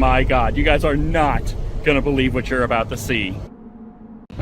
my God, you guys are not gonna believe what you're about to see.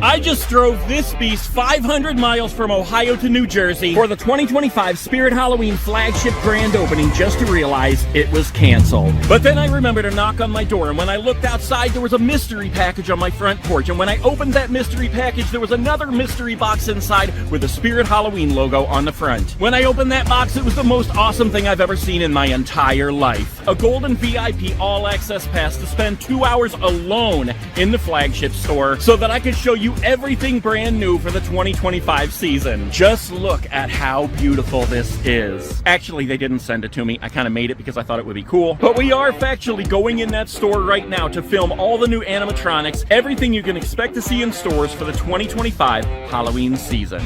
I just drove this beast 500 miles from Ohio to New Jersey for the 2025 Spirit Halloween flagship grand opening just to realize it was canceled. But then I remembered a knock on my door, and when I looked outside, there was a mystery package on my front porch. And when I opened that mystery package, there was another mystery box inside with the Spirit Halloween logo on the front. When I opened that box, it was the most awesome thing I've ever seen in my entire life. A golden VIP all-access pass to spend 2 hours alone in the flagship store so that I could show you everything brand new for the 2025 season. Just look at how beautiful this is. Actually, they didn't send it to me. I kind of made it because I thought it would be cool. But we are factually going in that store right now to film all the new animatronics, everything you can expect to see in stores for the 2025 Halloween season.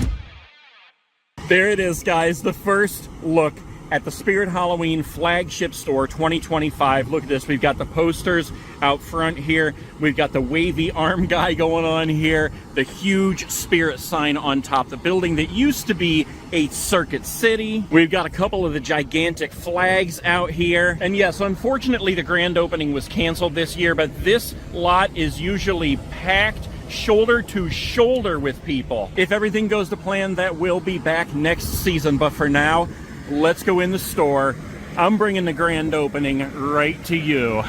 There it is, guys, the first look at the Spirit Halloween flagship store 2025. Look at this. We've got the posters out front here. We've got the wavy arm guy going on here. The huge Spirit sign on top. The building that used to be a Circuit City. We've got a couple of the gigantic flags out here. And yes, unfortunately, the grand opening was canceled this year, but this lot is usually packed shoulder to shoulder with people. If everything goes to plan, that will be back next season. But for now, let's go in the store. I'm bringing the grand opening right to you.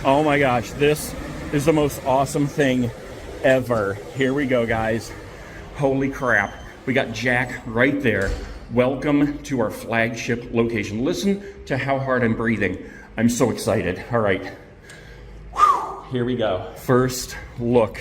Oh my gosh, this is the most awesome thing ever. Here we go, guys. Holy crap. We got Jack right there. Welcome to our flagship location. Listen to how hard I'm breathing. I'm so excited. All right. Whew. Here we go. First look.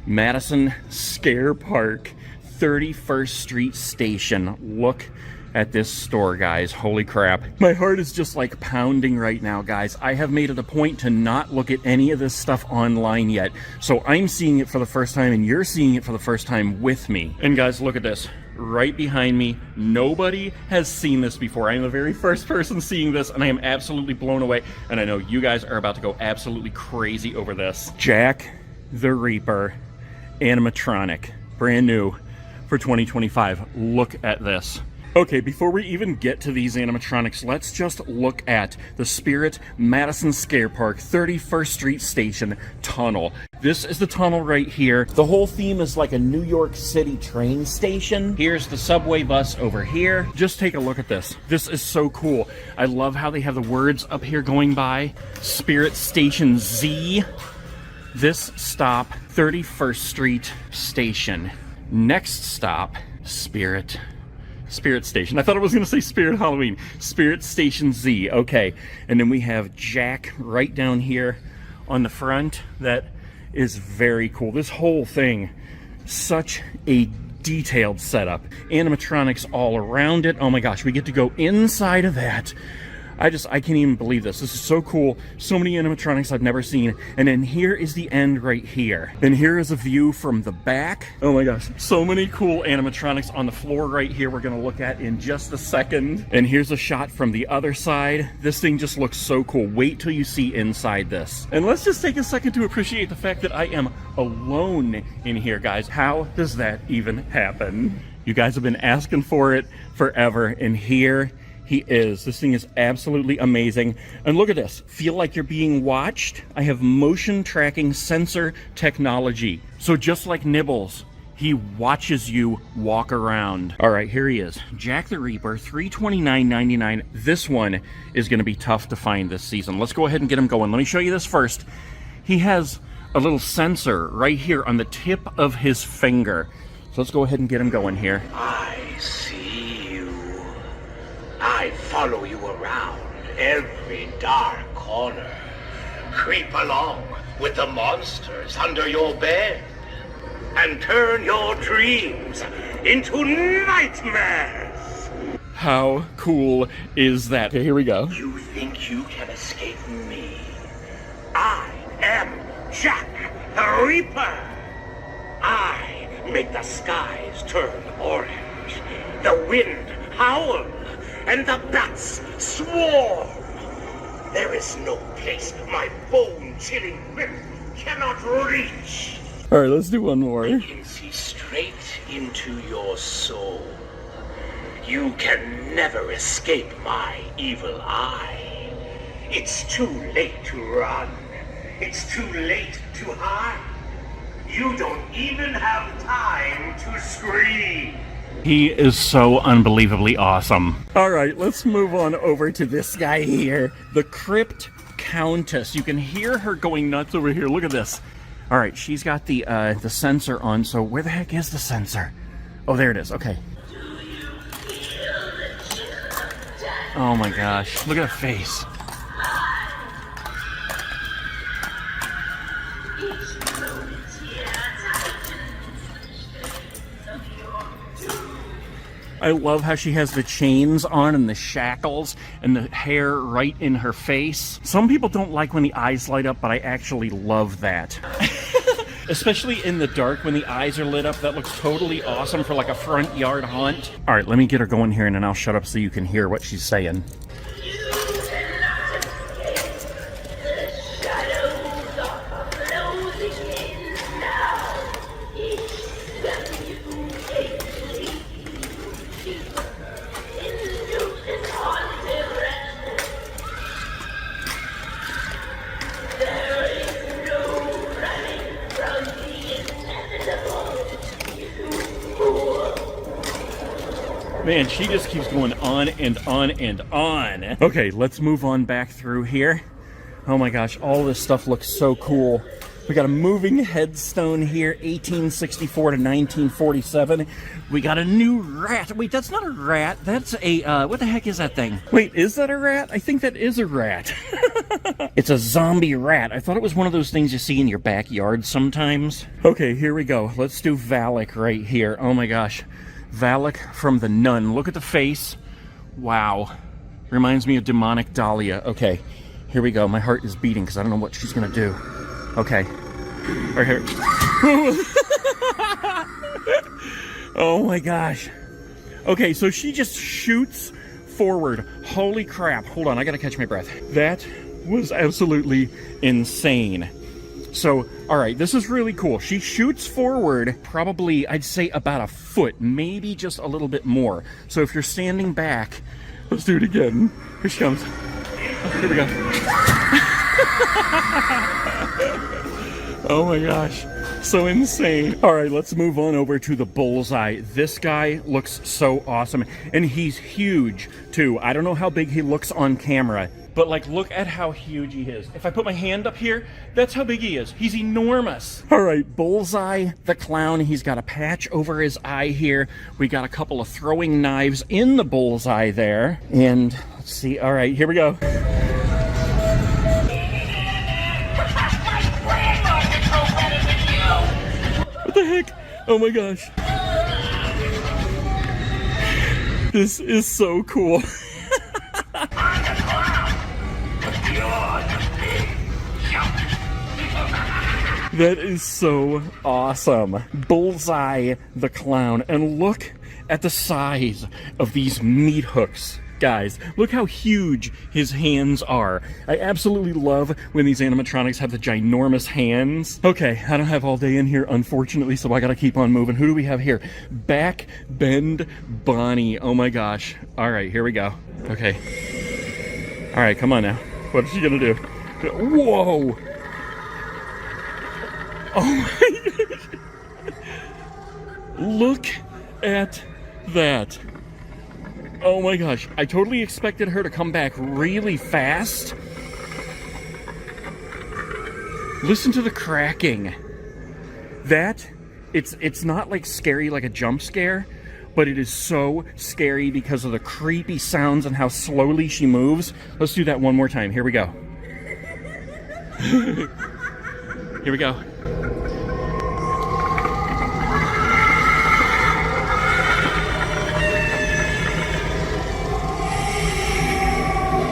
Madison Scare Park, 31st Street Station. Look at this store, guys. Holy crap. My heart is just like pounding right now, guys. I have made it a point to not look at any of this stuff online yet. So I'm seeing it for the first time and you're seeing it for the first time with me. And guys, look at this. Right behind me. Nobody has seen this before. I am the very first person seeing this and I am absolutely blown away. And I know you guys are about to go absolutely crazy over this. Jack the Reaper Animatronic. Brand new for 2025. Look at this. Okay, before we even get to these animatronics, let's just look at the Spirit Madison Scare Park 31st Street Station tunnel. This is the tunnel right here. The whole theme is like a New York City train station. Here's the subway bus over here. Just take a look at this. This is so cool. I love how they have the words up here going by. Spirit Station Z. This stop, 31st Street Station. Next stop, Spirit Station. I thought it was going to say Spirit Halloween. Spirit Station Z. Okay. And then we have Jack right down here on the front. That is very cool. This whole thing, such a detailed setup. Animatronics all around it. Oh my gosh, we get to go inside of that. I can't even believe this. This is so cool. So many animatronics I've never seen. And then here is the end right here. And here is a view from the back. Oh my gosh. So many cool animatronics on the floor right here we're going to look at in just a second. And here's a shot from the other side. This thing just looks so cool. Wait till you see inside this. And let's just take a second to appreciate the fact that I am alone in here, guys. How does that even happen? You guys have been asking for it forever. And here he is. This thing is absolutely amazing. And look at this. Feel like you're being watched? I have motion tracking sensor technology. So just like Nibbles, he watches you walk around. All right, here he is. Jack the Reaper, $329.99. This one is going to be tough to find this season. Let's go ahead and get him going. Let me show you this first. He has a little sensor right here on the tip of his finger. So let's go ahead and get him going here. I see. I follow you around every dark corner. Creep along with the monsters under your bed and turn your dreams into nightmares. How cool is that? Okay, here we go. You think you can escape me? I am Jack the Reaper. I make the skies turn orange, the wind howl, and the bats swarm. There is no place my bone-chilling whip cannot reach. All right, let's do one more. I can see straight into your soul. You can never escape my evil eye. It's too late to run. It's too late to hide. You don't even have time to scream. He is so unbelievably awesome. All right, let's move on over to this guy here, the Crypt Countest. You can hear her going nuts over here. Look at this. All right, she's got the sensor on. So where the heck is the sensor? Oh, there it is. Okay. Oh my gosh, look at her face. I love how she has the chains on and the shackles and the hair right in her face. Some people don't like when the eyes light up, but I actually love that. Especially in the dark when the eyes are lit up. That looks totally awesome for like a front yard hunt. All right, let me get her going here and then I'll shut up so you can hear what she's saying. Man, she just keeps going on and on and on. Okay, let's move on back through here. Oh my gosh, all this stuff looks so cool. We got a moving headstone here, 1864 to 1947. We got a new rat. Wait, that's not a rat. That's a, what the heck is that thing? Wait, is that a rat? I think that is a rat. It's a zombie rat. I thought it was one of those things you see in your backyard sometimes. Okay, here we go. Let's do Valak right here. Oh my gosh. Valak from The Nun. Look at the face. Wow. Reminds me of demonic Dahlia. Okay, here we go. My heart is beating because I don't know what she's going to do. Okay. Right here. Oh my gosh. Okay, so she just shoots forward. Holy crap. Hold on, I got to catch my breath. That was absolutely insane. So, all right, this is really cool. She shoots forward probably, I'd say, about a foot, maybe just a little bit more. So if you're standing back, let's do it again. Here she comes. Oh, here we go. Oh my gosh, so insane. All right, let's move on over to the bullseye. This guy looks so awesome, and he's huge too. I don't know how big he looks on camera, but like, look at how huge he is. If I put my hand up here, that's how big he is. He's enormous. All right, Bullseye the Clown. He's got a patch over his eye here. We got a couple of throwing knives in the bullseye there. And let's see, all right, here we go. What the heck? Oh my gosh. This is so cool. That is so awesome. Bullseye the Clown. And look at the size of these meat hooks. Guys, look how huge his hands are. I absolutely love when these animatronics have the ginormous hands. Okay, I don't have all day in here, unfortunately, so I gotta keep on moving. Who do we have here? Backbend Bonnie. Oh my gosh. All right, here we go. Okay. All right, come on now. What is she gonna do? Whoa! Oh my gosh. Look at that. Oh my gosh. I totally expected her to come back really fast. Listen to the cracking. That, it's not like scary like a jump scare, but it is so scary because of the creepy sounds and how slowly she moves. Let's do that one more time. Here we go. Here we go.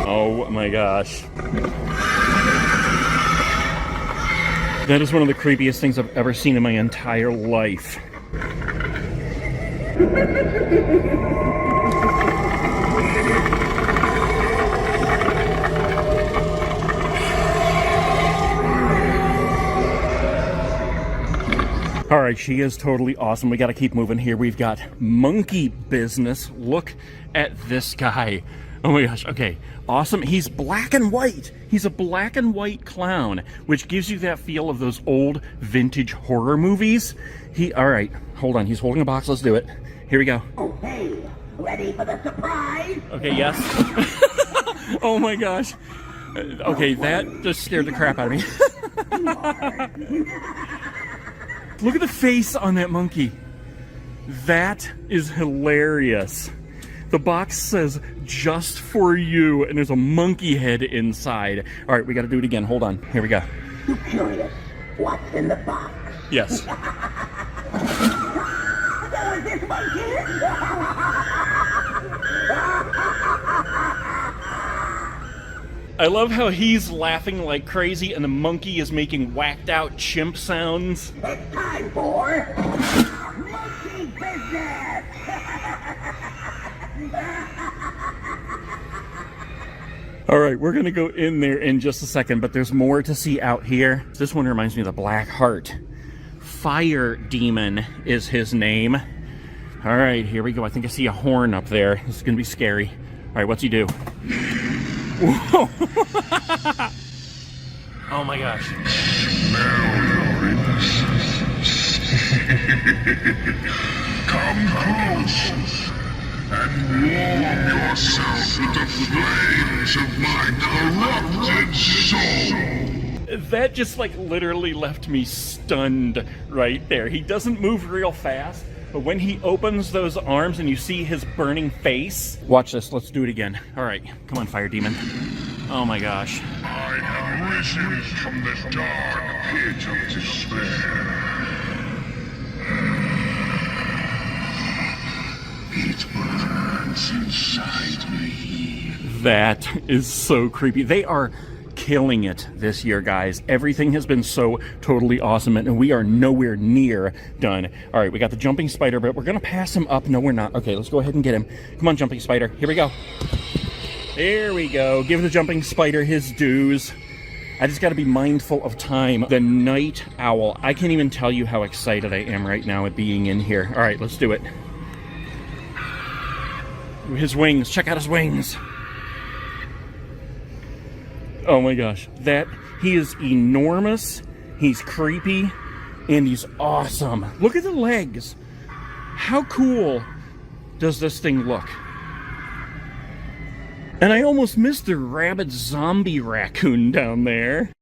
Oh my gosh. That is one of the creepiest things I've ever seen in my entire life. All right, she is totally awesome. We got to keep moving here. We've got monkey business. Look at this guy. Oh my gosh, okay. Awesome. He's black and white. He's a black and white clown, which gives you that feel of those old vintage horror movies. All right, hold on. He's holding a box. Let's do it. Here we go. Okay, ready for the surprise? Okay, yes. Oh my gosh. Okay, that just scared the crap out of me. Look at the face on that monkey. That is hilarious. The box says, just for you, and there's a monkey head inside. All right, we got to do it again. Hold on. Here we go. You curious? What's in the box? Yes. This monkey? I love how he's laughing like crazy and the monkey is making whacked out chimp sounds. It's time for monkey business! All right, we're going to go in there in just a second, but there's more to see out here. This one reminds me of the Black Heart. Fire Demon is his name. All right, here we go. I think I see a horn up there. This is going to be scary. All right, what's he do? Whoa. Oh my gosh. Come close and warm yourself with the flames of my corrupted soul. That just like literally left me stunned right there. He doesn't move real fast, but when he opens those arms and you see his burning face. Watch this, let's do it again. All right, come on, Fire Demon. Oh my gosh. I have risen from the dark pit of despair. It burns inside me. That is so creepy. They are killing it this year, guys. Everything has been so totally awesome, and we are nowhere near done. All right, we got the jumping spider, but we're gonna pass him up. No, we're not. Okay, let's go ahead and get him. Come on, jumping spider. Here we go. There we go. Give the jumping spider his dues. I just got to be mindful of time. The night owl. I can't even tell you how excited I am right now at being in here. All right, let's do it. His wings. Check out his wings. Oh my gosh. He is enormous. He's creepy. And he's awesome. Look at the legs. How cool does this thing look? And I almost missed the rabid zombie raccoon down there.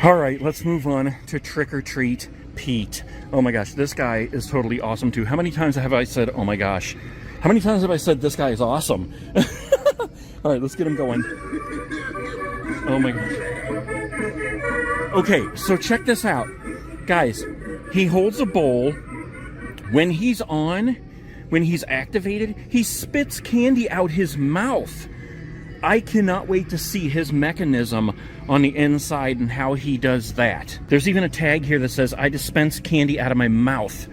All right, let's move on to Trick or Treat Pete. Oh my gosh, this guy is totally awesome too. How many times have I said, oh my gosh? How many times have I said this guy is awesome? All right, let's get him going. Oh my gosh. Okay, so check this out. Guys, he holds a bowl. When he's activated, he spits candy out his mouth. I cannot wait to see his mechanism on the inside and how he does that. There's even a tag here that says, I dispense candy out of my mouth.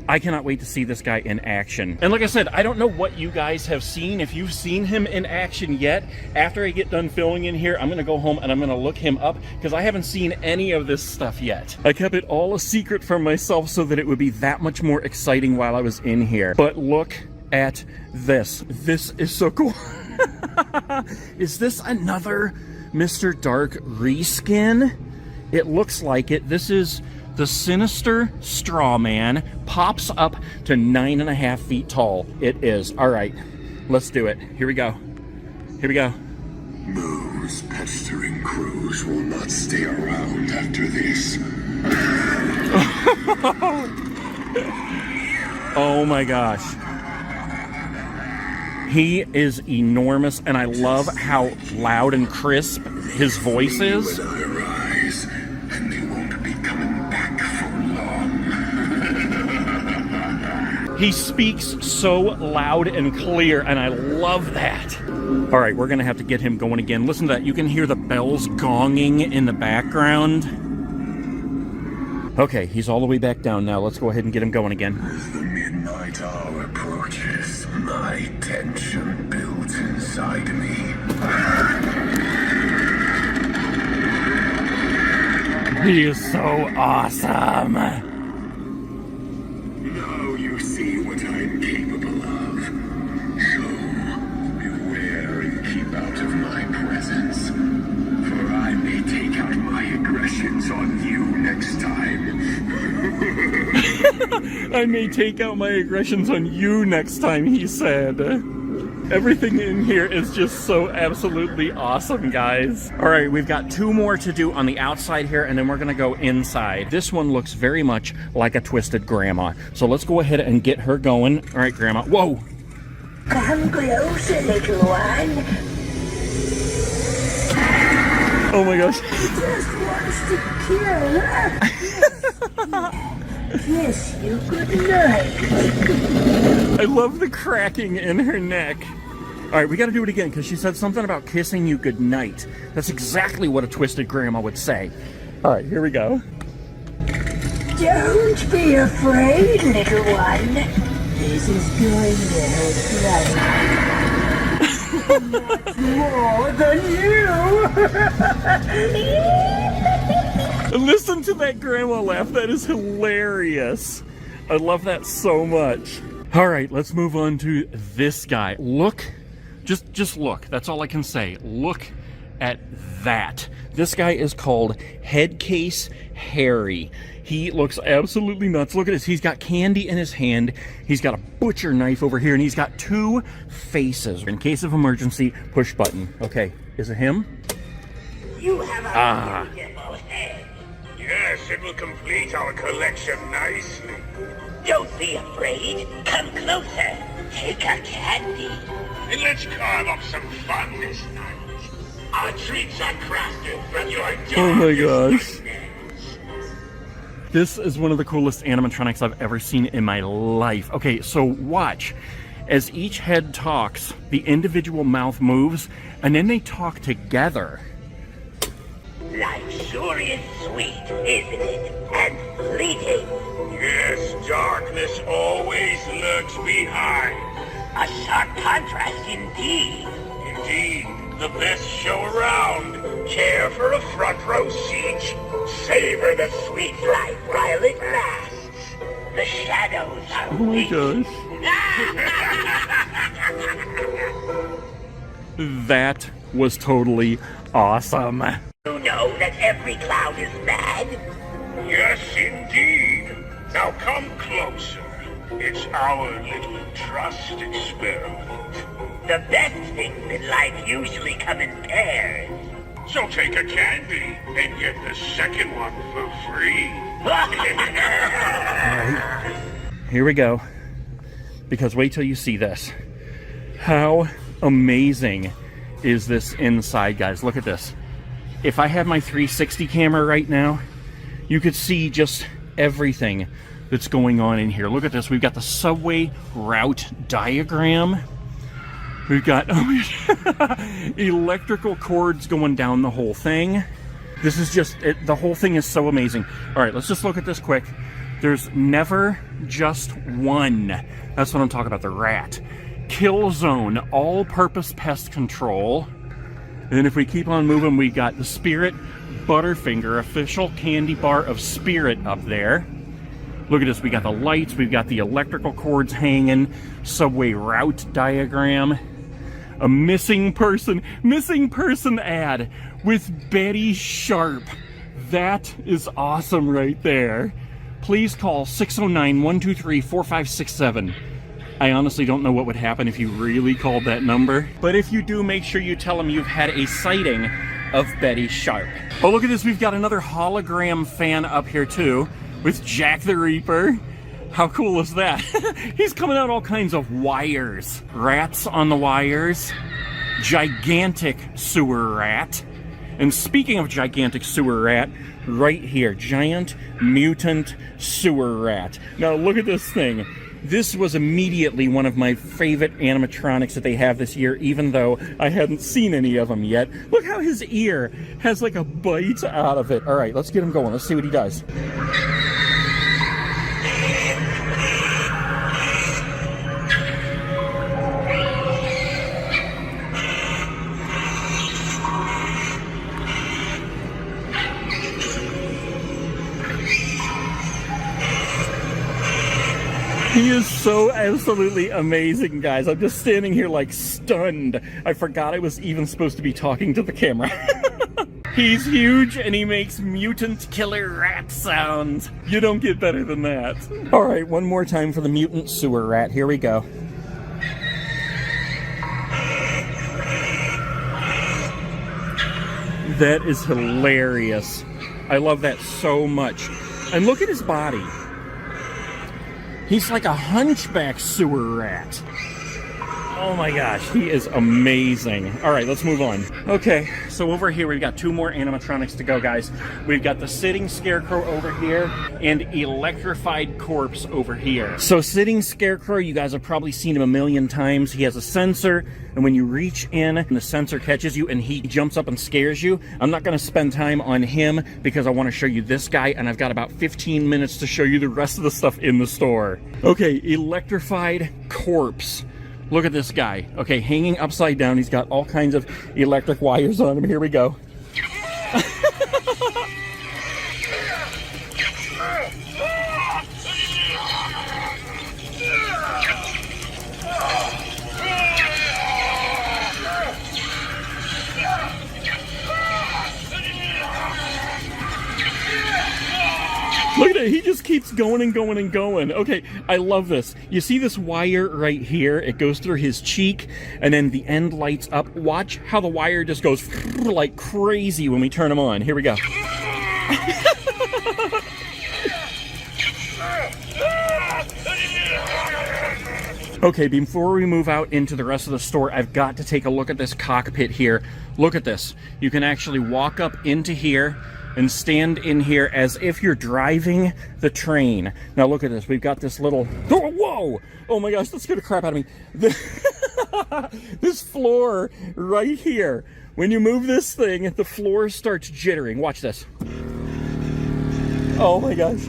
I cannot wait to see this guy in action. And like I said, I don't know what you guys have seen. If you've seen him in action yet, after I get done filming in here, I'm gonna go home and I'm gonna look him up because I haven't seen any of this stuff yet. I kept it all a secret from myself so that it would be that much more exciting while I was in here. But look at this. This is so cool. Is this another Mr. Dark reskin? It looks like it. This is the Sinister Straw Man. Pops up to 9.5 feet tall. It is. All right, let's do it. Here we go. Here we go. Those pestering crews will not stay around after this. Oh my gosh. He is enormous, and I love how loud and crisp his voice is. When I rise, and they won't be coming back for long. He speaks so loud and clear, and I love that. All right, we're going to have to get him going again. Listen to that. You can hear the bells gonging in the background. Okay, he's all the way back down now. Let's go ahead and get him going again. As the midnight hour approaches, my tension builds inside me. He is so awesome. Now you see what I'm capable of. So, beware and keep out of my presence. For I may take out my aggressions on you next time. I may take out my aggressions on you next time, he said. Everything in here is just so absolutely awesome, guys. All right, we've got 2 more to do on the outside here, and then we're gonna go inside. This one looks very much like a Twisted Grandma. So let's go ahead and get her going. All right, Grandma. Whoa! Come closer, little one. Oh my gosh. He just wants to kill us. Kiss you good night. I love the cracking in her neck. All right, we got to do it again because she said something about kissing you goodnight. That's exactly what a Twisted Grandma would say. All right, here we go. Don't be afraid, little one. This is going to hurt much more than you. Listen to that grandma laugh. That is hilarious. I love that so much. All right, let's move on to this guy. Look, just look. That's all I can say. Look at that. This guy is called Headcase Harry. He looks absolutely nuts. Look at this. He's got candy in his hand. He's got a butcher knife over here, and he's got 2 faces. In case of emergency, push button. Okay, is it him? You have a beautiful head. Yes, it will complete our collection nicely. Don't be afraid. Come closer. Take our candy. And let's carve up some fun this night. Our treats are crafted from your Oh my darkest gosh. nightmares. This is one of the coolest animatronics I've ever seen in my life. Okay, so watch. As each head talks, the individual mouth moves, and then they talk together. Life sure is sweet, isn't it? And fleeting. Yes, darkness always lurks behind. A sharp contrast indeed. Indeed, the best show around. Care for a front row seat? Savor the sweet life while it lasts. The shadows are Oh my gosh. That was totally awesome. You know that every clown is mad? Yes, indeed. Now come closer. It's our little trust experiment. The best things in life usually come in pairs. So take a candy and get the second one for free. Here we go. Because wait till you see this. How amazing is this inside, guys? Look at this. If I had my 360 camera right now, you could see just everything that's going on in here. Look at this. We've got the subway route diagram. We've got electrical cords going down the whole thing. This is just, the whole thing is so amazing. All right, let's just look at this quick. There's never just one. That's what I'm talking about, the rat. Kill zone, all-purpose pest control. And then if we keep on moving, we got the Spirit Butterfinger, official candy bar of Spirit up there. Look at this, we got the lights, we've got the electrical cords hanging, subway route diagram, a missing person ad with Betty Sharp. That is awesome right there. Please call 609-123-4567. I honestly don't know what would happen if you really called that number. But if you do, make sure you tell them you've had a sighting of Betty Sharp. Oh, look at this. We've got another hologram fan up here, too, with Jack the Reaper. How cool is that? He's coming out all kinds of wires. Rats on the wires. Gigantic sewer rat. And speaking of gigantic sewer rat, right here, giant mutant sewer rat. Now, look at this thing. This was immediately one of my favorite animatronics that they have this year, even though I hadn't seen any of them yet. Look how his ear has like a bite out of it. All right, let's get him going. Let's see what he does. He is so absolutely amazing, guys. I'm just standing here like stunned. I forgot I was even supposed to be talking to the camera. He's huge and he makes mutant killer rat sounds. You don't get better than that. All right, one more time for the mutant sewer rat. Here we go. That is hilarious. I love that so much. And look at his body. He's like a hunchback sewer rat. Oh my gosh, he is amazing. All right, let's move on. Okay, so over here we've got two more animatronics to go, guys. We've got the sitting scarecrow over here and electrified corpse over here. So sitting scarecrow, you guys have probably seen him a million times. He has a sensor, and when you reach in, the sensor catches you and he jumps up and scares you. I'm not gonna spend time on him because I wanna show you this guy, and I've got about 15 minutes to show you the rest of the stuff in the store. Okay, electrified corpse. Look at this guy. Okay, hanging upside down. He's got all kinds of electric wires on him. Here we go. Look at it, he just keeps going and going and going. Okay, I love this. You see this wire right here? It goes through his cheek, and then the end lights up. Watch how the wire just goes like crazy when we turn him on. Here we go. Okay, before we move out into the rest of the store, I've got to take a look at this cockpit here. Look at this. You can actually walk up into here and stand in here as if you're driving the train. Now look at this. We've got this little... Oh, whoa! Oh my gosh, that scared the crap out of me. This floor right here. When you move this thing, the floor starts jittering. Watch this. Oh my gosh.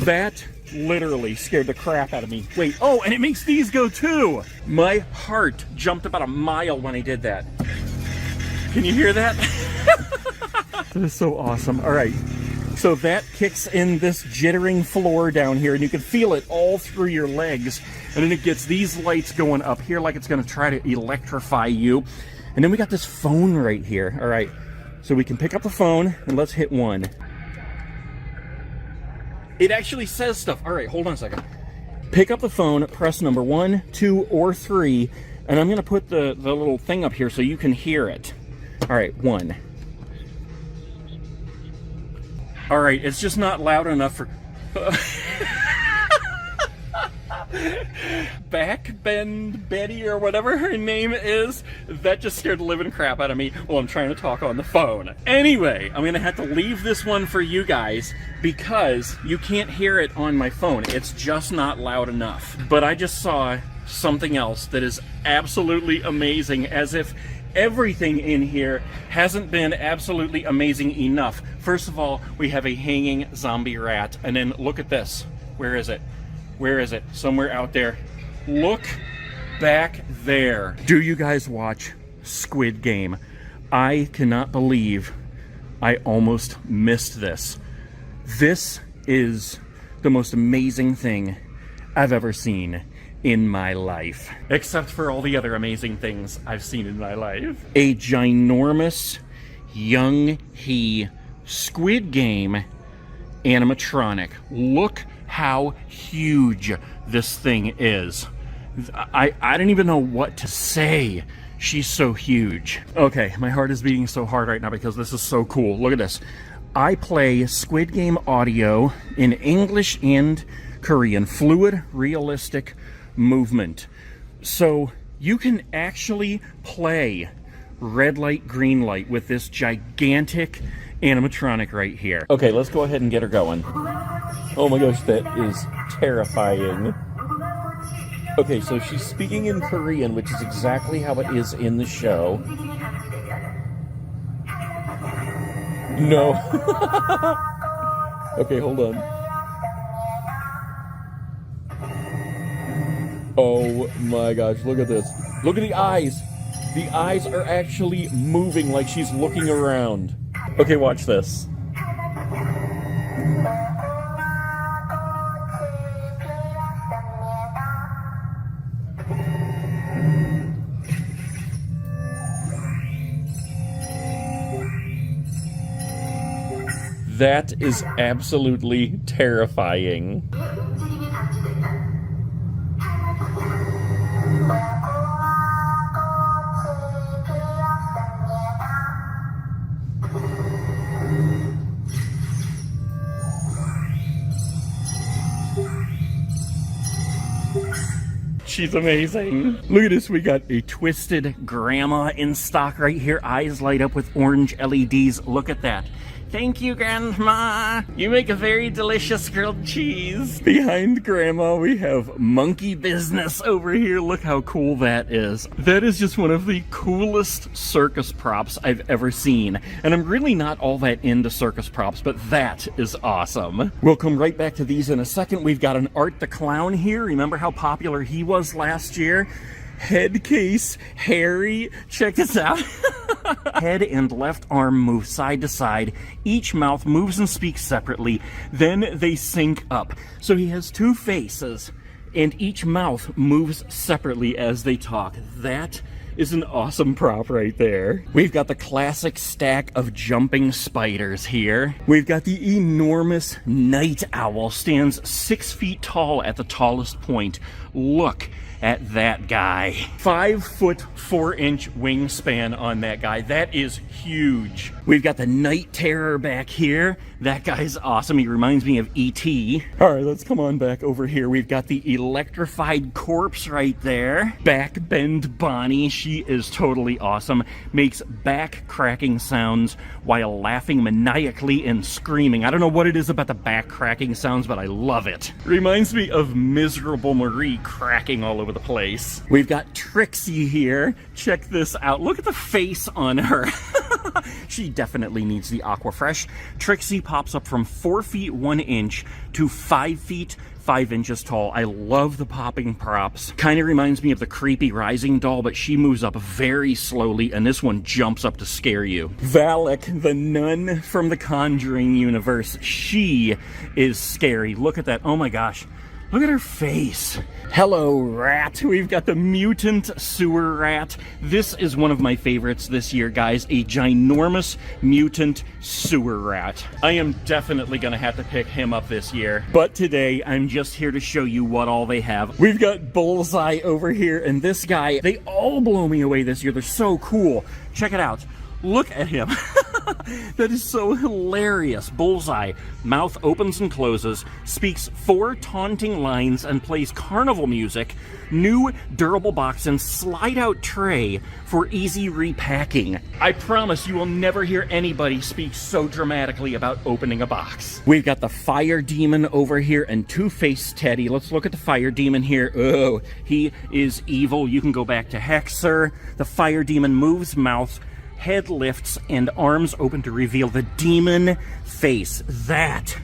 That literally scared the crap out of me. Wait, oh, and it makes these go too. My heart jumped about a mile when I did that. Can you hear that? That is so awesome. All right, so that kicks in this jittering floor down here, and you can feel it all through your legs. And then it gets these lights going up here like it's going to try to electrify you. And then we got this phone right here. All right, so we can pick up the phone, and let's hit 1. It actually says stuff. All right, hold on a second. Pick up the phone, press number 1, 2, or 3, and I'm going to put the little thing up here so you can hear it. All right, 1. All right, it's just not loud enough for... Backbend Betty or whatever her name is. That just scared the living crap out of me while I'm trying to talk on the phone. Anyway, I'm gonna have to leave this one for you guys because you can't hear it on my phone. It's just not loud enough. But I just saw something else that is absolutely amazing, as if everything in here hasn't been absolutely amazing enough. First of all, we have a hanging zombie rat, and then look at this. Where is it? Where is it? Somewhere out there. Look back there. Do you guys watch Squid Game? I cannot believe I almost missed this. This is the most amazing thing I've ever seen in my life. Except for all the other amazing things I've seen in my life. A ginormous young he Squid Game animatronic. Look how huge this thing is. I don't even know what to say. She's so huge. Okay, my heart is beating so hard right now because this is so cool. Look at this. I play Squid Game audio in English and Korean. Fluid, realistic movement. So you can actually play red light, green light with this gigantic animatronic right here. Okay, let's go ahead and get her going. Oh my gosh, that is terrifying. Okay, so she's speaking in Korean, which is exactly how it is in the show. No. Okay, hold on. Oh my gosh, look at this. Look at the eyes. The eyes are actually moving like she's looking around. Okay, watch this. That is absolutely terrifying. She's amazing. Look at this, we got a twisted grandma in stock right here. Eyes light up with orange LEDs. Look at that. Thank you, Grandma. You make a very delicious grilled cheese. Behind Grandma, we have monkey business over here. Look how cool that is. That is just one of the coolest circus props I've ever seen. And I'm really not all that into circus props, but that is awesome. We'll come right back to these in a second. We've got an Art the Clown here. Remember how popular he was last year? Head case Harry. Check this out. Head and left arm move side to side. Each mouth moves and speaks separately. Then they sync up. So he has two faces, and each mouth moves separately as they talk. That is an awesome prop right there. We've got the classic stack of jumping spiders here. We've got the enormous night owl. Stands 6 feet tall at the tallest point. Look at that guy. 5 foot 4 inch wingspan on that guy. That is huge. We've got the night terror back here. That guy's awesome. He reminds me of E.T. All right, let's come on back over here. We've got the electrified corpse right there. Backbend Bonnie. She is totally awesome. Makes back cracking sounds while laughing maniacally and screaming. I don't know what it is about the back cracking sounds, but I love it. Reminds me of Miserable Marie cracking all over the place. We've got Trixie here. Check this out. Look at the face on her. She definitely needs the Aquafresh. Trixie pops up from 4 feet 1 inch to 5 feet 5 inches tall. I love the popping props. Kind of reminds me of the creepy Rising doll, but she moves up very slowly, and this one jumps up to scare you. Valak, the nun from the Conjuring universe. She is scary. Look at that. Oh my gosh. Look at her face. Hello, rat. We've got the mutant sewer rat. This is one of my favorites this year, guys. A ginormous mutant sewer rat. I am definitely going to have to pick him up this year. But today, I'm just here to show you what all they have. We've got Bullseye over here, and this guy, they all blow me away this year. They're so cool. Check it out. Look at him. That is so hilarious. Bullseye, mouth opens and closes, speaks 4 taunting lines, and plays carnival music. New durable box and slide-out tray for easy repacking. I promise you will never hear anybody speak so dramatically about opening a box. We've got the Fire Demon over here and Two-Faced Teddy. Let's look at the Fire Demon here. Oh, he is evil. You can go back to Hexer. The Fire Demon moves mouth, head lifts, and arms open to reveal the demon face. That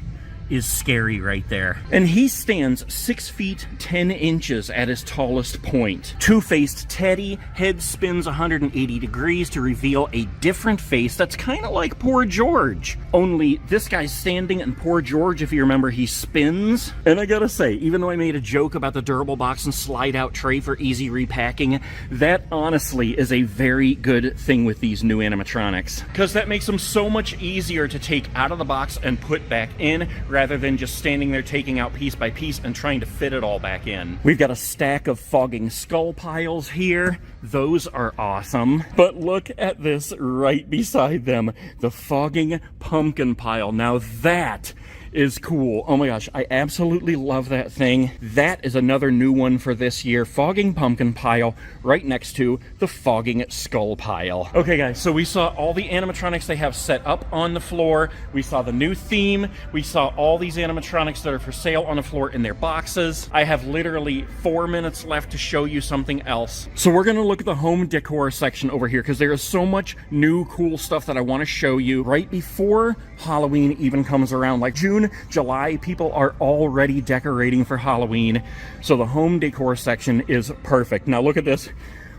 is scary right there. And he stands 6 feet 10 inches at his tallest point. Two-Faced Teddy, head spins 180 degrees to reveal a different face that's kind of like Poor George. Only this guy's standing, and Poor George, if you remember, he spins. And I gotta say, even though I made a joke about the durable box and slide-out tray for easy repacking, that honestly is a very good thing with these new animatronics, because that makes them so much easier to take out of the box and put back in, rather than just standing there taking out piece by piece and trying to fit it all back in. We've got a stack of fogging skull piles here. Those are awesome. But look at this right beside them, the fogging pumpkin pile. Now that is cool. Oh my gosh, I absolutely love that thing. That is another new one for this year. Fogging pumpkin pile right next to the fogging skull pile. Okay guys, so we saw all the animatronics they have set up on the floor. We saw the new theme. We saw all these animatronics that are for sale on the floor in their boxes. I have literally 4 minutes left to show you something else. So we're gonna look at the home decor section over here, because there is so much new cool stuff that I want to show you right before Halloween even comes around. Like June, July, people are already decorating for Halloween, so the home decor section is perfect. Now look at this.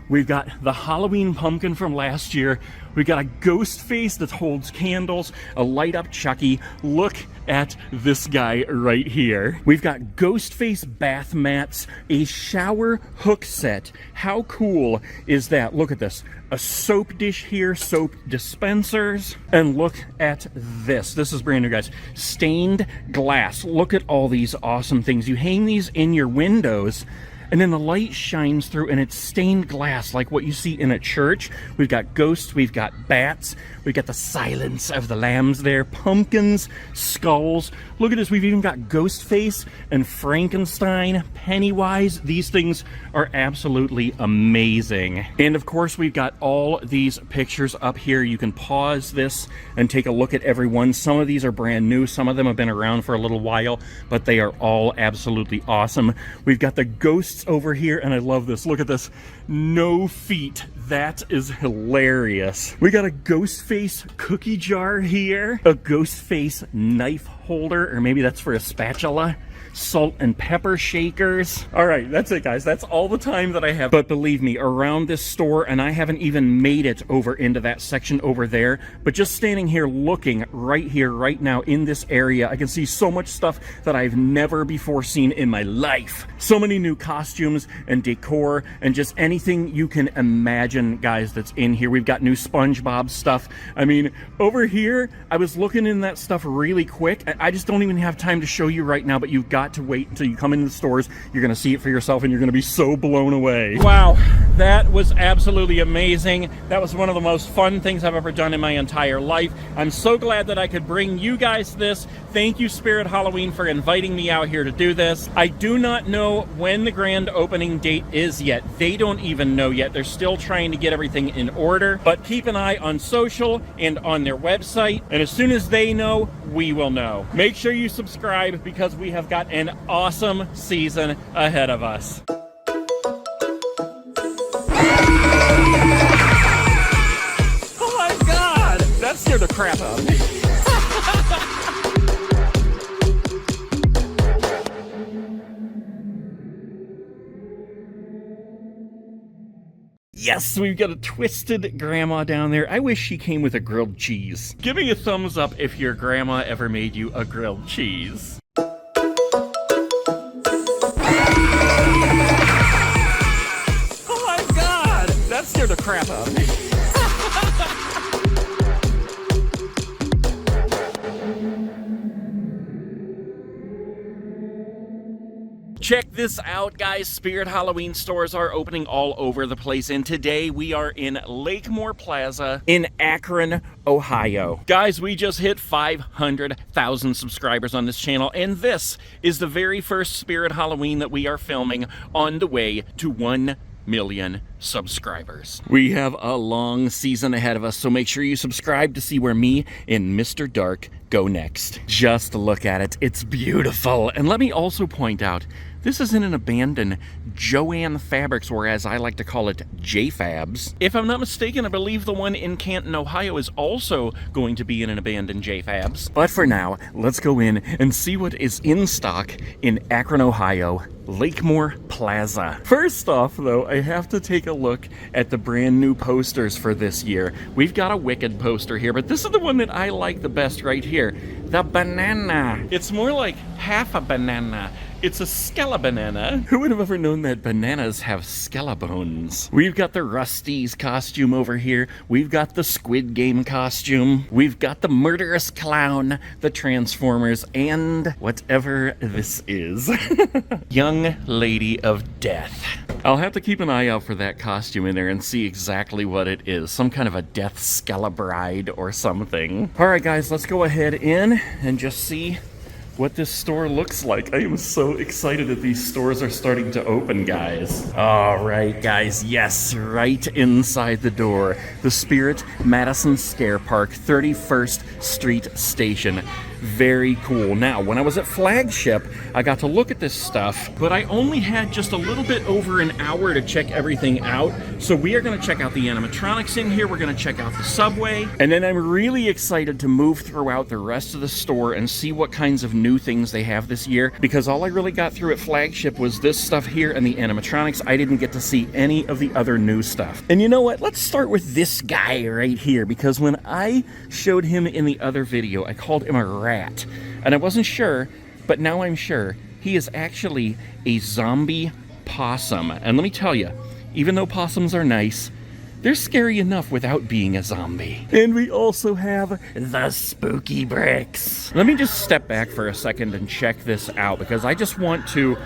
We've got the Halloween pumpkin from last year. We've got a ghost face that holds candles, a light up Chucky. Look at this guy right here. We've got ghost face bath mats, a shower hook set. How cool is that? Look at this. A soap dish here, soap dispensers. And look at this. This is brand new, guys. Stained glass. Look at all these awesome things. You hang these in your windows, and then the light shines through and it's stained glass like what you see in a church. We've got ghosts, we've got bats, we've got the silence of the lambs there, pumpkins, skulls. Look at this, we've even got Ghostface and Frankenstein, Pennywise. These things are absolutely amazing. And of course, we've got all these pictures up here. You can pause this and take a look at every one. Some of these are brand new, some of them have been around for a little while, but they are all absolutely awesome. We've got the ghosts over here, and I love this. Look at this. No feet. That is hilarious. We got a Ghostface cookie jar here, a Ghostface knife holder, or maybe that's for a spatula. Salt and pepper shakers. All right, that's it, guys. That's all the time that I have. But believe me, around this store, and I haven't even made it over into that section over there, but just standing here looking right here, right now in this area, I can see so much stuff that I've never before seen in my life. So many new costumes and decor and just anything you can imagine, guys, that's in here. We've got new SpongeBob stuff. I mean, over here, I was looking in that stuff really quick. I just don't even have time to show you right now, but you've got to wait until you come into the stores. You're going to see it for yourself and you're going to be so blown away. Wow, that was absolutely amazing. That was one of the most fun things I've ever done in my entire life. I'm so glad that I could bring you guys this. Thank you, Spirit Halloween, for inviting me out here to do this. I do not know when the grand opening date is yet. They don't even know yet. They're still trying to get everything in order, but keep an eye on social and on their website, and as soon as they know, we will know. Make sure you subscribe because we have got an awesome season ahead of us. Oh my God! That scared the crap out of me. Yes, we've got a twisted grandma down there. I wish she came with a grilled cheese. Give me a thumbs up if your grandma ever made you a grilled cheese. Oh my God! That scared the crap out of me. Check this out, guys. Spirit Halloween stores are opening all over the place, and today we are in Lakemore Plaza in Akron, Ohio. Guys, we just hit 500,000 subscribers on this channel, and this is the very first Spirit Halloween that we are filming on the way to 1 million subscribers. We have a long season ahead of us, so make sure you subscribe to see where me and Mr. Dark go next. Just look at it. It's beautiful. And let me also point out, this is in an abandoned Joann Fabrics, or as I like to call it, J-Fabs. If I'm not mistaken, I believe the one in Canton, Ohio is also going to be in an abandoned J-Fabs. But for now, let's go in and see what is in stock in Akron, Ohio, Lakemore Plaza. First off, though, I have to take a look at the brand new posters for this year. We've got a Wicked poster here, but this is the one that I like the best right here. The banana. It's more like half a banana. It's a skelebanana. Who would have ever known that bananas have skelebones? We've got the Rusty's costume over here. We've got the Squid Game costume. We've got the Murderous Clown, the Transformers, and whatever this is. Young Lady of Death. I'll have to keep an eye out for that costume in there and see exactly what it is. Some kind of a death skelebride or something. All right, guys, let's go ahead in and just see what this store looks like. I am so excited that these stores are starting to open, guys. All right, guys, yes, right inside the door, the Spirit Madison Scare Park 31st Street Station. very cool. Now, when I was at Flagship, I got to look at this stuff, but I only had just a little bit over an hour to check everything out. So we are going to check out the animatronics in here. We're going to check out the subway. And then I'm really excited to move throughout the rest of the store and see what kinds of new things they have this year, because all I really got through at Flagship was this stuff here and the animatronics. I didn't get to see any of the other new stuff. And you know what? Let's start with this guy right here, because when I showed him in the other video, I called him a rat. And I wasn't sure, but now I'm sure. He is actually a zombie possum. And let me tell you, even though possums are nice, they're scary enough without being a zombie. And we also have the spooky bricks. Let me just step back for a second and check this out, because I just want to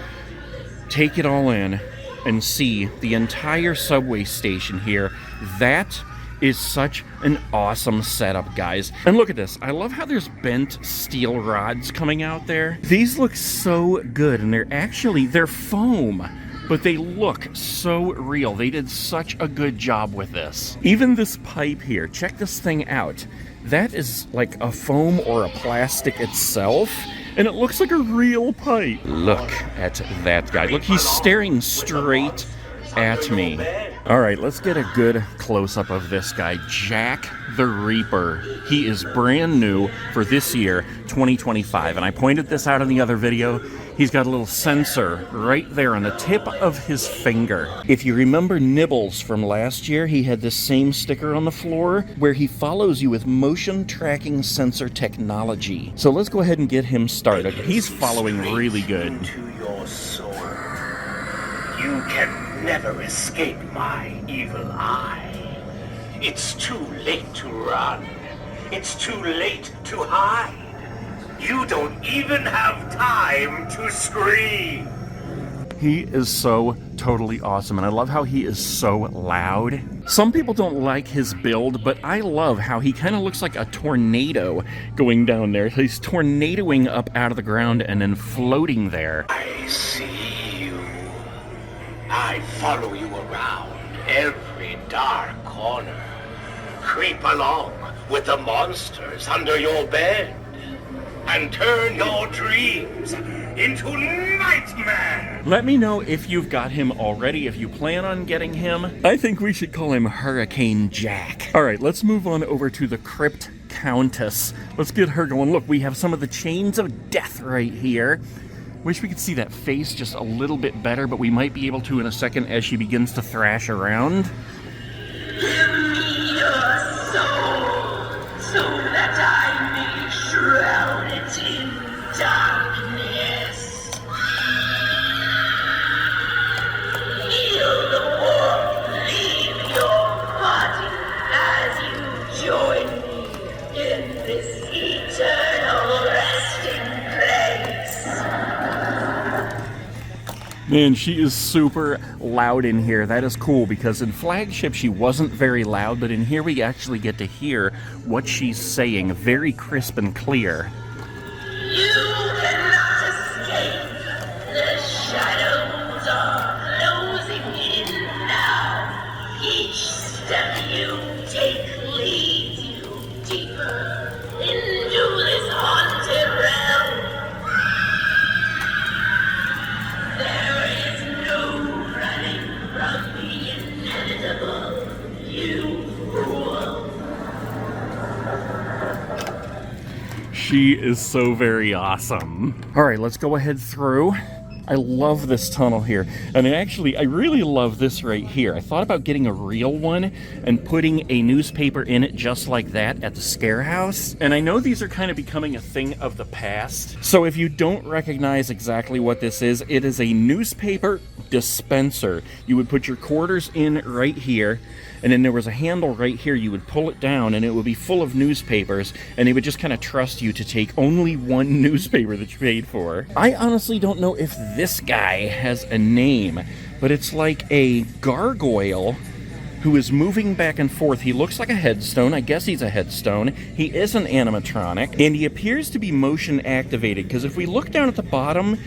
take it all in and see the entire subway station here. That is such an awesome setup, guys. And look at this. I love how there's bent steel rods coming out there. These look so good, and they're foam, but they look so real. They did such a good job with this. Even this pipe here, check this thing out. That is like a foam or a plastic itself, and it looks like a real pipe. Look at that guy. Look, he's staring straight at me. All right, let's get a good close-up of this guy, Jack the Reaper. He is brand new for this year, 2025, and I pointed this out in the other video. He's got a little sensor right there on the tip of his finger. If you remember Nibbles from last year, he had this same sticker on the floor where he follows you with motion tracking sensor technology. So let's go ahead and get him started. He's following really good. Into your soul. You can never escape my evil eye. It's too late to run. It's too late to hide. You don't even have time to scream. He is so totally awesome, and I love how he is so loud. Some people don't like his build, but I love how he kind of looks like a tornado going down there. He's tornadoing up out of the ground and then floating there. I see you. I follow you around every dark corner. Creep along with the monsters under your bed and turn your dreams into nightmares. Let me know if you've got him already, if you plan on getting him. I think we should call him Hurricane Jack. All right, let's move on over to the Crypt Countess. Let's get her going. Look, we have some of the chains of death right here. Wish we could see that face just a little bit better, but we might be able to in a second as she begins to thrash around. Give me your soul, so that I may shroud it in darkness. Feel the warmth leave your body as you join me in this eternal resting place. Man, she is super loud in here. That is cool, because in Flagship she wasn't very loud, but in here we actually get to hear what she's saying very crisp and clear. You cannot escape. The shadows are closing in now. Each step you take leads you deeper into this haunted realm. There is no running from the inevitable, you fool. She is so very awesome. All right, let's go ahead through. I love this tunnel here. And I really love this right here. I thought about getting a real one and putting a newspaper in it just like that at the scare house. And I know these are kind of becoming a thing of the past. So if you don't recognize exactly what this is, it is a newspaper dispenser. You would put your quarters in right here, and then there was a handle right here. You would pull it down and it would be full of newspapers, and they would just kind of trust you to take only one newspaper that you paid for. I honestly don't know if this guy has a name, but it's like a gargoyle who is moving back and forth. He looks like a headstone. I guess he's a headstone. He is an animatronic, and he appears to be motion activated, because if we look down at the bottom,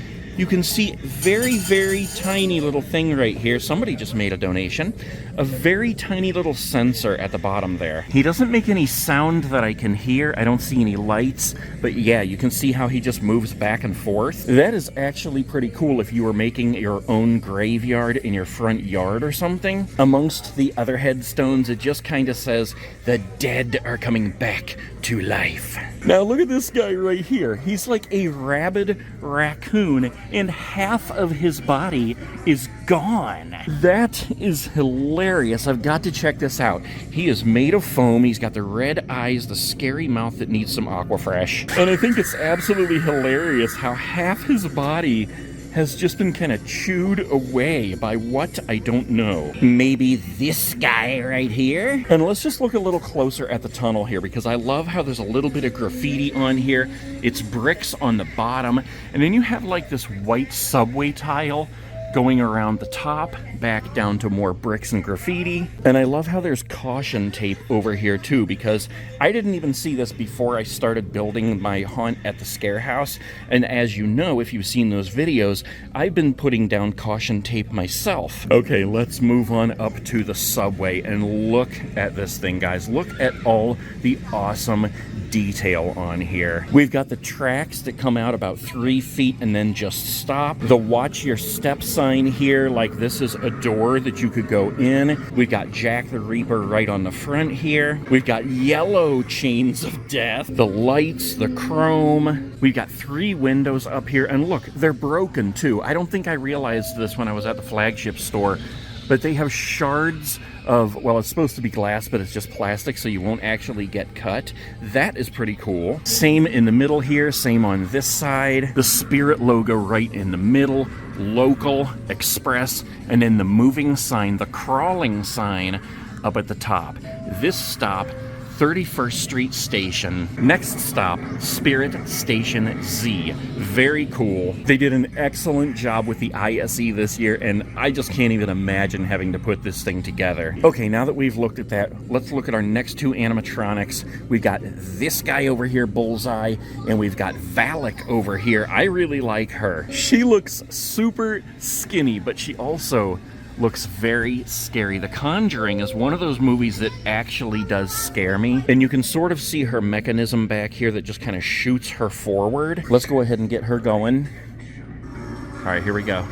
you can see very, very tiny little thing right here. Somebody just made a donation. A very tiny little sensor at the bottom there. He doesn't make any sound that I can hear. I don't see any lights, but yeah, you can see how he just moves back and forth. That is actually pretty cool if you were making your own graveyard in your front yard or something. Amongst the other headstones, it just kind of says, "The dead are coming back to life." Now look at this guy right here. He's like a rabid raccoon and half of his body is gone. That is hilarious. I've got to check this out. He is made of foam. He's got the red eyes, the scary mouth that needs some Aquafresh. And I think it's absolutely hilarious how half his body has just been kind of chewed away by what? I don't know. Maybe this guy right here? And let's just look a little closer at the tunnel here, because I love how there's a little bit of graffiti on here. It's bricks on the bottom, and then you have like this white subway tile going around the top, back down to more bricks and graffiti. And I love how there's caution tape over here too, because I didn't even see this before I started building my haunt at the scare house. And as you know, if you've seen those videos, I've been putting down caution tape myself. Okay, let's move on up to the subway and look at this thing, guys. Look at all the awesome detail on here. We've got the tracks that come out about 3 feet and then just stop. The watch your step sign here, like this is a door that you could go in. We've got Jack the Reaper right on the front here. We've got yellow chains of death, the lights, the chrome. We've got 3 windows up here, and look, they're broken too. I don't think I realized this when I was at the flagship store, but they have shards of, well, it's supposed to be glass, but it's just plastic, so you won't actually get cut. That is pretty cool. Same in the middle here, same on this side. The Spirit logo right in the middle, local, express, and then the moving sign, the crawling sign up at the top. This stop, 31st Street Station. Next stop, Spirit Station Z. Very cool. They did an excellent job with the ISE this year, and I just can't even imagine having to put this thing together. Okay, now that we've looked at that, let's look at our next 2 animatronics. We've got this guy over here, Bullseye, and we've got Valak over here. I really like her. She looks super skinny, but she also looks very scary. The Conjuring is one of those movies that actually does scare me, and you can sort of see her mechanism back here that just kind of shoots her forward. Let's go ahead and get her going. All right, here we go.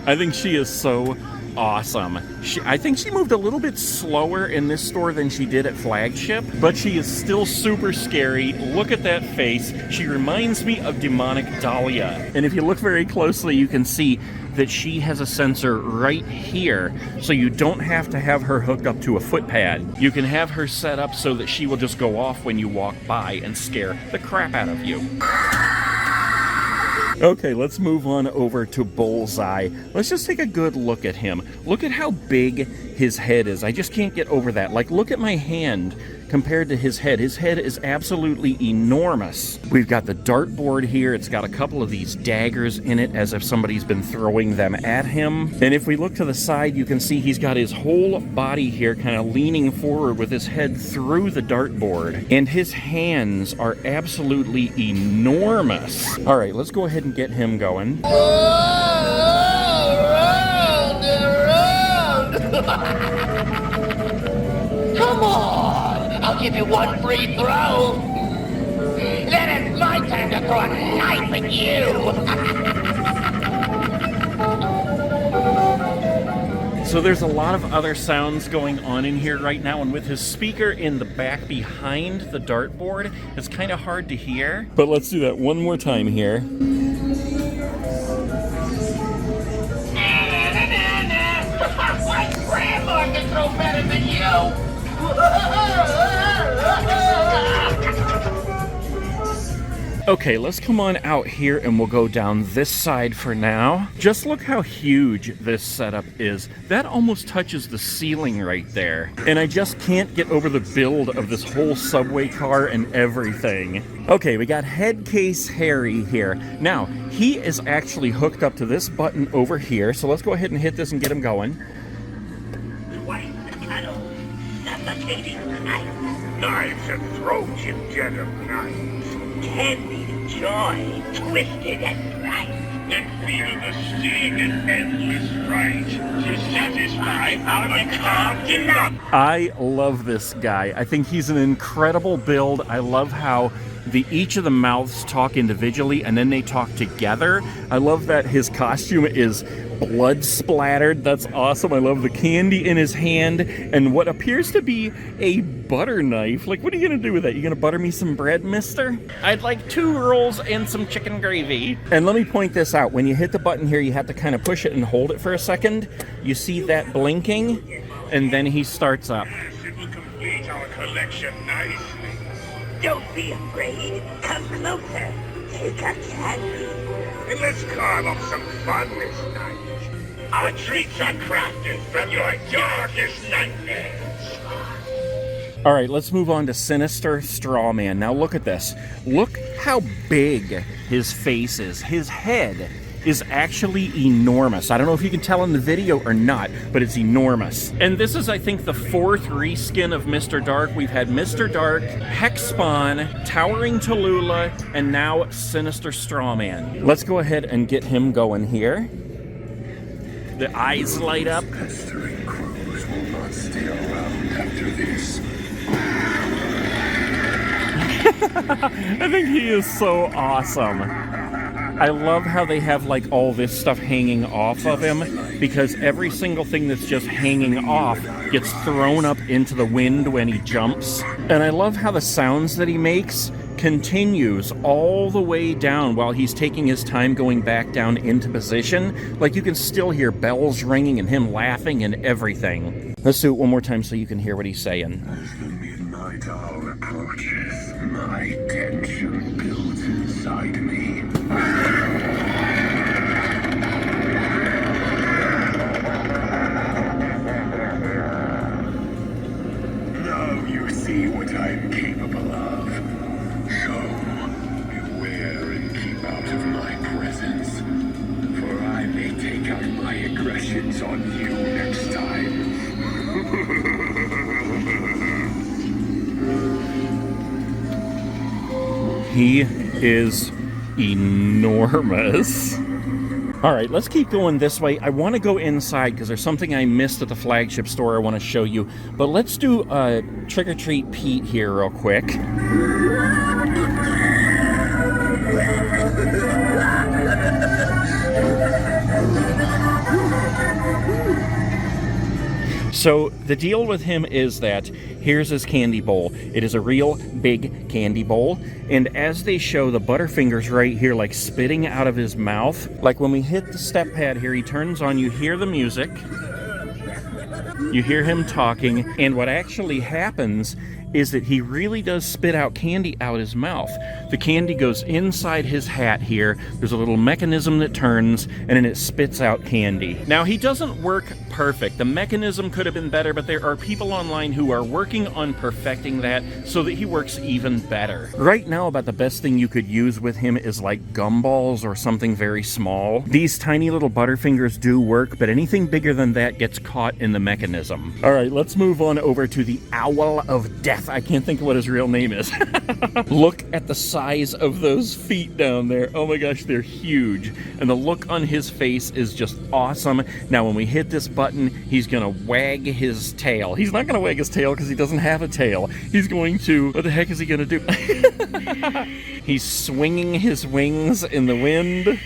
I think she is so awesome. I think she moved a little bit slower in this store than she did at Flagship, but she is still super scary. Look at that face. She reminds me of demonic Dahlia. And if you look very closely, you can see that she has a sensor right here, so you don't have to have her hooked up to a footpad. You can have her set up so that she will just go off when you walk by and scare the crap out of you. Okay, let's move on over to Bullseye. Let's just take a good look at him. Look at how big his head is. I just can't get over that. Like, look at my hand compared to his head. His head is absolutely enormous. We've got the dartboard here. It's got a couple of these daggers in it as if somebody's been throwing them at him. And if we look to the side, you can see he's got his whole body here kind of leaning forward with his head through the dartboard. And his hands are absolutely enormous. All right, let's go ahead and get him going. Come on! I'll give you one free throw! Then it's my turn to throw a knife at you! So there's a lot of other sounds going on in here right now, and with his speaker in the back behind the dartboard, it's kind of hard to hear. But let's do that one more time here. My grandma can throw better than you! Okay, let's come on out here and we'll go down this side for now. Just look how huge this setup is. That almost touches the ceiling right there. And I just can't get over the build of this whole subway car and everything. Okay, we got Headcase Harry here. Now, he is actually hooked up to this button over here. So let's go ahead and hit this and get him going. Wait, cuddle. suffocating knife. Knives and throats instead of knives. Candied joy, twisted and bright. And feel the sting and endless fright to satisfy our macabre delight. I love this guy. I think he's an incredible build. I love how each of the mouths talk individually and then they talk together. I love that his costume is blood splattered. That's awesome. I love the candy in his hand and what appears to be a butter knife. Like, what are you gonna do with that? You gonna butter me some bread, mister? I'd like 2 rolls and some chicken gravy. And let me point this out. When you hit the button here, you have to kind of push it and hold it for a second. You see that blinking? And then he starts up. It will complete our collection nicely. Don't be afraid. Come closer. Take a candy. And let's carve up some fun this night. Our treats are crafted from your darkest nightmares. All right, let's move on to Sinister Strawman. Now look at this. Look how big his face is. His head is actually enormous. I don't know if you can tell in the video or not, but it's enormous. And this is, I think, the 4th reskin of Mr. Dark. We've had Mr. Dark, Hexspawn, Towering Tallulah, and now Sinister Strawman. Let's go ahead and get him going here. The eyes light up. Pestering crows will not stay around after this. I think he is so awesome. I love how they have like all this stuff hanging off of him because every single thing that's just hanging off gets thrown up into the wind when he jumps. And I love how the sounds that he makes continues all the way down while he's taking his time going back down into position. Like you can still hear bells ringing and him laughing and everything. Let's do it one more time so you can hear what he's saying. As the midnight hour approaches, my tension builds inside me. Now you see what I'm capable of. So, beware and keep out of my presence. For I may take out my aggressions on you next time. He is enormous. All right, let's keep going this way. I want to go inside because there's something I missed at the flagship store I want to show you. But let's do Trick or Treat Pete here real quick. So the deal with him is that here's his candy bowl. It is a real big candy bowl. And as they show the Butterfingers right here, like spitting out of his mouth, like when we hit the step pad here, he turns on, you hear the music, you hear him talking, and what actually happens is that he really does spit out candy out his mouth. The candy goes inside his hat here. There's a little mechanism that turns, and then it spits out candy. Now, he doesn't work perfect. The mechanism could have been better, but there are people online who are working on perfecting that so that he works even better. Right now, about the best thing you could use with him is like gumballs or something very small. These tiny little Butterfingers do work, but anything bigger than that gets caught in the mechanism. All right, let's move on over to the Owl of Death. I can't think of what his real name is. Look at the size of those feet down there. Oh my gosh, they're huge. And the look on his face is just awesome. Now, when we hit this button, he's gonna wag his tail. He's not gonna wag his tail because he doesn't have a tail. He's going to, what the heck is he gonna do? He's swinging his wings in the wind.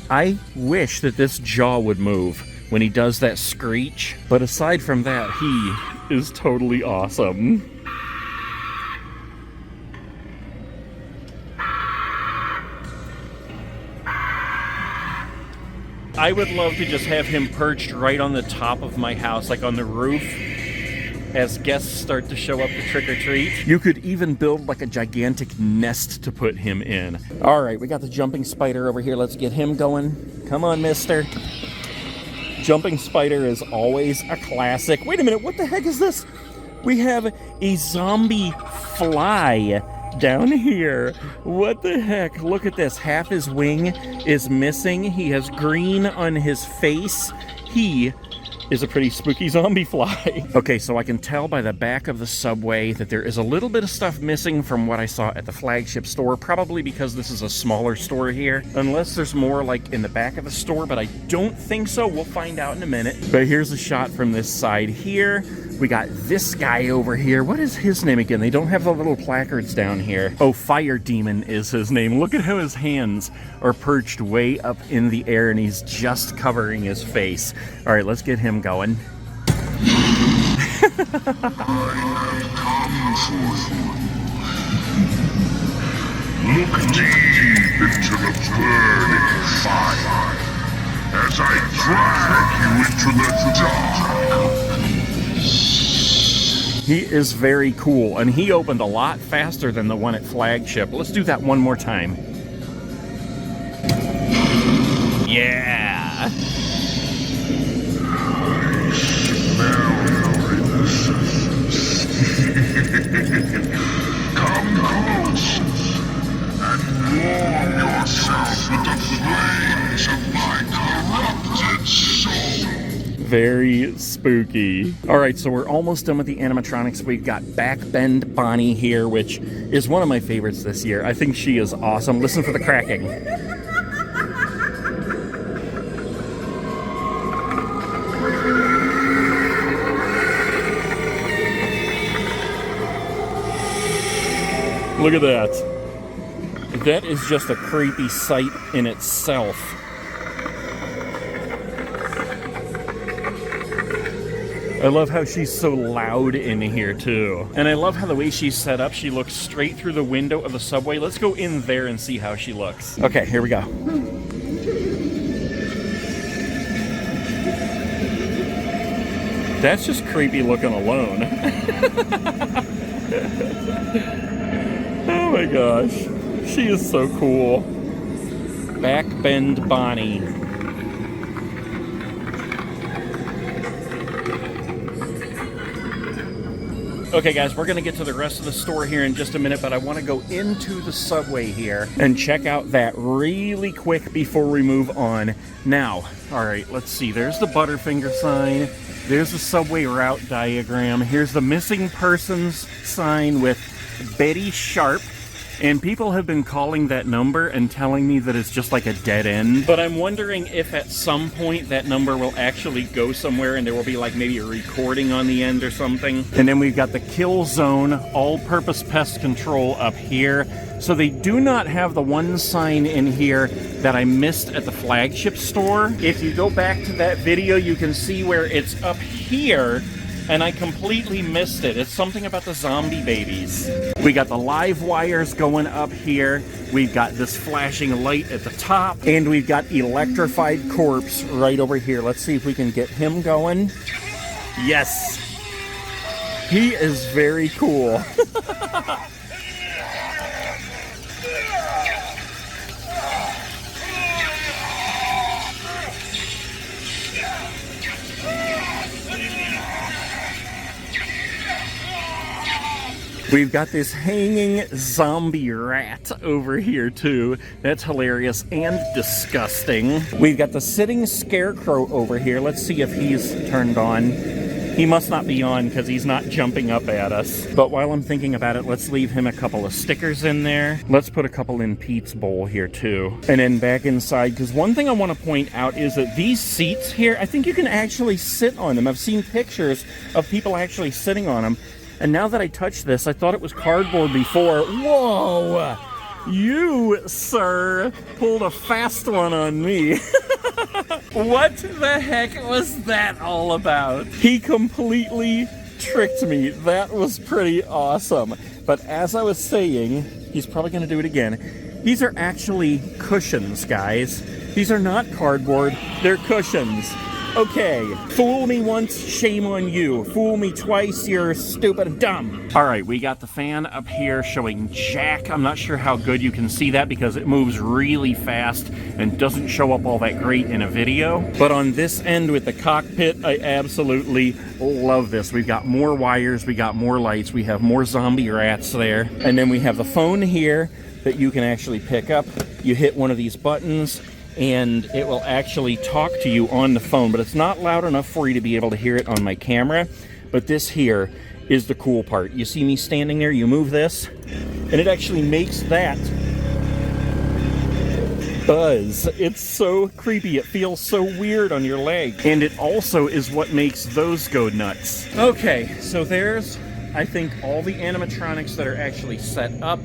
I wish that this jaw would move when he does that screech, but aside from that, he is totally awesome. I would love to just have him perched right on the top of my house, like on the roof, as guests start to show up to trick or treat. You could even build like a gigantic nest to put him in. All right, we got the jumping spider over here. Let's get him going. Come on, mister. Jumping spider is always a classic. Wait a minute, what the heck is this? We have a zombie fly down here. What the heck? Look at this. Half his wing is missing. He has green on his face. He is a pretty spooky zombie fly. Okay, so I can tell by the back of the subway that there is a little bit of stuff missing from what I saw at the flagship store, probably because this is a smaller store here. Unless there's more like in the back of the store, but I don't think so. We'll find out in a minute. But here's a shot from this side here. We got this guy over here. What is his name again? They don't have the little placards down here. Oh, Fire Demon is his name. Look at how his hands are perched way up in the air and he's just covering his face. All right, let's get him going. Look deep into the burning fire as I drag you into the dark. He is very cool, and he opened a lot faster than the one at flagship. Let's do that one more time. Yeah! Come close and warm yourself with the flames of my corrupted soul. Very spooky. All right, so we're almost done with the animatronics. We've got Backbend Bonnie here, which is one of my favorites this year. I think she is awesome. Listen for the cracking. Look at that. That is just a creepy sight in itself. I love how she's so loud in here too. And I love how the way she's set up, she looks straight through the window of the subway. Let's go in there and see how she looks. Okay, here we go. That's just creepy looking alone. Oh my gosh. She is so cool. Backbend Bonnie. Okay guys, we're gonna get to the rest of the store here in just a minute, but I wanna go into the subway here and check out that really quick before we move on. Now, all right, let's see. There's the Butterfinger sign. There's the subway route diagram. Here's the missing persons sign with Betty Sharp. And people have been calling that number and telling me that it's just like a dead end. But I'm wondering if at some point that number will actually go somewhere and there will be like maybe a recording on the end or something. And then we've got the Kill Zone all-purpose pest control up here. So they do not have the one sign in here that I missed at the flagship store. If you go back to that video, you can see where it's up here. And I completely missed it. It's something about the zombie babies. We got the live wires going up here. We've got this flashing light at the top. And we've got electrified corpse right over here. Let's see if we can get him going. Yes. He is very cool. We've got this hanging zombie rat over here too. That's hilarious and disgusting. We've got the sitting scarecrow over here. Let's see if he's turned on. He must not be on because he's not jumping up at us. But while I'm thinking about it, let's leave him a couple of stickers in there. Let's put a couple in Pete's bowl here too. And then back inside, because one thing I want to point out is that these seats here, I think you can actually sit on them. I've seen pictures of people actually sitting on them. And now that I touched this, I thought it was cardboard before. Whoa! You, sir, pulled a fast one on me. What the heck was that all about? He completely tricked me. That was pretty awesome. But as I was saying, he's probably going to do it again. These are actually cushions, guys. These are not cardboard. They're cushions. Okay, fool me once, shame on you. Fool me twice, you're stupid and dumb. All right, we got the fan up here showing Jack. I'm not sure how good you can see that because it moves really fast and doesn't show up all that great in a video. But on this end with the cockpit, I absolutely love this. We've got more wires, we got more lights, we have more zombie rats there. And then we have the phone here that you can actually pick up. You hit one of these buttons, and it will actually talk to you on the phone, but it's not loud enough for you to be able to hear it on my camera. But this here is the cool part. You see me standing there, you move this, and it actually makes that buzz. It's so creepy. It feels so weird on your leg. And it also is what makes those go nuts. Okay, so there's, I think, all the animatronics that are actually set up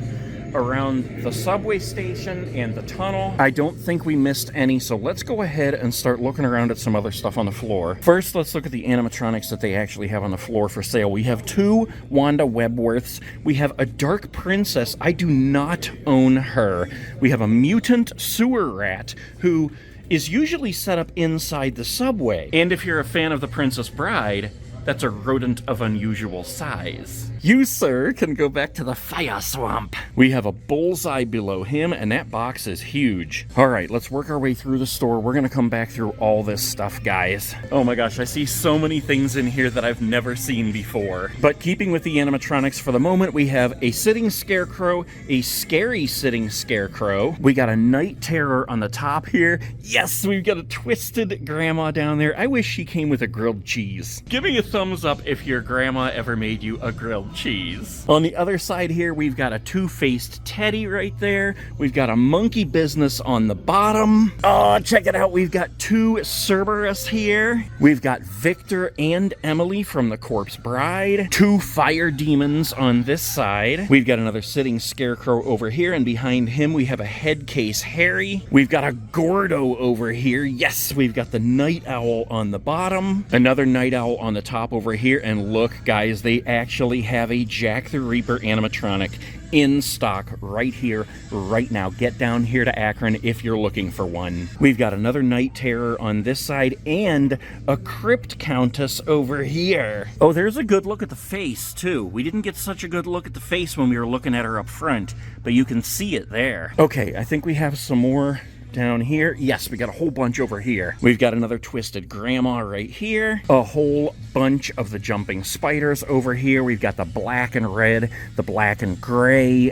around the subway station and the tunnel. I don't think we missed any, so let's go ahead and start looking around at some other stuff on the floor. First, let's look at the animatronics that they actually have on the floor for sale. We have 2 Wanda Webworths. We have a Dark Princess. I do not own her. We have a mutant sewer rat who is usually set up inside the subway. And if you're a fan of The Princess Bride, that's a rodent of unusual size. You, sir, can go back to the fire swamp. We have a bullseye below him, and that box is huge. All right, let's work our way through the store. We're gonna come back through all this stuff, guys. Oh my gosh, I see so many things in here that I've never seen before. But keeping with the animatronics for the moment, we have a sitting scarecrow, a scary sitting scarecrow. We got a night terror on the top here. Yes, we've got a twisted grandma down there. I wish she came with a grilled cheese. Give me a thumbs up if your grandma ever made you a grilled cheese. On the other side here, we've got a two-faced teddy right there. We've got a monkey business on the bottom. Oh, check it out. We've got 2 Cerberus here. We've got Victor and Emily from The Corpse Bride. 2 fire demons on this side. We've got another sitting scarecrow over here, and behind him we have a head case Harry. We've got a Gordo over here. Yes, we've got the night owl on the bottom. Another night owl on the top over here, and look, guys, they actually have a Jack the Reaper animatronic in stock right here, right now. Get down here to Akron if you're looking for one. We've got another night terror on this side and a Crypt Countest over here. Oh, there's a good look at the face too. We didn't get such a good look at the face when we were looking at her up front, but you can see it there. Okay, I think we have some more down here. Yes, we got a whole bunch over here. We've got another twisted grandma right here. A whole bunch of the jumping spiders over here. We've got the black and red, the black and gray.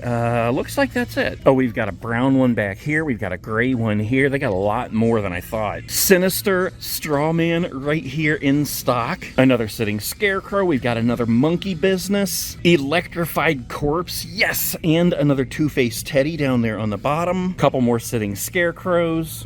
Looks like that's it. Oh, we've got a brown one back here. We've got a gray one here. They got a lot more than I thought. Sinister Strawman right here in stock. Another sitting scarecrow. We've got another monkey business. Electrified corpse. Yes, and another two-faced teddy down there on the bottom. Couple more sitting scarecrows.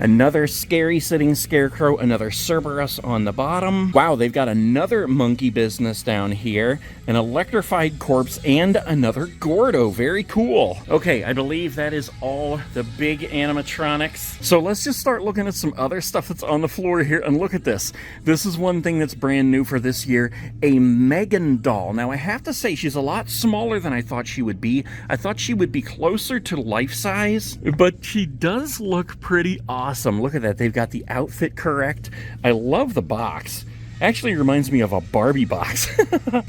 Another scary sitting scarecrow, another Cerberus on the bottom. Wow, they've got another monkey business down here, an electrified corpse, and another Gordo. Very cool. Okay, I believe that is all the big animatronics. So let's just start looking at some other stuff that's on the floor here, and look at this. This is one thing that's brand new for this year, a Megan doll. Now, I have to say, she's a lot smaller than I thought she would be. I thought she would be closer to life size, but she does look pretty awesome. Look at that. They've got the outfit correct. I love the box. Actually reminds me of a Barbie box.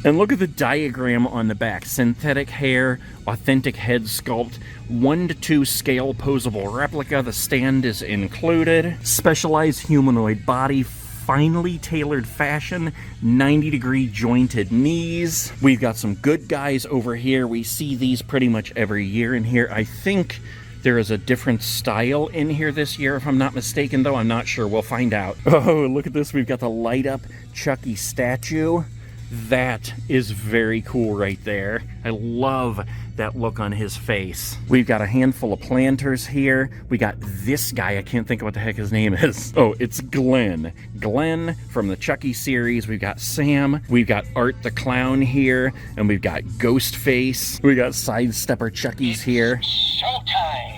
And look at the diagram on the back. Synthetic hair, authentic head sculpt, 1:2 scale posable replica. The stand is included. Specialized humanoid body, finely tailored fashion, 90-degree jointed knees. We've got some good guys over here. We see these pretty much every year in here. I think there is a different style in here this year, if I'm not mistaken, though. I'm not sure. We'll find out. Oh, look at this. We've got the light-up Chucky statue. That is very cool right there. I love that look on his face. We've got a handful of planters here. We got this guy. I can't think of what the heck his name is. Oh, it's Glenn. Glenn from the Chucky series. We've got Sam. We've got Art the Clown here. And we've got Ghostface. We got Sidestepper Chuckies here. Showtime!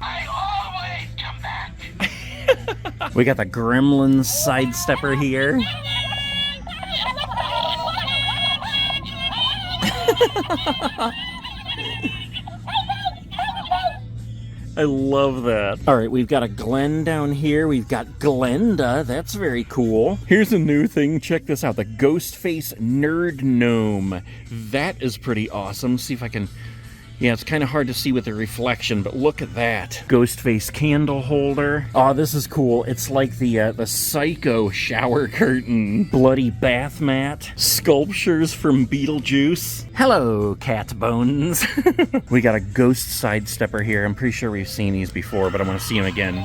I always come back! We got the Gremlins Sidestepper here. I love that. All right, we've got a Glenn down here. We've got Glenda. That's very cool. Here's a new thing. Check this out. The Ghostface Nerd Gnome. That is pretty awesome. See if I can Yeah, it's kind of hard to see with the reflection, but look at that. Ghostface candle holder. Oh, this is cool. It's like the Psycho shower curtain. Bloody bath mat. Sculptures from Beetlejuice. Hello, cat bones. We got a ghost sidestepper here. I'm pretty sure we've seen these before, but I want to see them again.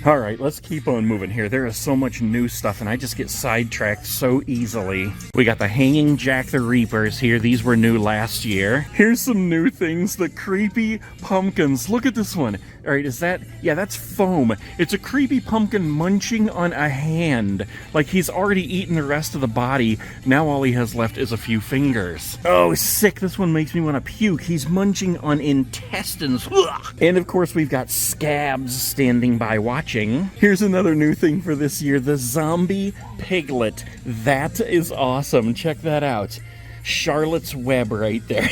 All right, let's keep on moving here. There is so much new stuff, and I just get sidetracked so easily. We got the hanging Jack the Reapers here. These were new last year. Here's some new things. The creepy pumpkins. Look at this one. All right, is that... Yeah, that's foam. It's a creepy pumpkin munching on a hand. Like he's already eaten the rest of the body. Now all he has left is a few fingers. Oh, sick. This one makes me want to puke. He's munching on intestines. Ugh. And of course, we've got scabs standing by watching. Here's another new thing for this year, the zombie piglet. That is awesome. Check that out. Charlotte's Web right there.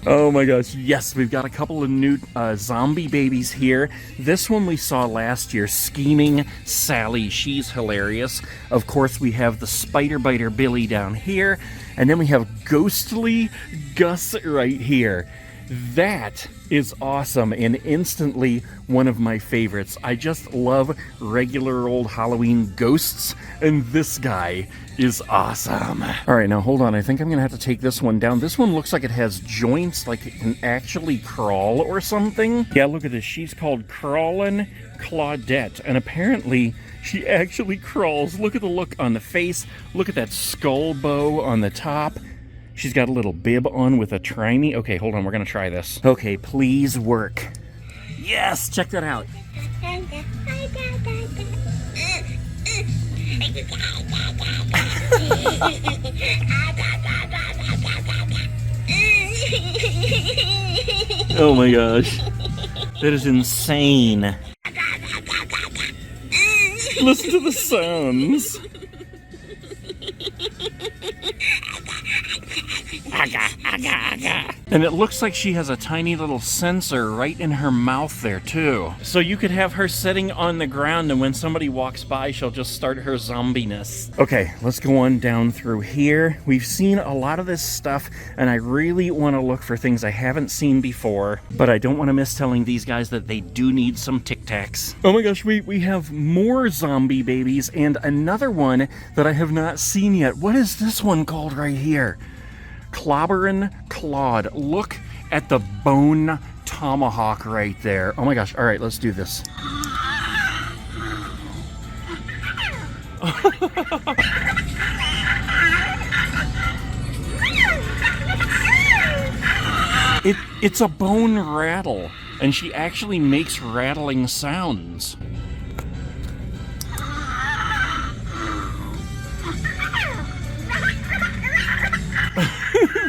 Oh my gosh, yes, we've got a couple of new zombie babies here. This one we saw last year, Scheming Sally. She's hilarious. Of course, we have the Spider Biter Billy down here, and then we have Ghostly Gus right here. That is awesome and instantly one of my favorites. I just love regular old Halloween ghosts, and this guy is awesome. All right, now hold on. I think I'm gonna have to take this one down. This one looks like it has joints, like it can actually crawl or something. Yeah, look at this. She's called Crawlin' Claudette, and apparently she actually crawls. Look at the look on the face. Look at that skull bow on the top. She's got a little bib on with a trimmy. Okay, hold on, we're gonna try this. Okay, please work. Yes, check that out. Oh my gosh. That is insane. Listen to the sounds. And it looks like she has a tiny little sensor right in her mouth there too. So you could have her sitting on the ground, and when somebody walks by, she'll just start her zombiness. Okay, let's go on down through here. We've seen a lot of this stuff, and I really want to look for things I haven't seen before, but I don't want to miss telling these guys that they do need some Tic Tacs. Oh my gosh, we have more zombie babies and another one that I have not seen yet. What is this one called right here? Clobberin' Claude. Look at the bone tomahawk right there. Oh my gosh. All right, let's do this. It's a bone rattle, and she actually makes rattling sounds.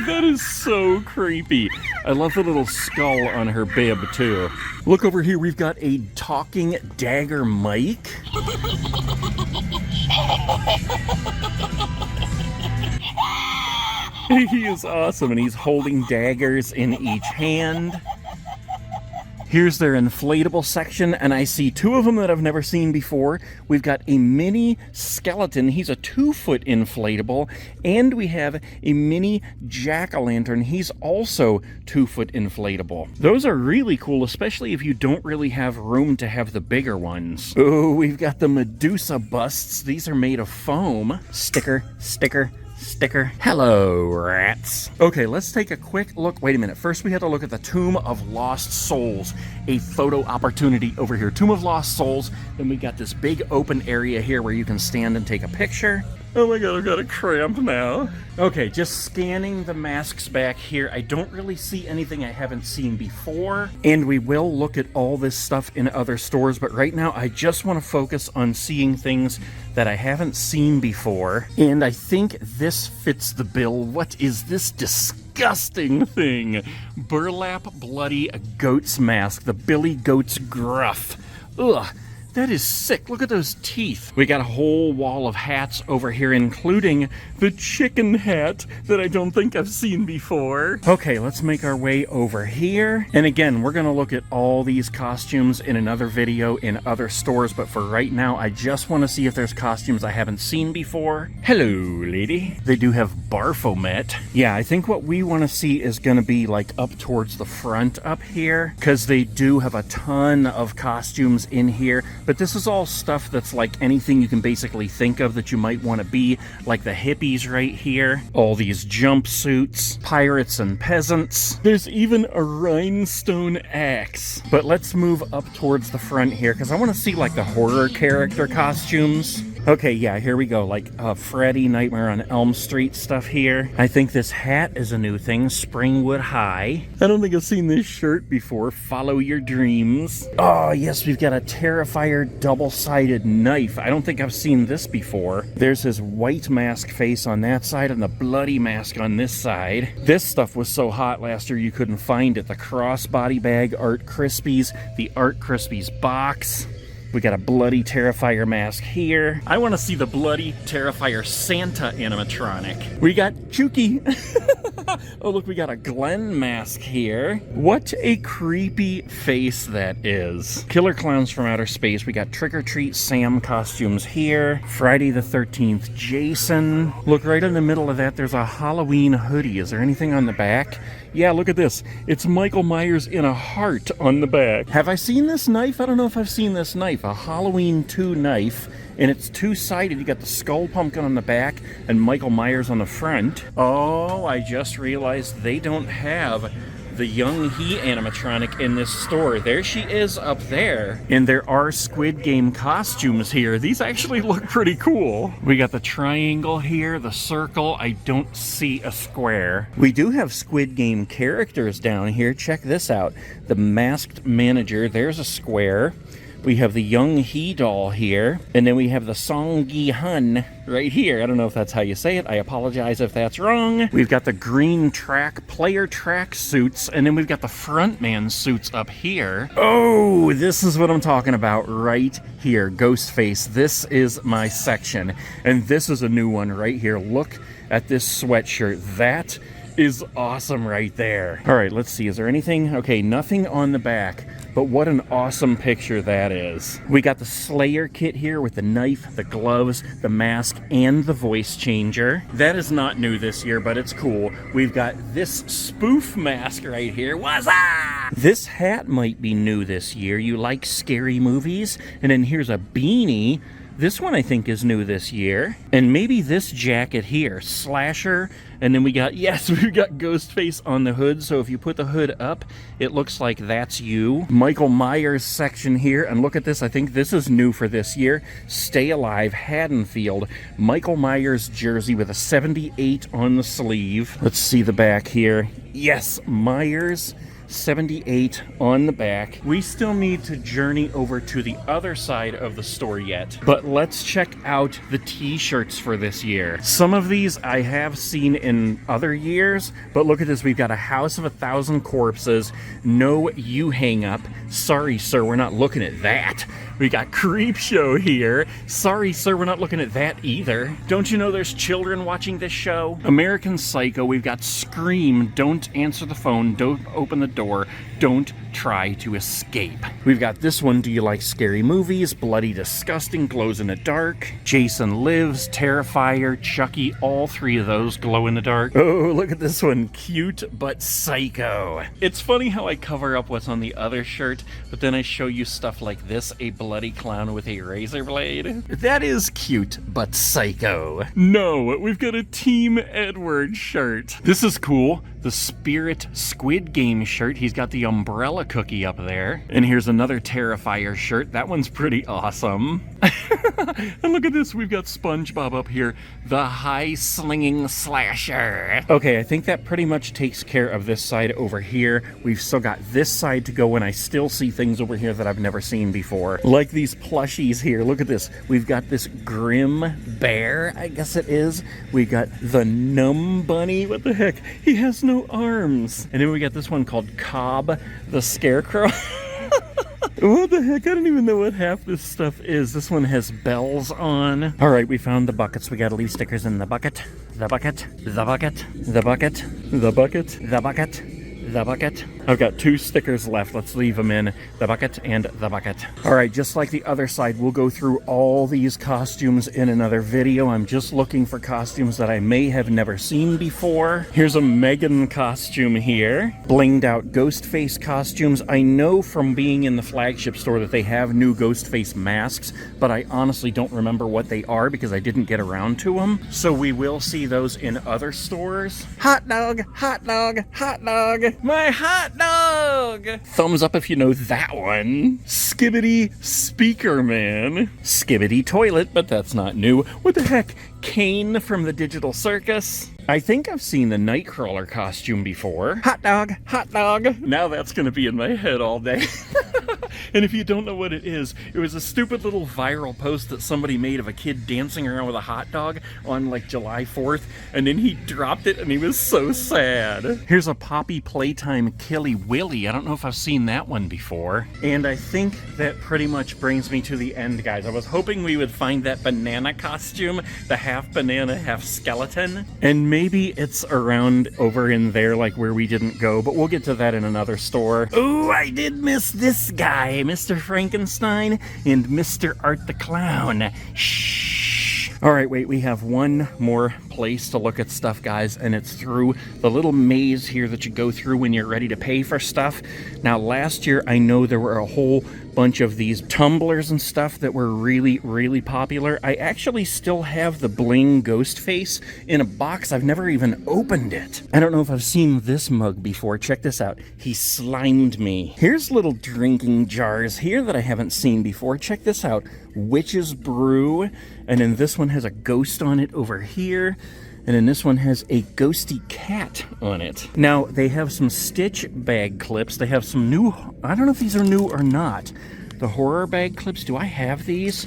That is so creepy. I love the little skull on her bib, too. Look over here, we've got a talking dagger Mike. He is awesome, and he's holding daggers in each hand. Here's their inflatable section, and I see two of them that I've never seen before. We've got a mini skeleton. He's a 2-foot inflatable, and we have a mini jack-o'-lantern. He's also 2-foot inflatable. Those are really cool, especially if you don't really have room to have the bigger ones. Oh, we've got the Medusa busts. These are made of foam. Sticker, sticker, sticker. Hello, rats. Okay, let's take a quick look. Wait a minute. First, we had to look at the Tomb of Lost Souls, a photo opportunity over here. Tomb of Lost Souls. Then we got this big open area here where you can stand and take a picture. Oh my god, I've got a cramp now. Okay, just scanning the masks back here. I don't really see anything I haven't seen before. And we will look at all this stuff in other stores, but right now I just want to focus on seeing things that I haven't seen before. And I think this fits the bill. What is this disgusting thing? Burlap bloody goat's mask, the Billy Goat's Gruff. Ugh. That is sick. Look at those teeth. We got a whole wall of hats over here, including the chicken hat that I don't think I've seen before. Okay, let's make our way over here. And again, we're gonna look at all these costumes in another video in other stores, but for right now, I just want to see if there's costumes I haven't seen before. Hello, lady. They do have Baphomet. Yeah, I think what we want to see is gonna be like up towards the front up here, because they do have a ton of costumes in here. But this is all stuff that's like anything you can basically think of that you might want to be, like the hippies right here. All these jumpsuits, pirates and peasants. There's even a rhinestone axe. But let's move up towards the front here, because I want to see like the horror character costumes. Okay, yeah, here we go, like Freddy, Nightmare on Elm Street stuff here. I think this hat is a new thing, Springwood High. I don't think I've seen this shirt before, Follow Your Dreams. Oh, yes, we've got a Terrifier double-sided knife. I don't think I've seen this before. There's his white mask face on that side and the bloody mask on this side. This stuff was so hot last year you couldn't find it. The crossbody bag Art Krispies, the Art Krispies box. We got a bloody Terrifier mask here. I want to see the bloody Terrifier Santa animatronic. We got Chucky. Oh, look, we got a Glenn mask here. What a creepy face that is. Killer Clowns from Outer Space. We got Trick or Treat Sam costumes here. Friday the 13th Jason. Look, right in the middle of that, there's a Halloween hoodie. Is there anything on the back? Yeah, look at this. It's Michael Myers in a heart on the back. Have I seen this knife? I don't know if I've seen this knife. A Halloween 2 knife, and it's two-sided. You got the skull pumpkin on the back and Michael Myers on the front. Oh, I just realized they don't have the Young He animatronic in this store. There she is up there. And there are Squid Game costumes here. These actually look pretty cool. We got the triangle here, the circle. I don't see a square. We do have Squid Game characters down here. Check this out. The Masked Manager, there's a square. We have the Young He doll here, and then we have the Song Gi Hun right here. I don't know if that's how you say it. I apologize if that's wrong. We've got the green player track suits, and then we've got the frontman suits up here. Oh, this is what I'm talking about right here. Ghostface. This is my section, and this is a new one right here. Look at this sweatshirt. That is awesome right there. All right, let's see. Is there anything? Okay, nothing on the back. But what an awesome picture that is. We got the Slayer kit here with the knife, the gloves, the mask, and the voice changer. That is not new this year, but it's cool. We've got this spoof mask right here. What's up? This hat might be new this year. You like scary movies? And then here's a beanie. This one I think is new this year. And maybe this jacket here, Slasher. And then we got, yes, we've got Ghostface on the hood. So if you put the hood up, it looks like that's you. Michael Myers section here. And look at this. I think this is new for this year. Stay Alive Haddonfield. Michael Myers jersey with a 78 on the sleeve. Let's see the back here. Yes, Myers. 78 on the back. We still need to journey over to the other side of the store yet, but let's check out the t-shirts for this year. Some of these I have seen in other years, but look at this. We've got a House of 1,000 Corpses, No You Hang Up. Sorry, sir, we're not looking at that. We got Creep Show here. Sorry, sir, we're not looking at that either. Don't you know there's children watching this show? American Psycho. We've got Scream. Don't answer the phone. Don't open the door. Don't try to escape. We've got this one. Do you like scary movies? Bloody Disgusting. Glows in the dark. Jason Lives. Terrifier. Chucky. All three of those glow in the dark. Oh, look at this one. Cute but psycho. It's funny how I cover up what's on the other shirt, but then I show you stuff like this. A bloody clown with a razor blade. That is cute but psycho. No, we've got a Team Edward shirt. This is cool. The Spirit Squid Game shirt. He's got the umbrella cookie up there. And here's another Terrifier shirt. That one's pretty awesome. And look at this. We've got SpongeBob up here. The High Slinging Slasher. Okay, I think that pretty much takes care of this side over here. We've still got this side to go, and I still see things over here that I've never seen before. Like these plushies here. Look at this. We've got this Grim Bear, I guess it is. We got the Numb Bunny. What the heck? He has no arms. And then we got this one called Cobb the Scarecrow. What the heck? I don't even know what half this stuff is. This one has bells on. All right, we found the buckets. We got to leave stickers in the bucket. The bucket. The bucket. The bucket. The bucket. The bucket. The bucket. I've got 2 stickers left. Let's leave them in the bucket and the bucket. All right, just like the other side, we'll go through all these costumes in another video. I'm just looking for costumes that I may have never seen before. Here's a Megan costume here. Blinged out ghost face costumes. I know from being in the flagship store that they have new ghost face masks, but I honestly don't remember what they are because I didn't get around to them. So we will see those in other stores. Hot dog, hot dog, hot dog. My hot dog! Thumbs up if you know that one. Skibbity Speaker Man. Skibbity Toilet, but that's not new. What the heck? Kane from the Digital Circus. I think I've seen the Nightcrawler costume before. Hot dog, hot dog. Now that's gonna be in my head all day. And if you don't know what it is, it was a stupid little viral post that somebody made of a kid dancing around with a hot dog on like July 4th, and then he dropped it and he was so sad. Here's a Poppy Playtime Killy Willy. I don't know if I've seen that one before. And I think that pretty much brings me to the end, guys. I was hoping we would find that banana costume, the half banana, half skeleton. And maybe it's around over in there, like where we didn't go, but we'll get to that in another store. Ooh, I did miss this guy, Mr. Frankenstein and Mr. Art the Clown. Shh. All right, wait, we have one more place to look at stuff, guys, and it's through the little maze here that you go through when you're ready to pay for stuff. Now, last year, I know there were a whole bunch of these tumblers and stuff that were really, really popular. I actually still have the bling ghost face in a box. I've never even opened it. I don't know if I've seen this mug before. Check this out. He slimed me. Here's little drinking jars here that I haven't seen before. Check this out. Witch's Brew. And then this one has a ghost on it over here. And then this one has a ghosty cat on it. Now, they have some Stitch bag clips. They have some new, I don't know if these are new or not. The horror bag clips, do I have these?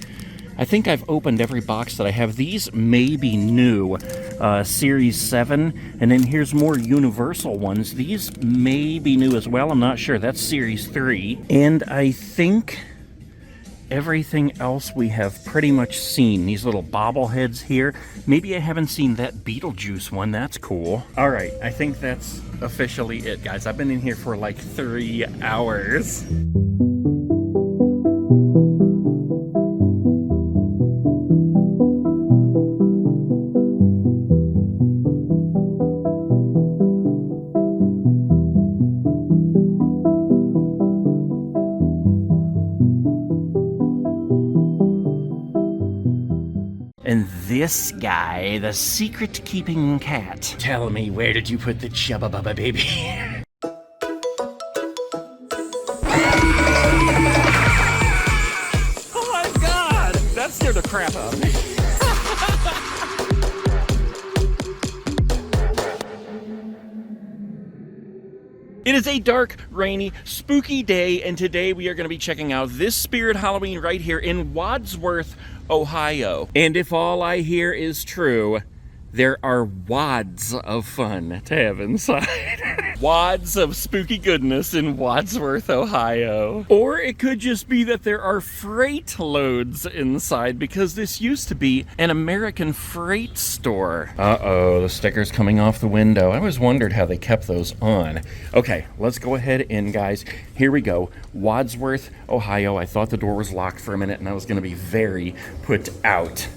I think I've opened every box that I have. These may be new. Series 7. And then here's more Universal ones. These may be new as well. I'm not sure. That's Series 3. And I think everything else we have pretty much seen. These little bobbleheads here. Maybe I haven't seen that Beetlejuice one. That's cool. All right, I think that's officially it, guys. I've been in here for like 3 hours. And this guy, the secret-keeping cat. Tell me, where did you put the Chubba Bubba baby? Oh my god! That scared the crap out of me. It is a dark, rainy, spooky day, and today we are going to be checking out this Spirit Halloween right here in Wadsworth, Ohio. And if all I hear is true, there are wads of fun to have inside. Wads of spooky goodness in Wadsworth, Ohio. Or it could just be that there are freight loads inside, because this used to be an American freight store. Uh-oh, the sticker's coming off the window. I always wondered how they kept those on. Okay, let's go ahead in, guys. Here we go. Wadsworth, Ohio. I thought the door was locked for a minute, and I was going to be very put out.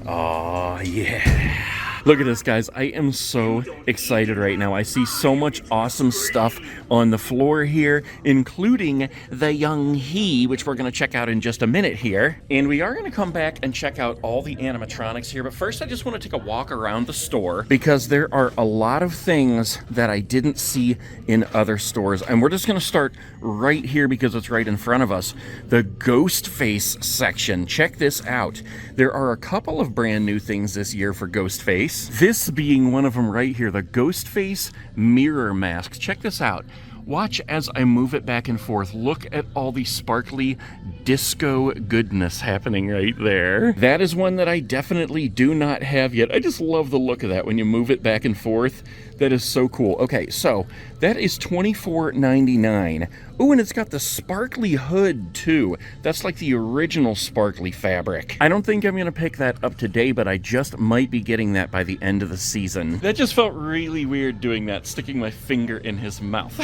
Oh, yeah. Look at this, guys. I am so excited right now. I see so much awesome stuff on the floor here, including the Young He, which we're going to check out in just a minute here. And we are going to come back and check out all the animatronics here. But first, I just want to take a walk around the store, because there are a lot of things that I didn't see in other stores. And we're just going to start right here because it's right in front of us. The Ghost Face section. Check this out. There are a couple of brand new things this year for Ghost Face. This being one of them right here, the Ghost Face mirror masks. Check this out. Watch as I move it back and forth. Look at all these sparkly disco goodness happening right there. That is one that I definitely do not have yet. I just love the look of that when you move it back and forth. That is so cool. Okay, so that is $24.99. Oh, and it's got the sparkly hood too. That's like the original sparkly fabric. I don't think I'm gonna pick that up today, but I just might be getting that by the end of the season. That just felt really weird doing that, sticking my finger in his mouth.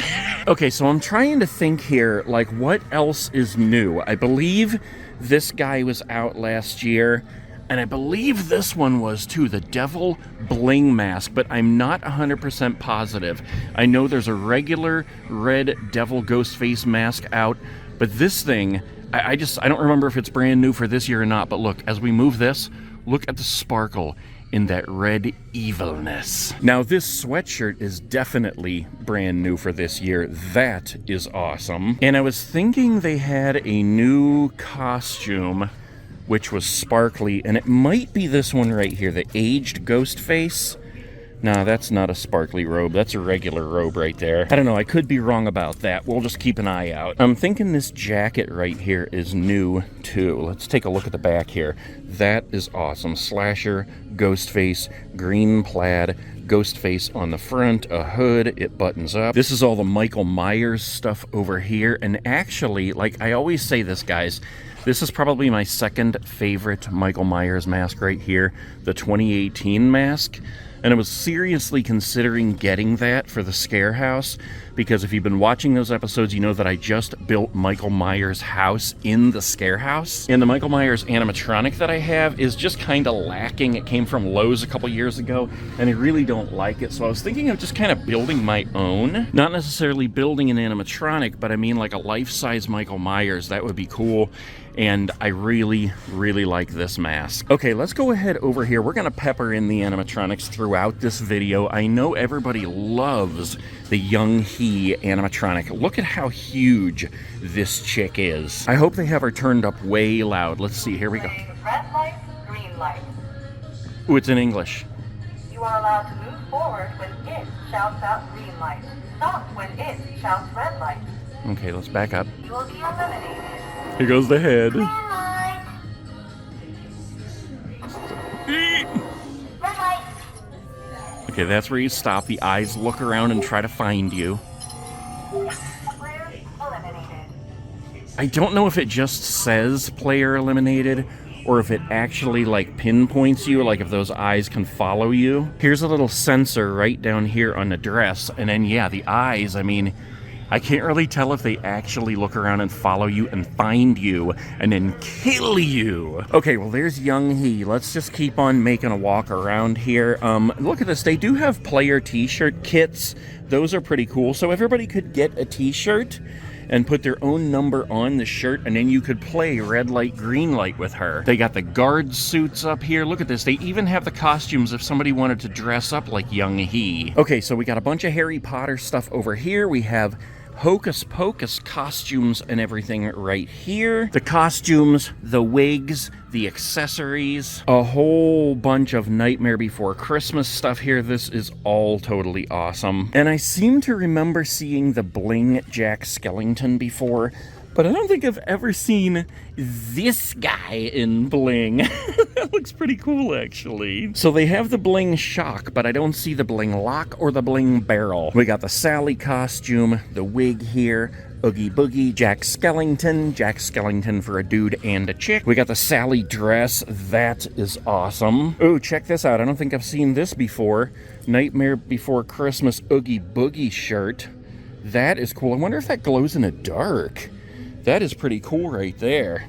Okay, so I'm trying to think here, like what else is new? I believe this guy was out last year. And I believe this one was too, the Devil Bling mask, but I'm not 100% positive. I know there's a regular red Devil Ghost Face mask out, but this thing, I don't remember if it's brand new for this year or not, but look, as we move this, look at the sparkle in that red evilness. Now this sweatshirt is definitely brand new for this year. That is awesome. And I was thinking they had a new costume which was sparkly, and it might be this one right here, the aged ghost face. No, that's not a sparkly robe. That's a regular robe right there. I don't know. I could be wrong about that. We'll just keep an eye out. I'm thinking this jacket right here is new, too. Let's take a look at the back here. That is awesome. Slasher, ghost face, green plaid, ghost face on the front, a hood, it buttons up. This is all the Michael Myers stuff over here. And actually, like I always say this, guys, this is probably my second favorite Michael Myers mask right here, the 2018 mask. And I was seriously considering getting that for the Scare House, because if you've been watching those episodes, you know that I just built Michael Myers' house in the Scare House. And the Michael Myers animatronic that I have is just kind of lacking. It came from Lowe's a couple years ago, and I really don't like it. So I was thinking of just kind of building my own. Not necessarily building an animatronic, but I mean like a life-size Michael Myers. That would be cool. And I really, really like this mask. Okay, let's go ahead over here. We're gonna pepper in the animatronics throughout this video. I know everybody loves the Young He animatronic. Look at how huge this chick is. I hope they have her turned up way loud. Let's see, here we go. Red light, green light. Ooh, it's in English. You are allowed to move forward when it shouts out green light. Stop when it shouts red light. Okay, let's back up. You will be eliminated. Here goes the head. Green light. Red light. Okay, that's where you stop. The eyes look around and try to find you. Player eliminated. I don't know if it just says player eliminated or if it actually like pinpoints you, like if those eyes can follow you. Here's a little sensor right down here on the dress, and then yeah, the eyes, I mean, I can't really tell if they actually look around and follow you and find you and then kill you. Okay, well there's Young He. Let's just keep on making a walk around here. Look at this, they do have player t-shirt kits. Those are pretty cool. So everybody could get a t-shirt and put their own number on the shirt, and then you could play red light, green light with her. They got the guard suits up here. Look at this. They even have the costumes if somebody wanted to dress up like Young He. Okay, so we got a bunch of Harry Potter stuff over here. We have Hocus Pocus costumes and everything right here. The costumes, the wigs, the accessories, a whole bunch of Nightmare Before Christmas stuff here. This is all totally awesome. And I seem to remember seeing the Bling Jack Skellington before, but I don't think I've ever seen this guy in Bling. That looks pretty cool, actually. So they have the Bling Shock, but I don't see the Bling Lock or the Bling Barrel. We got the Sally costume, the wig here, Oogie Boogie, Jack Skellington for a dude and a chick. We got the Sally dress. That is awesome. Oh, check this out. I don't think I've seen this before. Nightmare Before Christmas Oogie Boogie shirt. That is cool. I wonder if that glows in the dark. That is pretty cool right there.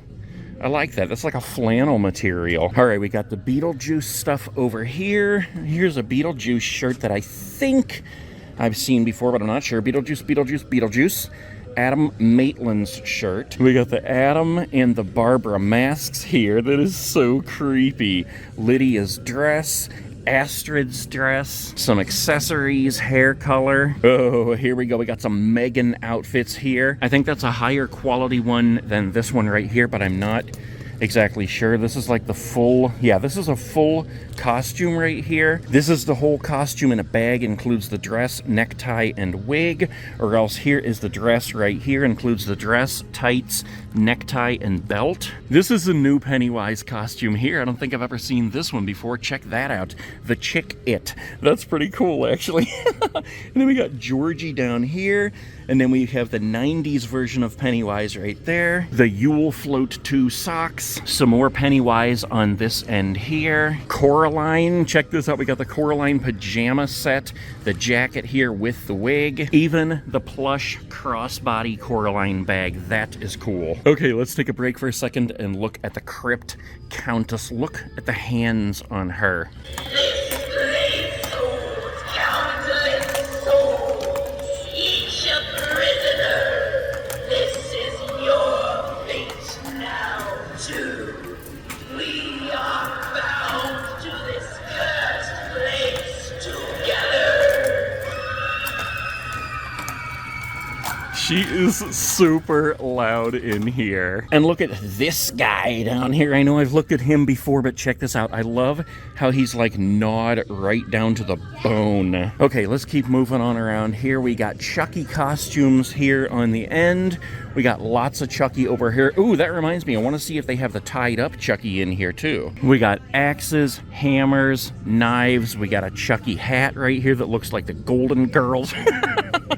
I like that. That's like a flannel material. All right, we got the Beetlejuice stuff over here. Here's a Beetlejuice shirt that I think I've seen before, but I'm not sure. Beetlejuice. Adam Maitland's shirt. We got the Adam and the Barbara masks here. That is so creepy. Lydia's dress. Astrid's dress, some accessories, hair color. Oh, here we go. We got some Megan outfits here. I think that's a higher quality one than this one right here, but I'm not exactly sure. This is like the full, yeah, this is a full costume right here. This is the whole costume in a bag, includes the dress, necktie, and wig, or else here is the dress right here, includes the dress, tights, necktie, and belt. This is a new Pennywise costume here. I don't think I've ever seen this one before. Check that out. The Chick It. That's pretty cool, actually. And then we got Georgie down here, and then we have the 90s version of Pennywise right there. The Yule Float 2 socks. Some more Pennywise on this end here. Coraline, check this out. We got the Coraline pajama set, the jacket here with the wig, even the plush crossbody Coraline bag. That is cool. Okay, let's take a break for a second and look at the Crypt Countess. Look at the hands on her. She is super loud in here. And look at this guy down here. I know I've looked at him before, but check this out. I love how he's like gnawed right down to the bone. Okay, let's keep moving on around here. We got Chucky costumes here on the end. We got lots of Chucky over here. Ooh, that reminds me. I want to see if they have the tied up Chucky in here too. We got axes, hammers, knives. We got a Chucky hat right here that looks like the Golden Girls.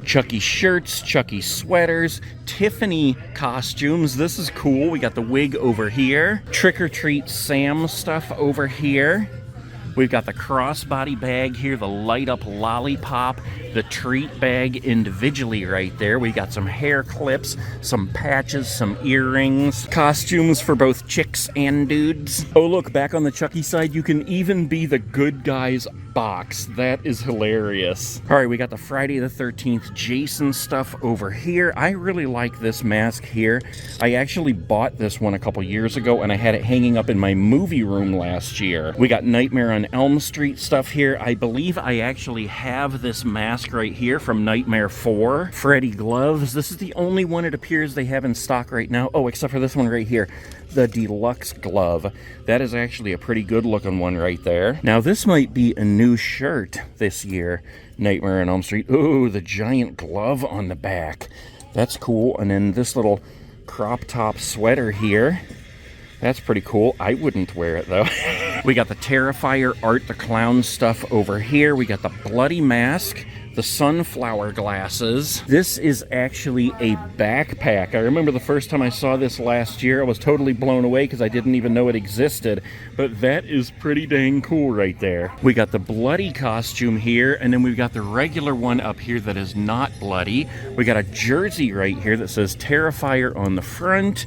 Chucky shirts, Chucky sweaters, Tiffany costumes. This is cool. We got the wig over here. Trick or Treat Sam stuff over here. We've got the crossbody bag here, the light up lollipop, the treat bag individually right there. We got some hair clips, some patches, some earrings, costumes for both chicks and dudes. Oh look, back on the Chucky side, you can even be the good guys box. That is hilarious. All right, we got the Friday the 13th Jason stuff over here. I really like this mask here. I actually bought this one a couple years ago and I had it hanging up in my movie room last year. We got Nightmare on Elm Street stuff here. I believe I actually have this mask right here from Nightmare 4. Freddy gloves. This is the only one it appears they have in stock right now. Oh, except for this one right here. The deluxe glove. That is actually a pretty good looking one right there. Now this might be a new shirt this year. Nightmare on Elm Street. Ooh, the giant glove on the back. That's cool. And then this little crop top sweater here. That's pretty cool. I wouldn't wear it though. We got the Terrifier Art the Clown stuff over here. We got the bloody mask, the sunflower glasses. This is actually a backpack. I remember the first time I saw this last year, I was totally blown away because I didn't even know it existed. But that is pretty dang cool right there. We got the bloody costume here, and then we've got the regular one up here that is not bloody. We got a jersey right here that says Terrifier on the front.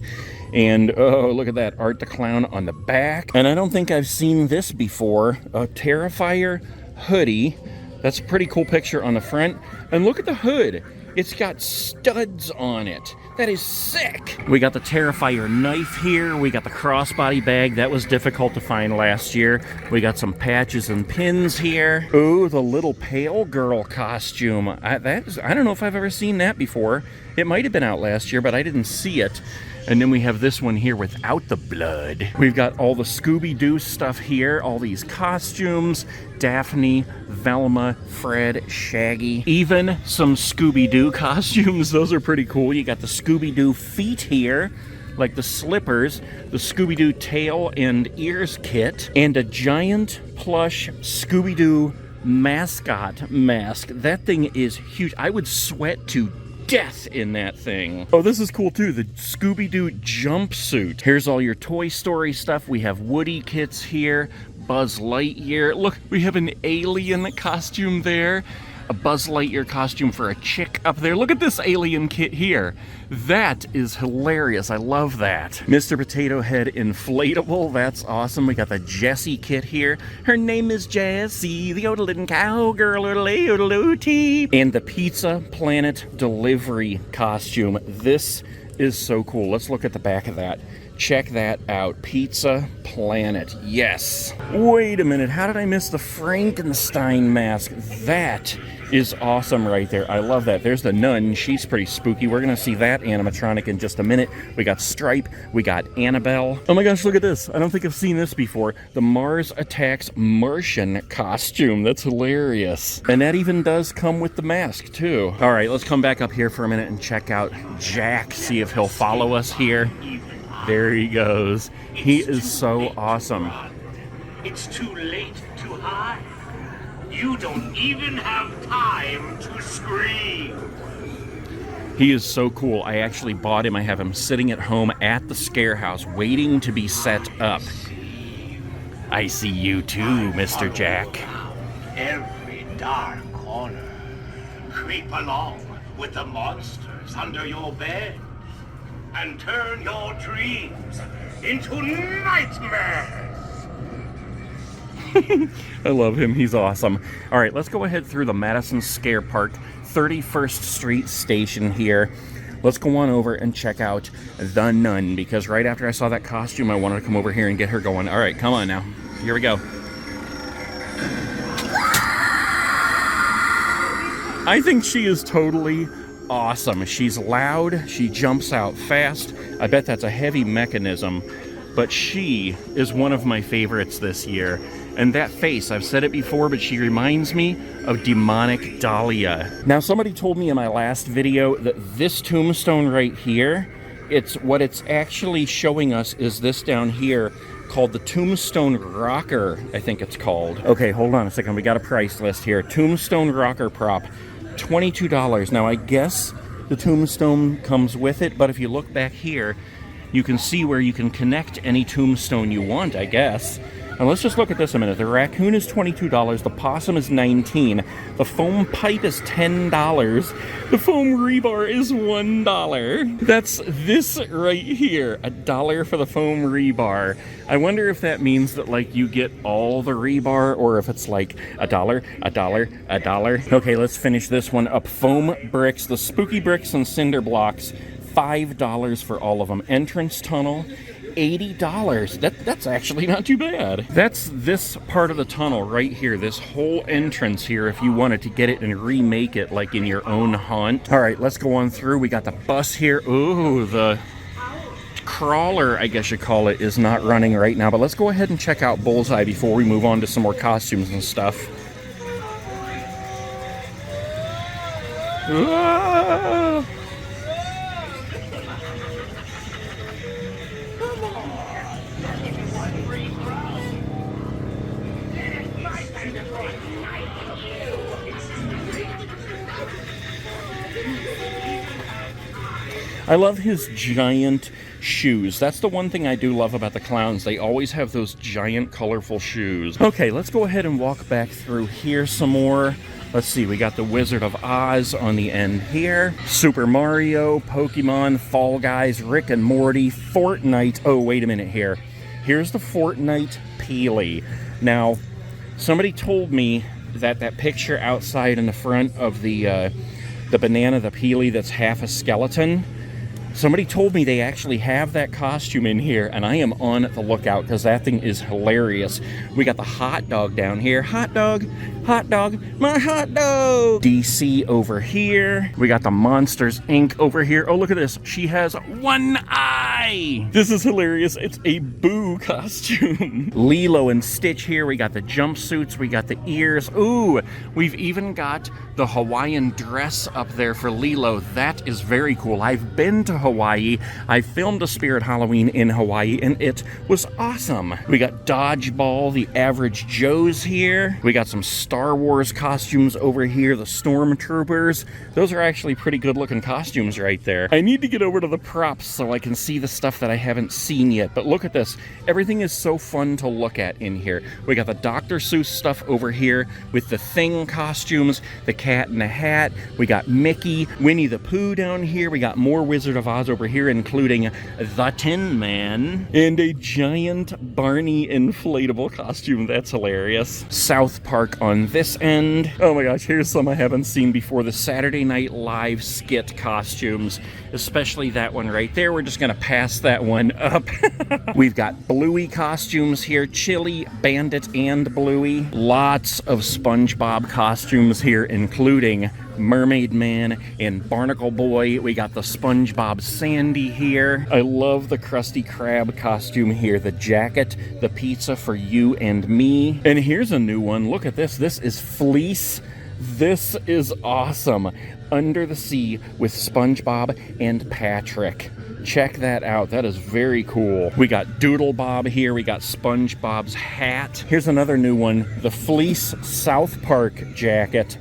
And oh, look at that, Art the Clown on the back. And I don't think I've seen this before. A Terrifier hoodie. That's a pretty cool picture on the front. And look at the hood. It's got studs on it. That is sick. We got the Terrifier knife here. We got the crossbody bag. That was difficult to find last year. We got some patches and pins here. Ooh, the little pale girl costume. I don't know if I've ever seen that before. It might have been out last year, but I didn't see it. And then we have this one here without the blood. We've got all the Scooby-Doo stuff here, all these costumes, Daphne, Velma, Fred, Shaggy, even some Scooby-Doo costumes. Those are pretty cool. You got the Scooby-Doo feet here, like the slippers, the Scooby-Doo tail and ears kit, and a giant plush Scooby-Doo mascot mask. That thing is huge. I would sweat to death in that thing. Oh, this is cool too. The Scooby-Doo jumpsuit. Here's all your Toy Story stuff. We have Woody kits here. Buzz Lightyear. Look, we have an alien costume there. A Buzz Lightyear costume for a chick up there. Look at this alien kit here. That is hilarious. I love that. Mr. Potato Head inflatable. That's awesome. We got the Jessie kit here. Her name is Jessie, the yodeling cowgirl, yodelooty. And the Pizza Planet delivery costume. This is so cool. Let's look at the back of that. Check that out. Pizza Planet. Yes. Wait a minute. How did I miss the Frankenstein mask? That is awesome right there. I love that. There's the nun. She's pretty spooky. We're going to see that animatronic in just a minute. We got Stripe. We got Annabelle. Oh my gosh, look at this. I don't think I've seen this before. The Mars Attacks Martian costume. That's hilarious. And that even does come with the mask, too. All right, let's come back up here for a minute and check out Jack. See if he'll follow us here. There he goes. He is so awesome. It's too late to hide. You don't even have time to scream. He is so cool. I actually bought him. I have him sitting at home at the scare house waiting to be set up. I see you too, Mr. Jack. Every dark corner. Creep along with the monsters under your bed. And turn your dreams into nightmares. I love him. He's awesome. All right, let's go ahead through the Madison Scare Park 31st Street station here. Let's go on over and check out the nun, because right after I saw that costume, I wanted to come over here and get her going. All right, come on now. Here we go. I think she is totally awesome. She's loud. She jumps out fast. I bet that's a heavy mechanism, but she is one of my favorites this year. And that face, I've said it before, but she reminds me of demonic Dahlia. Now, somebody told me in my last video that this tombstone right here, what it's actually showing us is this down here called the Tombstone Rocker, I think it's called. Okay, hold on a second. We got a price list here. Tombstone Rocker prop, $22. Now, I guess the tombstone comes with it, but if you look back here, you can see where you can connect any tombstone you want, I guess. And let's just look at this a minute. The raccoon is $22. The possum is $19. The foam pipe is $10. The foam rebar is $1. That's this right here. $1 for the foam rebar. I wonder if that means that, like, you get all the rebar, or if it's like $1, $1. Okay, let's finish this one up. Foam bricks, the spooky bricks and cinder blocks, $5 for all of them. Entrance tunnel, $80. That's actually not too bad. That's this part of the tunnel right here, this whole entrance here, if you wanted to get it and remake it like in your own haunt. All right, let's go on through. We got the bus here. Ooh, the crawler, I guess you call it, is not running right now, but let's go ahead and check out Bullseye before we move on to some more costumes and stuff. Ah! I love his giant shoes. That's the one thing I do love about the clowns. They always have those giant, colorful shoes. Okay, let's go ahead and walk back through here some more. Let's see, we got the Wizard of Oz on the end here. Super Mario, Pokemon, Fall Guys, Rick and Morty, Fortnite. Oh, wait a minute here. Here's the Fortnite Peely. Now, somebody told me that that picture outside in the front of the banana, the Peely that's half a skeleton, somebody told me they actually have that costume in here, and I am on the lookout because that thing is hilarious. We got the hot dog down here. Hot dog, my hot dog. DC over here. We got the Monsters Inc. over here. Oh, look at this. She has one eye. This is hilarious. It's a Boo costume. Lilo and Stitch here. We got the jumpsuits. We got the ears. Ooh, we've even got the Hawaiian dress up there for Lilo. That is very cool. I've been to Hawaii. I filmed a Spirit Halloween in Hawaii, and it was awesome. We got Dodgeball, the Average Joes here. We got some Star Wars costumes over here, the Stormtroopers. Those are actually pretty good looking costumes right there. I need to get over to the props so I can see the stuff that I haven't seen yet, but look at this. Everything is so fun to look at in here. We got the Dr. Seuss stuff over here with the Thing costumes, the Cat in the Hat. We got Mickey, Winnie the Pooh down here. We got more Wizard of Oz over here, including the Tin Man and a giant Barney inflatable costume. That's hilarious. South Park on this end. Oh my gosh, here's some I haven't seen before. The Saturday Night Live skit costumes, especially that one right there. We're just gonna pass that one up. We've got Bluey costumes here, Chili, Bandit, and Bluey. Lots of SpongeBob costumes here, including Mermaid Man and Barnacle Boy. We got the SpongeBob Sandy here. I love the Krusty Krab costume here, the jacket, the pizza for you and me. And here's a new one. Look at this. This is Fleece. This is awesome. Under the Sea with SpongeBob and Patrick. Check that out. That is very cool. We got Doodle Bob here. We got SpongeBob's hat. Here's another new one. The Fleece South Park jacket.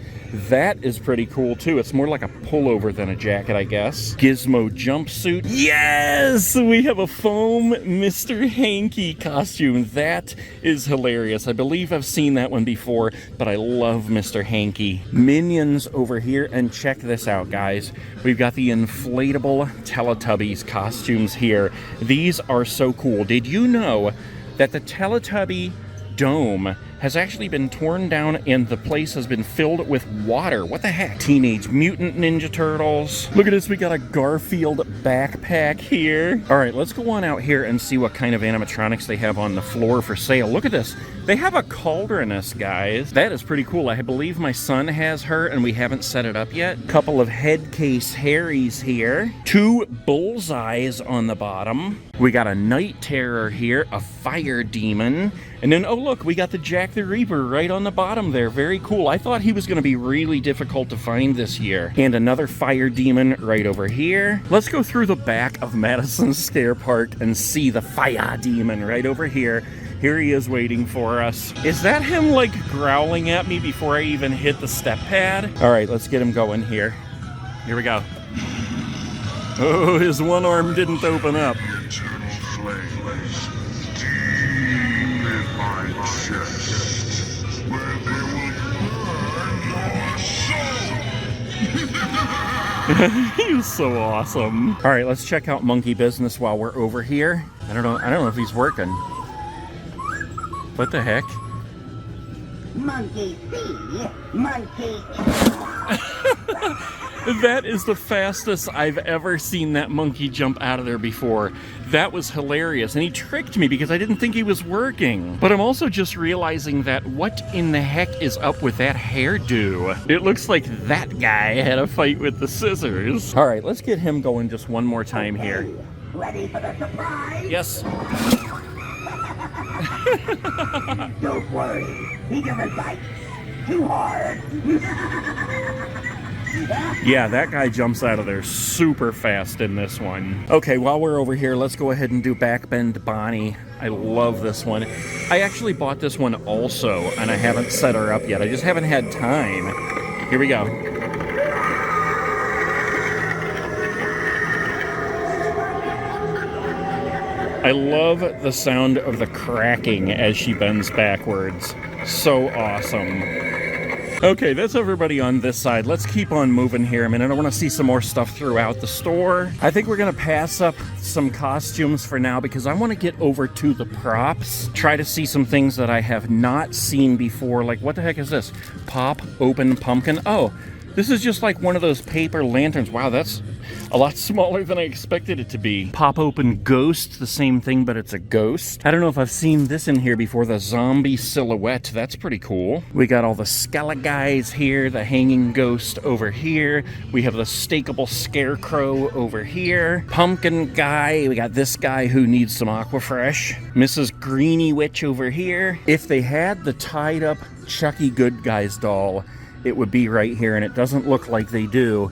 That is pretty cool too. It's more like a pullover than a jacket, I guess. Gizmo jumpsuit. Yes! We have a foam Mr. Hanky costume. That is hilarious. I believe I've seen that one before, but I love Mr. Hanky. Minions over here, and check this out, guys. We've got the inflatable Teletubbies costumes here. These are so cool. Did you know that the Teletubby dome has actually been torn down and the place has been filled with water? What the heck? Teenage Mutant Ninja Turtles. Look at this, we got a Garfield backpack here. All right, let's go on out here and see what kind of animatronics they have on the floor for sale. Look at this. They have a Cauldroness, guys. That is pretty cool. I believe my son has her and we haven't set it up yet. Couple of Headcase Harrys here. 2 Bullseyes on the bottom. We got a Night Terror here, a Fire Demon. And then, oh look, we got the Jack the Reaper right on the bottom there. Very cool. I thought he was going to be really difficult to find this year. And another Fire Demon right over here. Let's go through the back of Madison Scare Park and see the Fire Demon right over here. Here he is waiting for us. Is that him like growling at me before I even hit the step pad? All right, let's get him going here. Here we go. Oh, his one arm didn't open up. Eternal flames, deep in my chest, where they will burn your soul. He's so awesome. All right, let's check out Monkey Business while we're over here. I don't know if he's working. What the heck? Monkey see, monkey. That is the fastest I've ever seen that monkey jump out of there before. That was hilarious, and he tricked me because I didn't think he was working. But I'm also just realizing that what in the heck is up with that hairdo? It looks like that guy had a fight with the scissors. All right, let's get him going just one more time here. Ready for the surprise? Yes. Don't worry, he doesn't bite too hard. Yeah, that guy jumps out of there super fast in this one. Okay, while we're over here, let's go ahead and do Backbend Bonnie. I love this one. I actually bought this one also, and I haven't set her up yet. I just haven't had time. Here we go. I love the sound of the cracking as she bends backwards. So awesome. Okay, that's everybody on this side. Let's keep on moving here. I mean, I want to see some more stuff throughout the store. I think we're going to pass up some costumes for now because I want to get over to the props. Try to see some things that I have not seen before. Like, what the heck is this? Pop Open Pumpkin. Oh, this is just like one of those paper lanterns. Wow, that's a lot smaller than I expected it to be. Pop Open Ghost, the same thing, but it's a ghost. I don't know if I've seen this in here before, the zombie silhouette. That's pretty cool. We got all the skeleton guys here, the hanging ghost over here. We have the stakeable scarecrow over here. Pumpkin guy. We got this guy who needs some Aquafresh. Mrs. Greeny Witch over here. If they had the tied up Chucky Good Guys doll, it would be right here, and it doesn't look like they do.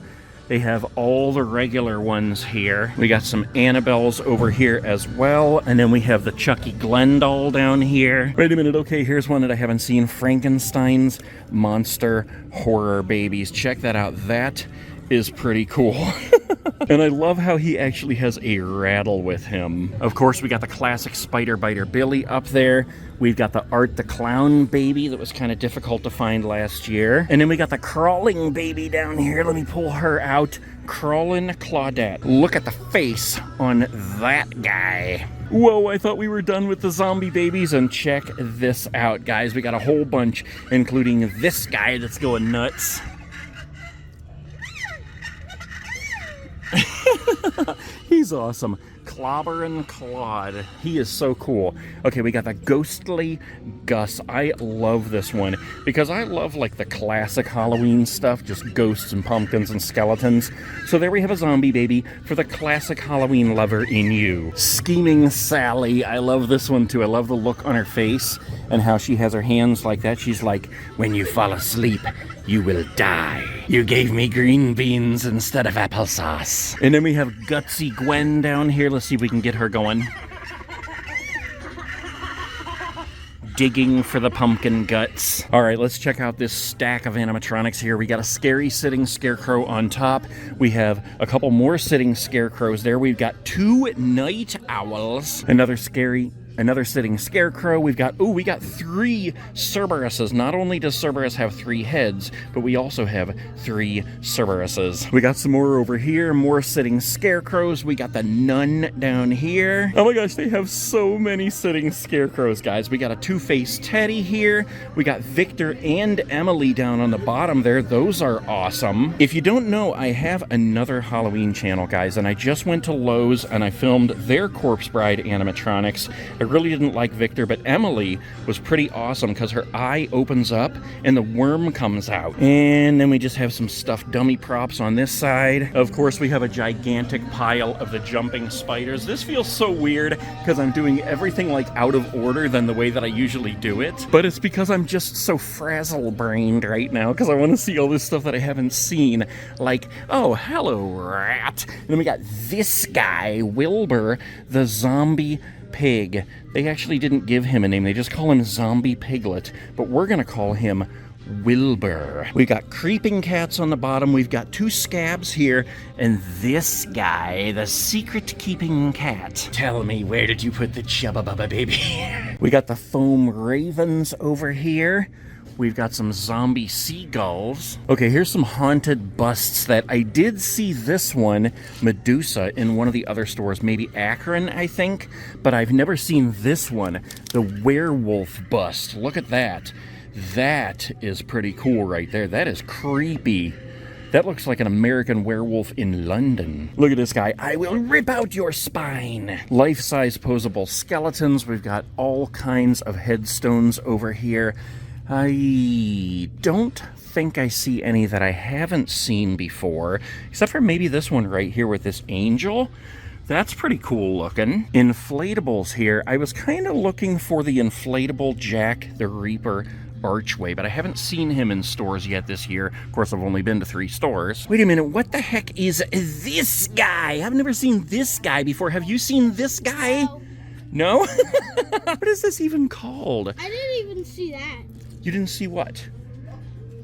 They have all the regular ones here. We got some Annabelles over here as well, and then we have the Chucky Glenn doll down here. Wait a minute, okay, here's one that I haven't seen. Frankenstein's Monster Horror Babies. Check that out. That is pretty cool. And I love how he actually has a rattle with him. Of course, we got the classic Spider Biter Billy up there. We've got the Art the Clown baby that was kind of difficult to find last year. And then we got the crawling baby down here. Let me pull her out. Crawlin' Claudette. Look at the face on that guy. Whoa, I thought we were done with the zombie babies, and check this out, guys. We got a whole bunch, including this guy that's going nuts. He's awesome. Clobberin' Claude. He is so cool. Okay, we got the Ghostly Gus. I love this one because I love like the classic Halloween stuff, just ghosts and pumpkins and skeletons. So there we have a zombie baby for the classic Halloween lover in you. Scheming Sally. I love this one too. I love the look on her face and how she has her hands like that. She's like, when you fall asleep, you will die. You gave me green beans instead of applesauce. And then we have Gutsy Gwen down here. Let's see if we can get her going. Digging for the pumpkin guts. All right, let's check out this stack of animatronics here. We got a scary sitting scarecrow on top. We have a couple more sitting scarecrows there. We've got 2 night owls. Another sitting scarecrow. We got 3 Cerberuses. Not only does Cerberus have 3 heads, but we also have 3 Cerberuses. We got some more over here, more sitting scarecrows. We got the nun down here. Oh my gosh, they have so many sitting scarecrows, guys. We got a Two-Faced Teddy here. We got Victor and Emily down on the bottom there. Those are awesome. If you don't know, I have another Halloween channel, guys, and I just went to Lowe's and I filmed their Corpse Bride animatronics. I really didn't like Victor, but Emily was pretty awesome because her eye opens up and the worm comes out. And then we just have some stuffed dummy props on this side. Of course, we have a gigantic pile of the jumping spiders. This feels so weird because I'm doing everything like out of order than the way that I usually do it. But it's because I'm just so frazzle-brained right now because I want to see all this stuff that I haven't seen. Like, oh, hello, rat. And then we got this guy, Wilbur, the zombie pig. They actually didn't give him a name. They just call him Zombie Piglet, but we're gonna call him Wilbur. We got creeping cats on the bottom. We've got 2 scabs here, and this guy, the secret-keeping cat. Tell me, where did you put the Chubba Bubba baby? We got the foam ravens over here. We've got some zombie seagulls. Okay, here's some haunted busts that I did see this one, Medusa, in one of the other stores, maybe Akron, I think, but I've never seen this one, the werewolf bust. Look at that. That is pretty cool right there. That is creepy. That looks like an American werewolf in London. Look at this guy. I will rip out your spine. Life-size posable skeletons. We've got all kinds of headstones over here. I don't think I see any that I haven't seen before, except for maybe this one right here with this angel. That's pretty cool looking. Inflatables here. I was kind of looking for the inflatable Jack the Reaper archway, but I haven't seen him in stores yet this year. Of course, I've only been to 3 stores. Wait a minute, what the heck is this guy? I've never seen this guy before. Have you seen this guy? No? What is this even called? I didn't even see that. You didn't see what?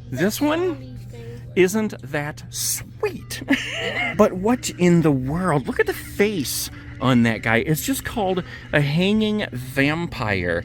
This one? Isn't that sweet? But what in the world? Look at the face on that guy. It's just called a hanging vampire.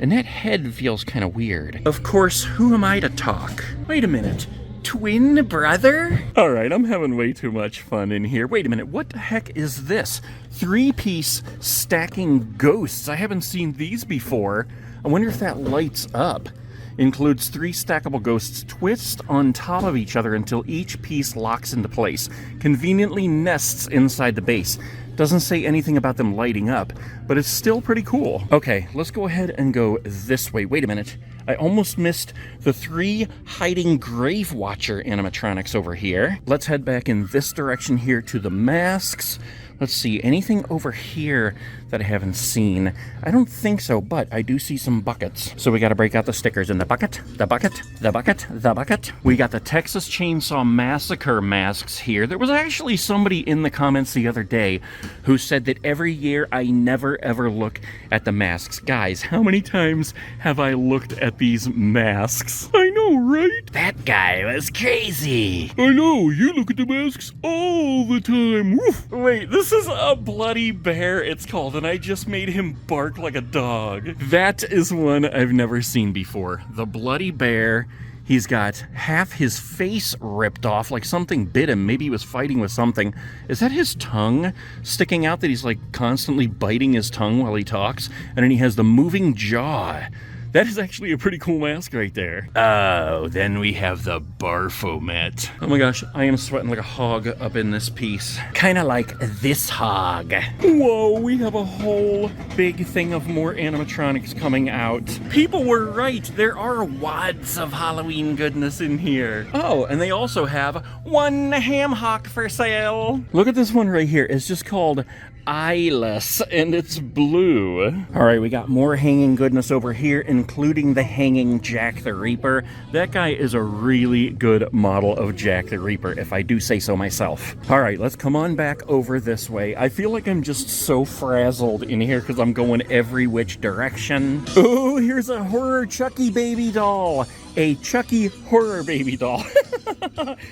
And that head feels kind of weird. Of course, who am I to talk? Wait a minute. Twin brother? All right, I'm having way too much fun in here. Wait a minute, what the heck is this? 3-piece stacking ghosts. I haven't seen these before. I wonder if that lights up. Includes 3 stackable ghosts twist on top of each other until each piece locks into place. Conveniently nests inside the base. Doesn't say anything about them lighting up, but it's still pretty cool. Okay, let's go ahead and go this way. Wait a minute. I almost missed the 3 hiding Grave Watcher animatronics over here. Let's head back in this direction here to the masks. Let's see, anything over here that I haven't seen? I don't think so, but I do see some buckets. So we got to break out the stickers in the bucket, the bucket, the bucket, the bucket. We got the Texas Chainsaw Massacre masks here. There was actually somebody in the comments the other day who said that every year I never ever look at the masks. Guys, how many times have I looked at these masks? I know, right? That guy was crazy. I know, you look at the masks all the time. Woof. Wait, this is a bloody bear, it's called, and I just made him bark like a dog. That is one I've never seen before. The bloody bear. He's got half his face ripped off, like something bit him. Maybe he was fighting with something. Is that his tongue sticking out, that he's like constantly biting his tongue while he talks? And then he has the moving jaw. That is actually a pretty cool mask right there. Oh, then we have the Barfomet. Oh my gosh, I am sweating like a hog up in this piece. Kind of like this hog. Whoa, we have a whole big thing of more animatronics coming out. People were right. There are wads of Halloween goodness in here. Oh, and they also have one ham hock for sale. Look at this one right here. It's just called Eyeless, and it's blue. All right, we got more hanging goodness over here, including the hanging Jack the Reaper. That guy is a really good model of Jack the Reaper, if I do say so myself. All right, let's come on back over this way. I feel like I'm just so frazzled in here because I'm going every which direction. Oh, here's a horror Chucky baby doll. A Chucky horror baby doll.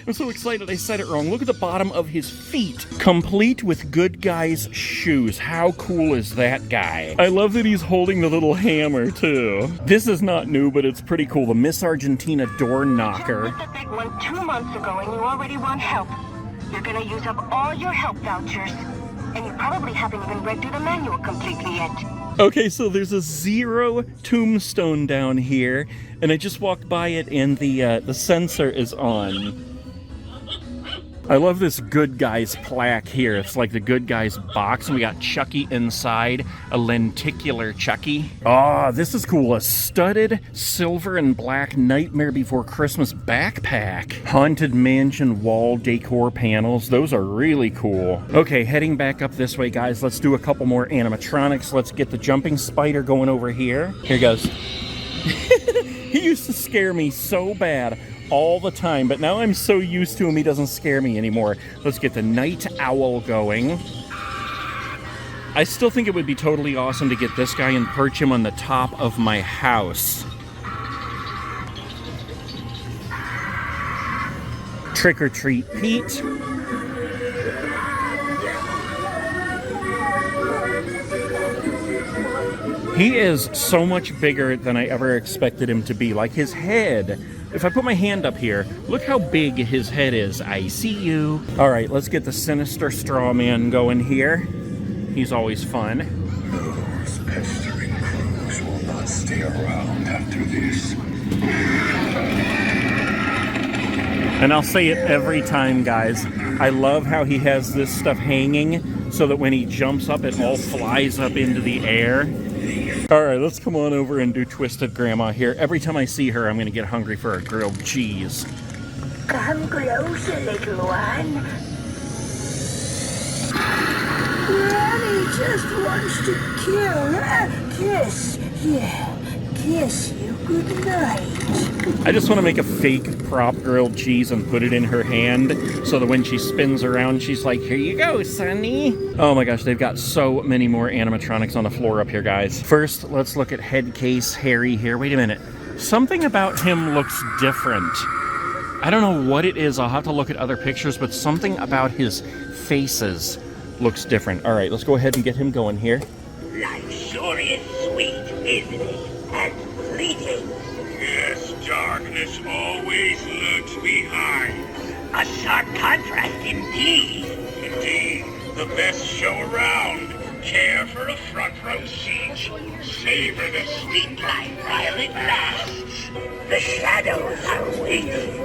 I'm so excited I said it wrong. Look at the bottom of his feet. Complete with good guy's shoes. How cool is that guy? I love that he's holding the little hammer too. This is not new, but it's pretty cool. The Miss Argentina door knocker. You did the big one 2 months ago and you already want help. You're gonna use up all your help vouchers. And you probably haven't even read through the manual completely yet. Okay, so there's a 0 tombstone down here, and I just walked by it and the sensor is on. I love this good guys plaque here. It's like the good guys box, and we got Chucky inside, a lenticular Chucky. Ah, this is cool. A studded silver and black Nightmare Before Christmas backpack. Haunted Mansion wall decor panels. Those are really cool. Okay, heading back up this way, guys. Let's do a couple more animatronics. Let's get the jumping spider going over here. Here goes. He used to scare me so bad all the time, but now I'm so used to him he doesn't scare me anymore. Let's get the night owl going. I still think it would be totally awesome to get this guy and perch him on the top of my house. Trick or Treat Pete. He is so much bigger than I ever expected him to be. Like his head, if I put my hand up here, look how big his head is. I see you. All right, let's get the Sinister straw man going here. He's always fun. Those pestering crews will not stay around after this. And I'll say it every time, guys. I love how he has this stuff hanging so that when he jumps up, it all flies up into the air. All right, let's come on over and do Twisted Grandma here. Every time I see her, I'm going to get hungry for a grilled cheese. Come closer, little one. Granny just wants to kiss. Yeah, kiss you goodnight. I just want to make a fake prop grilled cheese and put it in her hand so that when she spins around, she's like, here you go, Sonny. Oh my gosh, they've got so many more animatronics on the floor up here, guys. First, let's look at Headcase Harry here. Wait a minute. Something about him looks different. I don't know what it is. I'll have to look at other pictures, but something about his faces looks different. All right, let's go ahead and get him going here. Life sure is sweet, isn't it? And fleeting. Yes, darkness always lurks behind. A sharp contrast indeed. Indeed, the best show around. Care for a front row seat. Savor the sweet life while it lasts. The shadows are waiting.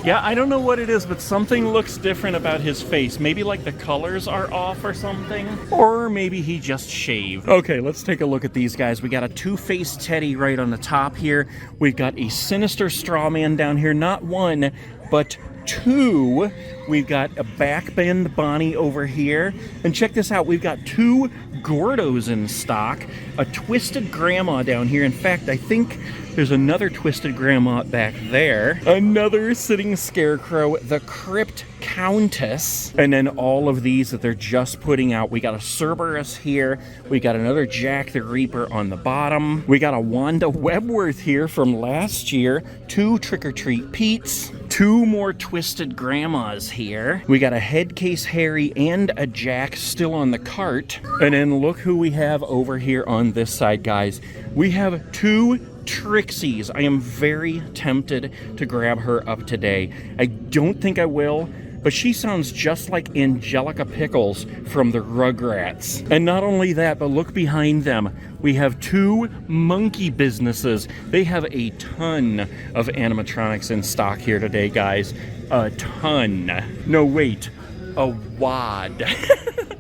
Yeah, I don't know what it is, but something looks different about his face. Maybe like the colors are off or something. Or maybe he just shaved. Okay, let's take a look at these guys. We got a Two-Faced Teddy right on the top here. We've got a Sinister straw man down here. Not one, but two. We've got a Backbend Bonnie over here. And check this out. We've got two Gordos in stock. A Twisted Grandma down here. In fact, I think there's another Twisted Grandma back there. Another sitting scarecrow, the Crypt Countest. And then all of these that they're just putting out. We got a Cerberus here. We got another Jack the Reaper on the bottom. We got a Wanda Webworth here from last year. Two Trick or Treat Pete's. Two more Twisted Grandmas here. We got a Headcase Harry and a Jack still on the cart. And then look who we have over here on this side, guys. We have two Trixie's. I am very tempted to grab her up today. I don't think I will, but she sounds just like Angelica Pickles from the Rugrats. And not only that, but look behind them. We have two monkey businesses. They have a ton of animatronics in stock here today, guys. A ton. No, wait. A wad.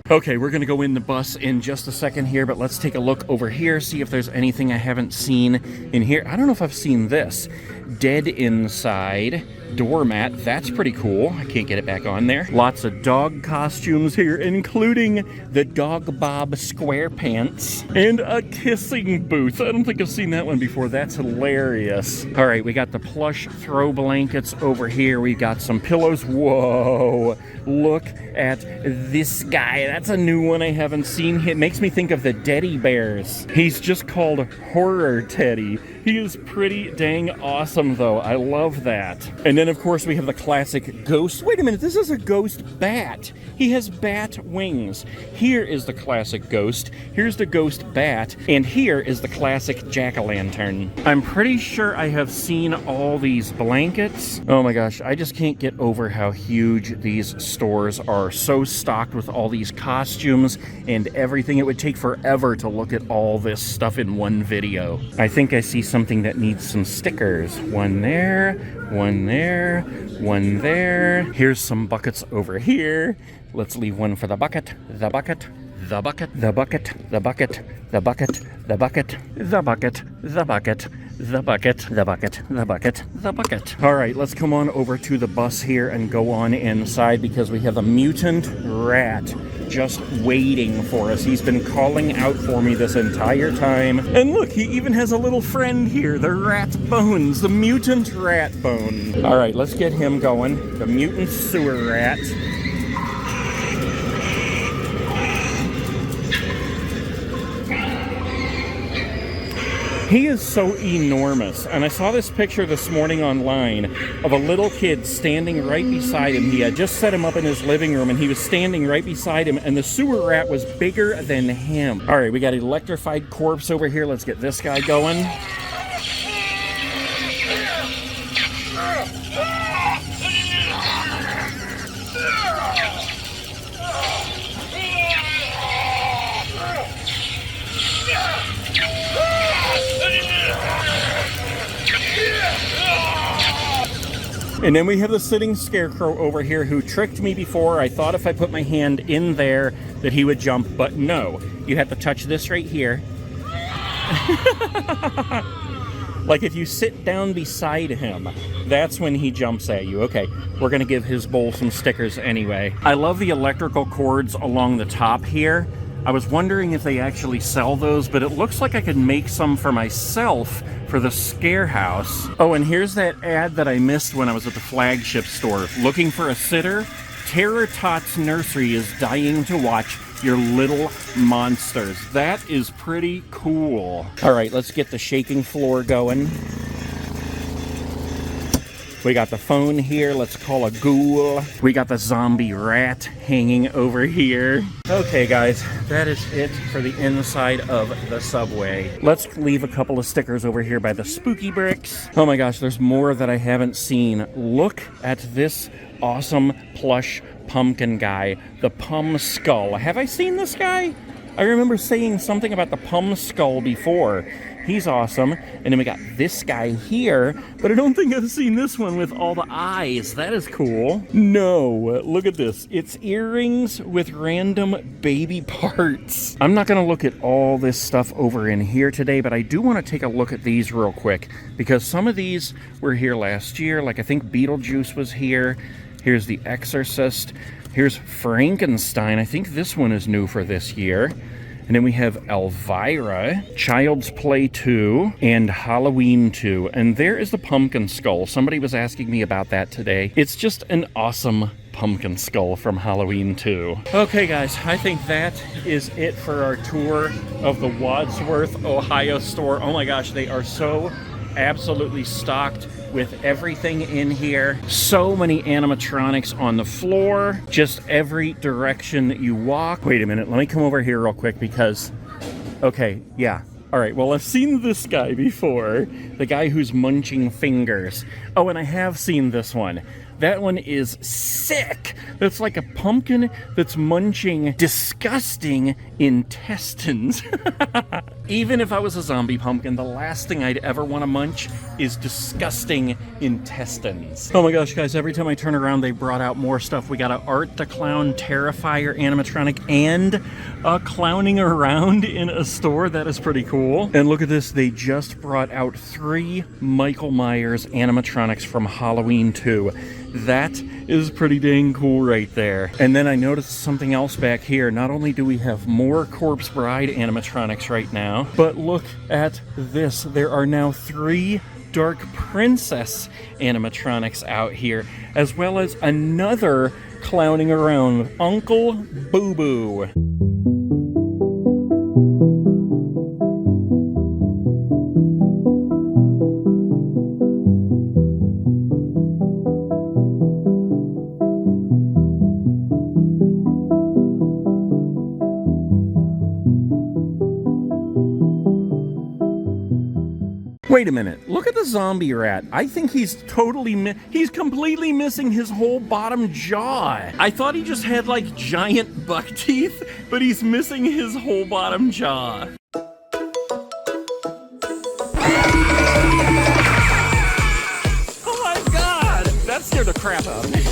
Okay, we're gonna go in the bus in just a second here, but let's take a look over here, see if there's anything I haven't seen in here. I don't know if I've seen this. Dead inside. Doormat, that's pretty cool. I can't get it back on there. Lots of dog costumes here, including the Dog Bob SquarePants and a kissing booth. I don't think I've seen that one before. That's hilarious. All right, we got the plush throw blankets over here. We got some pillows. Whoa, look at this guy. That's a new one I haven't seen. It makes me think of the Teddy Bears. He's just called Horror Teddy. He is pretty dang awesome, though. I love that. And then, of course, we have the classic ghost. Wait a minute, this is a ghost bat. He has bat wings. Here is the classic ghost. Here's the ghost bat. And here is the classic jack-o'-lantern. I'm pretty sure I have seen all these blankets. Oh my gosh, I just can't get over how huge these stores are. So stocked with all these costumes and everything. It would take forever to look at all this stuff in one video. I think I see something that needs some stickers. One there, one there, one there. Here's some buckets over here. Let's leave one for the bucket, the bucket, the bucket, the bucket, the bucket, the bucket, the bucket, the bucket, the bucket, the bucket, the bucket, the bucket, the bucket. All right, let's come on over to the bus here and go on inside because we have a mutant rat just waiting for us. He's been calling out for me this entire time. And look, he even has a little friend here, the Rat Bones, the mutant rat bone. All right, let's get him going. The mutant sewer rat. He is so enormous, and I saw this picture this morning online of a little kid standing right beside him. He had just set him up in his living room, and he was standing right beside him, and the sewer rat was bigger than him. All right, we got electrified corpse over here. Let's get this guy going. And then we have the sitting scarecrow over here who tricked me before. I thought if I put my hand in there that he would jump, but no. You have to touch this right here. Like if you sit down beside him, that's when he jumps at you. Okay, we're gonna give his bowl some stickers anyway. I love the electrical cords along the top here. I was wondering if they actually sell those, but it looks like I could make some for myself for the scare house. Oh, and here's that ad that I missed when I was at the flagship store. Looking for a sitter? Terror Tots Nursery is dying to watch your little monsters. That is pretty cool. All right, let's get the shaking floor going. We got the phone here. Let's call a ghoul. We got the zombie rat hanging over here. Okay, guys, that is it for the inside of the subway. Let's leave a couple of stickers over here by the spooky bricks. Oh my gosh, there's more that I haven't seen. Look at this awesome plush pumpkin guy, the Pum Skull. Have I seen this guy? I remember saying something about the Pum Skull before. He's awesome. And then we got this guy here, but I don't think I've seen this one with all the eyes. That is cool. No, look at this. It's earrings with random baby parts. I'm not gonna look at all this stuff over in here today, but I do wanna take a look at these real quick because some of these were here last year. Like I think Beetlejuice was here. Here's The Exorcist. Here's Frankenstein. I think this one is new for this year. And then we have Elvira, Child's Play 2, and Halloween 2. And there is the pumpkin skull. Somebody was asking me about that today. It's just an awesome pumpkin skull from Halloween 2. Okay, guys, I think that is it for our tour of the Wadsworth, Ohio store. Oh my gosh, they are so absolutely stocked with everything in here. So many animatronics on the floor, just every direction that you walk. Wait a minute, let me come over here real quick because, okay, yeah, All right, well, I've seen this guy before. The guy who's munching fingers. Oh, and I have seen this one. That one is sick. It's like a pumpkin that's munching disgusting intestines. Even if I was a zombie pumpkin, the last thing I'd ever want to munch is disgusting intestines. Oh my gosh, guys, every time I turn around, they brought out more stuff. We got a Art the Clown Terrifier animatronic and a clowning around in a store. That is pretty cool. And look at this, they just brought out 3 Michael Myers animatronics from Halloween 2. That is pretty dang cool right there. And then I noticed something else back here. Not only do we have more Corpse Bride animatronics right now, but look at this. There are now 3 Dark Princess animatronics out here, as well as another clowning around, Uncle Boo Boo. Wait a minute, look at the zombie rat. I think he's he's completely missing his whole bottom jaw. I thought he just had like giant buck teeth, but he's missing his whole bottom jaw. Oh my god, that scared the crap out of me.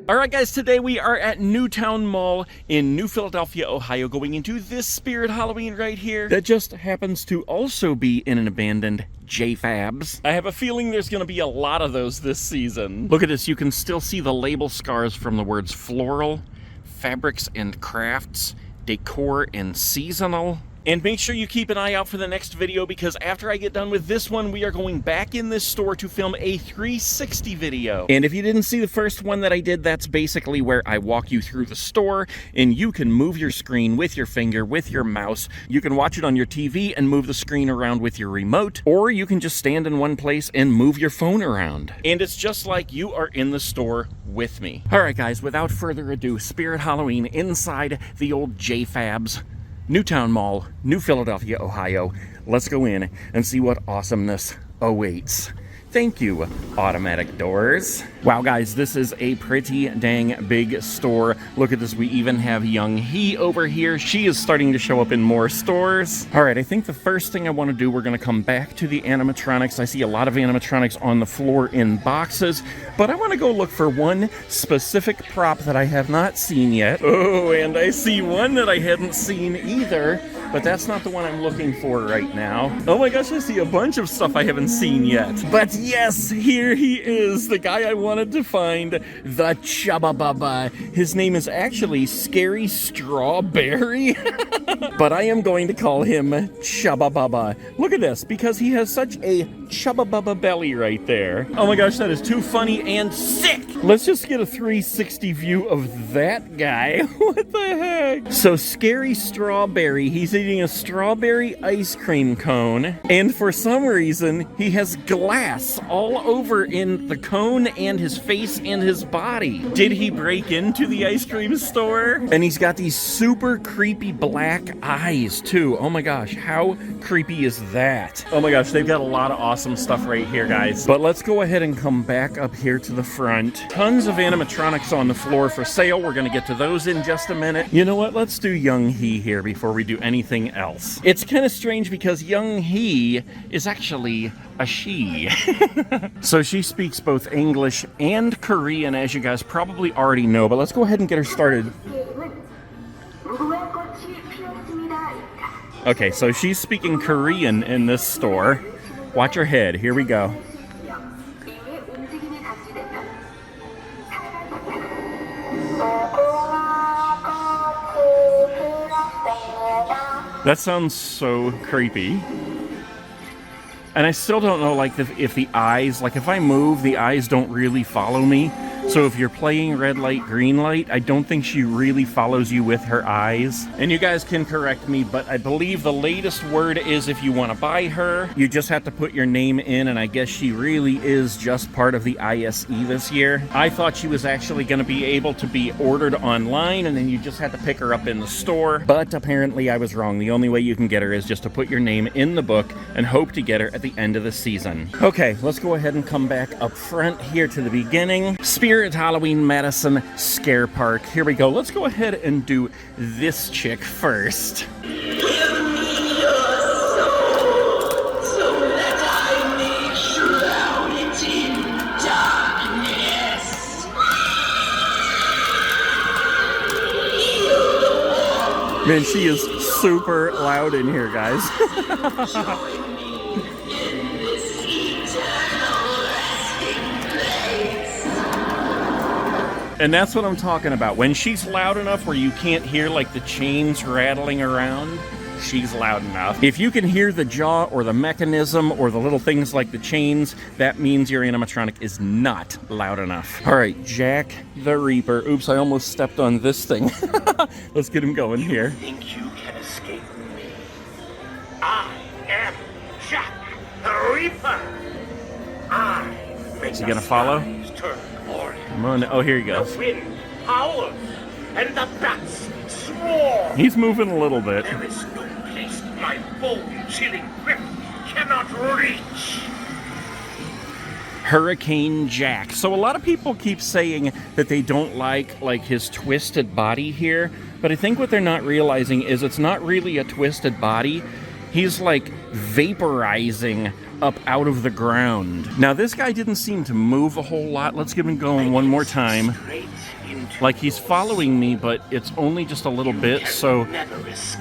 Alright guys, today we are at Newtown Mall in New Philadelphia, Ohio, going into this Spirit Halloween right here that just happens to also be in an abandoned JFabs. I have a feeling there's going to be a lot of those this season. Look at this, you can still see the label scars from the words floral, fabrics and crafts, decor and seasonal. And make sure you keep an eye out for the next video, because after I get done with this one, we are going back in this store to film a 360 video. And if you didn't see the first one that I did, that's basically where I walk you through the store, and you can move your screen with your finger, with your mouse. You can watch it on your TV and move the screen around with your remote, or you can just stand in one place and move your phone around. And it's just like you are in the store with me. All right, guys, without further ado, Spirit Halloween inside the old JFabs. Newtown Mall, New Philadelphia, Ohio. Let's go in and see what awesomeness awaits. Thank you, automatic doors. Wow, guys, this is a pretty dang big store. Look at this, we even have Young Hee over here. She is starting to show up in more stores. All right, I think the first thing I want to do, we're going to come back to the animatronics. I see a lot of animatronics on the floor in boxes, but I want to go look for one specific prop that I have not seen yet. Oh, and I see one that I hadn't seen either, but that's not the one I'm looking for right now. Oh my gosh, I see a bunch of stuff I haven't seen yet. But yes, here he is, the guy I wanted to find, the Chubba Bubba. His name is actually Scary Strawberry, but I am going to call him Chubba Bubba. Look at this, because he has such a Chubba Bubba belly right there. Oh my gosh, that is too funny and sick. Let's just get a 360 view of that guy. What the heck? So Scary Strawberry, he's eating a strawberry ice cream cone, and for some reason, he has glass all over in the cone and his face and his body. Did he break into the ice cream store? And he's got these super creepy black eyes too. Oh my gosh, how creepy is that? Oh my gosh, they've got a lot of awesome stuff right here, guys. But let's go ahead and come back up here to the front. Tons of animatronics on the floor for sale. We're gonna get to those in just a minute. You know what? Let's do Young Hee here before we do anything else. It's kind of strange because Young Hee is actually a she. So she speaks both English and Korean, as you guys probably already know, but let's go ahead and get her started. Okay, so she's speaking Korean in this store. Watch her head, here we go. That sounds so creepy. And I still don't know, like, if the eyes, like, if I move, the eyes don't really follow me. So if you're playing red light, green light, I don't think she really follows you with her eyes. And you guys can correct me, but I believe the latest word is if you want to buy her, you just have to put your name in, and I guess she really is just part of the ISE this year. I thought she was actually going to be able to be ordered online, and then you just had to pick her up in the store, but apparently I was wrong. The only way you can get her is just to put your name in the book and hope to get her at the end of the season. Okay, let's go ahead and come back up front here to the beginning. Spirit Halloween Madison Scare Park. Here we go. Let's go ahead and do this chick first. Man, she is super loud in here, guys. And that's what I'm talking about. When she's loud enough where you can't hear like the chains rattling around, she's loud enough. If you can hear the jaw or the mechanism or the little things like the chains, that means your animatronic is not loud enough. All right, Jack the Reaper. Oops, I almost stepped on this thing. Let's get him going here. Think you can escape me? I am Jack the Reaper. I make Is he gonna follow? Turn orange. Come on. Oh, here he goes. The wind howls and the bats swarm. He's moving a little bit. There is no place my bone-chilling grip cannot reach. Hurricane Jack. So a lot of people keep saying that they don't like his twisted body here, but I think what they're not realizing is it's not really a twisted body. He's like vaporizing up out of the ground. Now this guy didn't seem to move a whole lot. Let's get him going one more time. Like he's following me, but it's only just a little bit, so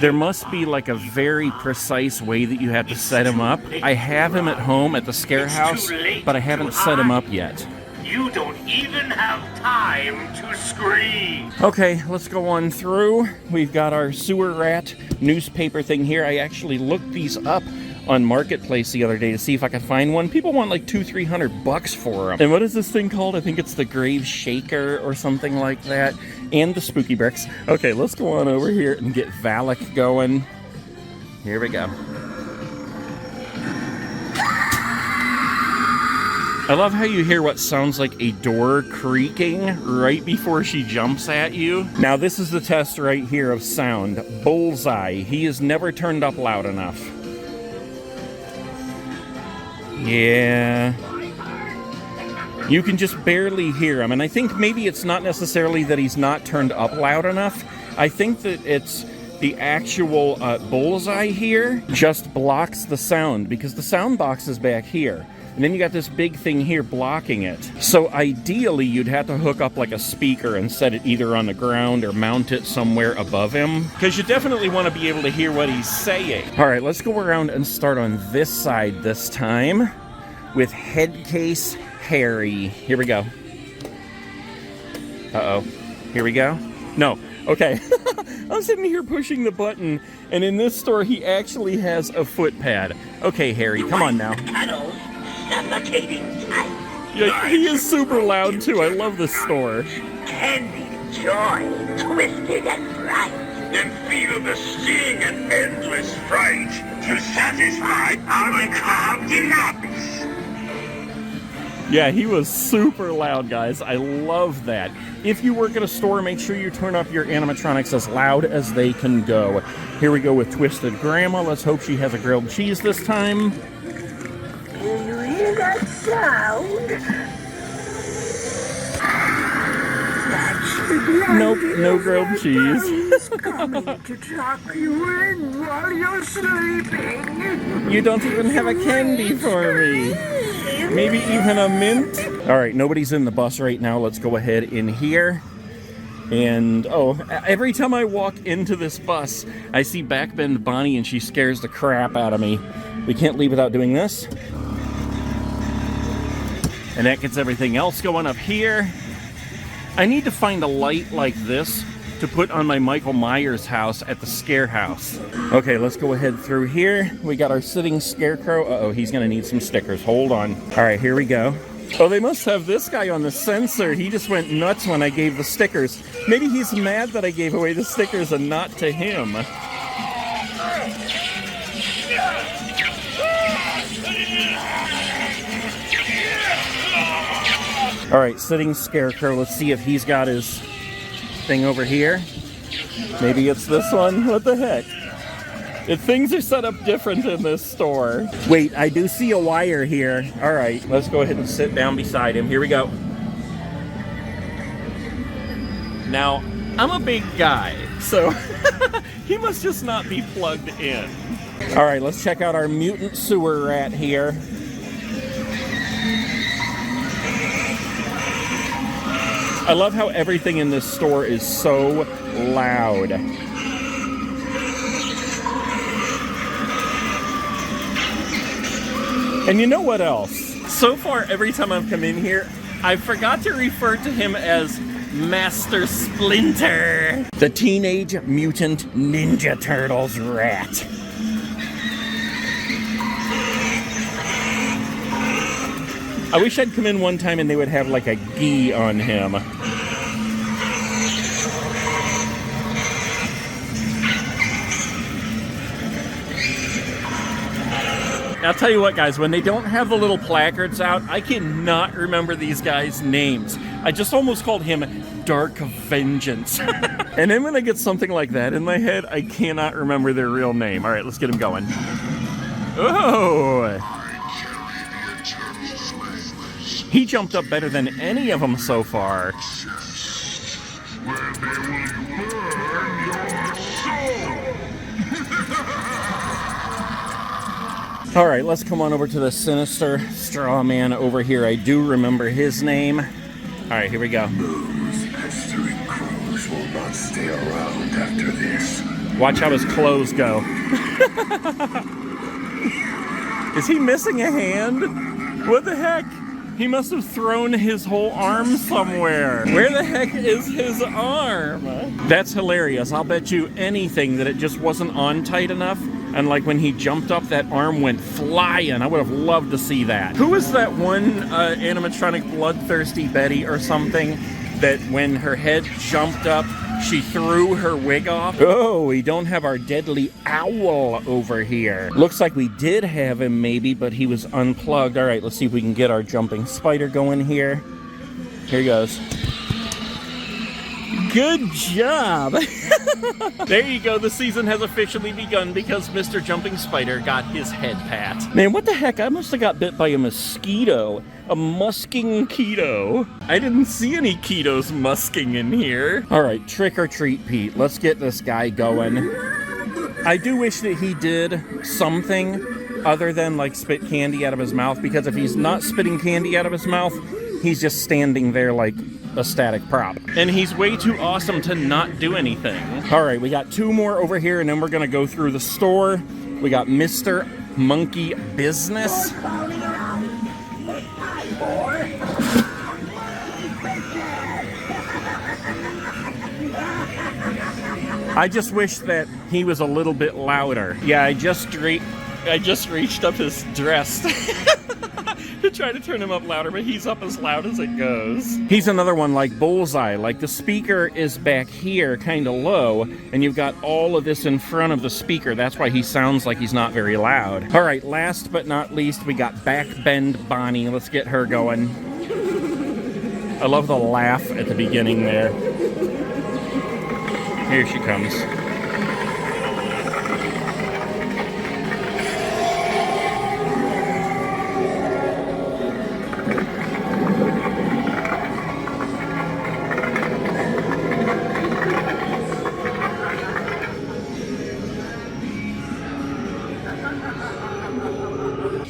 there must be like a very precise way that you have to set him up. I have him at home at the scare house, but I haven't set him up yet. You don't even have time to scream. Okay, let's go on through. We've got our sewer rat newspaper thing here. I actually looked these up on Marketplace the other day to see if I could find one. People want like $200-300 for them. And what is this thing called? I think it's the Grave Shaker or something like that. And the Spooky Bricks. Okay, let's go on over here and get Valak going. Here we go. I love how you hear what sounds like a door creaking right before she jumps at you. Now this is the test right here of sound. Bullseye. He is never turned up loud enough. Yeah. You can just barely hear him, and I think maybe it's not necessarily that he's not turned up loud enough. I think that it's the actual bullseye here just blocks the sound, because the sound box is back here. And then you got this big thing here blocking it. So ideally, you'd have to hook up like a speaker and set it either on the ground or mount it somewhere above him, because you definitely want to be able to hear what he's saying. All right, let's go around and start on this side this time with Headcase Harry. Here we go. Uh-oh. Here we go. No. Okay. I'm sitting here pushing the button, and in this store, he actually has a foot pad. Okay, Harry, come on now. Yeah, he is super loud too. I love this store. Candy, joy, twisted and bright. Then feel the sting and endless fright to satisfy our macabre delights. Yeah, he was super loud, guys. I love that. If you work at a store, make sure you turn up your animatronics as loud as they can go. Here we go with Twisted Grandma. Let's hope she has a grilled cheese this time. Do you hear that sound? That's the blind Nope, no grilled cheese. He's coming to tuck you in while you're sleeping. You don't even have a candy for me. Maybe even a mint? All right, nobody's in the bus right now. Let's go ahead in here. And, oh, every time I walk into this bus, I see Backbend Bonnie and she scares the crap out of me. We can't leave without doing this. And that gets everything else going up here. I need to find a light like this to put on my Michael Myers house at the scare house. Okay, let's go ahead through here. We got our sitting scarecrow. Uh-oh, he's gonna need some stickers. Hold on. All right, here we go. Oh, they must have this guy on the sensor. He just went nuts when I gave the stickers. Maybe he's mad that I gave away the stickers and not to him. All right, sitting scarecrow. Let's see if he's got his thing over here. Maybe it's this one. What the heck? Things are set up different in this store. Wait, I do see a wire here. All right, let's go ahead and sit down beside him. Here we go. Now, I'm a big guy, so he must just not be plugged in. All right, let's check out our mutant sewer rat here. I love how everything in this store is so loud. And you know what else? So far, every time I've come in here, I forgot to refer to him as Master Splinter, the Teenage Mutant Ninja Turtles rat. I wish I'd come in one time and they would have like a gi on him. I'll tell you what, guys, when they don't have the little placards out, I cannot remember these guys' names. I just almost called him Dark Vengeance. And then when I get something like that in my head, I cannot remember their real name. All right, let's get him going. Oh! He jumped up better than any of them so far. All right, let's come on over to the Sinister straw man over here. I do remember his name. All right, here we go. Those pestering crows will not stay around after this. Watch how his clothes go. Is he missing a hand? What the heck? He must have thrown his whole arm somewhere. Where the heck is his arm? That's hilarious. I'll bet you anything that it just wasn't on tight enough. And like when he jumped up, that arm went flying. I would have loved to see that. Who was that one animatronic bloodthirsty Betty or something that when her head jumped up, she threw her wig off? Oh, we don't have our deadly owl over here. Looks like we did have him maybe, but he was unplugged. All right, let's see if we can get our jumping spider going here. Here he goes. Good job. There you go. The season has officially begun because Mr. Jumping Spider got his head pat. Man, what the heck? I must have got bit by a mosquito. A musking keto. I didn't see any ketos musking in here. All right, trick or treat, Pete. Let's get this guy going. I do wish that he did something other than like spit candy out of his mouth, because if he's not spitting candy out of his mouth, he's just standing there like a static prop. And he's way too awesome to not do anything. All right, we got two more over here, and then we're gonna go through the store. We got Mr. Monkey Business. I just wish that he was a little bit louder. Yeah, I just reached up his dress to try to turn him up louder, but he's up as loud as it goes. He's another one like Bullseye. Like the speaker is back here, kind of low, and you've got all of this in front of the speaker. That's why he sounds like he's not very loud. All right, last but not least, we got Backbend Bonnie. Let's get her going. I love the laugh at the beginning there. Here she comes.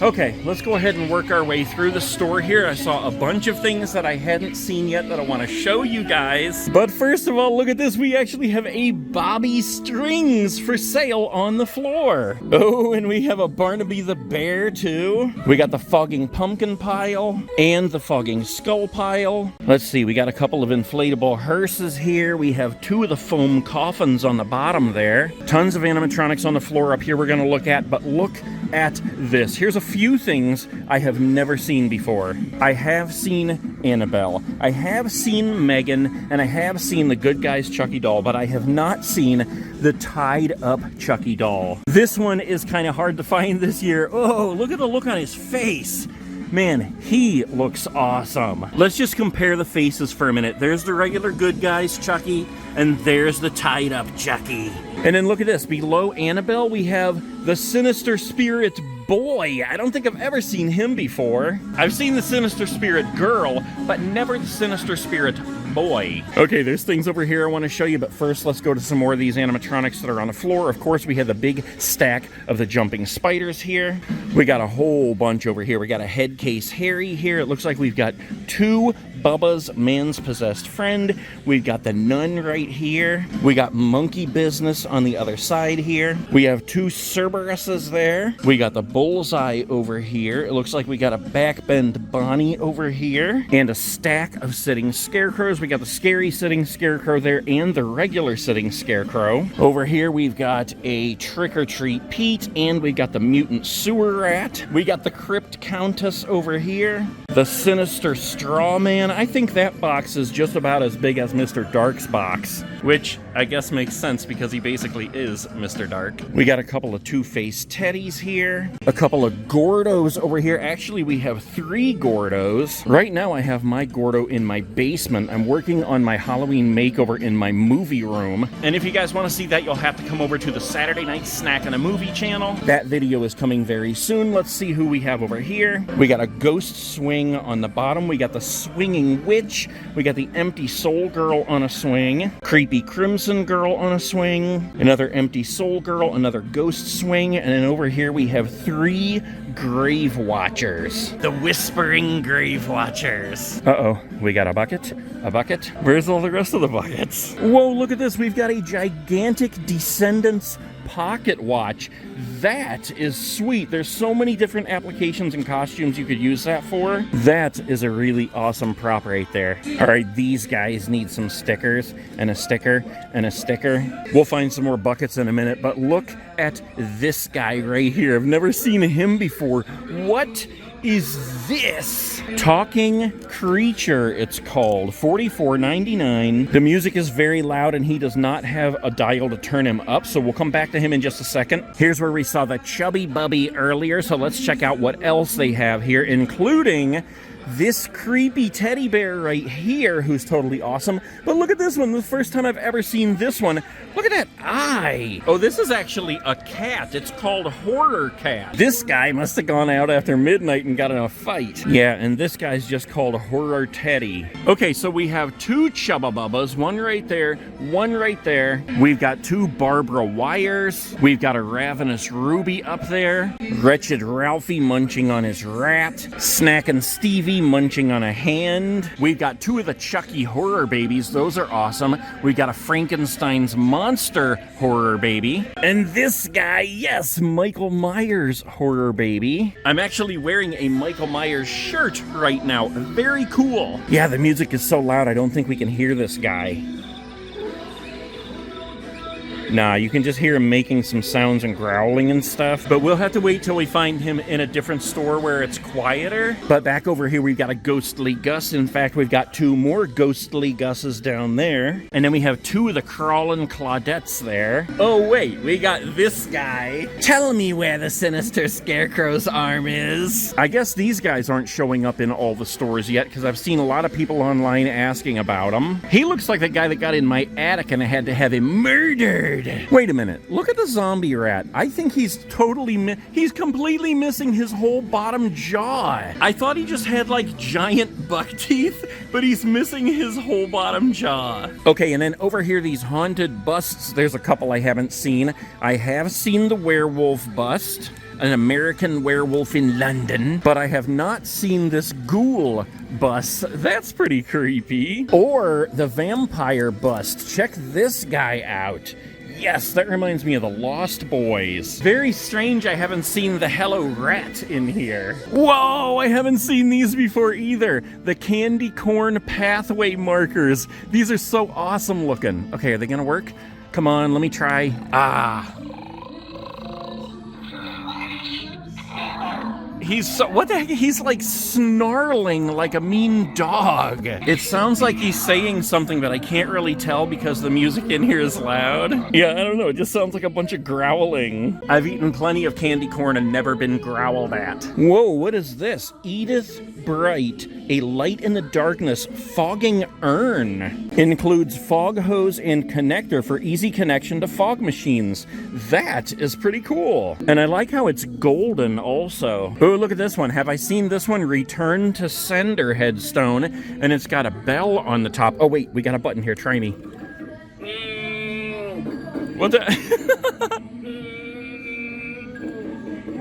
Okay, let's go ahead and work our way through the store here. I saw a bunch of things that I hadn't seen yet that I want to show you guys. But first of all, look at this. We actually have a Bobby Strings for sale on the floor. Oh, and we have a Barnaby the Bear too. We got the Fogging Pumpkin pile and the Fogging Skull pile. Let's see, we got a couple of inflatable hearses here. We have two of the foam coffins on the bottom there. Tons of animatronics on the floor up here we're going to look at, but look at this. Here's a few things I have never seen before. I have seen Annabelle, I have seen Megan, and I have seen the Good Guys Chucky doll, but I have not seen the tied up Chucky doll. This one is kind of hard to find this year. Oh, look at the look on his face. Man, he looks awesome. Let's just compare the faces for a minute. There's the regular Good Guys Chucky, and there's the tied up Chucky. And then look at this. Below Annabelle, we have the Sinister Spirit boy. I don't think I've ever seen him before. I've seen the Sinister Spirit girl, but never the Sinister Spirit boy. Okay, there's things over here I want to show you, but first let's go to some more of these animatronics that are on the floor. Of course, we have the big stack of the jumping spiders here. We got a whole bunch over here. We got a head case Harry here. It looks like we've got 2 Bubba's Man's Possessed Friend. We've got the Nun right here. We got Monkey Business on the other side here. We have 2 Cerberuses there. We got the Bullseye over here. It looks like we got a Backbend Bonnie over here. And a stack of sitting scarecrows. We got the scary sitting scarecrow there and the regular sitting scarecrow. Over here we've got a Trick or Treat Pete, and we got the Mutant Sewer Rat. We got the Crypt Countess over here. The Sinister Straw Man. I think that box is just about as big as Mr. Dark's box, which I guess makes sense because he basically is Mr. Dark. We got a couple of Two-Faced Teddies here, a couple of Gordos over here. Actually, we have 3 Gordos. Right now, I have my Gordo in my basement. I'm working on my Halloween makeover in my movie room. And if you guys want to see that, you'll have to come over to the Saturday Night Snack and a Movie channel. That video is coming very soon. Let's see who we have over here. We got a Ghost Swing on the bottom. We got the Swinging Witch. We got the Empty Soul Girl on a swing. Creepy Crimson Girl on a swing. Another Empty Soul Girl. Another Ghost Swing. And then over here we have 3 Grave Watchers. The Whispering Grave Watchers. Uh-oh. We got a bucket. A bucket. Where's all the rest of the buckets? Whoa, look at this. We've got a gigantic Descendants pocket watch. That is sweet. There's so many different applications and costumes you could use that for. That is a really awesome prop right there. All right, these guys need some stickers and a sticker and a sticker. We'll find some more buckets in a minute, but look at this guy right here. I've never seen him before. What is this? Talking Creature, it's called. $44.99. The music is very loud and he does not have a dial to turn him up, so we'll come back to him in just a second. Here's where we saw the Chubby Bubby earlier, so let's check out what else they have here, including this creepy teddy bear right here, who's totally awesome. But look at this one. The first time I've ever seen this one. Look at that eye. Oh, this is actually a cat. It's called Horror Cat. This guy must have gone out after midnight and got in a fight. Yeah, and this guy's just called Horror Teddy. Okay, so we have 2 Chubba Bubbas. One right there, one right there. We've got 2 Barbara Wires. We've got a Ravenous Ruby up there. Wretched Ralphie munching on his rat. Snackin' Stevie munching on a hand. We've got 2 of the Chucky horror babies. Those are awesome. We've got a Frankenstein's monster horror baby. And this guy, yes, Michael Myers horror baby. I'm actually wearing a Michael Myers shirt right now. Very cool. Yeah, the music is so loud, I don't think we can hear this guy. Nah, you can just hear him making some sounds and growling and stuff. But we'll have to wait till we find him in a different store where it's quieter. But back over here, we've got a Ghostly Gus. In fact, we've got 2 more Ghostly Gusses down there. And then we have 2 of the Crawlin' Claudettes there. Oh, wait, we got this guy. Tell me where the Sinister Scarecrow's arm is. I guess these guys aren't showing up in all the stores yet, because I've seen a lot of people online asking about him. He looks like the guy that got in my attic and I had to have him murdered. Wait a minute, look at the zombie rat. I think he's he's completely missing his whole bottom jaw. I thought he just had like giant buck teeth, but he's missing his whole bottom jaw. Okay, and then over here, these haunted busts, there's a couple I haven't seen. I have seen the werewolf bust, an American werewolf in London, but I have not seen this ghoul bust. That's pretty creepy. Or the vampire bust. Check this guy out. Yes, that reminds me of the Lost Boys. Very strange I haven't seen the Hello Rat in here. Whoa, I haven't seen these before either. The candy corn pathway markers. These are so awesome looking. Okay, are they gonna work? Come on, let me try. Ah. He's so, what the heck? He's like snarling like a mean dog. It sounds like he's saying something, but I can't really tell because the music in here is loud. Yeah, I don't know. It just sounds like a bunch of growling. I've eaten plenty of candy corn and never been growled at. Whoa, what is this? Edith Bright, a light in the darkness fogging urn. Includes fog hose and connector for easy connection to fog machines. That is pretty cool. And I like how it's golden also. Oh, look at this one. Have I seen this one? Return to sender headstone. And it's got a bell on the top. Oh, wait, we got a button here. Try me. What the?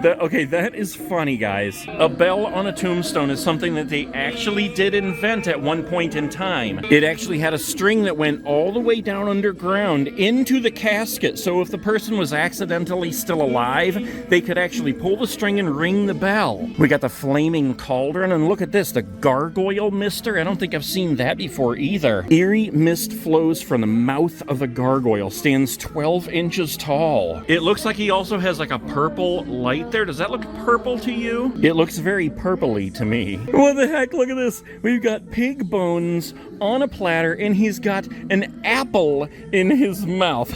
Okay, that is funny, guys. A bell on a tombstone is something that they actually did invent at one point in time. It actually had a string that went all the way down underground into the casket, so if the person was accidentally still alive, they could actually pull the string and ring the bell. We got the flaming cauldron, and look at this, the gargoyle mister. I don't think I've seen that before either. Eerie mist flows from the mouth of the gargoyle, stands 12 inches tall. It looks like he also has like a purple light there. Does that look purple to you? It looks very purpley to me. What the heck? Look at this. We've got pig bones on a platter, and he's got an apple in his mouth.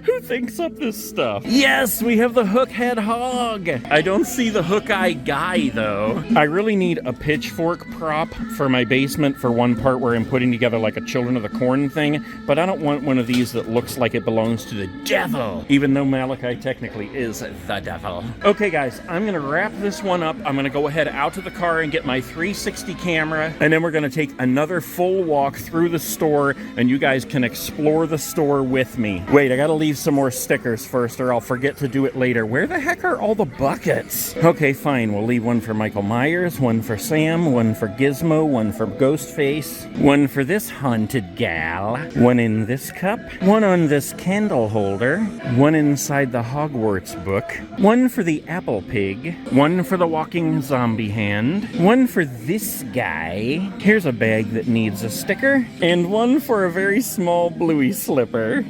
Who thinks up this stuff? Yes, we have the hook-head hog. I don't see the hook-eye guy, though. I really need a pitchfork prop for my basement for one part where I'm putting together like a Children of the Corn thing, but I don't want one of these that looks like it belongs to the devil, even though Malachi technically is the devil. Okay, guys, I'm gonna wrap this one up. I'm gonna go ahead out to the car and get my 360 camera, and then we're gonna take another full walk through the store, and you guys can explore the store with me. Wait, I gotta leave some more stickers first, or I'll forget to do it later. Where the heck are all the buckets? Okay, fine. We'll leave one for Michael Myers, one for Sam, one for Gizmo, one for Ghostface, one for this haunted gal, one in this cup, one on this candle holder, one inside the Hogwarts book, one for the apple pig, one for the walking zombie hand, one for this guy, here's a bag that needs a sticker, and one for a very small bluey slipper.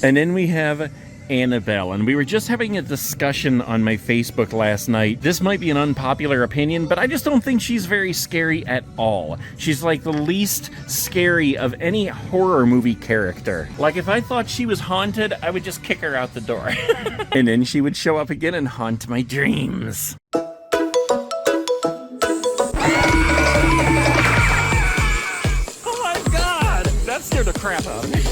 And then we have Annabelle, and we were just having a discussion on my Facebook last night. This might be an unpopular opinion, but I just don't think she's very scary at all. She's like the least scary of any horror movie character. Like if I thought she was haunted, I would just kick her out the door. And then she would show up again and haunt my dreams. Oh my god! That scared the crap out of me.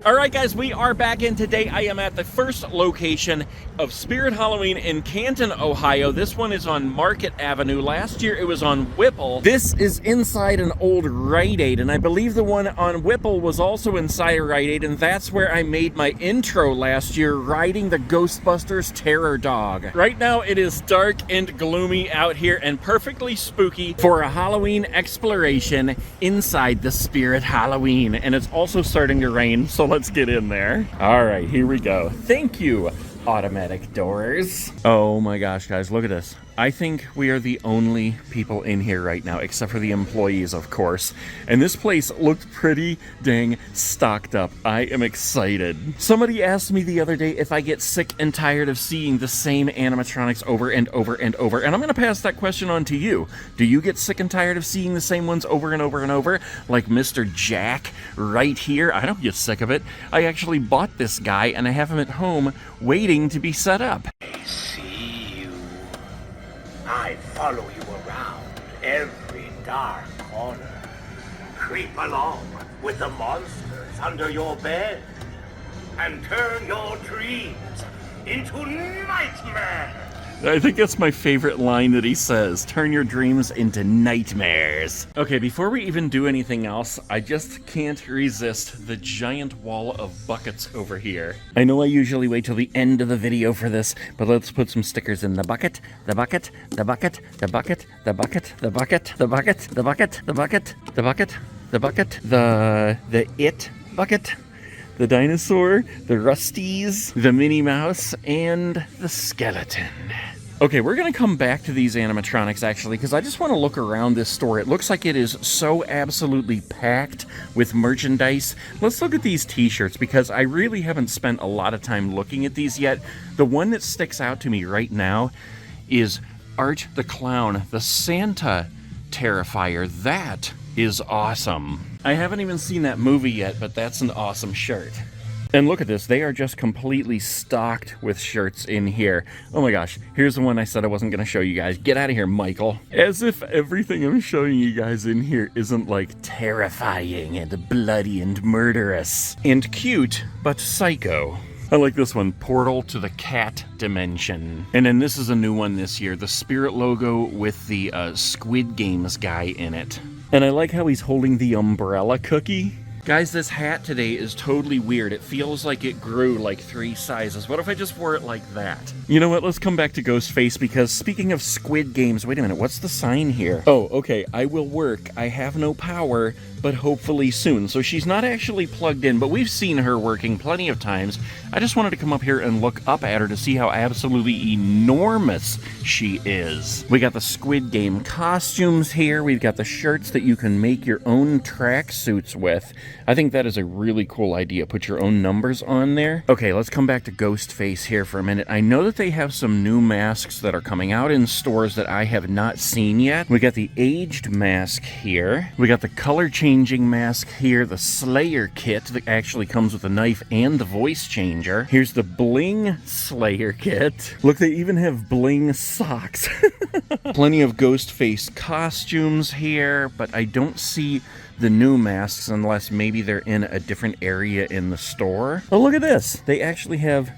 All right, guys, we are back in today. I am at the first location of Spirit Halloween in Canton, Ohio. This one is on Market Avenue. Last year, it was on Whipple. This is inside an old Rite Aid, and I believe the one on Whipple was also inside a Rite Aid, and that's where I made my intro last year, riding the Ghostbusters Terror Dog. Right now, it is dark and gloomy out here and perfectly spooky for a Halloween exploration inside the Spirit Halloween, and it's also starting to rain, so let's get in there. All right, here we go. Thank you, automatic doors. Oh my gosh, guys, look at this. I think we are the only people in here right now, except for the employees, of course. And this place looked pretty dang stocked up. I am excited. Somebody asked me the other day if I get sick and tired of seeing the same animatronics over and over and over. And I'm going to pass that question on to you. Do you get sick and tired of seeing the same ones over and over and over? Like Mr. Jack right here? I don't get sick of it. I actually bought this guy, and I have him at home waiting to be set up. I follow you around every dark corner. Creep along with the monsters under your bed and turn your dreams into nightmares. I think that's my favorite line that he says. Turn your dreams into nightmares. Okay, before we even do anything else, I just can't resist the giant wall of buckets over here. I know I usually wait till the end of the video for this, but let's put some stickers in the bucket, the bucket, the bucket, the bucket, the bucket, the bucket, the bucket, the bucket, the bucket, the bucket, the bucket, the it bucket, the dinosaur, the Rusties, the Minnie Mouse, and the skeleton. Okay, we're going to come back to these animatronics, actually, because I just want to look around this store. It looks like it is so absolutely packed with merchandise. Let's look at these t-shirts, because I really haven't spent a lot of time looking at these yet. The one that sticks out to me right now is Art the Clown, the Santa Terrifier. That is awesome. I haven't even seen that movie yet, but that's an awesome shirt. And look at this, they are just completely stocked with shirts in here. Oh my gosh, here's the one I said I wasn't gonna show you guys. Get out of here, Michael. As if everything I'm showing you guys in here isn't like terrifying and bloody and murderous. And cute, but psycho. I like this one, Portal to the Cat Dimension. And then this is a new one this year, the Spirit logo with the Squid Games guy in it. And I like how he's holding the umbrella cookie. Guys, this hat today is totally weird. It feels like it grew like 3 sizes. What if I just wore it like that? You know what? Let's come back to Ghostface, because speaking of Squid Games, wait a minute, what's the sign here? Oh, okay, I will work. I have no power, but hopefully soon. So she's not actually plugged in, but we've seen her working plenty of times. I just wanted to come up here and look up at her to see how absolutely enormous she is. We got the Squid Game costumes here. We've got the shirts that you can make your own tracksuits with. I think that is a really cool idea. Put your own numbers on there. Okay, let's come back to Ghostface here for a minute. I know that they have some new masks that are coming out in stores that I have not seen yet. We got the aged mask here. We got the color changing mask here. The Slayer kit that actually comes with a knife and the voice changer. Here's the bling Slayer kit. Look, they even have bling socks. Plenty of Ghostface costumes here, but I don't see the new masks unless maybe they're in a different area in the store. Oh, look at this. They actually have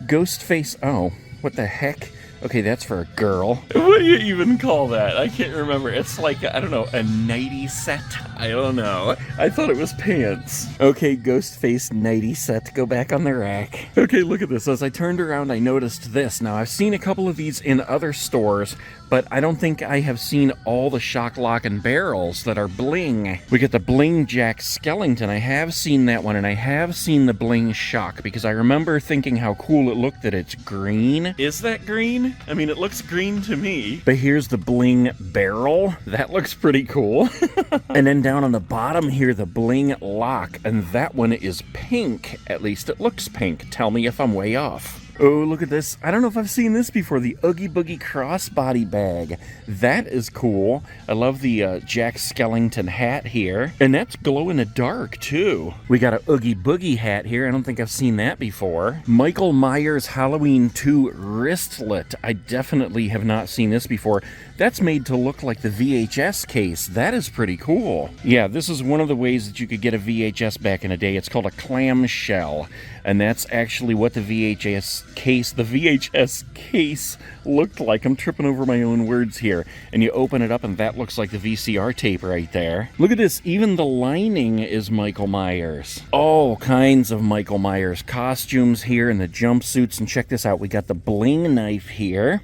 Ghostface. Oh, what the heck? Okay, that's for a girl. What do you even call that? I can't remember. It's like, I don't know, a nightie set? I don't know. I thought it was pants. Okay, Ghostface nightie set. Go back on the rack. Okay, look at this. As I turned around, I noticed this. Now, I've seen a couple of these in other stores, but I don't think I have seen all the shock, lock, and barrels that are bling. We get the bling Jack Skellington. I have seen that one, and I have seen the bling shock, because I remember thinking how cool it looked that it's green. Is that green? I mean, it looks green to me. But here's the bling barrel. That looks pretty cool. And then down on the bottom here, the bling lock, and that one is pink. At least it looks pink. Tell me if I'm way off. Oh, look at this. I don't know if I've seen this before. The Oogie Boogie crossbody bag. That is cool. I love the Jack Skellington hat here. And that's glow in the dark, too. We got a Oogie Boogie hat here. I don't think I've seen that before. Michael Myers Halloween 2 wristlet. I definitely have not seen this before. That's made to look like the VHS case. That is pretty cool. Yeah, this is one of the ways that you could get a VHS back in a day. It's called a clamshell. And that's actually what the VHS case looked like. I'm tripping over my own words here. And you open it up and that looks like the VCR tape right there. Look at this. Even the lining is Michael Myers. All kinds of Michael Myers costumes here and the jumpsuits. And check this out. We got the bling knife here.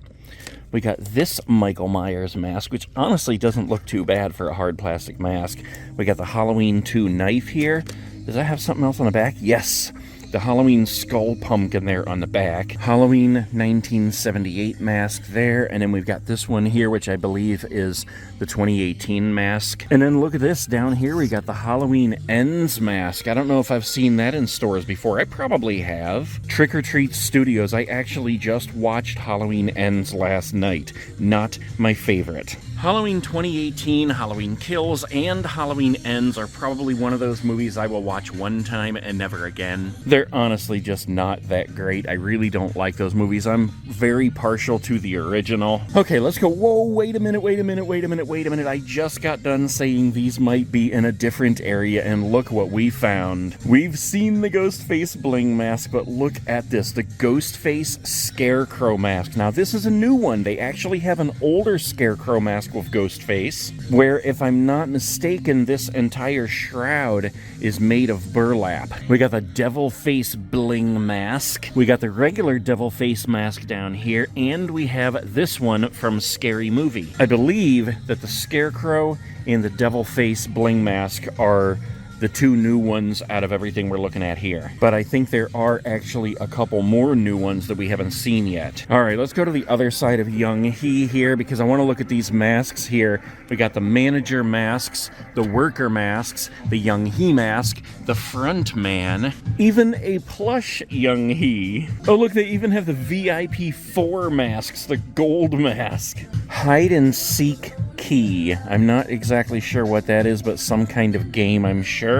We got this Michael Myers mask, which honestly doesn't look too bad for a hard plastic mask. We got the Halloween 2 knife here. Does that have something else on the back? Yes. The Halloween skull pumpkin there on the back. Halloween 1978 mask there. And then we've got this one here, which I believe is the 2018 mask. And then look at this. Down here we got the Halloween Ends mask. I don't know if I've seen that in stores before. I probably have. Trick or Treat Studios. I actually just watched Halloween Ends last night. Not my favorite. Halloween 2018, Halloween Kills, and Halloween Ends are probably one of those movies I will watch one time and never again. They're honestly just not that great. I really don't like those movies. I'm very partial to the original. Okay, let's go. Whoa, wait a minute. I just got done saying these might be in a different area, and look what we found. We've seen the Ghostface bling mask, but look at this, the Ghostface Scarecrow mask. Now, this is a new one. They actually have an older Scarecrow mask with Ghostface, where, if I'm not mistaken, this entire shroud is made of burlap. We got the Devil Face bling mask. We got the regular Devil Face mask down here, and we have this one from Scary Movie. I believe that the Scarecrow and the Devil Face bling mask are the two new ones out of everything we're looking at here. But I think there are actually a couple more new ones that we haven't seen yet. All right, let's go to the other side of Young He here, because I want to look at these masks here. We got the manager masks, the worker masks, the Young He mask, the front man, even a plush Young He. Oh, look, they even have the VIP 4 masks, the gold mask. Hide and seek key. I'm not exactly sure what that is, but some kind of game, I'm sure.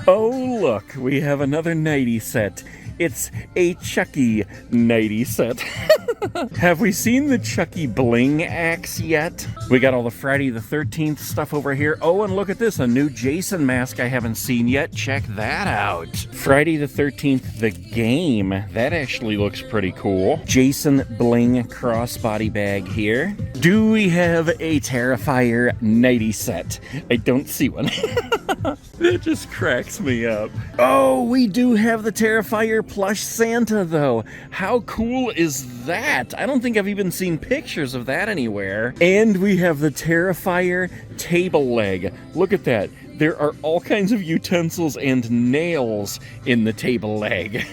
Oh, look, we have another nighty set. It's a Chucky nighty set. Have we seen the Chucky bling axe yet? We got all the Friday the 13th stuff over here. Oh, and look at this, a new Jason mask I haven't seen yet. Check that out. Friday the 13th, the game. That actually looks pretty cool. Jason bling crossbody bag here. Do we have a Terrifier nighty set? I don't see one. That just cracks me up. Oh, we do have the Terrifier plush Santa, though. How cool is that? I don't think I've even seen pictures of that anywhere. And we have the Terrifier table leg. Look at that. There are all kinds of utensils and nails in the table leg.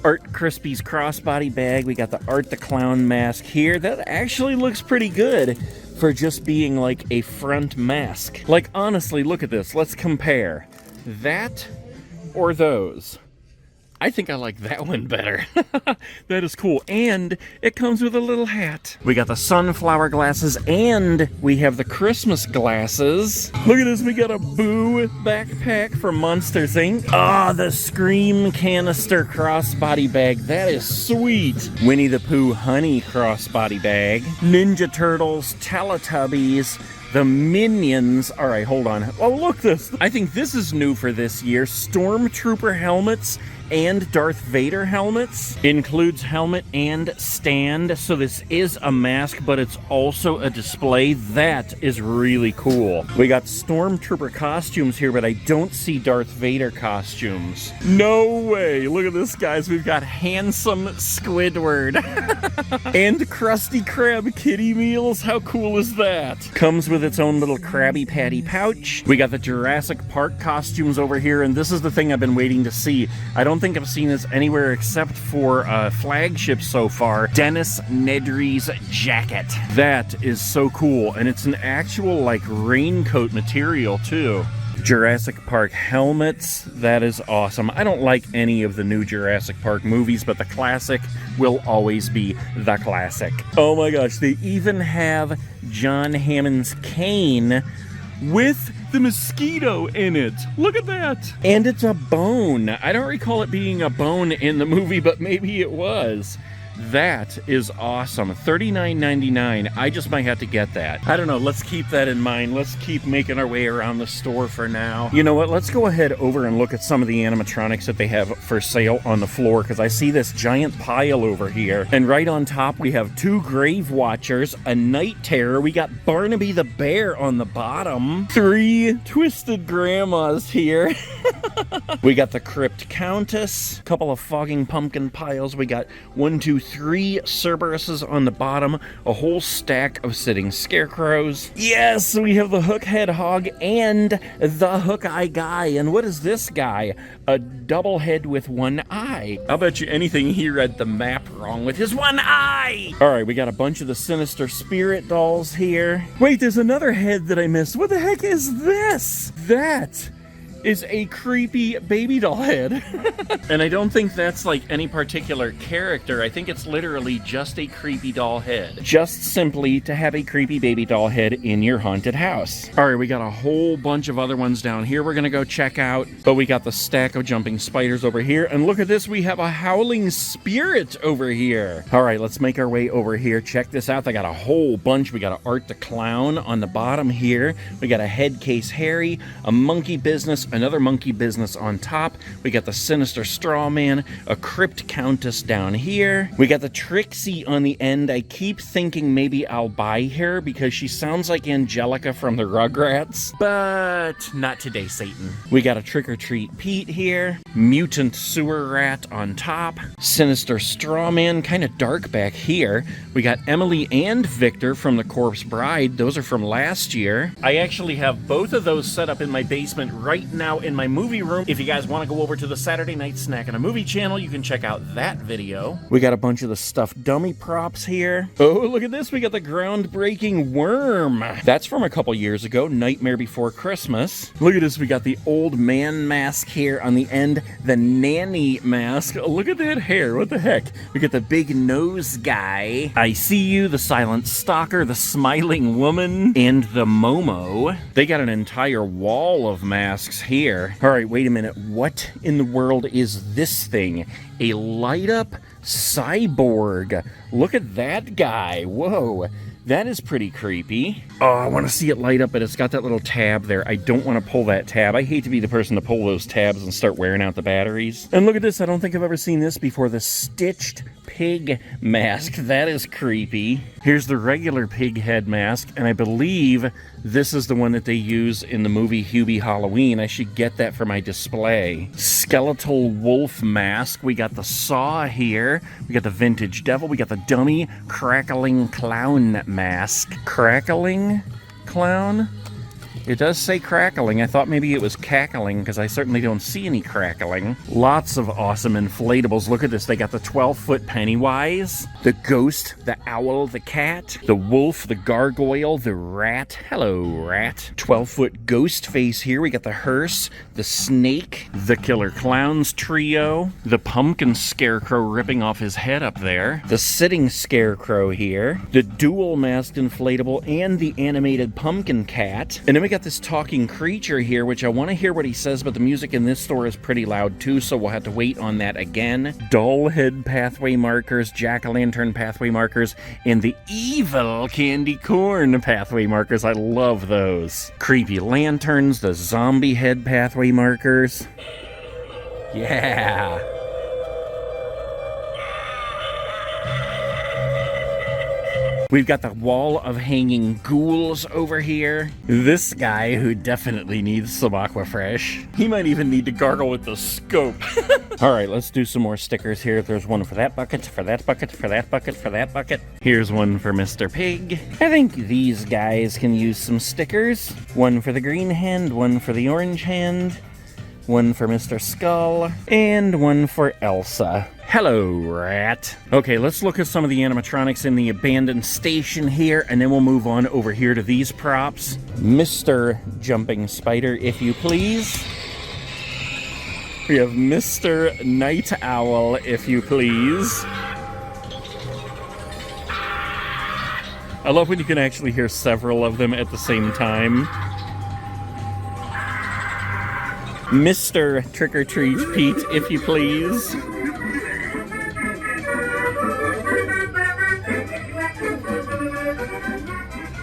Art Crispy's crossbody bag. We got the Art the Clown mask here. That actually looks pretty good for just being like a front mask. Like, honestly, look at this. Let's compare. That or those? I think I like that one better. That is cool. And it comes with a little hat. We got the sunflower glasses, and we have the Christmas glasses. Look at this. We got a Boo backpack from Monsters, Inc. Ah, the Scream canister crossbody bag. That is sweet. Winnie the Pooh honey crossbody bag. Ninja Turtles, Teletubbies, the Minions. All right, hold on. Oh, look this. I think this is new for this year. Stormtrooper helmets and Darth Vader helmets. Includes helmet and stand, so this is a mask, but it's also a display. That is really cool. We got Stormtrooper costumes here, but I don't see Darth Vader costumes. No way. Look at this, guys. We've got handsome Squidward and Krusty Krab kitty meals. How cool is that? Comes with its own little Krabby Patty pouch. We got the Jurassic Park costumes over here, and this is the thing I've been waiting to see. I don't think I've seen this anywhere except for Flagship so far. Dennis Nedry's jacket. That is so cool, and it's an actual like raincoat material too. Jurassic Park helmets. That is awesome. I don't like any of the new Jurassic Park movies, but the classic will always be the classic. Oh my gosh, they even have John Hammond's cane with the mosquito in it. Look at that. And it's a bone. I don't recall it being a bone in the movie, but maybe it was. That is awesome. $39.99. I just might have to get that. I don't know. Let's keep that in mind. Let's keep making our way around the store for now. You know what? Let's go ahead over and look at some of the animatronics that they have for sale on the floor, because I see this giant pile over here. And right on top, we have two Grave Watchers, a Night Terror. We got Barnaby the Bear on the bottom. 3 Twisted Grandmas here. We got the Crypt Countess. A couple of Fogging Pumpkin piles. We got 1, 2, 3 Cerberuses on the bottom, a whole stack of sitting scarecrows. Yes, we have the Hook Head Hog and the Hook Eye Guy. And what is this guy? A double head with one eye. I'll bet you anything he read the map wrong with his one eye. All right, we got a bunch of the Sinister Spirit dolls here. Wait, there's another head that I missed. What the heck is this? That is a creepy baby doll head. And I don't think that's like any particular character. I think it's literally just a creepy doll head. Just simply to have a creepy baby doll head in your haunted house. All right, we got a whole bunch of other ones down here we're gonna go check out, but we got the stack of jumping spiders over here, and look at this, we have a howling spirit over here. All right, let's make our way over here. Check this out, they got a whole bunch. We got an Art the Clown on the bottom here. We got a Head Case Harry, a Monkey Business, another Monkey Business on top. We got the Sinister Straw Man, a Crypt Countest down here. We got the Trixie on the end. I keep thinking maybe I'll buy her because she sounds like Angelica from the Rugrats, but not today, Satan. We got a Trick or Treat Pete here, Mutant Sewer Rat on top, Sinister Straw Man, kind of dark back here. We got Emily and Victor from The Corpse Bride. Those are from last year. I actually have both of those set up in my basement right now in my movie room. If you guys want to go over to the Saturday Night Snack and a Movie channel, you can check out that video. We got a bunch of the stuffed dummy props here. Oh, look at this. We got the groundbreaking worm. That's from a couple years ago, Nightmare Before Christmas. Look at this. We got the old man mask here on the end, the nanny mask. Oh, look at that hair. What the heck? We got the big nose guy. I See You, the silent stalker, the smiling woman, and the Momo. They got an entire wall of masks here. All right, wait a minute. What in the world is this thing? A light-up cyborg. Look at that guy. Whoa. That is pretty creepy. Oh, I want to see it light up, but it's got that little tab there. I don't want to pull that tab. I hate to be the person to pull those tabs and start wearing out the batteries. And look at this. I don't think I've ever seen this before. The stitched pig mask. That is creepy. Here's the regular pig head mask, and I believe this is the one that they use in the movie Hubie Halloween. I should get that for my display. Skeletal wolf mask. We got the saw here. We got the vintage devil. We got the dummy crackling clown mask. Crackling clown? It does say crackling. I thought maybe it was cackling because I certainly don't see any crackling. Lots of awesome inflatables. Look at this. They got the 12-foot Pennywise, the ghost, the owl, the cat, the wolf, the gargoyle, the rat. Hello, rat. 12-foot ghost face here. We got the hearse, the snake, the killer clowns trio, the pumpkin scarecrow ripping off his head up there, the sitting scarecrow here, the dual masked inflatable, and the animated pumpkin cat. And then we got this talking creature here, which I want to hear what he says, but the music in this store is pretty loud too, so we'll have to wait on that again. Doll head pathway markers, jack-o'-lantern pathway markers, and the evil candy corn pathway markers. I love those. Creepy lanterns, the zombie head pathway markers. Yeah. We've got the wall of hanging ghouls over here. This guy who definitely needs some Aquafresh. He might even need to gargle with the scope. All right, let's do some more stickers here. There's one for that bucket, for that bucket, for that bucket, for that bucket. Here's one for Mr. Pig. I think these guys can use some stickers. One for the green hand, one for the orange hand, one for Mr. Skull, and one for Elsa. Hello, rat. Okay, let's look at some of the animatronics in the abandoned station here, and then we'll move on over here to these props. Mr. Jumping Spider, if you please. We have Mr. Night Owl, if you please. I love when you can actually hear several of them at the same time. Mr. Trick or Treat Pete, if you please.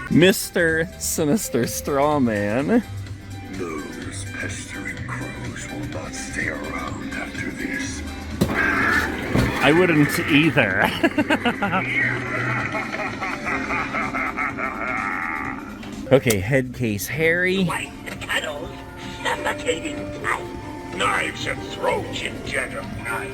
Mr. Sinister Strawman. Those pestering crows will not stay around after this. I wouldn't either. Okay, Head Case Harry. White cuddles, suffocating tight. Knives and throats in dead of night.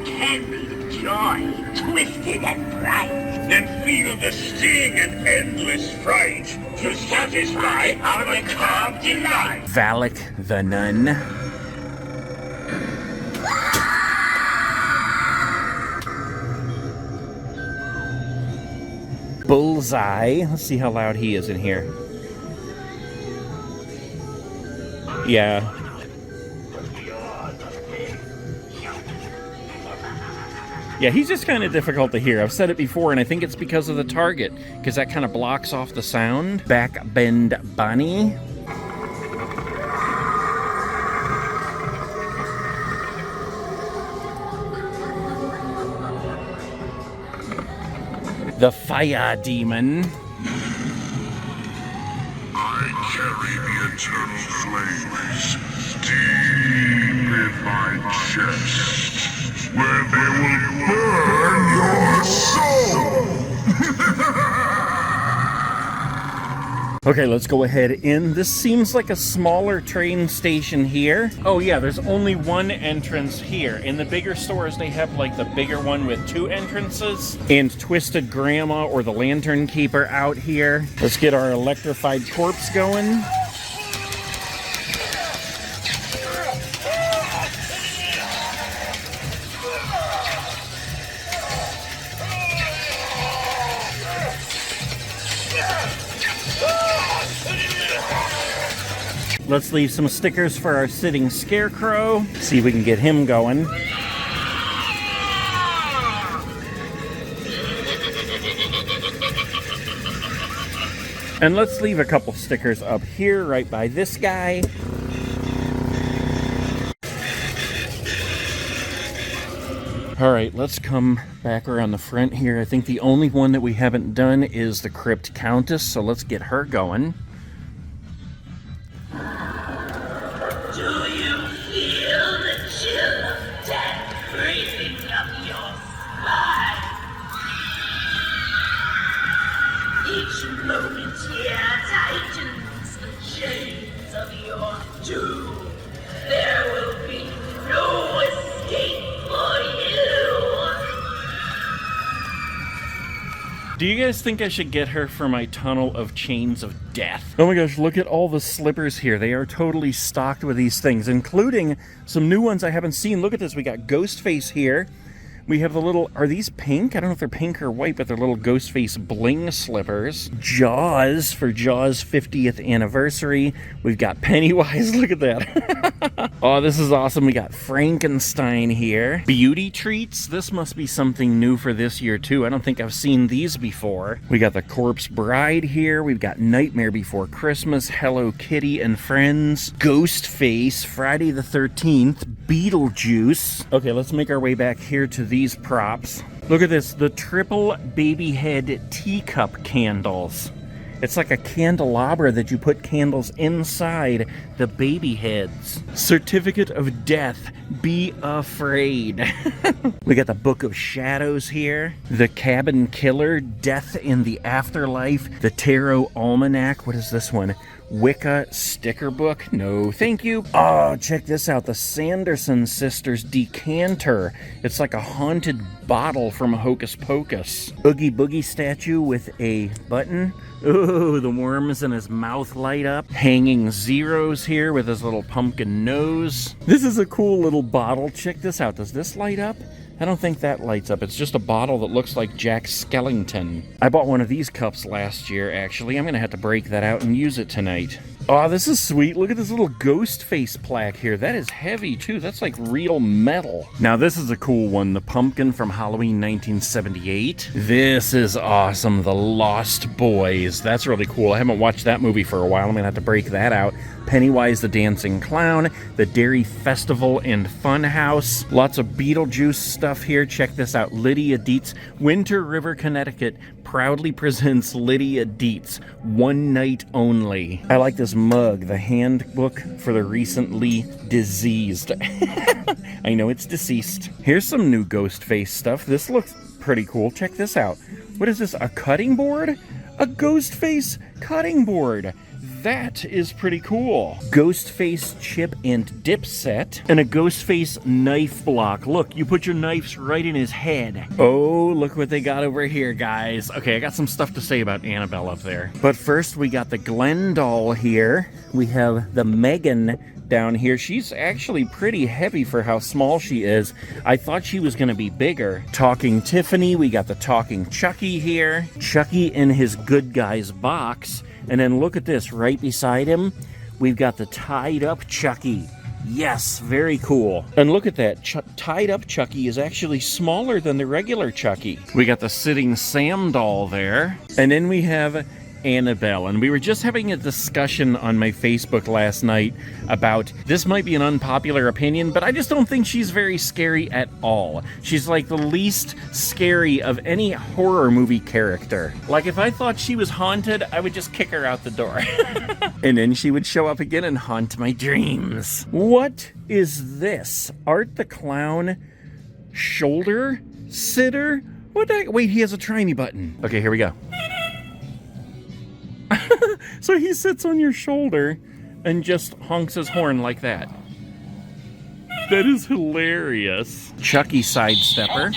Candied joy, twisted and bright. Then feel the sting and endless fright to satisfy our macabre delight. Valak the Nun. Bullseye. Let's see how loud he is in here. Yeah, Yeah, he's just kind of difficult to hear. I've said it before, and I think it's because of the target, because that kind of blocks off the sound. Backbend Bonnie. The Fire Demon. I carry the eternal flames deep in my chest, where they will burn your soul! Okay, let's go ahead in. This seems like a smaller train station here. Oh yeah, there's only one entrance here. In the bigger stores, they have like the bigger one with 2 entrances. And Twisted Grandma or the Lantern Keeper out here. Let's get our electrified corpse going. Let's leave some stickers for our sitting scarecrow. See if we can get him going. And let's leave a couple stickers up here right by this guy. All right, let's come back around the front here. I think the only one that we haven't done is the Crypt Countest, so let's get her going. Each moment here tightens the chains of your doom. There will be no escape for you. Do you guys think I should get her for my tunnel of chains of death? Oh my gosh, look at all the slippers here. They are totally stocked with these things, including some new ones I haven't seen. Look at this. We got Ghostface here. We have the little, are these pink? I don't know if they're pink or white, but they're little Ghostface bling slippers. Jaws for Jaws 50th anniversary. We've got Pennywise, look at that. Oh, this is awesome. We got Frankenstein here. Beauty treats. This must be something new for this year too. I don't think I've seen these before. We got the Corpse Bride here. We've got Nightmare Before Christmas, Hello Kitty and Friends, Ghostface, Friday the 13th, Beetlejuice. Okay, let's make our way back here to these props. Look at this, the triple baby head teacup candles. It's like a candelabra that you put candles inside the baby heads. Certificate of Death, Be Afraid. We got the Book of Shadows here. The Cabin Killer, Death in the Afterlife. The Tarot Almanac, what is this one? Wicca sticker book? No, thank you. Oh, check this out. The Sanderson Sisters decanter. It's like a haunted bottle from Hocus Pocus. Oogie Boogie statue with a button. Ooh, the worms in his mouth light up. Hanging Zeros here with his little pumpkin nose. This is a cool little bottle. Check this out. Does this light up? I don't think that lights up. It's just a bottle that looks like Jack Skellington. I bought one of these cups last year, actually. I'm going to have to break that out and use it tonight. Oh, this is sweet. Look at this little ghost face plaque here. That is heavy, too. That's like real metal. Now, this is a cool one. The pumpkin from Halloween 1978. This is awesome. The Lost Boys. That's really cool. I haven't watched that movie for a while. I'm going to have to break that out. Pennywise the Dancing Clown, the Dairy Festival and Fun House. Lots of Beetlejuice stuff here. Check this out. Lydia Dietz, Winter River, Connecticut, proudly presents Lydia Dietz, one night only. I like this mug, the handbook for the recently diseased. I know it's deceased. Here's some new Ghostface stuff. This looks pretty cool. Check this out. What is this, a cutting board? A Ghostface cutting board. That is pretty cool. Ghostface chip and dip set. And a Ghostface knife block. Look, you put your knives right in his head. Oh, look what they got over here, guys. Okay, I got some stuff to say about Annabelle up there. But first, we got the Glen doll here. We have the Megan down here. She's actually pretty heavy for how small she is. I thought she was going to be bigger. Talking Tiffany. We got the Talking Chucky here. Chucky in his good guy's box. And then look at this, right beside him, we've got the tied up Chucky. Yes, very cool. And look at that. Tied up Chucky is actually smaller than the regular Chucky. We got the sitting Sam doll there. And then we have Annabelle. And we were just having a discussion on my Facebook last night about this might be an unpopular opinion, but I just don't think she's very scary at all. She's like the least scary of any horror movie character. Like if I thought she was haunted, I would just kick her out the door. And then she would show up again and haunt my dreams. What is this? Art the Clown shoulder sitter? What the heck? Wait, he has a tiny button. Okay, here we go. So he sits on your shoulder and just honks his horn like that. That is hilarious. Chucky sidestepper.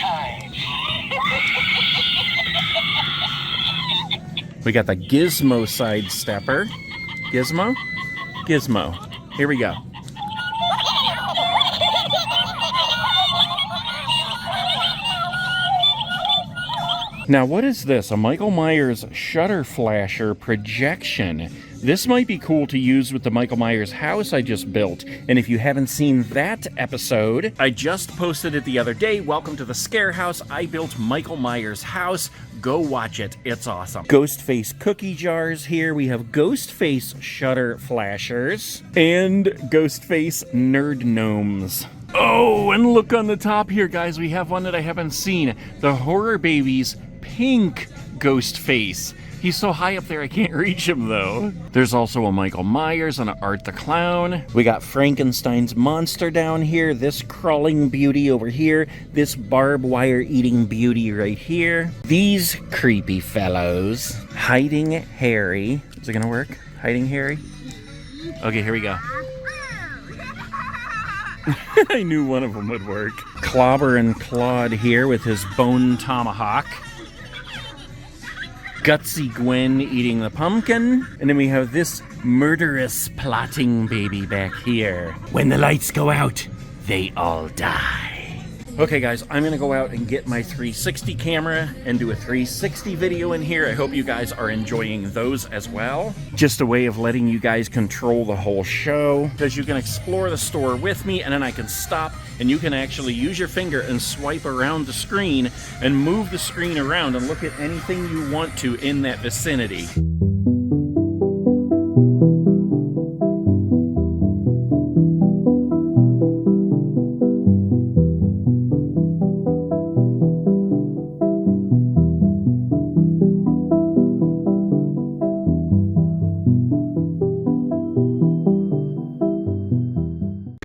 We got the Gizmo sidestepper. Gizmo? Gizmo. Here we go. Now, what is this? A Michael Myers shutter flasher projection. This might be cool to use with the Michael Myers house I just built. And if you haven't seen that episode, I just posted it the other day. Welcome to the Scare House. I built Michael Myers' house. Go watch it. It's awesome. Ghostface cookie jars here. We have Ghostface shutter flashers and Ghostface nerd gnomes. Oh, and look on the top here, guys. We have one that I haven't seen. The Horror Babies pink Ghostface. He's so high up there I can't reach him though. There's also a Michael Myers and an Art the Clown. We got Frankenstein's monster down here, this crawling beauty over here, this barbed wire eating beauty right here. These creepy fellows. Hiding Harry. Is it gonna work? Hiding Harry? Okay, here we go. I knew one of them would work. Clobber and Claude here with his bone tomahawk. Gutsy Gwen eating the pumpkin. And then we have this murderous plotting baby back here. When the lights go out, they all die. Okay guys, I'm gonna go out and get my 360 camera and do a 360 video in here. I hope you guys are enjoying those as well. Just a way of letting you guys control the whole show, because you can explore the store with me and then I can stop and you can actually use your finger and swipe around the screen and move the screen around and look at anything you want to in that vicinity.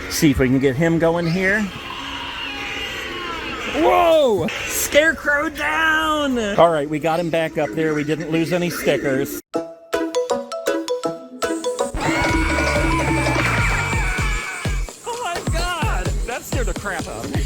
See if we can get him going here. Whoa! Scarecrow down! All right, we got him back up there. We didn't lose any stickers. Oh my God! That scared the crap out of me.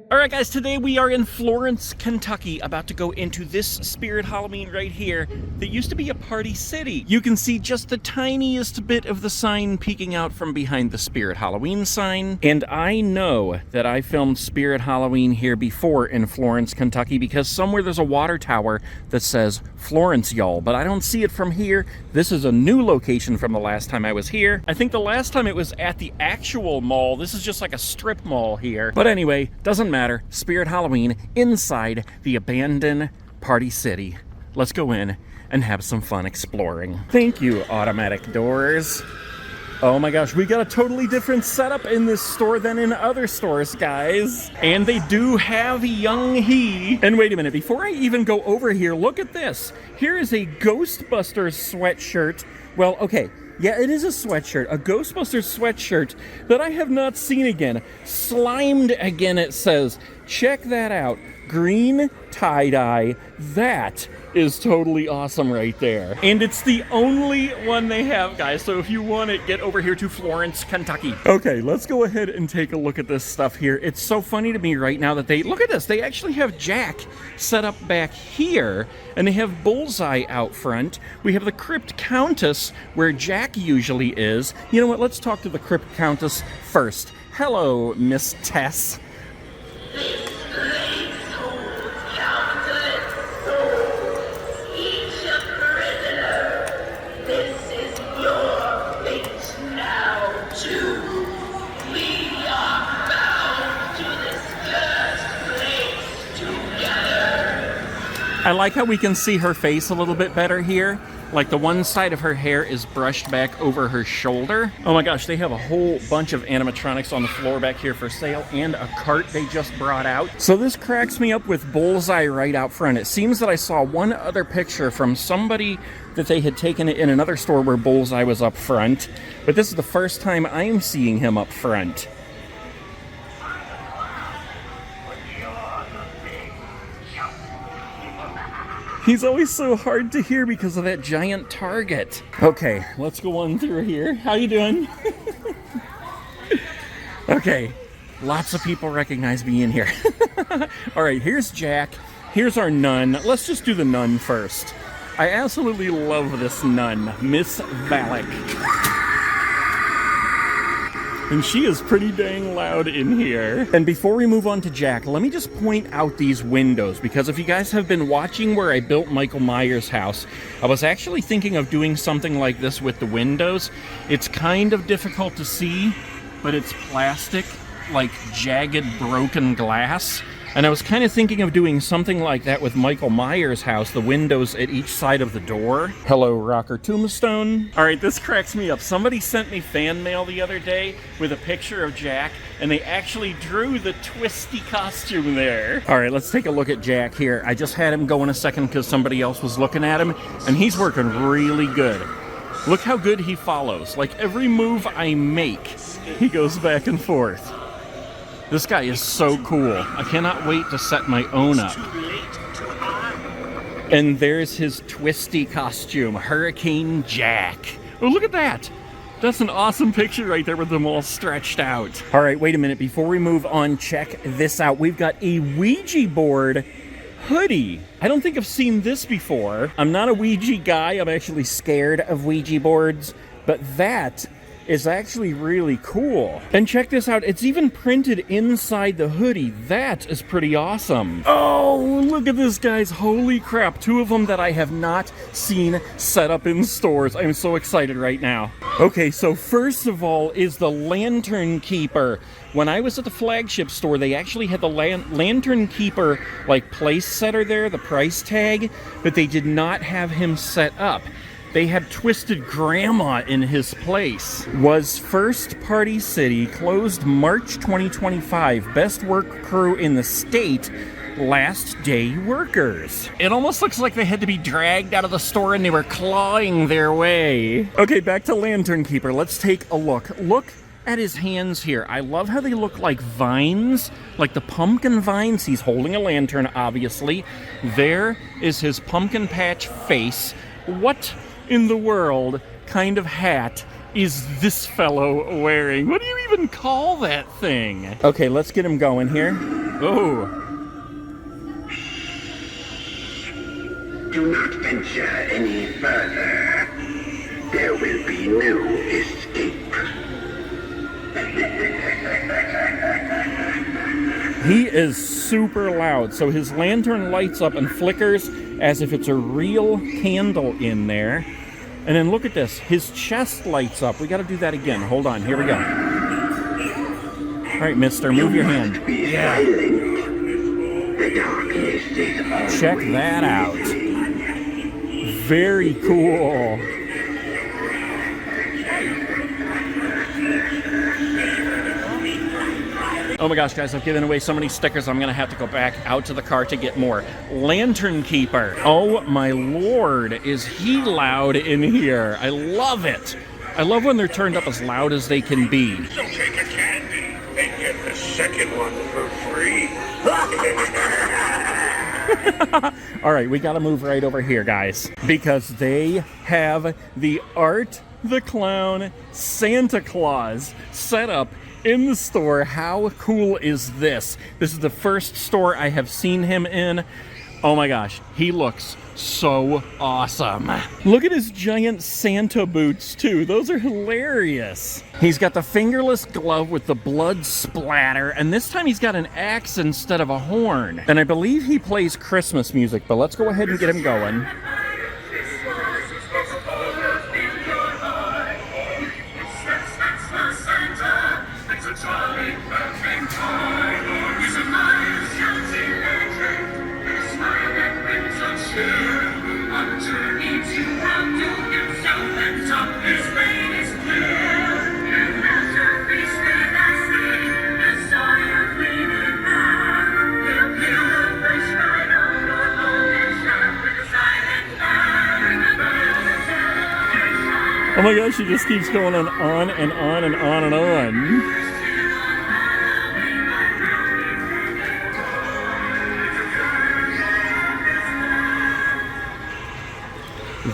Alright guys, today we are in Florence, Kentucky, about to go into this Spirit Halloween right here that used to be a party city. You can see just the tiniest bit of the sign peeking out from behind the Spirit Halloween sign. And I know that I filmed Spirit Halloween here before in Florence, Kentucky, because somewhere there's a water tower that says Florence, y'all, but I don't see it from here. This is a new location from the last time I was here. I think the last time it was at the actual mall. This is just like a strip mall here. But anyway, doesn't matter. Spirit Halloween inside the abandoned party city. Let's go in and have some fun exploring. Thank you, automatic doors. Oh my gosh, we got a totally different setup in this store than in other stores, guys. And they do have Young He. And wait a minute, before I even go over here, look at this. Here is a Ghostbusters sweatshirt. Well, okay. Yeah, it is a sweatshirt, a Ghostbusters sweatshirt that I have not seen again. Slimed again, it says. Check that out. Green tie-dye. That is totally awesome right there. And it's the only one they have, guys. So if you want it, get over here to Florence, Kentucky. Okay, let's go ahead and take a look at this stuff here. It's so funny to me right now that look at this. They actually have Jack set up back here, and they have Bullseye out front. We have the Crypt Countess, where Jack usually is. You know what? Let's talk to the Crypt Countess first. Hello, Miss Tess. I like how we can see her face a little bit better here. Like the one side of her hair is brushed back over her shoulder. Oh my gosh, they have a whole bunch of animatronics on the floor back here for sale and a cart they just brought out. So this cracks me up with Bullseye right out front. It seems that I saw one other picture from somebody that they had taken it in another store where Bullseye was up front. But this is the first time I'm seeing him up front. He's always so hard to hear because of that giant target. Okay, let's go on through here. How you doing? Okay, lots of people recognize me in here. All right, here's Jack. Here's our nun. Let's just do the nun first. I absolutely love this nun, Miss Valak. And she is pretty dang loud in here. And before we move on to Jack, let me just point out these windows, because if you guys have been watching where I built Michael Myers' house, I was actually thinking of doing something like this with the windows. It's kind of difficult to see, but it's plastic, like jagged, broken glass. And I was kind of thinking of doing something like that with Michael Myers' house, the windows at each side of the door. Hello, Rocker Tombstone. All right, this cracks me up. Somebody sent me fan mail the other day with a picture of Jack, and they actually drew the twisty costume there. All right, let's take a look at Jack here. I just had him go in a second because somebody else was looking at him, and he's working really good. Look how good he follows. Like every move I make, he goes back and forth. This guy is so cool. I cannot wait to set my own up. And there's his twisty costume, Hurricane Jack. Oh, look at that. That's an awesome picture right there with them all stretched out. All right, wait a minute. Before we move on, check this out. We've got a Ouija board hoodie. I don't think I've seen this before. I'm not a Ouija guy. I'm actually scared of Ouija boards, but that is actually really cool. And check this out, it's even printed inside the hoodie. That is pretty awesome. Oh, look at this, guys. Holy crap, 2 of them that I have not seen set up in stores. I'm so excited right now. Okay, so first of all is the Lantern Keeper. When I was at the flagship store, they actually had the Lantern Keeper like place setter there, the price tag, but they did not have him set up. They had Twisted Grandma in his place. Was First Party City, closed March 2025. Best work crew in the state, last day workers. It almost looks like they had to be dragged out of the store and they were clawing their way. Okay, back to Lantern Keeper. Let's take a look. Look at his hands here. I love how they look like vines, like the pumpkin vines. He's holding a lantern, obviously. There is his pumpkin patch face. What in the world kind of hat is this fellow wearing? What do you even call that thing? Okay, let's get him going here. Oh. Do not venture any further. There will be no escape. He is super loud, so his lantern lights up and flickers as if it's a real candle in there. And then look at this, his chest lights up. We got to do that again. Hold on, here we go. All right, mister, move your hand. Yeah. Check that out. Very cool. Oh my gosh, guys, I've given away so many stickers, I'm going to have to go back out to the car to get more. Lantern Keeper. Oh my lord, is he loud in here. I love it. I love when they're turned up as loud as they can be. So take a candy and get the second one for free. All right, we got to move right over here, guys, because they have the Art the Clown Santa Claus set up in the store. How cool is this? This is the first store I have seen him in. Oh my gosh, he looks so awesome. Look at his giant Santa boots too. Those are hilarious. He's got the fingerless glove with the blood splatter, and this time he's got an axe instead of a horn. And I believe he plays Christmas music, but let's go ahead and get him going. Oh my gosh, she just keeps going on and on and on and on.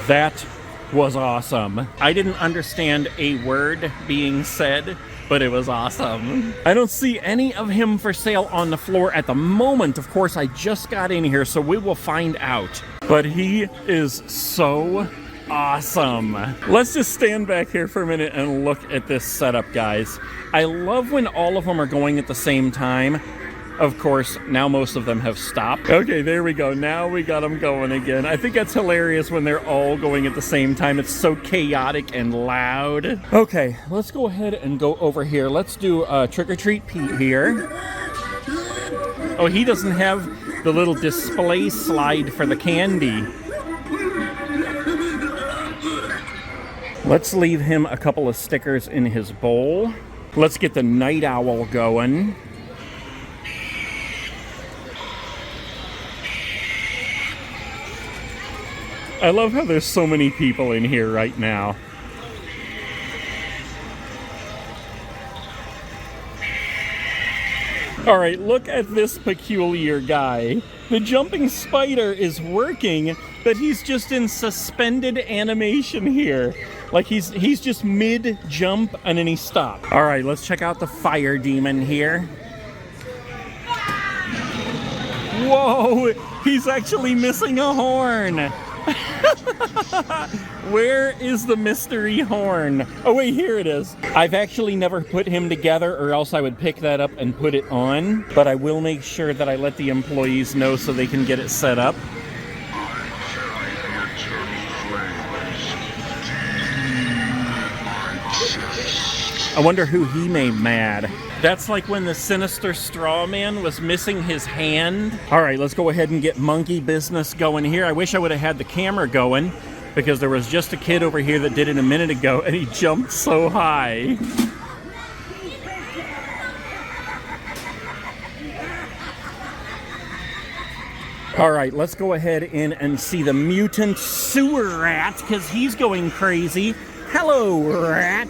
That was awesome. I didn't understand a word being said, but it was awesome. I don't see any of him for sale on the floor at the moment. Of course, I just got in here, so we will find out. But he is so awesome. Let's just stand back here for a minute and look at this setup, guys. I love when all of them are going at the same time. Of course, now most of them have stopped. Okay, there we go. Now we got them going again. I think that's hilarious when they're all going at the same time. It's so chaotic and loud. Okay, let's go ahead and go over here. Let's do Trick or Treat Pete here. Oh, he doesn't have the little display slide for the candy. Let's leave him a couple of stickers in his bowl. Let's get the night owl going. I love how there's so many people in here right now. All right, look at this peculiar guy. The jumping spider is working, but he's just in suspended animation here. Like he's just mid-jump and then he stopped. All right, let's check out the fire demon here. Whoa, he's actually missing a horn. Where is the mystery horn? Oh wait, here it is. I've actually never put him together, or else I would pick that up and put it on, but I will make sure that I let the employees know so they can get it set up. I wonder who he made mad. That's like when the Sinister straw man was missing his hand. All right, let's go ahead and get monkey business going here. I wish I would have had the camera going, because there was just a kid over here that did it a minute ago and he jumped so high. All right, let's go ahead in and see the mutant sewer rat, because he's going crazy. Hello, rat.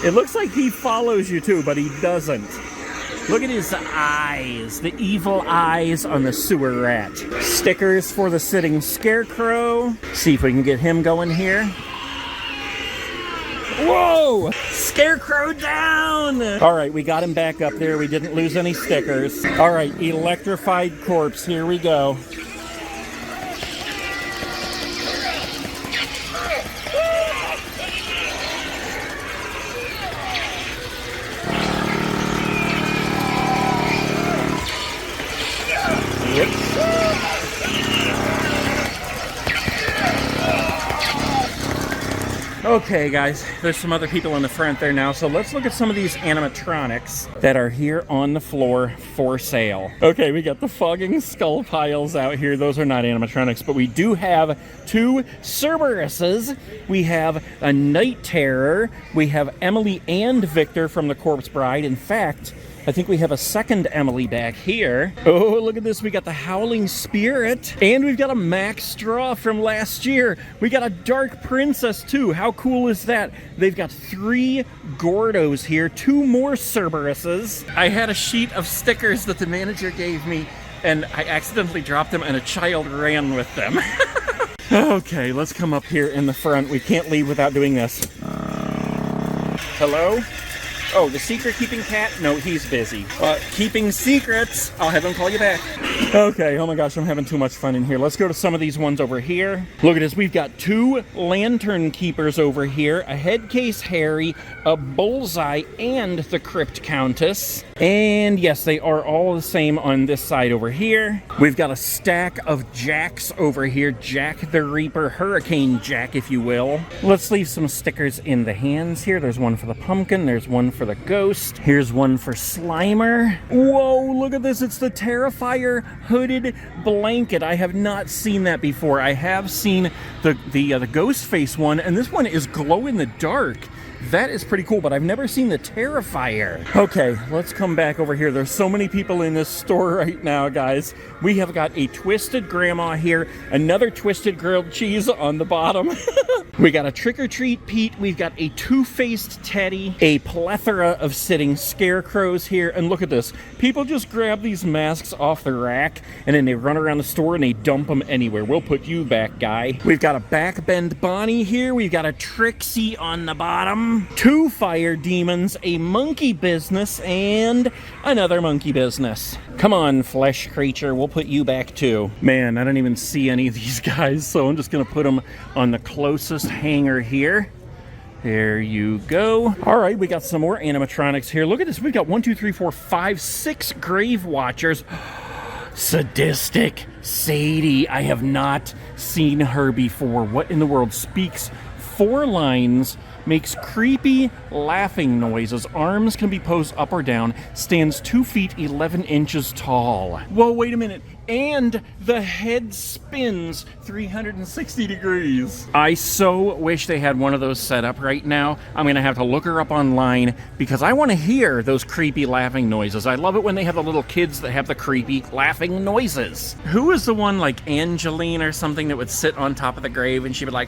It looks like he follows you too, but he doesn't. Look at his eyes, the evil eyes on the sewer rat. Stickers for the sitting scarecrow. See if we can get him going here. Whoa! Scarecrow down! All right, we got him back up there. We didn't lose any stickers. All right, electrified corpse, here we go. Okay guys, there's some other people in the front there now, so let's look at some of these animatronics that are here on the floor for sale. Okay, we got the fogging skull piles out here. Those are not animatronics, but we do have two Cerberuses. We have a Night Terror. We have Emily and Victor from the Corpse Bride. In fact, I think we have a second Emily back here. Oh, look at this. We got the Howling Spirit. And we've got a Max Straw from last year. We got a Dark Princess, too. How cool is that? They've got 3 Gordos here, 2 more Cerberuses. I had a sheet of stickers that the manager gave me, and I accidentally dropped them, and a child ran with them. Okay, let's come up here in the front. We can't leave without doing this. Hello? Oh, the secret-keeping cat? No, he's busy. Keeping secrets. I'll have him call you back. Okay, oh my gosh, I'm having too much fun in here. Let's go to some of these ones over here. Look at this. We've got 2 lantern keepers over here, a Headcase Harry, a Bullseye, and the Crypt Countess. And yes, they are all the same on this side over here. We've got a stack of Jacks over here. Jack the Reaper, Hurricane Jack, if you will. Let's leave some stickers in the hands here. There's one for the pumpkin. There's one for the ghost. Here's one for Slimer. Whoa, look at this. It's the Terrifier hooded blanket. I have not seen that before. I have seen the ghost face one, and this one is glow in the dark. That is pretty cool, but I've never seen the Terrifier. Okay, let's come back over here. There's so many people in this store right now, guys. We have got a Twisted Grandma here, another Twisted Grilled Cheese on the bottom. We got a Trick or Treat Pete. We've got a Two-Faced Teddy, a plethora of sitting scarecrows here, and look at this. People just grab these masks off the rack, and then they run around the store and they dump them anywhere. We'll put you back, guy. We've got a Backbend Bonnie here. We've got a Trixie on the bottom. 2 fire demons, a monkey business, and another monkey business. Come on, flesh creature, we'll put you back too. Man, I don't even see any of these guys, so I'm just gonna put them on the closest hanger here. There you go. All right, we got some more animatronics here. Look at this, we've got 1, 2, 3, 4, 5, 6 grave watchers. Sadistic Sadie, I have not seen her before. What in the world? Speaks 4 lines, makes creepy laughing noises, arms can be posed up or down, stands 2 feet 11 inches tall. Whoa, wait a minute. And the head spins 360 degrees. I so wish they had one of those set up right now. I'm gonna have to look her up online because I want to hear those creepy laughing noises. I love it when they have the little kids that have the creepy laughing noises. Who is the one like Angeline or something that would sit on top of the grave and she would like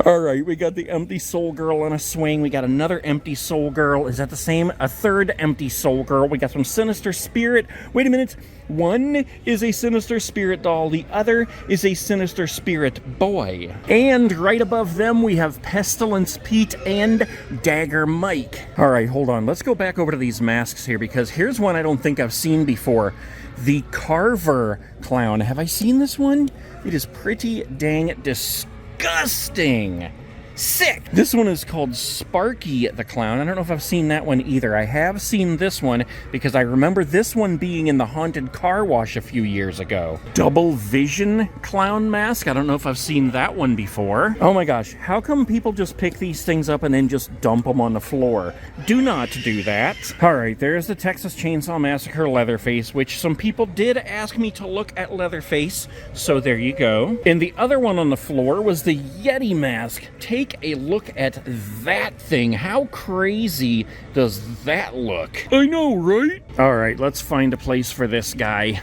All right, we got the empty soul girl on a swing. We got another empty soul girl. Is that the same? A third empty soul girl. We got some Sinister Spirit. Wait a minute. One is a Sinister Spirit doll. The other is a Sinister Spirit boy. And right above them, we have Pestilence Pete and Dagger Mike. All right, hold on. Let's go back over to these masks here because here's one I don't think I've seen before. The Carver Clown. Have I seen this one? It is pretty dang disgusting. Sick. This one is called Sparky the Clown. I don't know if I've seen that one either. I have seen this one because I remember this one being in the haunted car wash a few years ago. Double Vision Clown Mask. I don't know if I've seen that one before. Oh my gosh, how come people just pick these things up and then just dump them on the floor? Do not do that. All right, there's the Texas Chainsaw Massacre Leatherface, which some people did ask me to look at Leatherface, so there you go. And the other one on the floor was the Yeti mask. Take a look at that thing. How crazy does that look? I know, right? All right, let's find a place for this guy.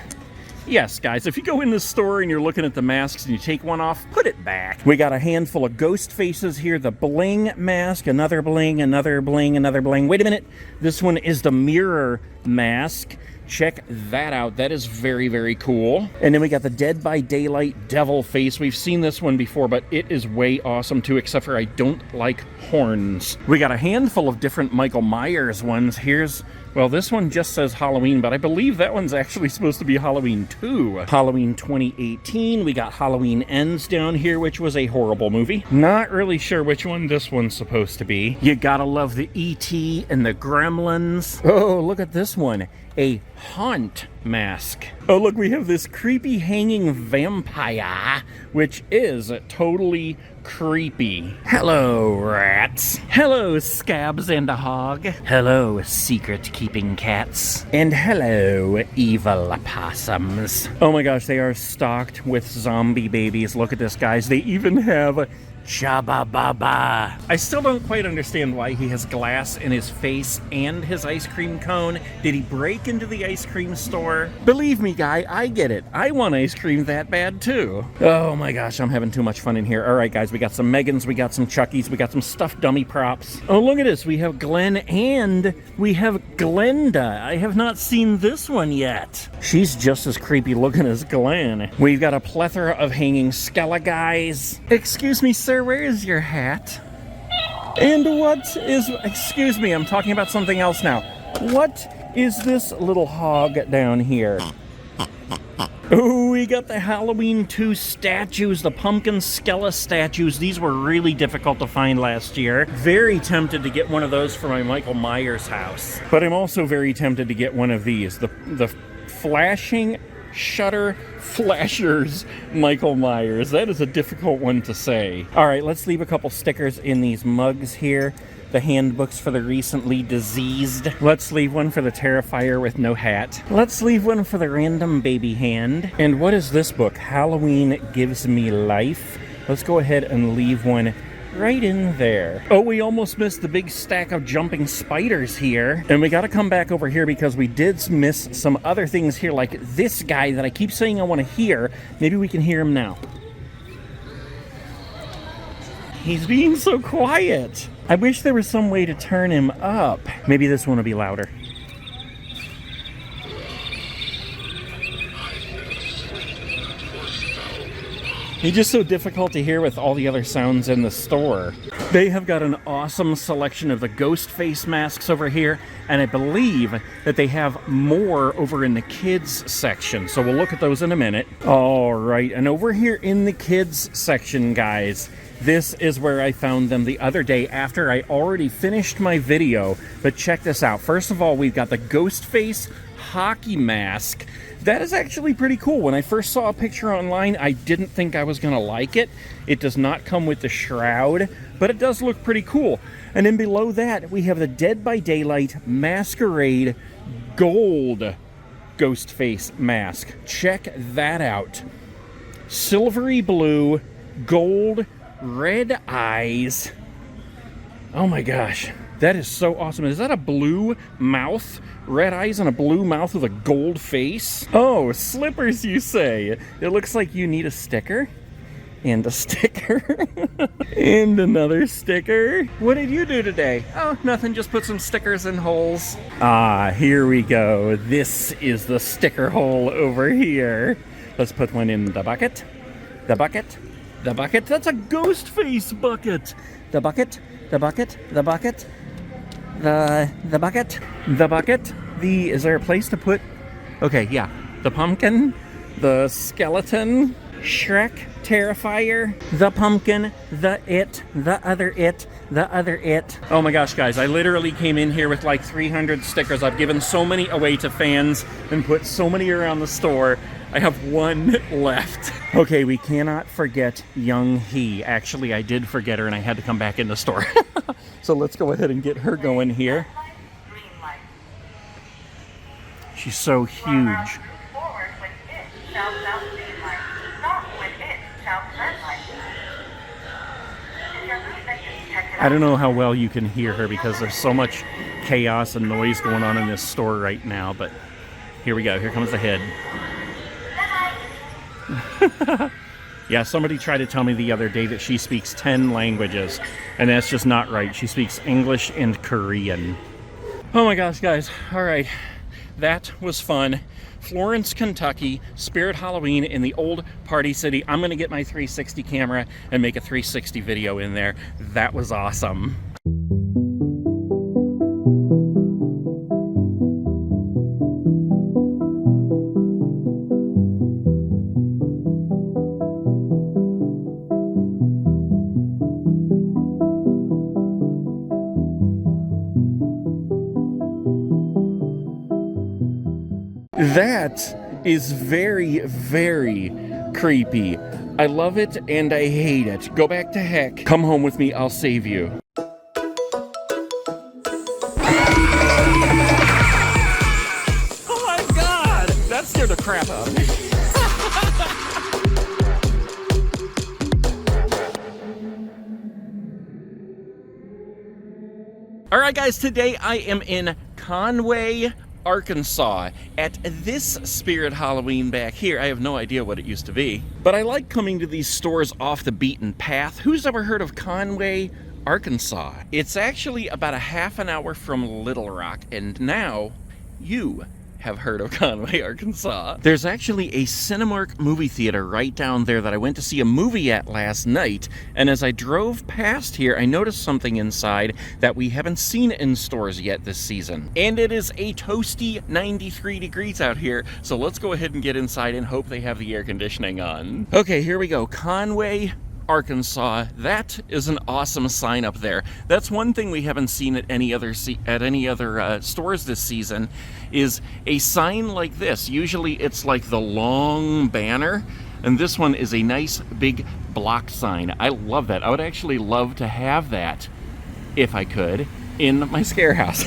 Yes, guys, if you go in the store and you're looking at the masks and you take one off, put it back. We got a handful of ghost faces here. The bling mask, another bling, another bling, another bling. Wait a minute. This one is the mirror mask. Check that out. That is very, very cool. And then we got the Dead by Daylight devil face. We've seen this one before, but it is way awesome too, except for I don't like horns. We got a handful of different Michael Myers ones. Well, this one just says Halloween, but I believe that one's actually supposed to be Halloween 2. Halloween 2018. We got Halloween Ends down here, which was a horrible movie. Not really sure which one this one's supposed to be. You gotta love the E.T. and the Gremlins. Oh, look at this one. A haunt mask. Oh, look, we have this creepy hanging vampire, which is totally creepy. Hello, rats. Hello, scabs and a hog. Hello, secret-keeping cats. And hello, evil opossums. Oh my gosh, they are stocked with zombie babies. Look at this, guys. They even have Jabba Baba. I still don't quite understand why he has glass in his face and his ice cream cone. Did he break into the ice cream store? Believe me, guy, I get it. I want ice cream that bad too. Oh my gosh, I'm having too much fun in here. All right, guys, we got some Megans, we got some Chuckies, we got some stuffed dummy props. Oh, look at this. We have Glenn and we have Glenda. I have not seen this one yet. She's just as creepy looking as Glenn. We've got a plethora of hanging skella guys. Excuse me, sir. Where is your hat? And what is... Excuse me, I'm talking about something else now. What is this little hog down here? Oh, we got the Halloween 2 statues, the pumpkin skella statues. These were really difficult to find last year. Very tempted to get one of those for my Michael Myers house. But I'm also very tempted to get one of these. The flashing shutter flashers Michael Myers. That is a difficult one to say. All right, let's leave a couple stickers in these mugs here. The handbooks for the recently diseased. Let's leave one for the Terrifier with no hat. Let's leave one for the random baby hand. And what is this book? Halloween Gives Me Life. Let's go ahead and leave one right in there. Oh, we almost missed the big stack of jumping spiders here. And we got to come back over here because we did miss some other things here, like this guy that I keep saying I want to hear. Maybe we can hear him now. He's being so quiet. I wish there was some way to turn him up. Maybe this one will be louder. He's just so difficult to hear with all the other sounds in the store. They have got an awesome selection of the ghost face masks over here, and I believe that they have more over in the kids section. So we'll look at those in a minute. All right, and over here in the kids section, guys, this is where I found them the other day after I already finished my video. But check this out. First of all, we've got the ghost face hockey mask. That is actually pretty cool. When I first saw a picture online, I didn't think I was going to like it. It does not come with the shroud, but it does look pretty cool. And then below that, we have the Dead by Daylight Masquerade Gold Ghost Face Mask. Check that out. Silvery blue, gold, red eyes. Oh my gosh, that is so awesome. Is that a blue mouth? Red eyes and a blue mouth with a gold face? Oh, slippers, you say? It looks like you need a sticker. And a sticker. And another sticker. What did you do today? Oh, nothing, just put some stickers in holes. Ah, here we go. This is the sticker hole over here. Let's put one in the bucket. The bucket. The bucket. That's a ghost face bucket. The bucket. The bucket. The bucket. The bucket. The bucket. Is there a place to put? Okay, yeah. The pumpkin. The skeleton. Shrek. Terrifier. The pumpkin. The it. The other it. The other it. Oh my gosh, guys. I literally came in here with like 300 stickers. I've given so many away to fans and put so many around the store. I have one left. Okay, we cannot forget Young He. Actually, I did forget her and I had to come back in the store. So let's go ahead and get her going here. She's so huge. I don't know how well you can hear her because there's so much chaos and noise going on in this store right now, but here we go. Here comes the head. Yeah, somebody tried to tell me the other day that she speaks 10 languages, and that's just not right. She speaks English and Korean. Oh my gosh, guys. All right. That was fun. Florence, Kentucky, Spirit Halloween in the old Party City. I'm going to get my 360 camera and make a 360 video in there. That was awesome. That is very, very creepy. I love it and I hate it. Go back to heck. Come home with me, I'll save you. Oh my god! That scared the crap out of me. Alright guys, today I am in Conway, Arkansas at this Spirit Halloween back here. I have no idea what it used to be, but I like coming to these stores off the beaten path. Who's ever heard of Conway, Arkansas? It's actually about a half an hour from Little Rock, and now you have heard of Conway, Arkansas. There's actually a Cinemark movie theater right down there that I went to see a movie at last night, and as I drove past here, I noticed something inside that we haven't seen in stores yet this season. And it is a toasty 93 degrees out here, so let's go ahead and get inside and hope they have the air conditioning on. Okay, here we go. Conway, Arkansas. That is an awesome sign up there. That's one thing we haven't seen at any other stores this season, is a sign like this. Usually it's like the long banner, and this one is a nice big block sign. I love that. I would actually love to have that if I could. in my scare house.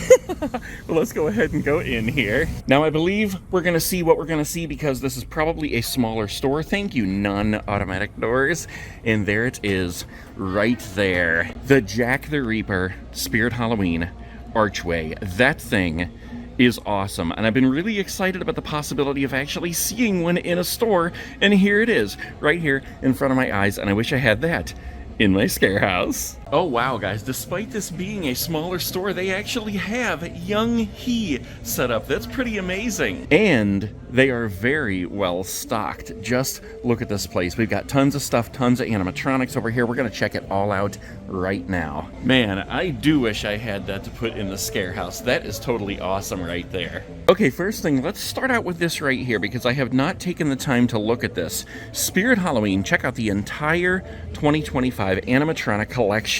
Well, let's go ahead and go in here. Now, I believe we're gonna see what we're gonna see because this is probably a smaller store. Thank you, non-automatic doors. And there it is, right there. The Jack the Reaper Spirit Halloween archway. That thing is awesome, and I've been really excited about the possibility of actually seeing one in a store, and here it is, right here in front of my eyes, and I wish I had that in my scare house. Oh wow, guys, despite this being a smaller store, they actually have Young He set up. That's pretty amazing. And they are very well stocked. Just look at this place. We've got tons of stuff, tons of animatronics over here. We're gonna check it all out right now. Man, I do wish I had that to put in the scare house. That is totally awesome right there. Okay, first thing, let's start out with this right here because I have not taken the time to look at this. Spirit Halloween, check out the entire 2025 animatronic collection.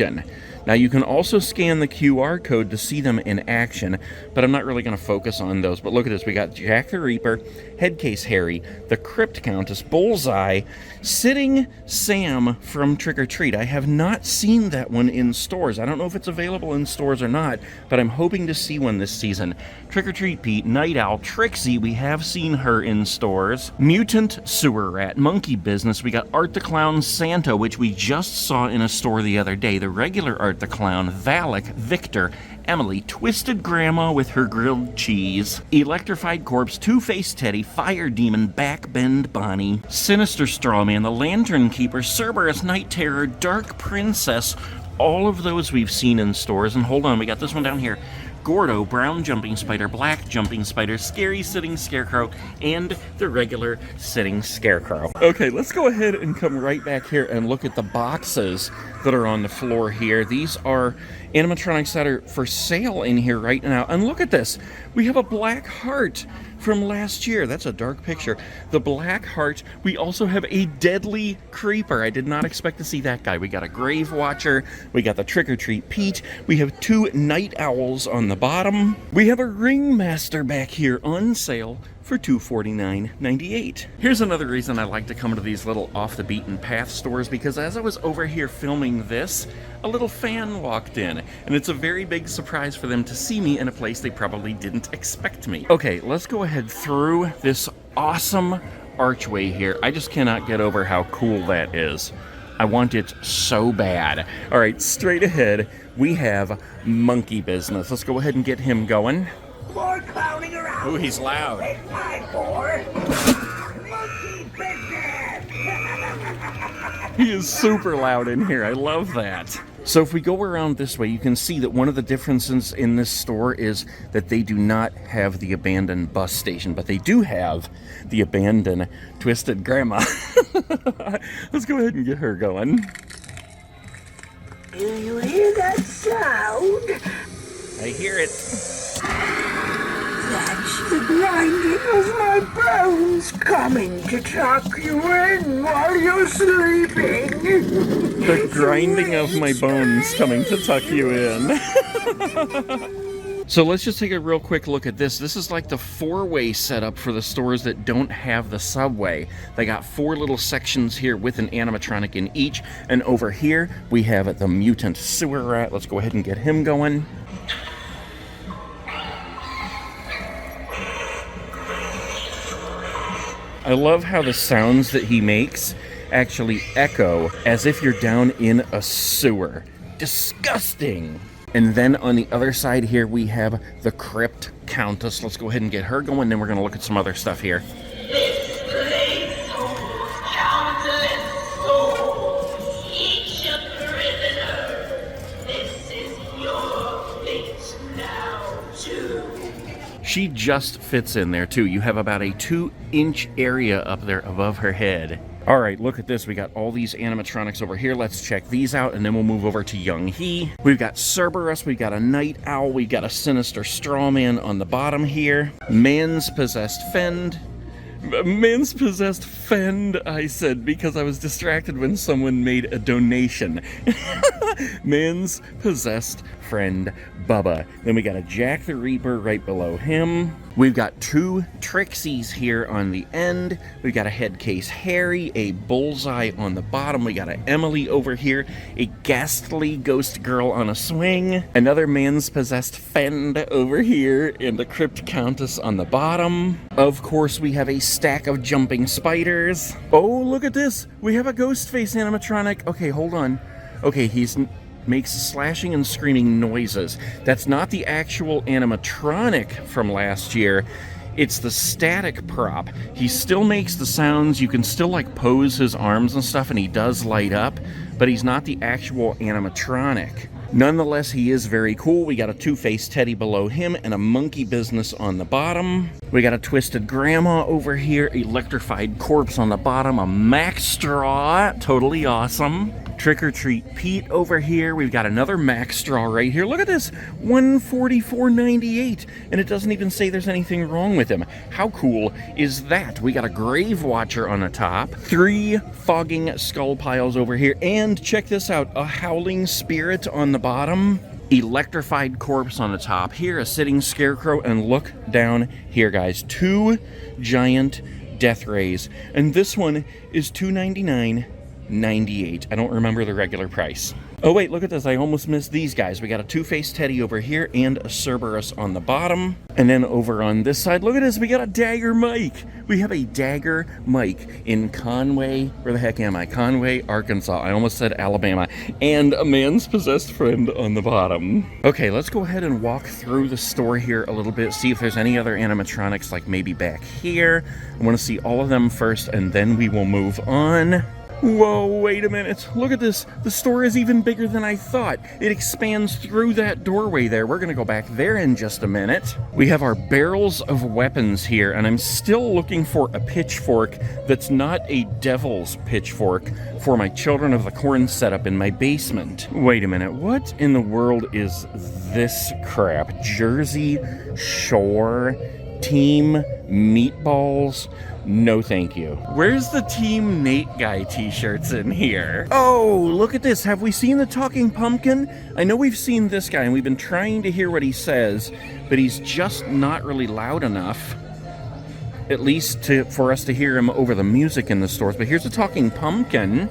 Now, you can also scan the QR code to see them in action, but I'm not really going to focus on those. But look at this. We got Jack the Reaper, Headcase Harry, the Crypt Countest, Bullseye, Sitting Sam from Trick or Treat. I have not seen that one in stores. I don't know if it's available in stores or not, but I'm hoping to see one this season. Trick or Treat Pete, Night Owl, Trixie, we have seen her in stores. Mutant Sewer Rat, Monkey Business. We got Art the Clown Santa, which we just saw in a store the other day. The regular Art the Clown, Valak, Victor, Emily, Twisted Grandma with her grilled cheese, Electrified Corpse, Two-Faced Teddy, Fire Demon, Backbend Bonnie, Sinister Strawman, the Lantern Keeper, Cerberus Night Terror, Dark Princess. All of those we've seen in stores. And hold on, we got this one down here. Gordo, Brown Jumping Spider, Black Jumping Spider, Scary Sitting Scarecrow, and the regular Sitting Scarecrow. Okay, let's go ahead and come right back here and look at the boxes that are on the floor here. These are animatronics that are for sale in here right now. And look at this. We have a Black Heart from last year. That's a dark picture. The Black Heart. We also have a Deadly Creeper. I did not expect to see that guy. We got a Grave Watcher. We got the Trick or Treat Pete. We have two Night Owls on the bottom. We have a Ringmaster back here on sale for $249.98. Here's another reason I like to come to these little off-the-beaten-path stores, because as I was over here filming this, a little fan walked in, and it's a very big surprise for them to see me in a place they probably didn't expect me. Okay, let's go ahead through this awesome archway here. I just cannot get over how cool that is. I want it so bad. All right, straight ahead, we have Monkey Business. Let's go ahead and get him going. More clowning around. Ooh, he's loud. It's time for Monkey Business. He is super loud in here. I love that. So if we go around this way, you can see that one of the differences in this store is that they do not have the abandoned bus station, but they do have the abandoned Twisted Grandma. Let's go ahead and get her going. Do you hear that sound? I hear it. That's the grinding of my bones coming to tuck you in while you're sleeping. The grinding of my bones coming to tuck you in. So let's just take a real quick look at this. This is like the four-way setup for the stores that don't have the subway. They got four little sections here with an animatronic in each. And over here, we have the Mutant Sewer Rat. Let's go ahead and get him going. I love how the sounds that he makes actually echo as if you're down in a sewer. Disgusting! And then on the other side here, we have the Crypt Countest. Let's go ahead and get her going, then we're going to look at some other stuff here. This place holds countless souls, each a prisoner. This is your fate now, too. She just fits in there, too. You have about a 2-inch area up there above her head. All right, look at this. We got all these animatronics over here. Let's check these out, and then we'll move over to Young He. We've got Cerberus. We've got a Night Owl. We've got a Sinister Strawman on the bottom here. Man's Possessed Fend. Man's Possessed Fend, I said, because I was distracted when someone made a donation. Man's Possessed Friend Bubba. Then we got a Jack the Reaper right below him. We've got 2 Trixies here on the end. We've got a Headcase Harry, a Bullseye on the bottom. We got an Emily over here, a ghastly ghost girl on a swing, another man's possessed Fend over here, and a Crypt Countess on the bottom. Of course, we have a stack of jumping spiders. Oh, look at this. We have a Ghostface animatronic. Okay, hold on. Okay, he's makes slashing and screaming noises. That's not the actual animatronic from last year. It's the static prop. He still makes the sounds. You can still like pose his arms and stuff, and he does light up, but he's not the actual animatronic. Nonetheless, he is very cool. We got a Two-Faced Teddy below him and a Monkey Business on the bottom. We got a Twisted Grandma over here, electrified corpse on the bottom, a Max Straw, totally awesome. Trick or Treat Pete over here. We've got another Max Straw right here. Look at this, $144.98, and it doesn't even say there's anything wrong with him. How cool is that? We got a Grave Watcher on the top, 3 Fogging Skull Piles over here, and check this out, a Howling Spirit on the bottom, electrified corpse on the top here, a sitting scarecrow, and look down here, guys, 2 giant death rays, and this one is $299.98. I don't remember the regular price. Oh wait, look at this, I almost missed these guys. We got a Two-Faced Teddy over here and a Cerberus on the bottom. And then over on this side, look at this, we got a Dagger Mike. We have a Dagger Mike in Conway, where the heck am I? Conway, Arkansas. I almost said Alabama. And a Man's Possessed Friend on the bottom. Okay, let's go ahead and walk through the store here a little bit, see if there's any other animatronics, like maybe back here. I want to see all of them first, and then we will move on. Whoa, wait a minute. Look at this. The store is even bigger than I thought. It expands through that doorway there. We're going to go back there in just a minute. We have our barrels of weapons here, and I'm still looking for a pitchfork that's not a devil's pitchfork for my Children of the Corn setup in my basement. Wait a minute. What in the world is this crap? Jersey Shore Team Meatballs? No thank you. Where's the Team Nate Guy t-shirts in here? Oh, look at this. Have we seen the talking pumpkin? I know we've seen this guy and we've been trying to hear what he says, but he's just not really loud enough, at least for us to hear him over the music in the stores. But here's the talking pumpkin.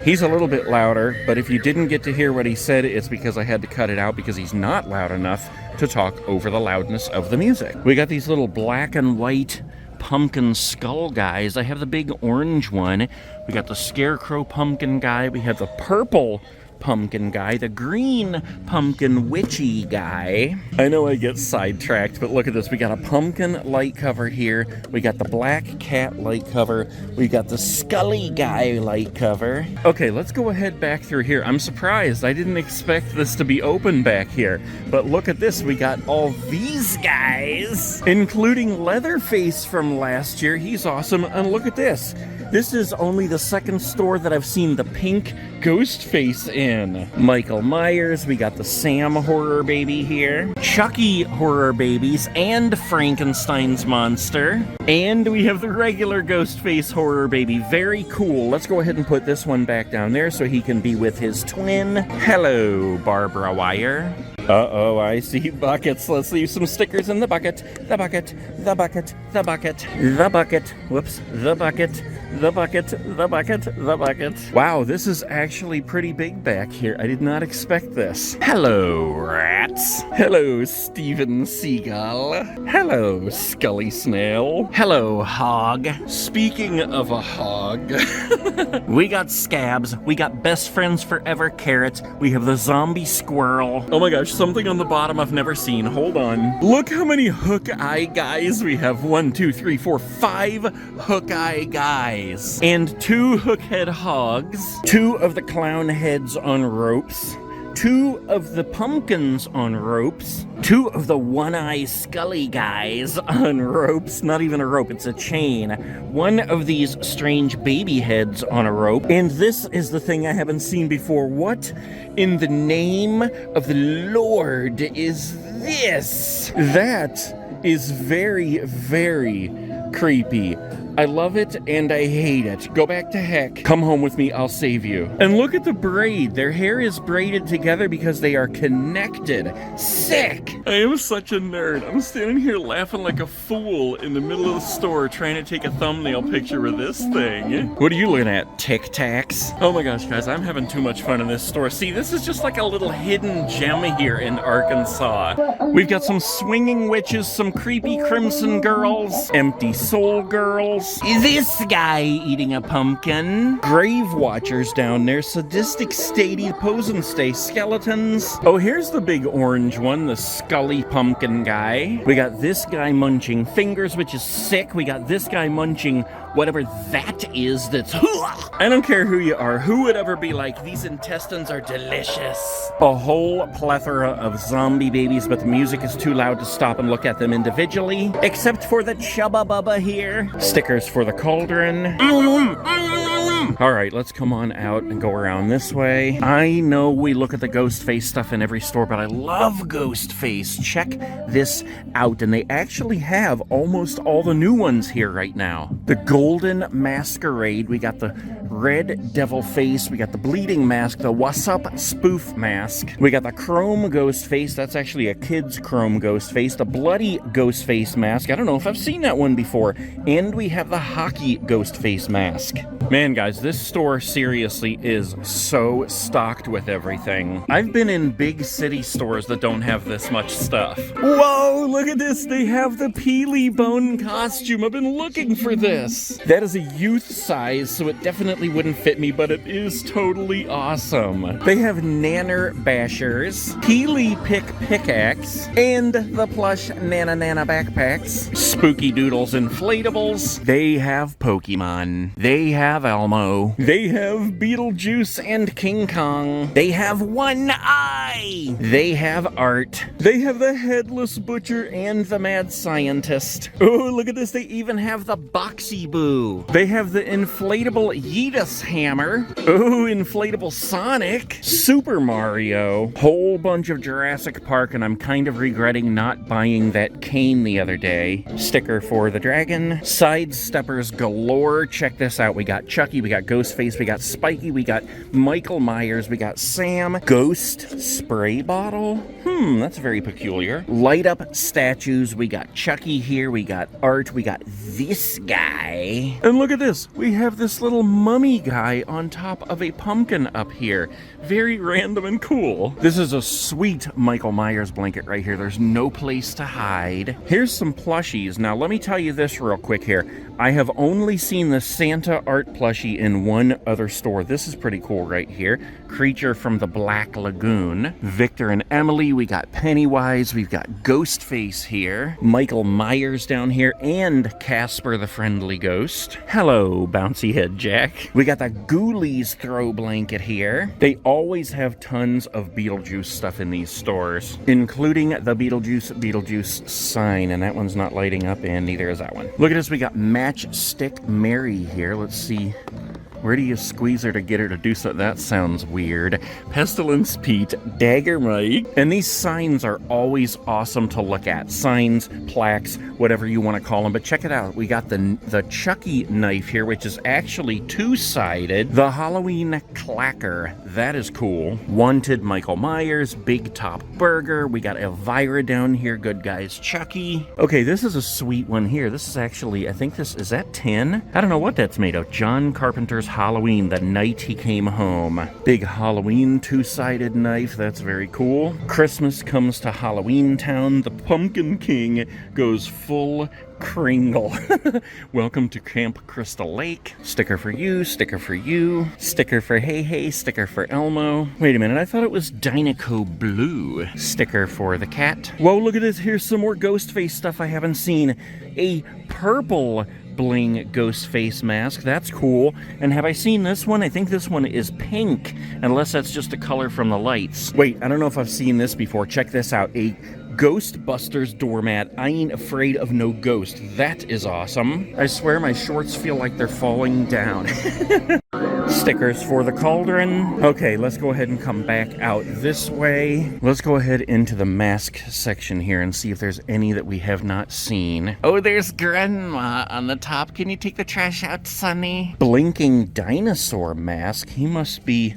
He's a little bit louder, but if you didn't get to hear what he said, it's because I had to cut it out because he's not loud enough to talk over the loudness of the music. We got these little black and white pumpkin skull guys. I have the big orange one. We got the scarecrow pumpkin guy. We have the purple pumpkin guy, the green pumpkin witchy guy. I know I get sidetracked, but look at this. We got a pumpkin light cover here. We got the black cat light cover. We got the scully guy light cover. Okay, let's go ahead back through here. I'm surprised. I didn't expect this to be open back here. But look at this. We got all these guys, including Leatherface from last year. He's awesome. And look at this. This is only the second store that I've seen the pink ghost face in. Michael Myers, we got the Sam horror baby here, Chucky horror babies, and Frankenstein's monster. And we have the regular ghost face horror baby. Very cool. Let's go ahead and put this one back down there so he can be with his twin. Hello, Barbara Wire. Uh-oh, I see buckets. Let's leave some stickers in the bucket. The bucket, the bucket, the bucket, the bucket. Whoops, the bucket. The bucket, the bucket, the bucket. Wow, this is actually pretty big back here. I did not expect this. Hello, rats. Hello, Steven Seagull. Hello, Scully Snail. Hello, hog. Speaking of a hog, we got Scabs. We got Best Friends Forever Carrots. We have the zombie squirrel. Oh my gosh, something on the bottom I've never seen. Hold on. Look how many hook eye guys we have. 1, 2, 3, 4, 5 hook eye guys. And 2 hook-head hogs, 2 of the clown heads on ropes, 2 of the pumpkins on ropes, 2 of the one-eye scully guys on ropes, not even a rope, it's a chain, 1 of these strange baby heads on a rope, and this is the thing I haven't seen before. What in the name of the Lord is this? That is very, very creepy. I love it and I hate it. Go back to heck. Come home with me, I'll save you. And look at the braid. Their hair is braided together because they are connected. Sick! I am such a nerd. I'm standing here laughing like a fool in the middle of the store trying to take a thumbnail picture of this thing. What are you looking at, Tic Tacs? Oh my gosh, guys, I'm having too much fun in this store. See, this is just like a little hidden gem here in Arkansas. We've got some swinging witches, some creepy crimson girls, empty soul girls. Is this guy eating a pumpkin? Grave watchers down there, sadistic statey pose and stay skeletons. Oh, here's the big orange one, the scully pumpkin guy. We got this guy munching fingers, which is sick. We got this guy munching whatever that is that's I don't care who you are. Who would ever be like, these intestines are delicious? A whole plethora of zombie babies, but the music is too loud to stop and look at them individually. Except for the Chubba Bubba here. Stickers for the cauldron. All right, let's come on out and go around this way. I know we look at the ghost face stuff in every store, but I love ghost face. Check this out. And they actually have almost all the new ones here right now. The Golden Masquerade. We got the Red Devil face. We got the Bleeding Mask, the What's Up Spoof Mask. We got the Chrome Ghost face. That's actually a kid's Chrome Ghost face. The Bloody Ghost Face Mask. I don't know if I've seen that one before. And we have the Hockey Ghost Face Mask. Man, guys, this store seriously is so stocked with everything. I've been in big city stores that don't have this much stuff. Whoa, look at this. They have the Peely Bone costume. I've been looking for this. That is a youth size, so it definitely wouldn't fit me, but it is totally awesome. They have Nanner Bashers, Peely Pick Pickaxe, and the plush Nana Nana backpacks. Spooky Doodles Inflatables. They have Pokemon. They have Elmo. They have Beetlejuice and King Kong. They have one eye. They have art. They have the Headless Butcher and the Mad Scientist. Oh, look at this. They even have the Boxy Boo. They have the inflatable Yeetus Hammer. Oh, inflatable Sonic. Super Mario. Whole bunch of Jurassic Park, and I'm kind of regretting not buying that cane the other day. Sticker for the dragon. Sidesteppers galore. Check this out. We got Chucky, we got Ghostface, we got Spiky, we got Michael Myers, we got Sam. Ghost spray bottle? That's very peculiar. Light up statues. We got Chucky here, we got art, we got this guy. And look at this. We have this little mummy guy on top of a pumpkin up here. Very random and cool. This is a sweet Michael Myers blanket right here. There's no place to hide. Here's some plushies. Now, let me tell you this real quick here. I have only seen the Santa art plushie in one other store. This is pretty cool right here. Creature from the Black Lagoon. Victor and Emily. We got Pennywise. We've got Ghostface here. Michael Myers down here. And Casper the Friendly Ghost. Hello, Bouncy Head Jack. We got the Ghoulies throw blanket here. They always have tons of Beetlejuice stuff in these stores, including the Beetlejuice sign. And that one's not lighting up, and neither is that one. Look at this. We got Matchstick Mary here. Let's see. Where do you squeeze her to get her to do so? That sounds weird. Pestilence Pete, Dagger Mike. And these signs are always awesome to look at. Signs, plaques, whatever you want to call them. But check it out. We got the Chucky knife here, which is actually two-sided. The Halloween Clacker. That is cool. Wanted Michael Myers, Big Top Burger. We got Elvira down here. Good Guys Chucky. Okay, this is a sweet one here. This is actually, I think this, is that tin? I don't know what that's made of. John Carpenter's Halloween, the night he came home. Big Halloween two-sided knife. That's very cool. Christmas comes to Halloween Town. The Pumpkin King goes full Kringle. Welcome to Camp Crystal Lake. Sticker for you, sticker for you, sticker for Hey Hey, sticker for Elmo. Wait a minute, I thought it was Dinoco Blue. Sticker for the cat. Whoa, look at this. Here's some more Ghostface stuff I haven't seen. A purple bling ghost face mask. That's cool. And have I seen this one? I think this one is pink, unless that's just a color from the lights. Wait, I don't know if I've seen this before. Check this out. A Ghostbusters doormat. I ain't afraid of no ghost. That is awesome. I swear my shorts feel like they're falling down. stickers for the cauldron. Okay, let's go ahead and come back out this way. Let's go ahead into the mask section here and see if there's any that we have not seen. Oh, there's Grandma on the top. Can you take the trash out, Sonny? Blinking dinosaur mask. He must be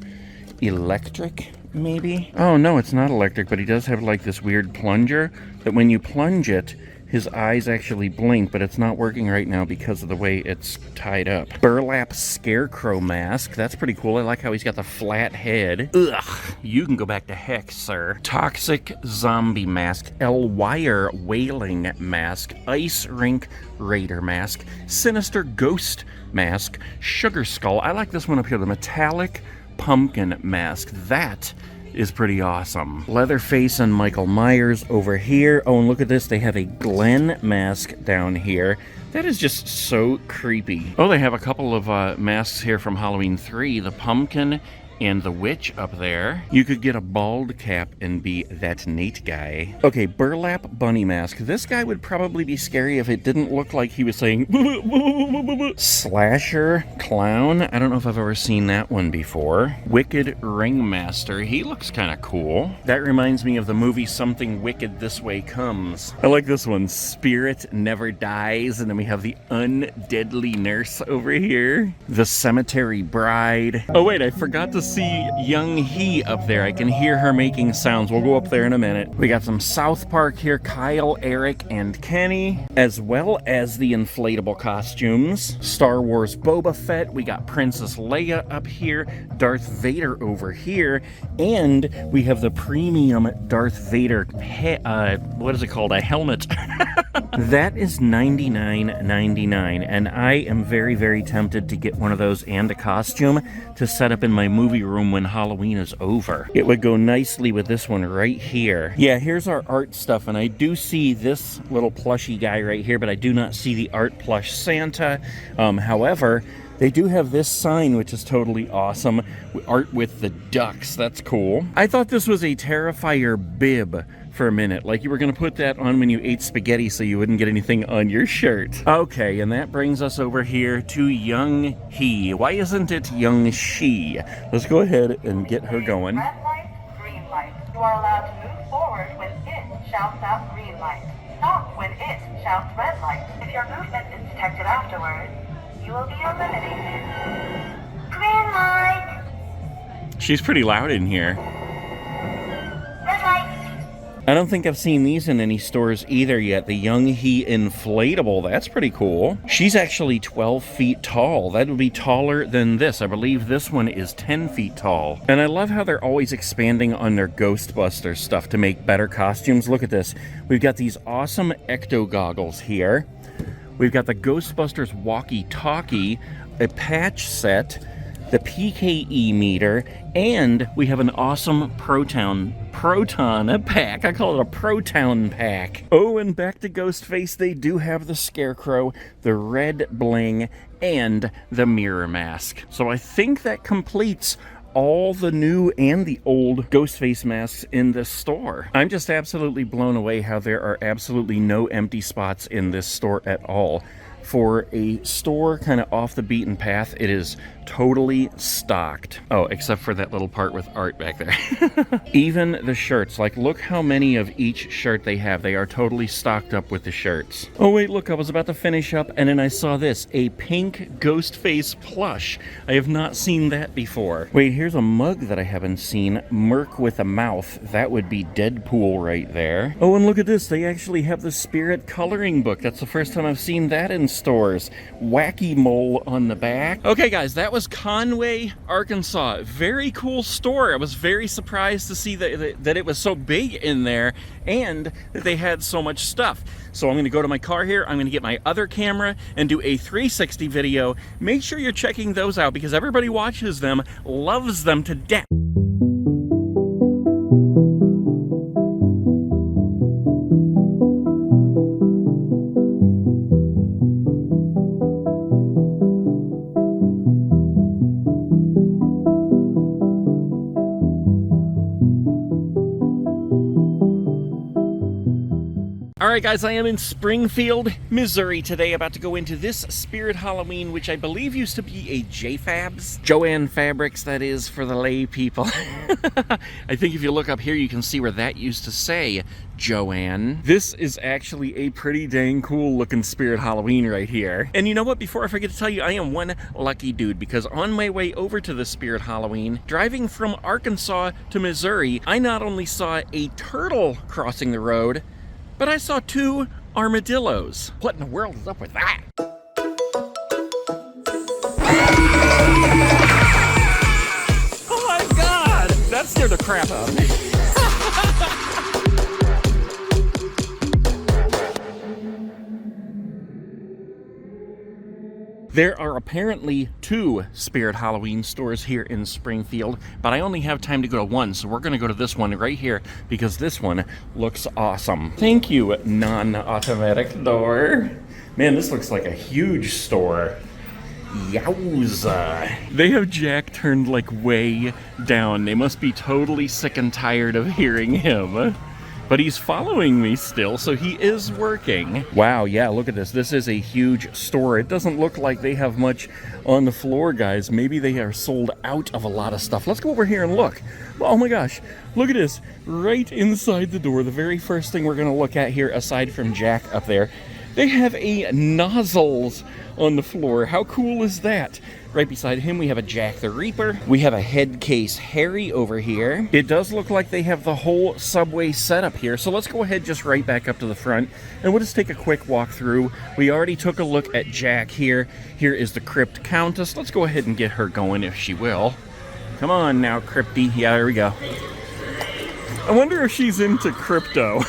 electric, maybe? Oh, no, it's not electric, but he does have like this weird plunger that when you plunge it, his eyes actually blink, but it's not working right now because of the way it's tied up. Burlap scarecrow mask. That's pretty cool. I like how he's got the flat head. Ugh. You can go back to heck, sir. Toxic zombie mask. Wire wailing mask. Ice rink raider mask. Sinister ghost mask. Sugar skull. I like this one up here. The metallic pumpkin mask. That is pretty awesome. Leatherface and Michael Myers over here. Oh, and look at this. They have a Glenn mask down here. That is just so creepy. Oh, they have a couple of masks here from Halloween 3. The pumpkin and the witch up there. You could get a bald cap and be that Nate guy. Okay, burlap bunny mask. This guy would probably be scary if it didn't look like he was saying slasher clown. I don't know if I've ever seen that one before. Wicked ringmaster. He looks kind of cool. That reminds me of the movie Something Wicked This Way Comes. I like this one. Spirit never dies. And then we have the undeadly nurse over here. The cemetery bride. Oh wait, I forgot to see young He up there. I can hear her making sounds. We'll go up there in a minute. We got some South Park here. Kyle, Eric, and Kenny, as well as the inflatable costumes. Star Wars Boba Fett. We got Princess Leia up here. Darth Vader over here. And we have the premium Darth Vader, what is it called? A helmet. That is $99.99, and I am very, very tempted to get one of those and a costume to set up in my movie room when Halloween is over. It would go nicely with this one right here. Yeah, here's our art stuff, and I do see this little plushy guy right here, but I do not see the art plush Santa. However, they do have this sign, which is totally awesome. Art with the ducks. That's cool. I thought this was a Terrifier bib for a minute, like you were gonna put that on when you ate spaghetti so you wouldn't get anything on your shirt. Okay, and that brings us over here to young He. Why isn't it young she? Let's go ahead and get her going. Red light, green light. You are allowed to move forward when it shouts out green light. Stop when it shouts red light. If your movement is detected afterwards, you will be eliminated. Green light. She's pretty loud in here. Red light. I don't think I've seen these in any stores either yet. The Young He inflatable, that's pretty cool. She's actually 12 feet tall. That would be taller than this. I believe this one is 10 feet tall. And I love how they're always expanding on their Ghostbusters stuff to make better costumes. Look at this. We've got these awesome ecto goggles here. We've got the Ghostbusters walkie-talkie, a patch set, the PKE meter, and we have an awesome proton pack. I call it a proton pack. Oh, and back to Ghostface, they do have the Scarecrow, the red bling, and the mirror mask. So I think that completes all the new and the old Ghostface masks in this store. I'm just absolutely blown away how there are absolutely no empty spots in this store at all. For a store kind of off the beaten path, it is totally stocked. Oh, except for that little part with art back there. Even the shirts, like look how many of each shirt they have. They are totally stocked up with the shirts. Oh wait, look, I was about to finish up and then I saw this, a pink Ghostface plush. I have not seen that before. Wait, here's a mug that I haven't seen. Merc with a mouth. That would be Deadpool right there. Oh, and look at this. They actually have the Spirit coloring book. That's the first time I've seen that in stores. Wacky Mole on the back. Okay guys, that was Conway, Arkansas. Very cool store. I was very surprised to see that it was so big in there and that they had so much stuff. So I'm going to go to my car here. I'm going to get my other camera and do a 360 video. Make sure you're checking those out because everybody watches them, loves them to death. Alright guys, I am in Springfield, Missouri today, about to go into this Spirit Halloween, which I believe used to be a JFabs. Joann Fabrics, that is, for the lay people. I think if you look up here, you can see where that used to say Joann. This is actually a pretty dang cool looking Spirit Halloween right here. And you know what, before I forget to tell you, I am one lucky dude, because on my way over to the Spirit Halloween, driving from Arkansas to Missouri, I not only saw a turtle crossing the road, but I saw 2 armadillos. What in the world is up with that? Oh my god! That scared the crap out of me. There are apparently 2 Spirit Halloween stores here in Springfield, but I only have time to go to one, so we're going to go to this one right here because this one looks awesome. Thank you, non-automatic door. Man, this looks like a huge store. Yowza. They have Jack turned like way down. They must be totally sick and tired of hearing him. But he's following me still, so he is working. Wow, yeah, look at this. This is a huge store. It doesn't look like they have much on the floor, guys. Maybe they are sold out of a lot of stuff. Let's go over here and look. Oh my gosh, look at this. Right inside the door, the very first thing we're gonna look at here, aside from Jack up there, they have a nozzles on the floor. How cool is that? Right beside him, we have a Jack the Reaper. We have a head case Harry over here. It does look like they have the whole subway setup here. So let's go ahead just right back up to the front, and we'll just take a quick walk through. We already took a look at Jack here. Here is the Crypt Countest. Let's go ahead and get her going if she will. Come on now, Crypty. Yeah, there we go. I wonder if she's into crypto.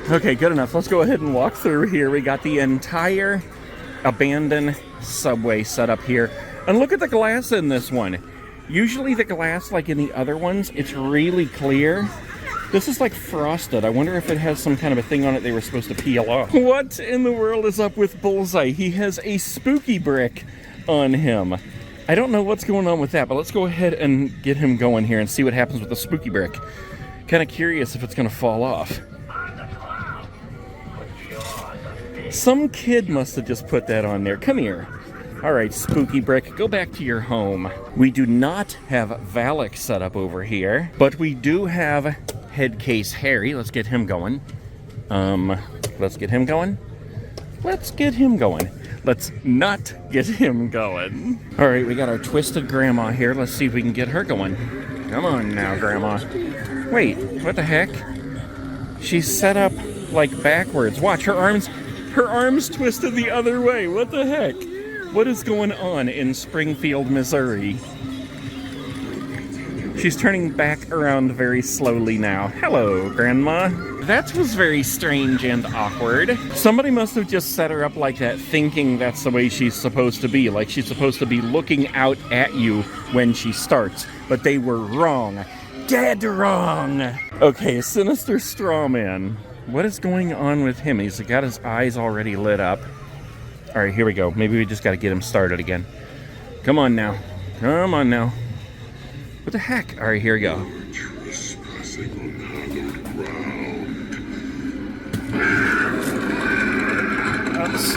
Okay, good enough. Let's go ahead and walk through here. We got the entire abandoned subway set up here. And look at the glass in this one. Usually the glass, like in the other ones, it's really clear. This is like frosted. I wonder if it has some kind of a thing on it they were supposed to peel off. What in the world is up with Bullseye? He has a spooky brick on him. I don't know what's going on with that, but let's go ahead and get him going here and see what happens with the spooky brick. Kind of curious if it's going to fall off. Some kid must have just put that on there. Come here. All right, spooky brick, go back to your home. We do not have Valak set up over here, but we do have head case Harry. Let's get him going. Let's get him going. Let's get him going. Let's not get him going. All right, we got our twisted grandma here. Let's see if we can get her going. Come on now, grandma. Wait, what the heck? She's set up like backwards. Watch, her arms twisted the other way. What the heck? What is going on in Springfield, Missouri? She's turning back around very slowly now. Hello, Grandma. That was very strange and awkward. Somebody must have just set her up like that, thinking that's the way she's supposed to be. Like she's supposed to be looking out at you when she starts. But they were wrong. Dead wrong. Okay, Sinister Strawman. What is going on with him? He's got his eyes already lit up. All right, here we go. Maybe we just got to get him started again. Come on now. Come on now. What the heck? All right, here we go.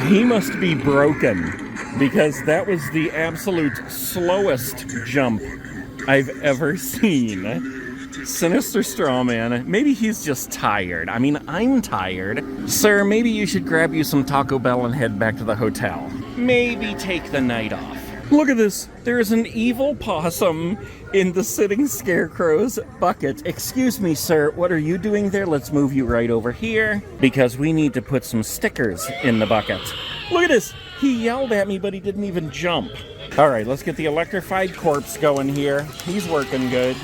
He must be broken, because that was the absolute slowest jump I've ever seen. Sinister Strawman, maybe he's just tired. I mean, I'm tired. Sir, maybe you should grab you some Taco Bell and head back to the hotel. Maybe take the night off. Look at this. There is an evil possum in the sitting scarecrow's bucket. Excuse me, sir. What are you doing there? Let's move you right over here, because we need to put some stickers in the bucket. Look at this. He yelled at me, but he didn't even jump. All right, let's get the electrified corpse going here. He's working good.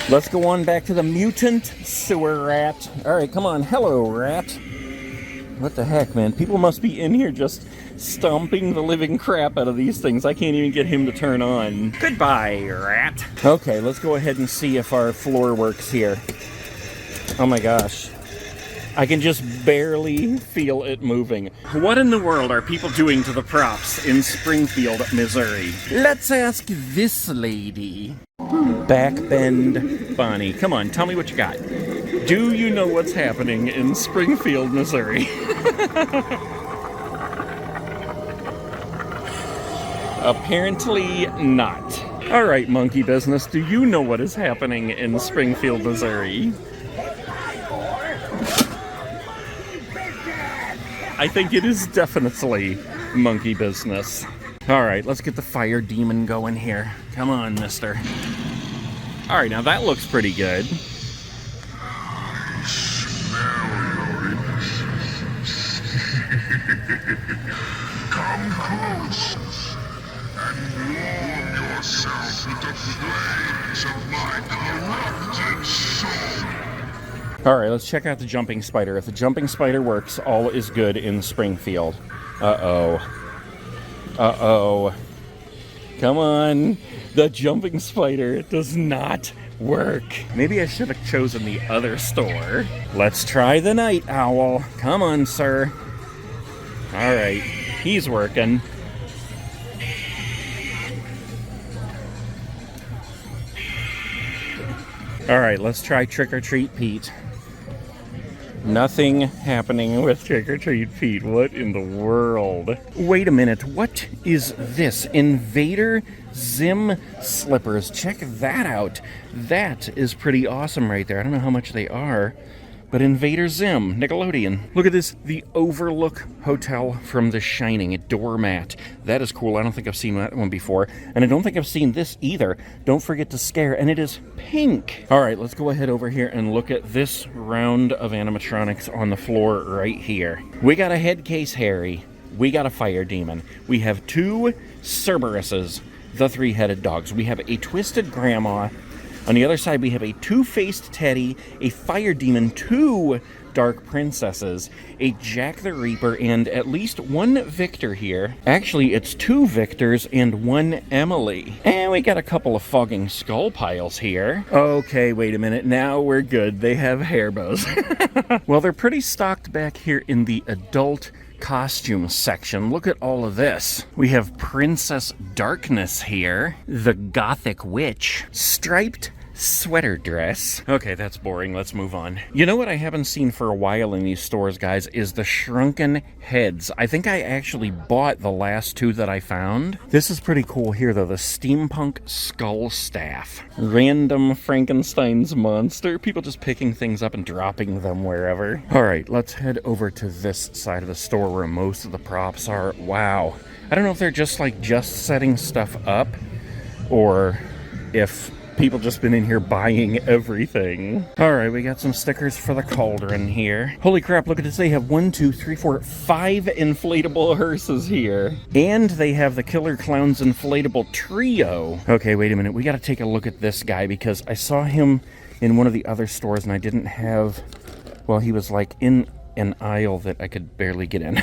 Let's go on back to the mutant sewer rat. All right, come on. Hello, rat. What the heck, man? People must be in here just stomping the living crap out of these things. I can't even get him to turn on. Goodbye, rat. Okay, let's go ahead and see if our floor works here. Oh my gosh. I can just barely feel it moving. What in the world are people doing to the props in Springfield, Missouri? Let's ask this lady. Backbend Bonnie. Come on, tell me what you got. Do you know what's happening in Springfield, Missouri? Apparently not. All right, monkey business, do you know what is happening in Springfield, Missouri? I think it is definitely monkey business. All right, let's get the fire demon going here. Come on, mister. All right, now that looks pretty good. Come close and warm yourself with the flames of my corrupted soul. All right, let's check out the jumping spider. If the jumping spider works, all is good in Springfield. Uh-oh. Uh-oh. Come on. The jumping spider does not work. Maybe I should have chosen the other store. Let's try the night owl. Come on, sir. All right, he's working. All right, let's try Trick or Treat Pete. Nothing happening with Trick or Treat Pete. What in the world? Wait a minute. What is this? Invader Zim slippers. Check that out. That is pretty awesome right there. I don't know how much they are, but Invader Zim, Nickelodeon. Look at this. The Overlook Hotel from The Shining. A doormat. That is cool. I don't think I've seen that one before. And I don't think I've seen this either. Don't forget to scare. And it is pink. All right, let's go ahead over here and look at this round of animatronics on the floor right here. We got a head case Harry. We got a fire demon. We have two Cerberuses, the three-headed dogs. We have a twisted grandma. On the other side, we have a two-faced Teddy, a fire demon, two dark princesses, a Jack the Reaper, and at least one Victor here. Actually, it's two Victors and one Emily. And we got a couple of fogging skull piles here. Okay, wait a minute. Now we're good. They have hair bows. Well, they're pretty stocked back here in the adult costume section. Look at all of this. We have Princess Darkness here, the Gothic Witch, striped sweater dress. Okay, that's boring. Let's move on. You know what I haven't seen for a while in these stores, guys, is the shrunken heads. I think I actually bought the last two that I found. This is pretty cool here, though. The steampunk skull staff. Random Frankenstein's monster. People just picking things up and dropping them wherever. All right, let's head over to this side of the store where most of the props are. Wow. I don't know if they're just setting stuff up or if people just been in here buying everything. All right, we got some stickers for the cauldron here. Holy crap, look at this. They have 1, 2, 3, 4, 5 inflatable hearses here. And they have the Killer Clowns inflatable trio. Okay, wait a minute. We got to take a look at this guy because I saw him in one of the other stores and I didn't have, well, he was like in an aisle that I could barely get in.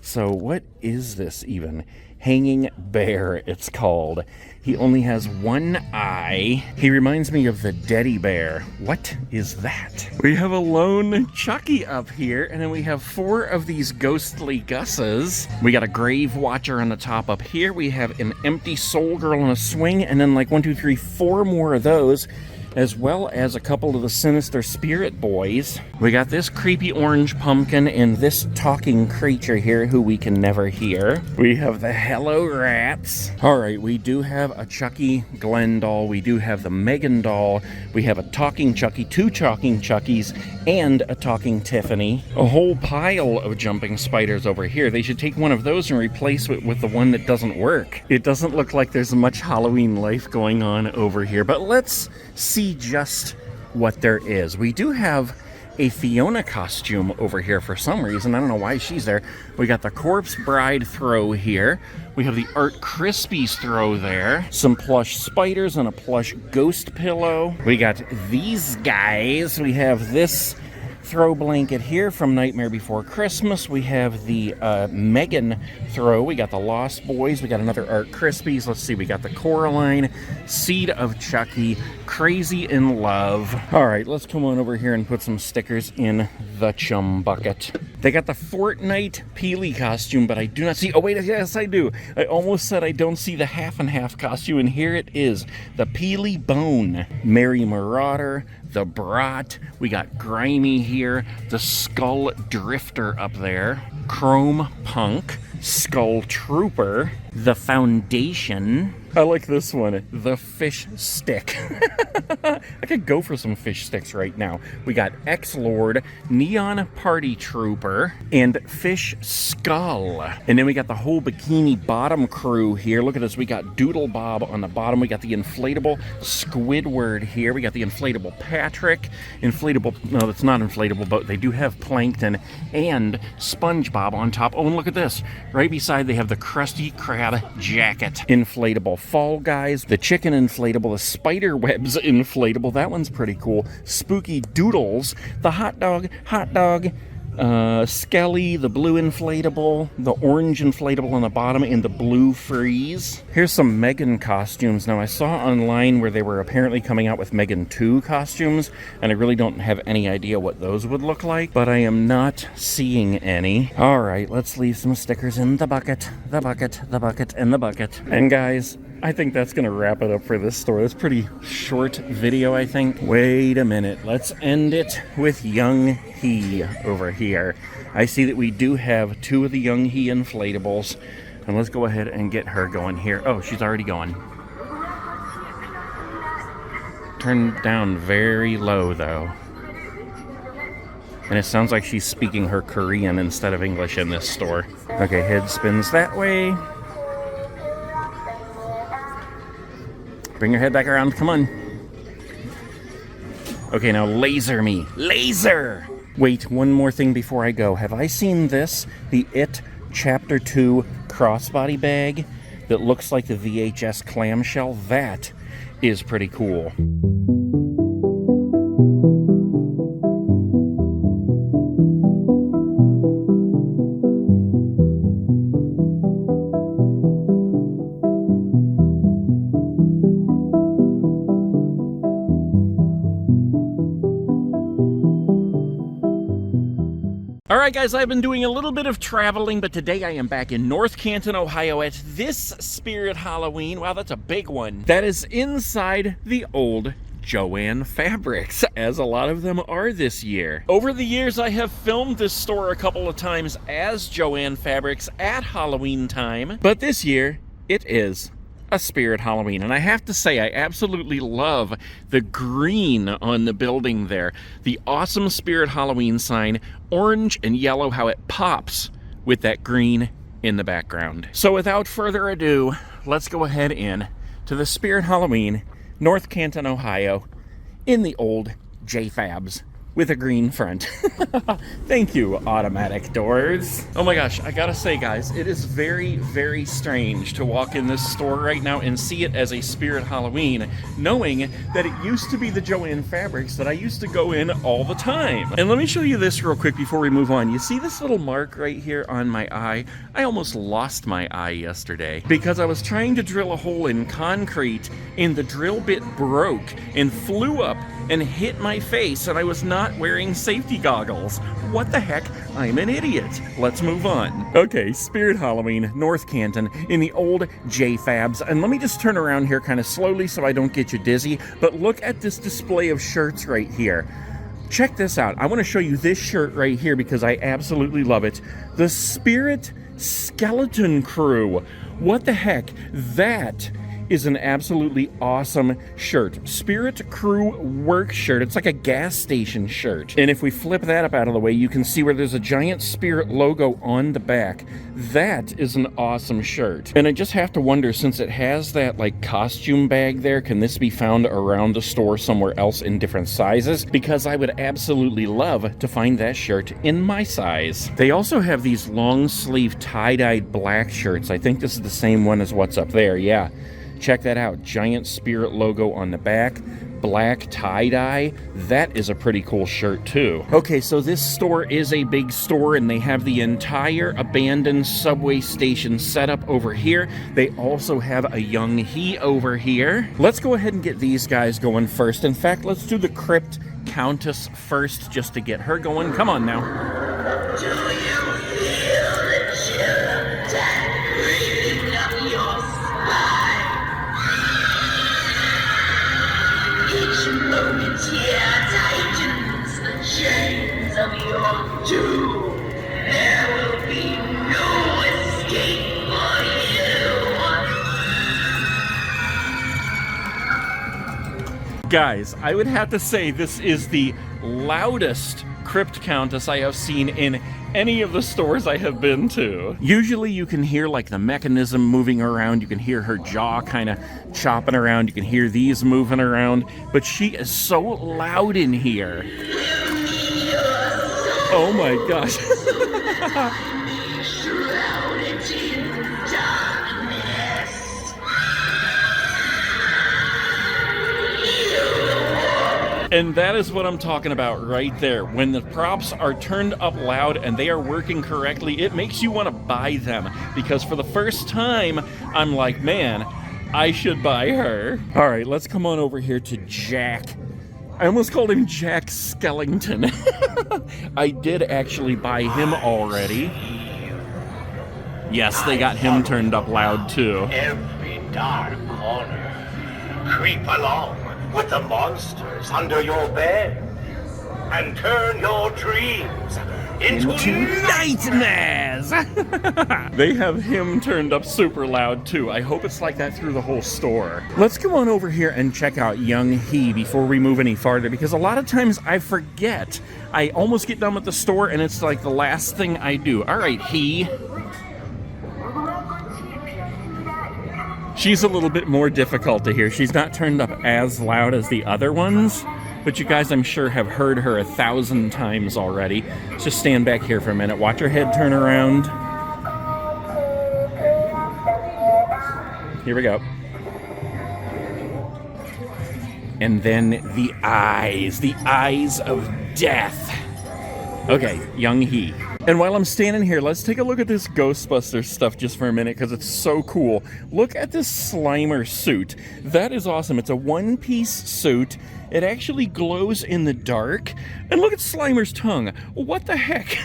So what is this even? Hanging Bear, it's called. He only has one eye. He reminds me of the Teddy Bear. What is that? We have a lone Chucky up here, and then we have 4 of these ghostly Gusses. We got a Grave Watcher on the top up here. We have an empty Soul Girl on a swing, and then like 1, 2, 3, 4 more of those, as well as a couple of the Sinister Spirit Boys. We got this creepy orange pumpkin and this talking creature here who we can never hear. We have the Hello Rats. All right, we do have a Chucky Glenn doll. We do have the Megan doll. We have a talking Chucky, 2 talking Chuckies, and a talking Tiffany. A whole pile of jumping spiders over here. They should take one of those and replace it with the one that doesn't work. It doesn't look like there's much Halloween life going on over here, but let's see just what there is. We do have a Fiona costume over here for some reason. I don't know why she's there. We got the Corpse Bride throw here. We have the Art Krispies throw there. Some plush spiders and a plush ghost pillow. We got these guys. We have this throw blanket here from Nightmare Before Christmas. We have the Megan throw. We got the Lost Boys. We got another Art Krispies. Let's see. We got the Coraline, Seed of Chucky, Crazy in Love. All right, let's come on over here and put some stickers in the chum bucket. They got the Fortnite Peely costume, but I do not see... Oh, wait, yes, I do. I almost said I don't see the half and half costume, and here it is. The Peely Bone. Mary Marauder, the Brat. We got Grimy here. The Skull Drifter up there. Chrome Punk. Skull Trooper. The Foundation. I like this one. The Fish Stick. I could go for some fish sticks right now. We got X-Lord, Neon Party Trooper, and Fish Skull. And then we got the whole Bikini Bottom crew here. Look at this. We got Doodle Bob on the bottom. We got the inflatable Squidward here. We got the inflatable Patrick. Inflatable... No, it's not inflatable, but they do have Plankton and SpongeBob on top. Oh, and look at this. Right beside, they have the Krusty Krab jacket. Inflatable Fall Guys, the Chicken inflatable, the Spider Webs inflatable, that one's pretty cool. Spooky Doodles, the Hot Dog, Skelly, the blue inflatable, the orange inflatable on the bottom, and the blue freeze. Here's some Megan costumes. Now, I saw online where they were apparently coming out with Megan 2 costumes, and I really don't have any idea what those would look like, but I am not seeing any. All right, let's leave some stickers in the bucket, the bucket, the bucket, and the bucket. And guys, I think that's going to wrap it up for this store. It's a pretty short video, I think. Wait a minute. Let's end it with Young He over here. I see that we do have 2 of the Young He inflatables. And let's go ahead and get her going here. Oh, she's already going. Turned down very low, though. And it sounds like she's speaking her Korean instead of English in this store. Okay, head spins that way. Bring your head back around. Come on. Okay, now laser me. Laser! Wait, one more thing before I go. Have I seen this? The It Chapter 2 crossbody bag that looks like the VHS clamshell? That is pretty cool. Alright guys, I've been doing a little bit of traveling, but today I am back in North Canton, Ohio at this Spirit Halloween. Wow, that's a big one. That is inside the old Jo-Ann Fabrics, as a lot of them are this year. Over the years, I have filmed this store a couple of times as Jo-Ann Fabrics at Halloween time, but this year, it is a Spirit Halloween, and I have to say I absolutely love the green on the building there. The awesome Spirit Halloween sign, orange and yellow, how it pops with that green in the background. So without further ado, let's go ahead in to the Spirit Halloween, North Canton, Ohio, in the old J-Fabs with a green front. Thank you, automatic doors. Oh my gosh, I gotta say guys, it is very, very strange to walk in this store right now and see it as a Spirit Halloween, knowing that it used to be the Jo-Ann Fabrics that I used to go in all the time. And let me show you this real quick before we move on. You see this little mark right here on my eye? I almost lost my eye yesterday because I was trying to drill a hole in concrete and the drill bit broke and flew up and hit my face, and I was not wearing safety goggles. What the heck? I'm an idiot. Let's move on. Okay, Spirit Halloween, North Canton, in the old J-Fabs. And let me just turn around here kind of slowly so I don't get you dizzy, but look at this display of shirts right here. Check this out. I want to show you this shirt right here because I absolutely love it. The Spirit Skeleton Crew. What the heck? That is an absolutely awesome shirt. Spirit Crew work shirt. It's like a gas station shirt. And if we flip that up out of the way, you can see where there's a giant Spirit logo on the back. That is an awesome shirt. And I just have to wonder, since it has that like costume bag there, can this be found around the store somewhere else in different sizes? Because I would absolutely love to find that shirt in my size. They also have these long sleeve tie-dyed black shirts. I think this is the same one as what's up there. Yeah. Check that out. Giant Spirit logo on the back. black tie-dye. That is a pretty cool shirt too. Okay, so this store is a big store and they have the entire abandoned subway station set up over here. They also have a young he over here. Let's go ahead and get these guys going first. In fact, let's do the Crypt Countest first just to get her going. Come on now. Do you feel the chill of death breathing up your spine? Each moment here tightens the chains of your doom. There will be no escape for you. Guys, I would have to say this is the loudest Crypt Countest I have seen in any of the stores I have been to. Usually you can hear like the mechanism moving around, you can hear her jaw kind of chopping around, you can hear these moving around, but she is so loud in here. Oh my gosh. Shrouded in darkness. And that is what I'm talking about right there. When the props are turned up loud and they are working correctly, it makes you want to buy them. Because for the first time, I'm like, man, I should buy her. All right, let's come on over here to Jack. I almost called him Jack Skellington. I did actually buy him already. Yes, they got him turned up loud too. Every dark corner. Creep along with the monsters under your bed and turn your dreams into nightmares. They have him turned up super loud too. I hope it's like that through the whole store. Let's go on over here and check out Young He before we move any farther, because a lot of times I forget. I almost get done with the store and it's like the last thing I do. All right, He. She's a little bit more difficult to hear. She's not turned up as loud as the other ones, but you guys, I'm sure, have heard her 1,000 times already. Let's just stand back here for a minute. Watch her head turn around. Here we go. And then the eyes of death. Okay, Young He. And while I'm standing here, let's take a look at this Ghostbusters stuff just for a minute, because it's so cool. Look at this Slimer suit. That is awesome. It's a one-piece suit. It actually glows in the dark. And look at Slimer's tongue. What the heck?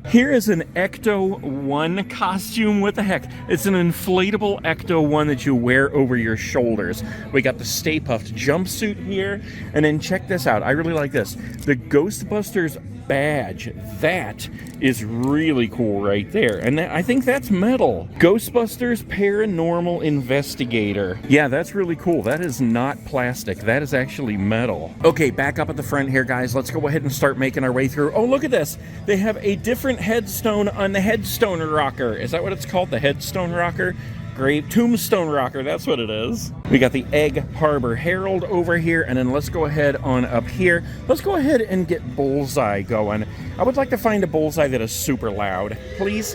Here is an Ecto-1 costume. What the heck? It's an inflatable Ecto-1 that you wear over your shoulders. We got the Stay Puft jumpsuit here. And then check this out. I really like this. The Ghostbusters badge. That is really cool right there. And I think that's metal. Ghostbusters Paranormal Investigator. Yeah, that's really cool. That is not plastic. That is actually metal. Okay, back up at the front here, guys. Let's go ahead and start making our way through. Oh, look at this. They have a different headstone on the headstone rocker. Is that what it's called? The headstone rocker? Great. Tombstone rocker, that's what it is. We got the Egg Harbor Herald over here, and then let's go ahead on up here. Let's go ahead and get Bullseye going. I would like to find a Bullseye that is super loud, please.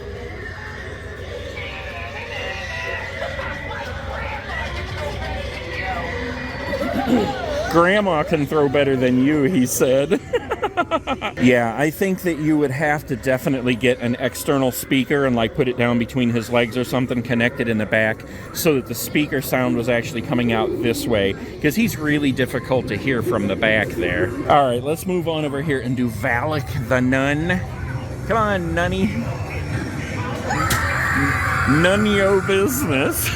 Grandma can throw better than you, he said. Yeah, I think that you would have to definitely get an external speaker and like put it down between his legs or something, connected in the back, so that the speaker sound was actually coming out this way, because he's really difficult to hear from the back there. All right, let's move on over here and do Valak the Nun. Come on, Nunny. None your business.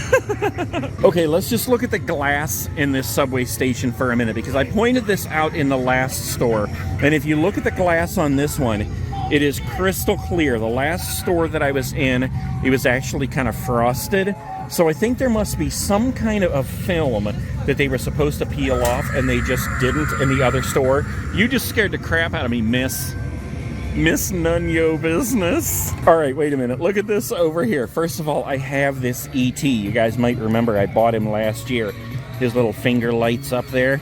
Okay, let's just look at the glass in this subway station for a minute, because I pointed this out in the last store. And if you look at the glass on this one, it is crystal clear. The last store that I was in, it was actually kind of frosted. So I think there must be some kind of a film that they were supposed to peel off and they just didn't in the other store. You just scared the crap out of me, Miss None Yo Business. All right, wait a minute. Look at this over here. First of all, I have this E.T. You guys might remember I bought him last year. His little finger lights up there.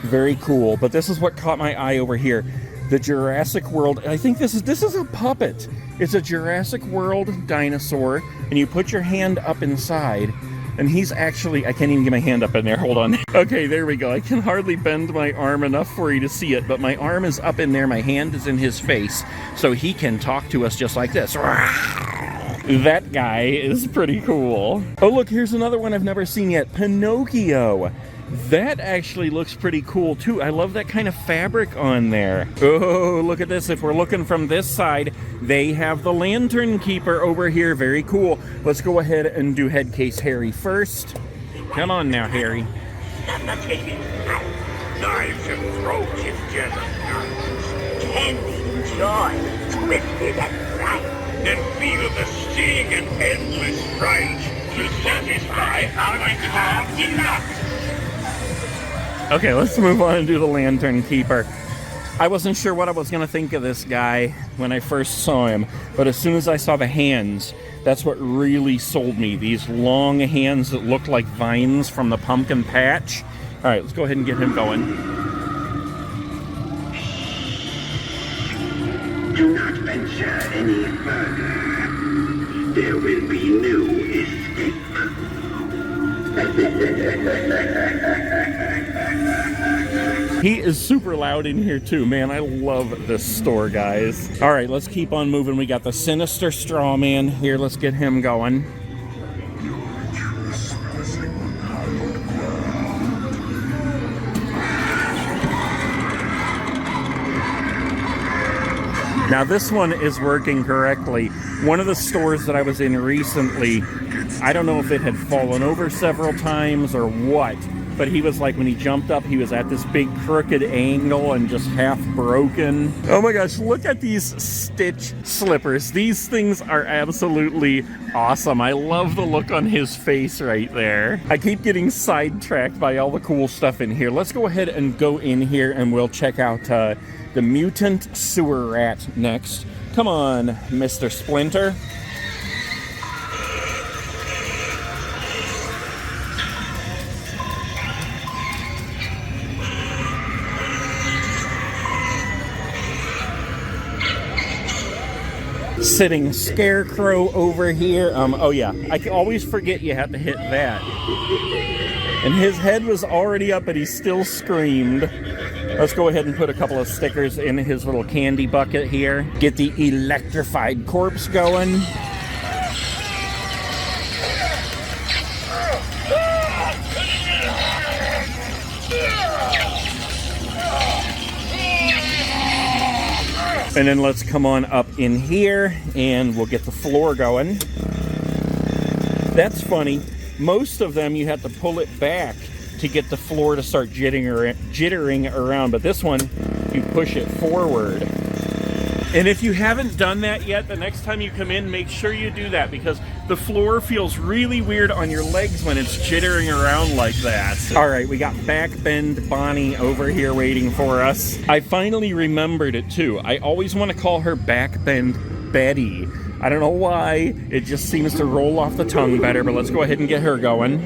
Very cool. But this is what caught my eye over here. The Jurassic World. I think this is a puppet. It's a Jurassic World dinosaur, and you put your hand up inside. And he's actually, I can't even get my hand up in there. Hold on. Okay, there we go. I can hardly bend my arm enough for you to see it, but my arm is up in there. My hand is in his face, so he can talk to us just like this. That guy is pretty cool. Oh, look, here's another one I've never seen yet. Pinocchio. That actually looks pretty cool, too. I love that kind of fabric on there. Oh, look at this. If we're looking from this side, they have the Lantern Keeper over here. Very cool. Let's go ahead and do head case Harry first. Come on now, Harry. Knives and throats in general. Candy joy, twisted and bright. Then feel the sting and endless fright to satisfy our carved delight. Okay, let's move on and do the Lantern Keeper. I wasn't sure what I was going to think of this guy when I first saw him, but as soon as I saw the hands, that's what really sold me. These long hands that look like vines from the pumpkin patch. All right, let's go ahead and get him going. Do not venture any further. There will be no escape. He is super loud in here too, man. I love this store, guys. All right, let's keep on moving. We got the Sinister straw man here. Let's get him going. Now this one is working correctly. One of the stores that I was in recently, I don't know if it had fallen over several times or what, but he was like, when he jumped up, he was at this big crooked angle and just half broken. Oh my gosh, look at these Stitch slippers. These things are absolutely awesome. I love the look on his face right there. I keep getting sidetracked by all the cool stuff in here. Let's go ahead and go in here and we'll check out the Mutant Sewer Rat next. Come on, Mr. Splinter. Sitting Scarecrow over here. Oh yeah, I always forget you have to hit that. And his head was already up, but he still screamed. Let's go ahead and put a couple of stickers in his little candy bucket here. Get the electrified corpse going. And then let's come on up in here and we'll get the floor going. That's funny. Most of them you have to pull it back to get the floor to start jittering around, but this one you push it forward. And if you haven't done that yet, the next time you come in, make sure you do that, because the floor feels really weird on your legs when it's jittering around like that. All right, we got Backbend Bonnie over here waiting for us. I finally remembered it too. I always want to call her Backbend Betty. I don't know why, it just seems to roll off the tongue better, but let's go ahead and get her going.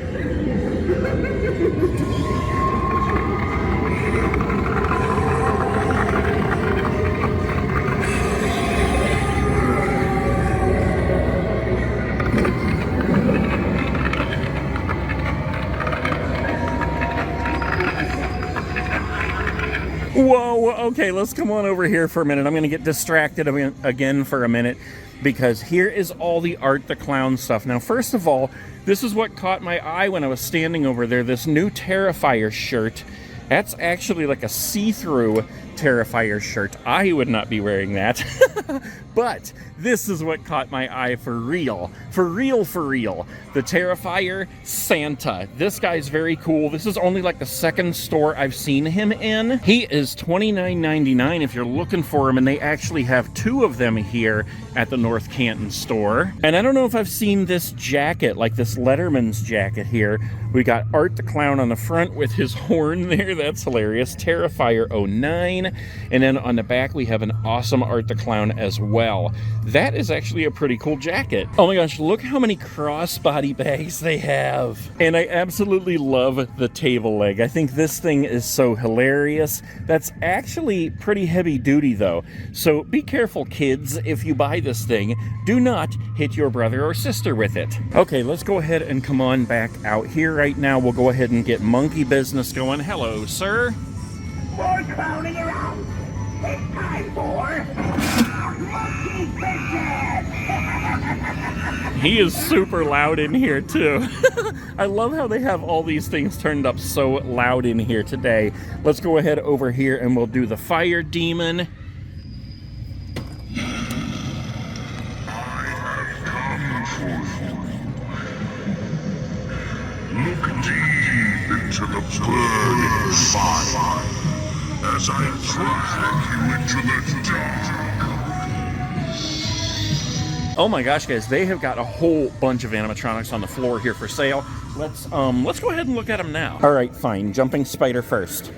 Whoa, okay, let's come on over here for a minute. I'm going to get distracted again for a minute, because here is all the Art the Clown stuff. Now, first of all, this is what caught my eye when I was standing over there, this new Terrifier shirt. That's actually like a see-through Terrifier shirt. I would not be wearing that. But this is what caught my eye for real. For real, for real. The Terrifier Santa. This guy's very cool. This is only like the second store I've seen him in. He is $29.99 if you're looking for him, and they actually have two of them here at the North Canton store. And I don't know if I've seen this jacket, like this Letterman's jacket here. We got Art the Clown on the front with his horn there That's hilarious. Terrifier 09. And then on the back, we have an awesome Art the Clown as well. That is actually a pretty cool jacket. Oh my gosh, look how many crossbody bags they have. And I absolutely love the table leg. I think this thing is so hilarious. That's actually pretty heavy duty though. So be careful, kids, if you buy this thing. Do not hit your brother or sister with it. Okay, let's go ahead and come on back out here right now. We'll go ahead and get monkey business going. Hello, sir. More clowning around. It's time for monkey business. He is super loud in here too. I love how they have all these things turned up so loud in here today. Let's go ahead over here and we'll do the fire demon. Look deep into the burning fire as I drag you into the dark. Oh my gosh, guys, they have got a whole bunch of animatronics on the floor here for sale. Let's go ahead and look at them now. All right, fine. Jumping spider first.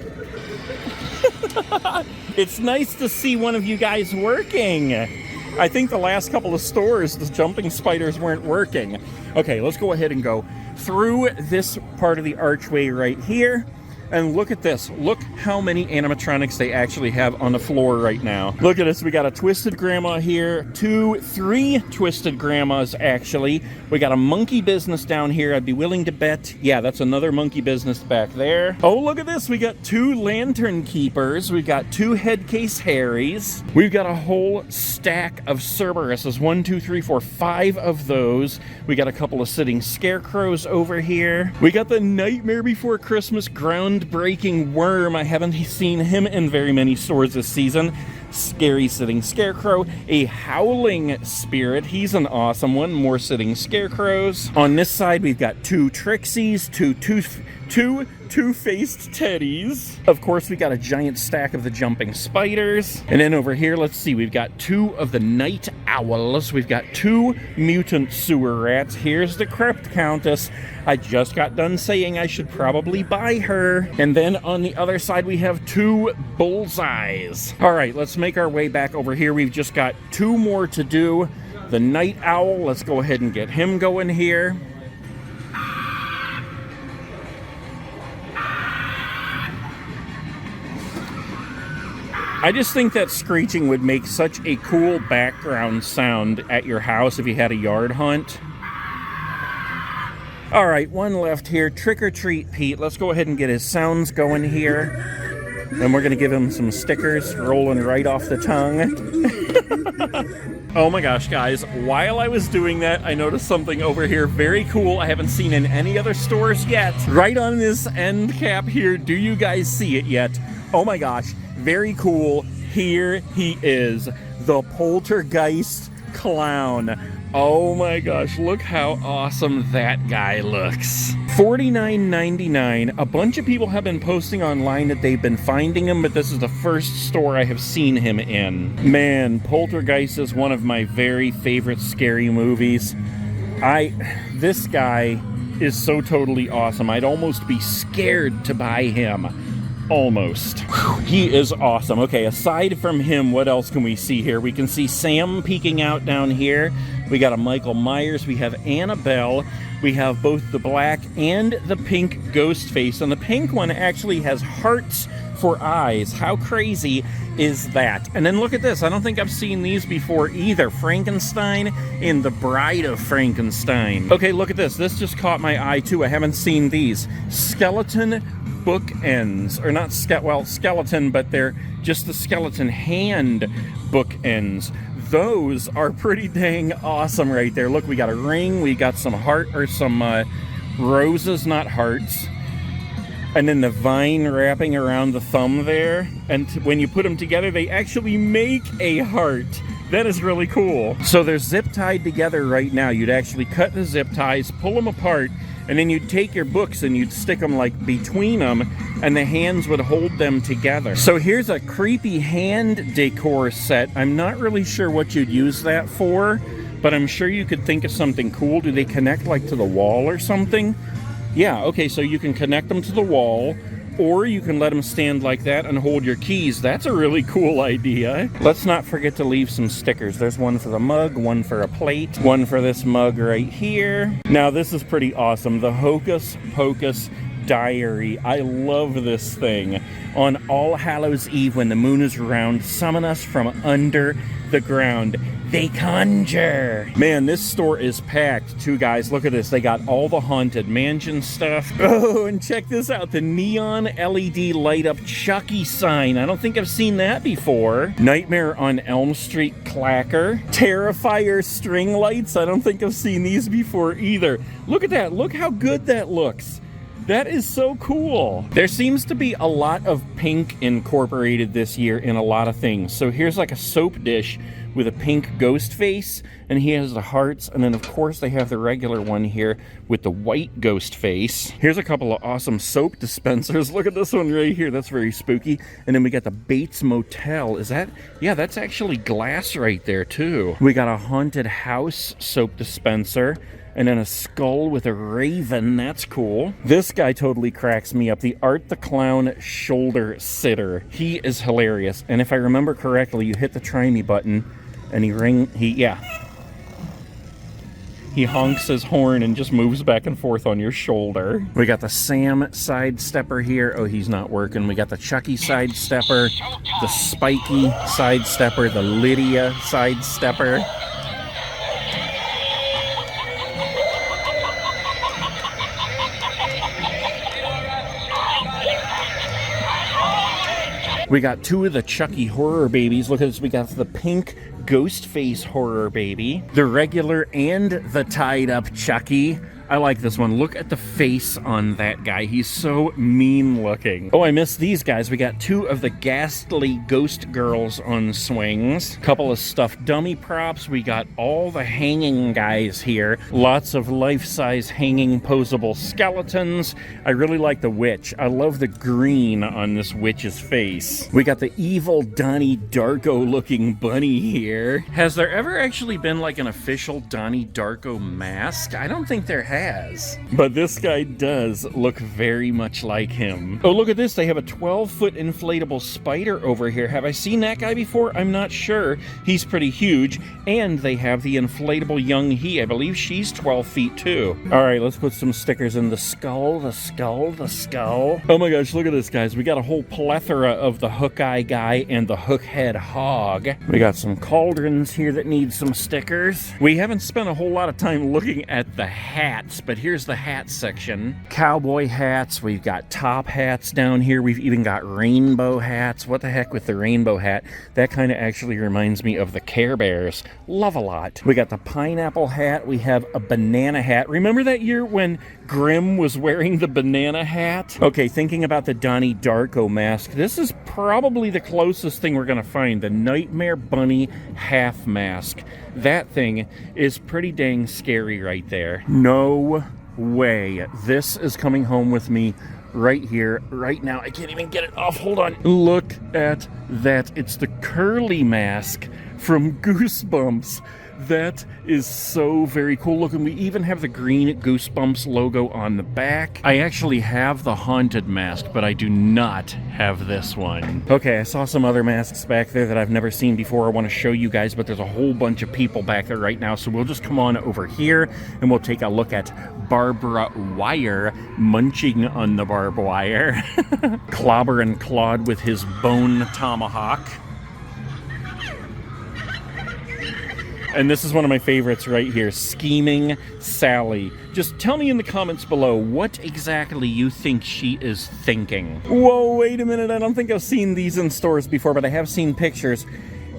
It's nice to see one of you guys working. I think the last couple of stores, the jumping spiders weren't working. Okay, let's go ahead and go through this part of the archway right here. And look at this. Look how many animatronics they actually have on the floor right now. Look at this. We got a Twisted Grandma here. 3 Twisted Grandmas, actually. We got a Monkey Business down here. I'd be willing to bet. Yeah, that's another Monkey Business back there. Oh, look at this. We got 2 Lantern Keepers. We've got 2 Headcase Harrys. We've got a whole stack of Cerberuses. 1, 2, 3, 4, 5 of those. We got a couple of sitting scarecrows over here. We got the Nightmare Before Christmas groundbreaking worm. I haven't seen him in very many stores this season. Scary sitting scarecrow. A howling spirit. He's an awesome one. More sitting scarecrows. On this side, we've got 2 Trixies, 2 two-faced teddies. Of course, we got a giant stack of the jumping spiders. And then over here, let's see, we've got 2 of the night owls. We've got 2 mutant sewer rats. Here's the Crypt Countest. I just got done saying I should probably buy her. And then on the other side, we have 2 bullseyes. All right, let's make our way back over here. We've just got 2 more to do. The night owl, let's go ahead and get him going here. I just think that screeching would make such a cool background sound at your house if you had a yard hunt. All right, 1 left here. Trick or Treat Pete. Let's go ahead and get his sounds going here. And we're going to give him some stickers rolling right off the tongue. Oh my gosh, guys. While I was doing that, I noticed something over here very cool I haven't seen in any other stores yet. Right on this end cap here. Do you guys see it yet? Oh my gosh. Very cool. Here he is, the Poltergeist Clown. Oh my gosh, look how awesome that guy looks. $49.99. A bunch of people have been posting online that they've been finding him, but this is the first store I have seen him in. Man, Poltergeist is one of my very favorite scary movies. This guy is so totally awesome. I'd almost be scared to buy him. Almost. Whew, he is awesome. Okay, aside from him, what else can we see here? We can see Sam peeking out down here. We got a Michael Myers. We have Annabelle. We have both the black and the pink ghost face. And the pink one actually has hearts for eyes. How crazy is that? And then look at this. I don't think I've seen these before either. Frankenstein and the Bride of Frankenstein. Okay, look at this. This just caught my eye too. I haven't seen these. Skeleton bookends, or not skeleton, but they're just the skeleton hand bookends. Those are pretty dang awesome right there. Look, we got a ring, we got some roses, not hearts, and then the vine wrapping around the thumb there. And when you put them together, they actually make a heart. That is really cool. So they're zip tied together right now. You'd actually cut the zip ties, pull them apart, and then you'd take your books and you'd stick them like between them, and the hands would hold them together. So here's a creepy hand decor set. I'm not really sure what you'd use that for, but I'm sure you could think of something cool. Do they connect like to the wall or something? Yeah, okay, so you can connect them to the wall, or you can let them stand like that and hold your keys. That's a really cool idea. Let's not forget to leave some stickers. There's one for the mug, one for a plate, one for this mug right here. Now this is pretty awesome. The Hocus Pocus Diary. I love this thing. On All Hallows Eve, when the moon is round, summon us from under the ground. They conjure. Man, this store is packed too, guys. Look at this. They got all the Haunted Mansion stuff. Oh, and check this out. The neon LED light up Chucky sign. I don't think I've seen that before. Nightmare on Elm Street clacker. Terrifier string lights. I don't think I've seen these before either. Look at that. Look how good that looks. That is so cool. There seems to be a lot of pink incorporated this year in a lot of things. So here's like a soap dish with a pink ghost face, and he has the hearts, and then of course they have the regular one here with the white ghost face. Here's a couple of awesome soap dispensers. Look at this one right here. That's very spooky. And then we got the Bates Motel. Is that? Yeah, that's actually glass right there too. We got a haunted house soap dispenser. And then a skull with a raven. That's cool. This guy totally cracks me up. The Art the Clown shoulder sitter. He is hilarious. And if I remember correctly, you hit the try me button and he honks his horn and just moves back and forth on your shoulder. We got the Sam side stepper here. Oh, he's not working. We got the Chucky side stepper, the Spiky side stepper, the Lydia side stepper. We got two of the Chucky horror babies. Look at this. We got the pink ghost face horror baby, the regular and the tied up Chucky. I like this one. Look at the face on that guy. He's so mean looking. Oh, I missed these guys. We got two of the ghastly ghost girls on swings. Couple of stuffed dummy props. We got all the hanging guys here. Lots of life-size hanging posable skeletons. I really like the witch. I love the green on this witch's face. We got the evil Donnie Darko looking bunny here. Has there ever actually been like an official Donnie Darko mask? I don't think there has. But this guy does look very much like him. Oh, look at this. They have a 12-foot inflatable spider over here. Have I seen that guy before? I'm not sure. He's pretty huge. And they have the inflatable young he. I believe she's 12 feet too. All right, let's put some stickers in the skull, the skull, the skull. Oh my gosh, look at this, guys. We got a whole plethora of the hook eye guy and the hook head hog. We got some cauldrons here that need some stickers. We haven't spent a whole lot of time looking at the hats, but here's the hat section. Cowboy hats. We've got top hats down here. We've even got rainbow hats. What the heck with the rainbow hat? That kind of actually reminds me of the Care Bears. Love a lot. We got the pineapple hat. We have a banana hat. Remember that year when Grimm was wearing the banana hat? Okay, thinking about the Donnie Darko mask, this is probably the closest thing we're gonna find. The Nightmare Bunny half mask. That thing is pretty dang scary right there. No way. This is coming home with me right here, right now. I can't even get it off. Hold on. Look at that. It's the Curly mask from Goosebumps. That is so very cool looking. We even have the green Goosebumps logo on the back. I actually have the haunted mask, but I do not have this one. Okay, I saw some other masks back there that I've never seen before. I want to show you guys, but there's a whole bunch of people back there right now, so we'll just come on over here and we'll take a look at Barbara Wire munching on the barbed wire. Clobber and Claude with his bone tomahawk. And this is one of my favorites right here, Scheming Sally. Just tell me in the comments below what exactly you think she is thinking. Whoa, wait a minute. I don't think I've seen these in stores before, but I have seen pictures.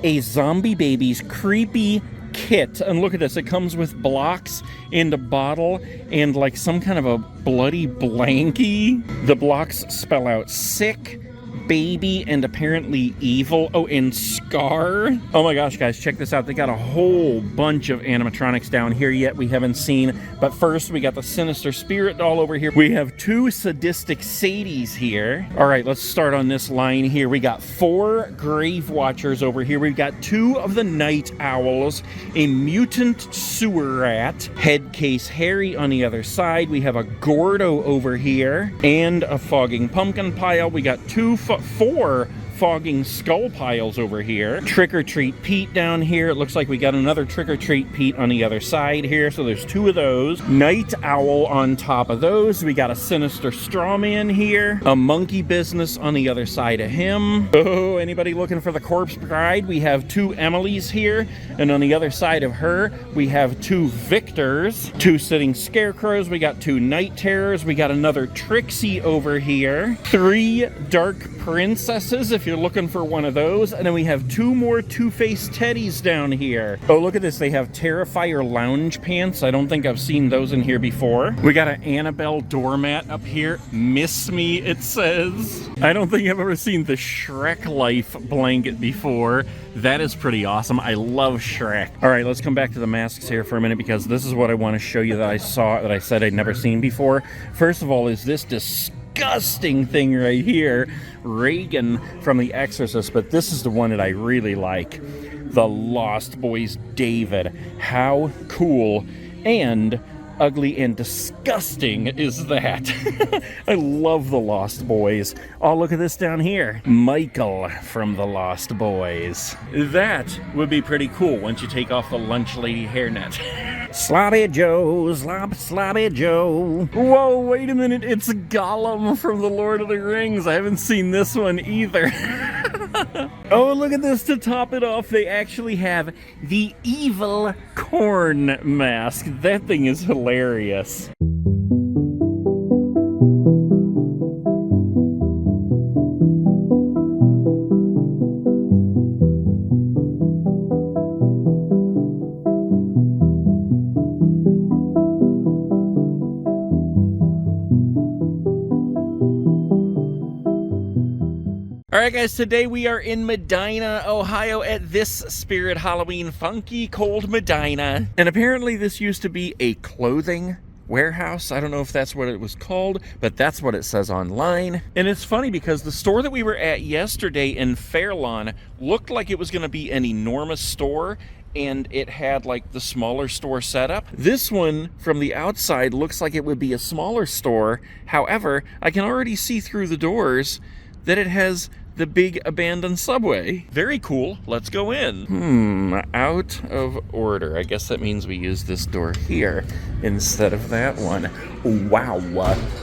A zombie baby's creepy kit. And look at this. It comes with blocks and a bottle and like some kind of a bloody blankie. The blocks spell out sick, Baby, and apparently Evil. Oh, and Scar. Oh my gosh, guys, check this out. They got a whole bunch of animatronics down here yet we haven't seen. But first, we got the Sinister Spirit doll over here. We have 2 sadistic Sadies here. All right, let's start on this line here. We got 4 Grave Watchers over here. We've got 2 of the Night Owls, a mutant sewer rat, Headcase Harry on the other side. We have a Gordo over here, and a Fogging Pumpkin pile. We got 4 Fogging Skull piles over here. Trick or Treat Pete down here. It looks like we got another Trick or Treat Pete on the other side here. So there's 2 of those. Night Owl on top of those. We got a Sinister Strawman here. A Monkey Business on the other side of him. Oh, anybody looking for the Corpse Bride? We have 2 Emilys here. And on the other side of her, we have 2 Victors. 2 Sitting Scarecrows. We got 2 Night Terrors. We got another Trixie over here. 3 Dark Princesses, if you're looking for one of those. And then we have 2 more Two-Faced Teddies down here. Oh, look at this. They have Terrifier lounge pants. I don't think I've seen those in here before. We got an Annabelle doormat up here. Miss Me, it says. I don't think I've ever seen the Shrek Life blanket before. That is pretty awesome. I love Shrek. All right, let's come back to the masks here for a minute, because this is what I want to show you that I saw, that I said I'd never seen before. First of all, is this disgusting thing right here, Reagan from The Exorcist, but this is the one that I really like. The Lost Boys David. How cool and ugly and disgusting is that? I love the Lost Boys. Oh, look at this down here. Michael from the Lost Boys. That would be pretty cool once you take off the lunch lady hairnet. Sloppy Joe, sloppy Joe. Whoa, wait a minute. It's Gollum from The Lord of the Rings. I haven't seen this one either. Oh, look at this. To top it off, they actually have the evil corn mask. That thing is hilarious. Alright guys, today we are in Medina, Ohio at this Spirit Halloween Funky Cold Medina. And apparently this used to be a clothing warehouse. I don't know if that's what it was called, but that's what it says online. And it's funny because the store that we were at yesterday in Fairlawn looked like it was going to be an enormous store, and it had like the smaller store setup. This one from the outside looks like it would be a smaller store. However, I can already see through the doors that it has the big abandoned subway. Very cool. Let's go in. Out of order. I guess that means we use this door here instead of that one. Wow.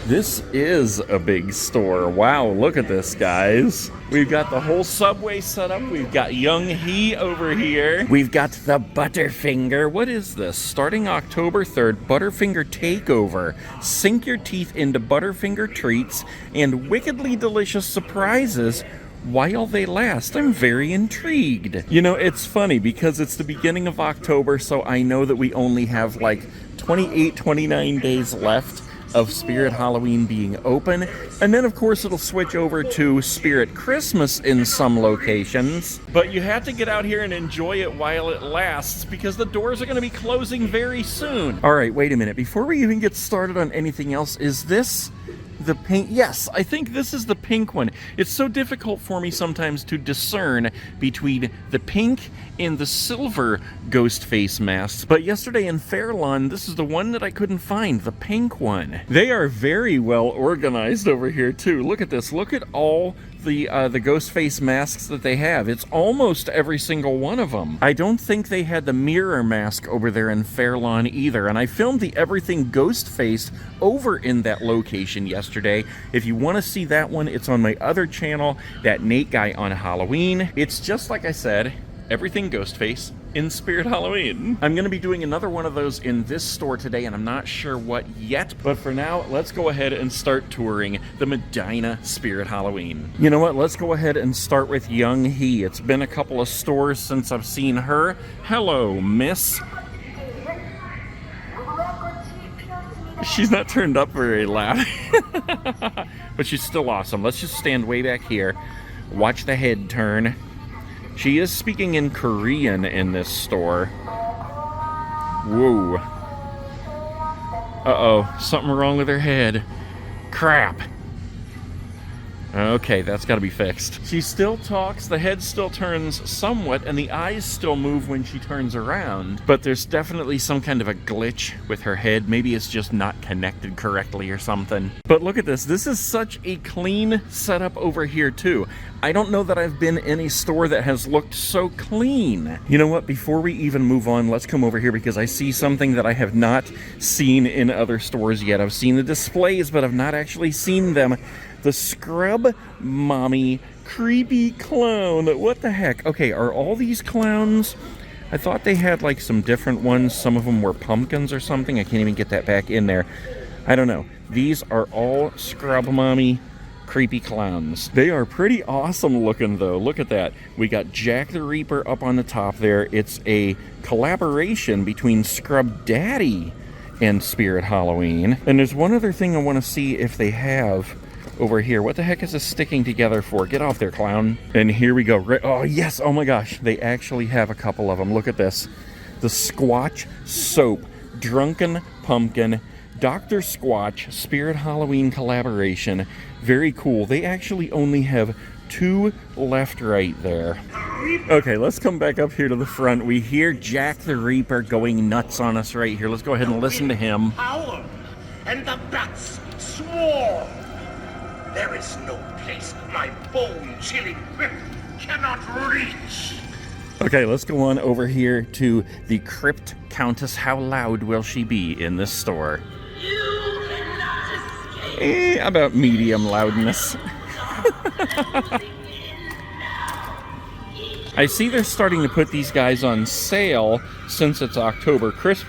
This is a big store. Wow, look at this, guys. We've got the whole subway set up. We've got Young He over here. We've got the Butterfinger. What is this? Starting October 3rd, Butterfinger Takeover. Sink your teeth into Butterfinger treats and wickedly delicious surprises while they last. I'm very intrigued. You know, it's funny because it's the beginning of October, so I know that we only have like 28, 29 days left of Spirit Halloween being open. And then, of course, it'll switch over to Spirit Christmas in some locations. But you have to get out here and enjoy it while it lasts, because the doors are going to be closing very soon. All right, wait a minute. Before we even get started on anything else, is this the pink? Yes, I think this is the pink one. It's so difficult for me sometimes to discern between the pink and the silver ghost face masks. But yesterday in Fairlawn, this is the one that I couldn't find, the pink one. They are very well organized over here too. Look at this. Look at all the ghost face masks that they have. It's almost every single one of them. I don't think they had the mirror mask over there in Fairlawn either, and I filmed the everything ghost face over in that location yesterday. If you want to see that one, it's on my other channel, that Nate Guy on Halloween. It's just like I said, everything ghost face in Spirit Halloween. I'm going to be doing another one of those in this store today, and I'm not sure what yet, but for now, let's go ahead and start touring the Medina Spirit Halloween. You know what? Let's go ahead and start with Young He. It's been a couple of stores since I've seen her. Hello, miss. She's not turned up very loud. But she's still awesome. Let's just stand way back here. Watch the head turn. She is speaking in Korean in this store. Whoa. Uh-oh. Something wrong with her head. Crap. Okay, that's got to be fixed. She still talks, the head still turns somewhat, and the eyes still move when she turns around. But there's definitely some kind of a glitch with her head. Maybe it's just not connected correctly or something. But look at this. This is such a clean setup over here, too. I don't know that I've been in a store that has looked so clean. You know what? Before we even move on, let's come over here because I see something that I have not seen in other stores yet. I've seen the displays, but I've not actually seen them. The Scrub Mommy Creepy Clown. What the heck? Okay, are all these clowns? I thought they had like some different ones. Some of them were pumpkins or something. I can't even get that back in there. I don't know. These are all Scrub Mommy Creepy Clowns. They are pretty awesome looking though. Look at that. We got Jack the Reaper up on the top there. It's a collaboration between Scrub Daddy and Spirit Halloween. And there's one other thing I want to see if they have over here. What the heck is this sticking together for? Get off there, clown. And here we go. Oh, yes. Oh, my gosh. They actually have a couple of them. Look at this. The Squatch Soap Drunken Pumpkin Dr. Squatch Spirit Halloween collaboration. Very cool. They actually only have 2 left right there. Okay, let's come back up here to the front. We hear Jack the Reaper going nuts on us right here. Let's go ahead and listen to him. Howled, and the bats swore. There is no place my bone-chilling whip cannot reach. Okay, let's go on over here to the Crypt Countess. How loud will she be in this store? You cannot escape. About medium loudness. I see they're starting to put these guys on sale since it's October. The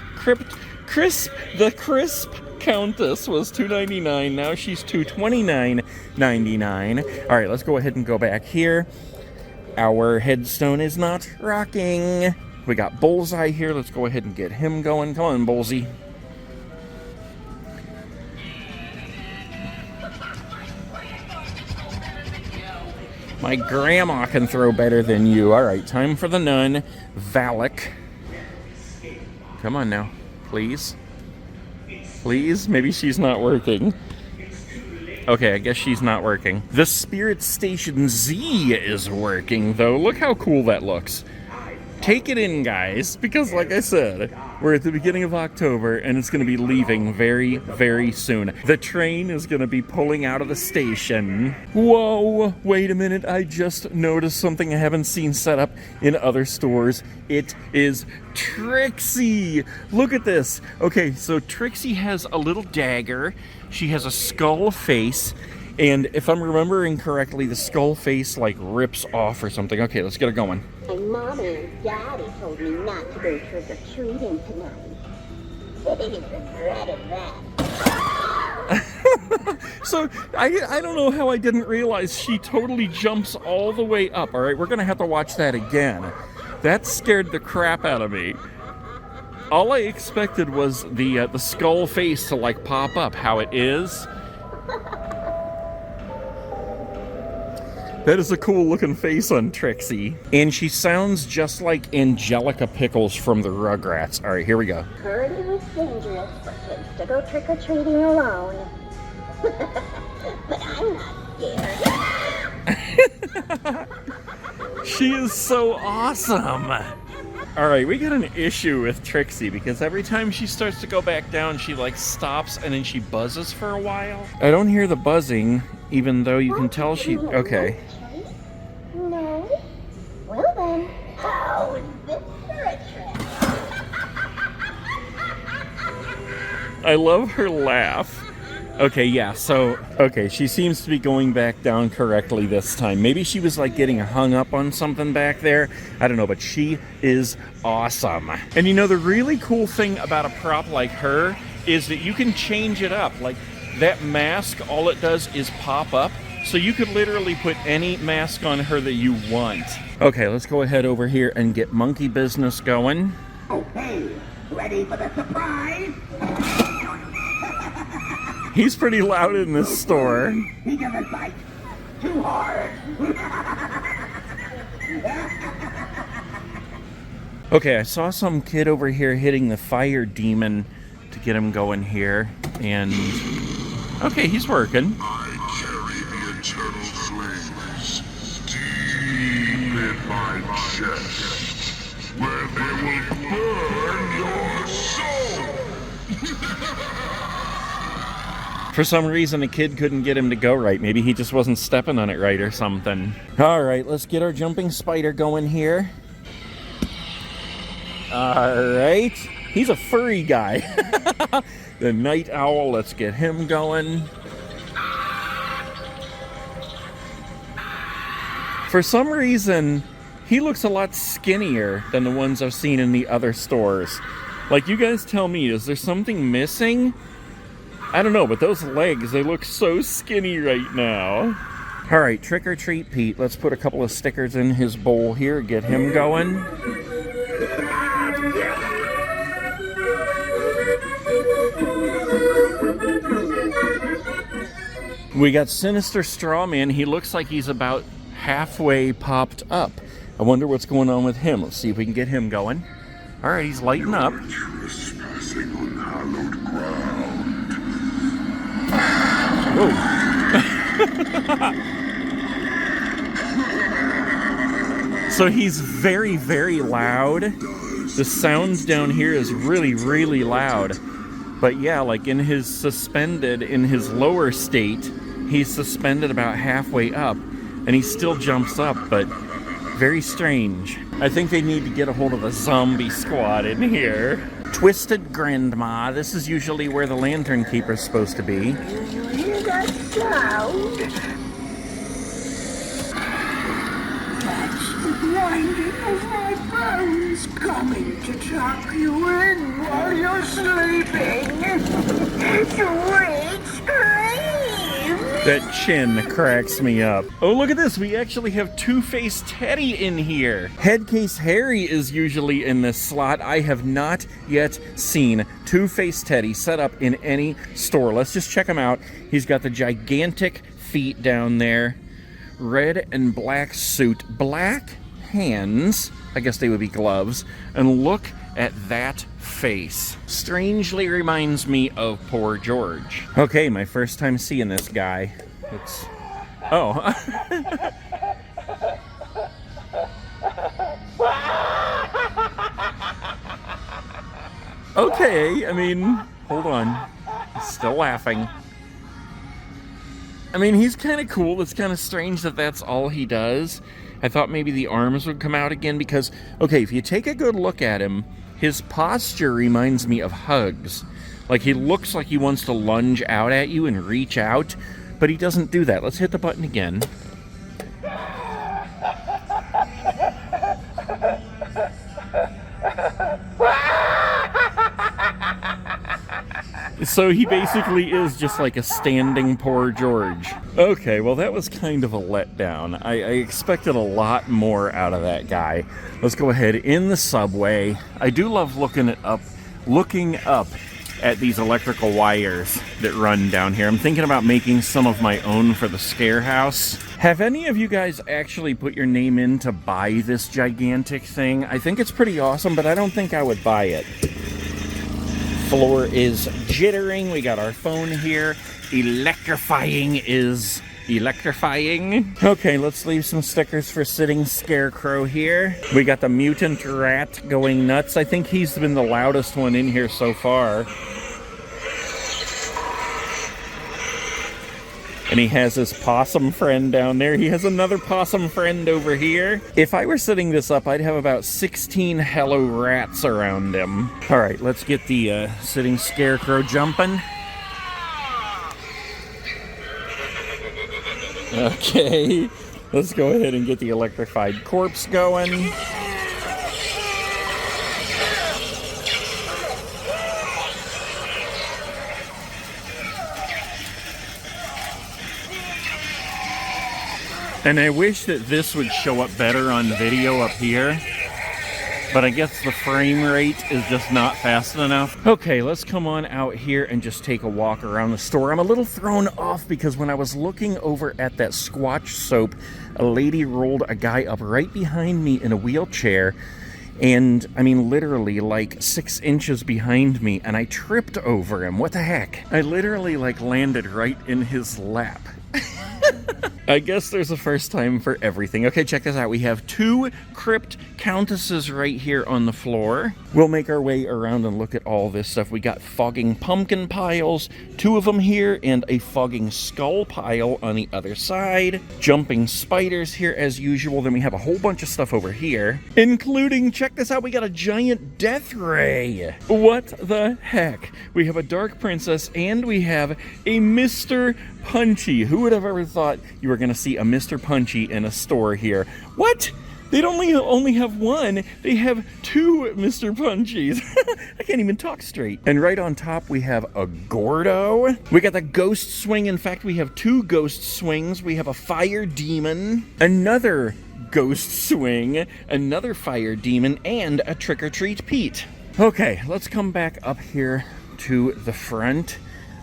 Crisp Countess was $2.99. Now she's $229.99. All right, let's go ahead and go back here. Our headstone is not rocking. We got Bullseye here. Let's go ahead and get him going. Come on, Bullseye. My grandma can throw better than you. All right, time for the nun, Valak. Come on now, please. Please? Maybe she's not working. Okay, I guess she's not working. The Spirit Station Z is working, though. Look how cool that looks. Take it in, guys, because like I said, we're at the beginning of October, and it's going to be leaving very, very soon. The train is going to be pulling out of the station. Whoa, wait a minute. I just noticed something I haven't seen set up in other stores. It is Trixie. Look at this. Okay, so Trixie has a little dagger. She has a skull face. And if I'm remembering correctly, the skull face like rips off or something. Okay, let's get it going. And Mommy and Daddy told me not to go trick-or-treating tonight. They regretted that. So, I don't know how I didn't realize she totally jumps all the way up. All right, we're going to have to watch that again. That scared the crap out of me. All I expected was the skull face to like pop up. How it is. That is a cool looking face on Trixie. And she sounds just like Angelica Pickles from the Rugrats. All right, here we go. Heard it was dangerous for kids to go trick-or-treating alone. But I'm not scared. She is so awesome. All right, we got an issue with Trixie because every time she starts to go back down, she like stops and then she buzzes for a while. I don't hear the buzzing, even though you can tell she... Okay. No? Well then, how is this for a trick? I love her laugh. Okay, yeah, so, okay, she seems to be going back down correctly this time. Maybe she was, like, getting hung up on something back there. I don't know, but she is awesome. And, you know, the really cool thing about a prop like her is that you can change it up. Like, that mask, all it does is pop up. So you could literally put any mask on her that you want. Okay, let's go ahead over here and get monkey business going. Okay, ready for the surprise? He's pretty loud in this store. He doesn't bite too hard. Okay, I saw some kid over here hitting the fire demon to get him going here, and okay, he's working. I carry the eternal flames deep in my chest, where they will burn your soul. For some reason, the kid couldn't get him to go right. Maybe he just wasn't stepping on it right or something. All right, let's get our jumping spider going here. All right, he's a furry guy. The night owl, let's get him going. For some reason, he looks a lot skinnier than the ones I've seen in the other stores. Like, you guys tell me, is there something missing? I don't know, but those legs, they look so skinny right now. All right, Trick or Treat Pete. Let's put a couple of stickers in his bowl here, get him going. We got Sinister Strawman. He looks like he's about halfway popped up. I wonder what's going on with him. Let's see if we can get him going. All right, he's lighting up. Trespassing on hallowed ground. Whoa. So he's very, very loud. The sound down here is really, really loud. But yeah, like in his lower state, he's suspended about halfway up, and he still jumps up, but very strange. I think they need to get a hold of a zombie squad in here. Twisted Grandma. This is usually where the lantern keeper's supposed to be. Do you hear that sound? That's the grinding of my bones coming to tuck you in while you're sleeping. Sweet scream! That chin cracks me up. Oh, look at this. We actually have Two-Faced Teddy in here. Headcase Harry is usually in this slot. I have not yet seen Two-Faced Teddy set up in any store. Let's just check him out. He's got the gigantic feet down there. Red and black suit. Black hands. I guess they would be gloves. And look at that face. Strangely reminds me of Poor George. Okay, my first time seeing this guy. It's... oh. Okay, I mean, hold on. He's still laughing. I mean, he's kind of cool. It's kind of strange that that's all he does. I thought maybe the arms would come out again because, okay, if you take a good look at him, his posture reminds me of Hugs. Like, he looks like he wants to lunge out at you and reach out, but he doesn't do that. Let's hit the button again. So he basically is just like a standing Poor George. Okay, well that was kind of a letdown. I expected a lot more out of that guy. Let's go ahead in the subway. I do love looking up at these electrical wires that run down here. I'm thinking about making some of my own for the scare house. Have any of you guys actually put your name in to buy this gigantic thing? I think it's pretty awesome, but I don't think I would buy it. Floor is jittering. We got our phone here. Electrifying is electrifying. Okay, let's leave some stickers for Sitting Scarecrow here. We got the mutant rat going nuts. I think he's been the loudest one in here so far. And he has his possum friend down there. He has another possum friend over here. If I were setting this up, I'd have about 16 hello rats around him. All right, let's get the Sitting Scarecrow jumping. Okay, let's go ahead and get the electrified corpse going. And I wish that this would show up better on video up here. but I guess the frame rate is just not fast enough. Okay, let's come on out here and just take a walk around the store. I'm a little thrown off because when I was looking over at that Squatch soap, a lady rolled a guy up right behind me in a wheelchair, and I mean literally like 6 inches behind me, and I tripped over him. What the heck? I literally like landed right in his lap. I guess there's a first time for everything. Okay, check this out. We have 2 Crypt Countesses right here on the floor. We'll make our way around and look at all this stuff. We got fogging pumpkin piles, 2 of them here, and a fogging skull pile on the other side. Jumping spiders here as usual. Then we have a whole bunch of stuff over here, including, check this out, we got a giant death ray. What the heck? We have a Dark Princess, and we have a Mr. Punchy. Who would have ever thought you were going to see a Mr. Punchy in a store here? What? They don't only have 1, they have 2 Mr. Punchies. I can't even talk straight. And right on top we have a Gordo. We got the Ghost Swing. In fact, we have 2 Ghost Swings. We have a Fire Demon, another Ghost Swing, another Fire Demon, and a Trick or Treat Pete. Okay, let's come back up here to the front.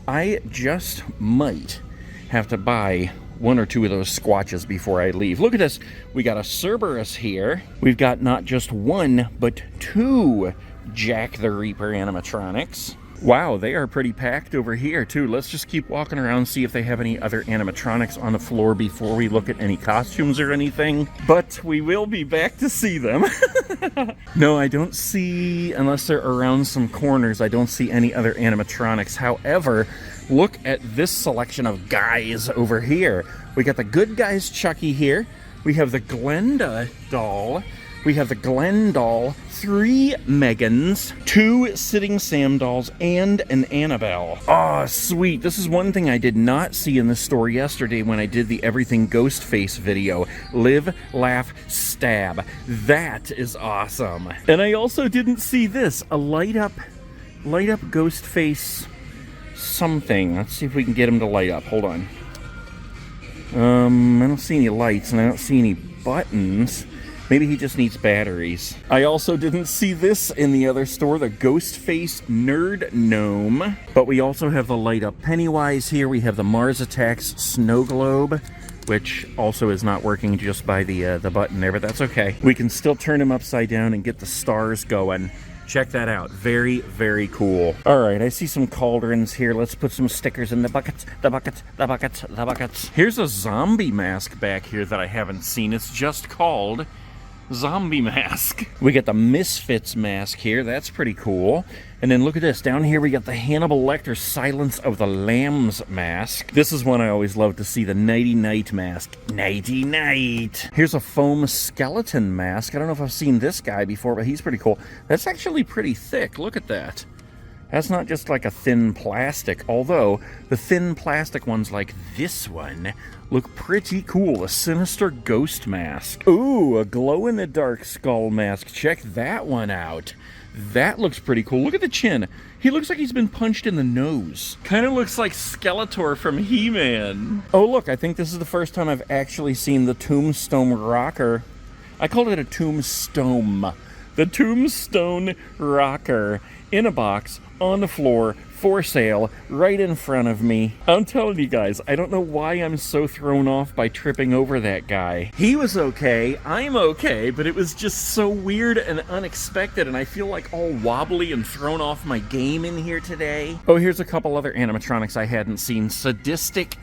I just might have to buy 1 or 2 of those Squatches before I leave. Look at this. We got a Cerberus here. We've got not just 1, but 2 Jack the Reaper animatronics. Wow, they are pretty packed over here, too. Let's just keep walking around, see if they have any other animatronics on the floor before we look at any costumes or anything. But we will be back to see them. No, I don't see, unless they're around some corners, I don't see any other animatronics. However, look at this selection of guys over here. We got the Good Guys Chucky here. We have the Glenda doll. We have the Glenn doll, 3 Megans, 2 Sitting Sam dolls, and an Annabelle. Oh, sweet. This is one thing I did not see in the store yesterday when I did the Everything Ghostface video. Live, laugh, stab. That is awesome. And I also didn't see this, a light up Ghostface something. Let's see if we can get him to light up. Hold on. I don't see any lights and I don't see any buttons. Maybe he just needs batteries. I also didn't see this in the other store, the Ghostface Nerd Gnome. But we also have the light up Pennywise here. We have the Mars Attacks Snow Globe, which also is not working just by the button there, but that's okay. We can still turn him upside down and get the stars going. Check that out. Very, very cool. All right, I see some cauldrons here. Let's put some stickers in the buckets, the buckets, the buckets, the buckets. Here's a zombie mask back here that I haven't seen. It's just called Zombie Mask. We got the Misfits mask here. That's pretty cool. And then look at this. Down here we got the Hannibal Lecter Silence of the Lambs mask. This is one I always love to see, the Nighty Night mask. Nighty Night. Here's a foam skeleton mask. I don't know if I've seen this guy before, but he's pretty cool. That's actually pretty thick. Look at that. That's not just like a thin plastic, although the thin plastic ones like this one look pretty cool. A Sinister ghost mask. Ooh, a glow-in-the-dark skull mask. Check that one out. That looks pretty cool. Look at the chin. He looks like he's been punched in the nose. Kind of looks like Skeletor from He-Man. Oh, look, I think this is the first time I've actually seen the Tombstone Rocker. I called it a Tombstone. The Tombstone Rocker in a box on the floor for sale right in front of me. I'm telling you guys, I don't know why I'm so thrown off by tripping over that guy. He was okay, I'm okay, but it was just so weird and unexpected, and I feel like all wobbly and thrown off my game in here today. Oh, here's a couple other animatronics I hadn't seen. Sadistic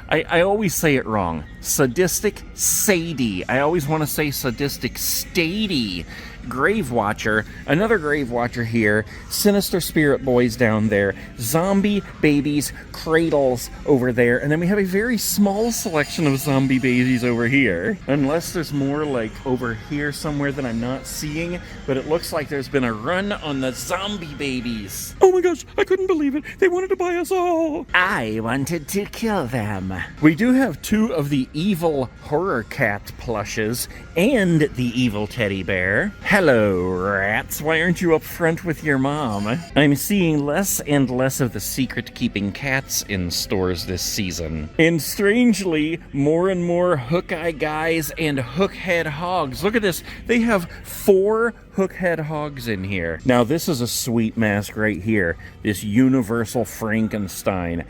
I always say it wrong. Sadistic Sadie. I always want to say Sadistic Stady. Grave Watcher, another Grave Watcher here, Sinister Spirit Boys down there, Zombie Babies Cradles over there, and then we have a very small selection of Zombie Babies over here. Unless there's more like over here somewhere that I'm not seeing, but it looks like there's been a run on the Zombie Babies. Oh my gosh, I couldn't believe it. They wanted to buy us all. I wanted to kill them. We do have 2 of the evil horror cat plushes and the evil teddy bear. Hello, rats. Why aren't you up front with your mom? I'm seeing less and less of the secret-keeping cats in stores this season. And strangely, more and more hook-eye guys and hook-head hogs. Look at this. They have 4 hook-head hogs in here. Now, this is a sweet mask right here. This Universal Frankenstein.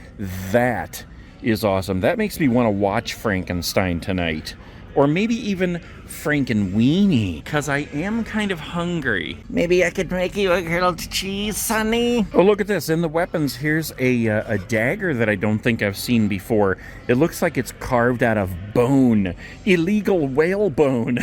That is awesome. That makes me want to watch Frankenstein tonight. Or maybe even Frankenweenie, because I am kind of hungry. Maybe I could make you a grilled cheese, Sonny? Oh, look at this. In the weapons, here's a dagger that I don't think I've seen before. It looks like it's carved out of bone. Illegal whale bone.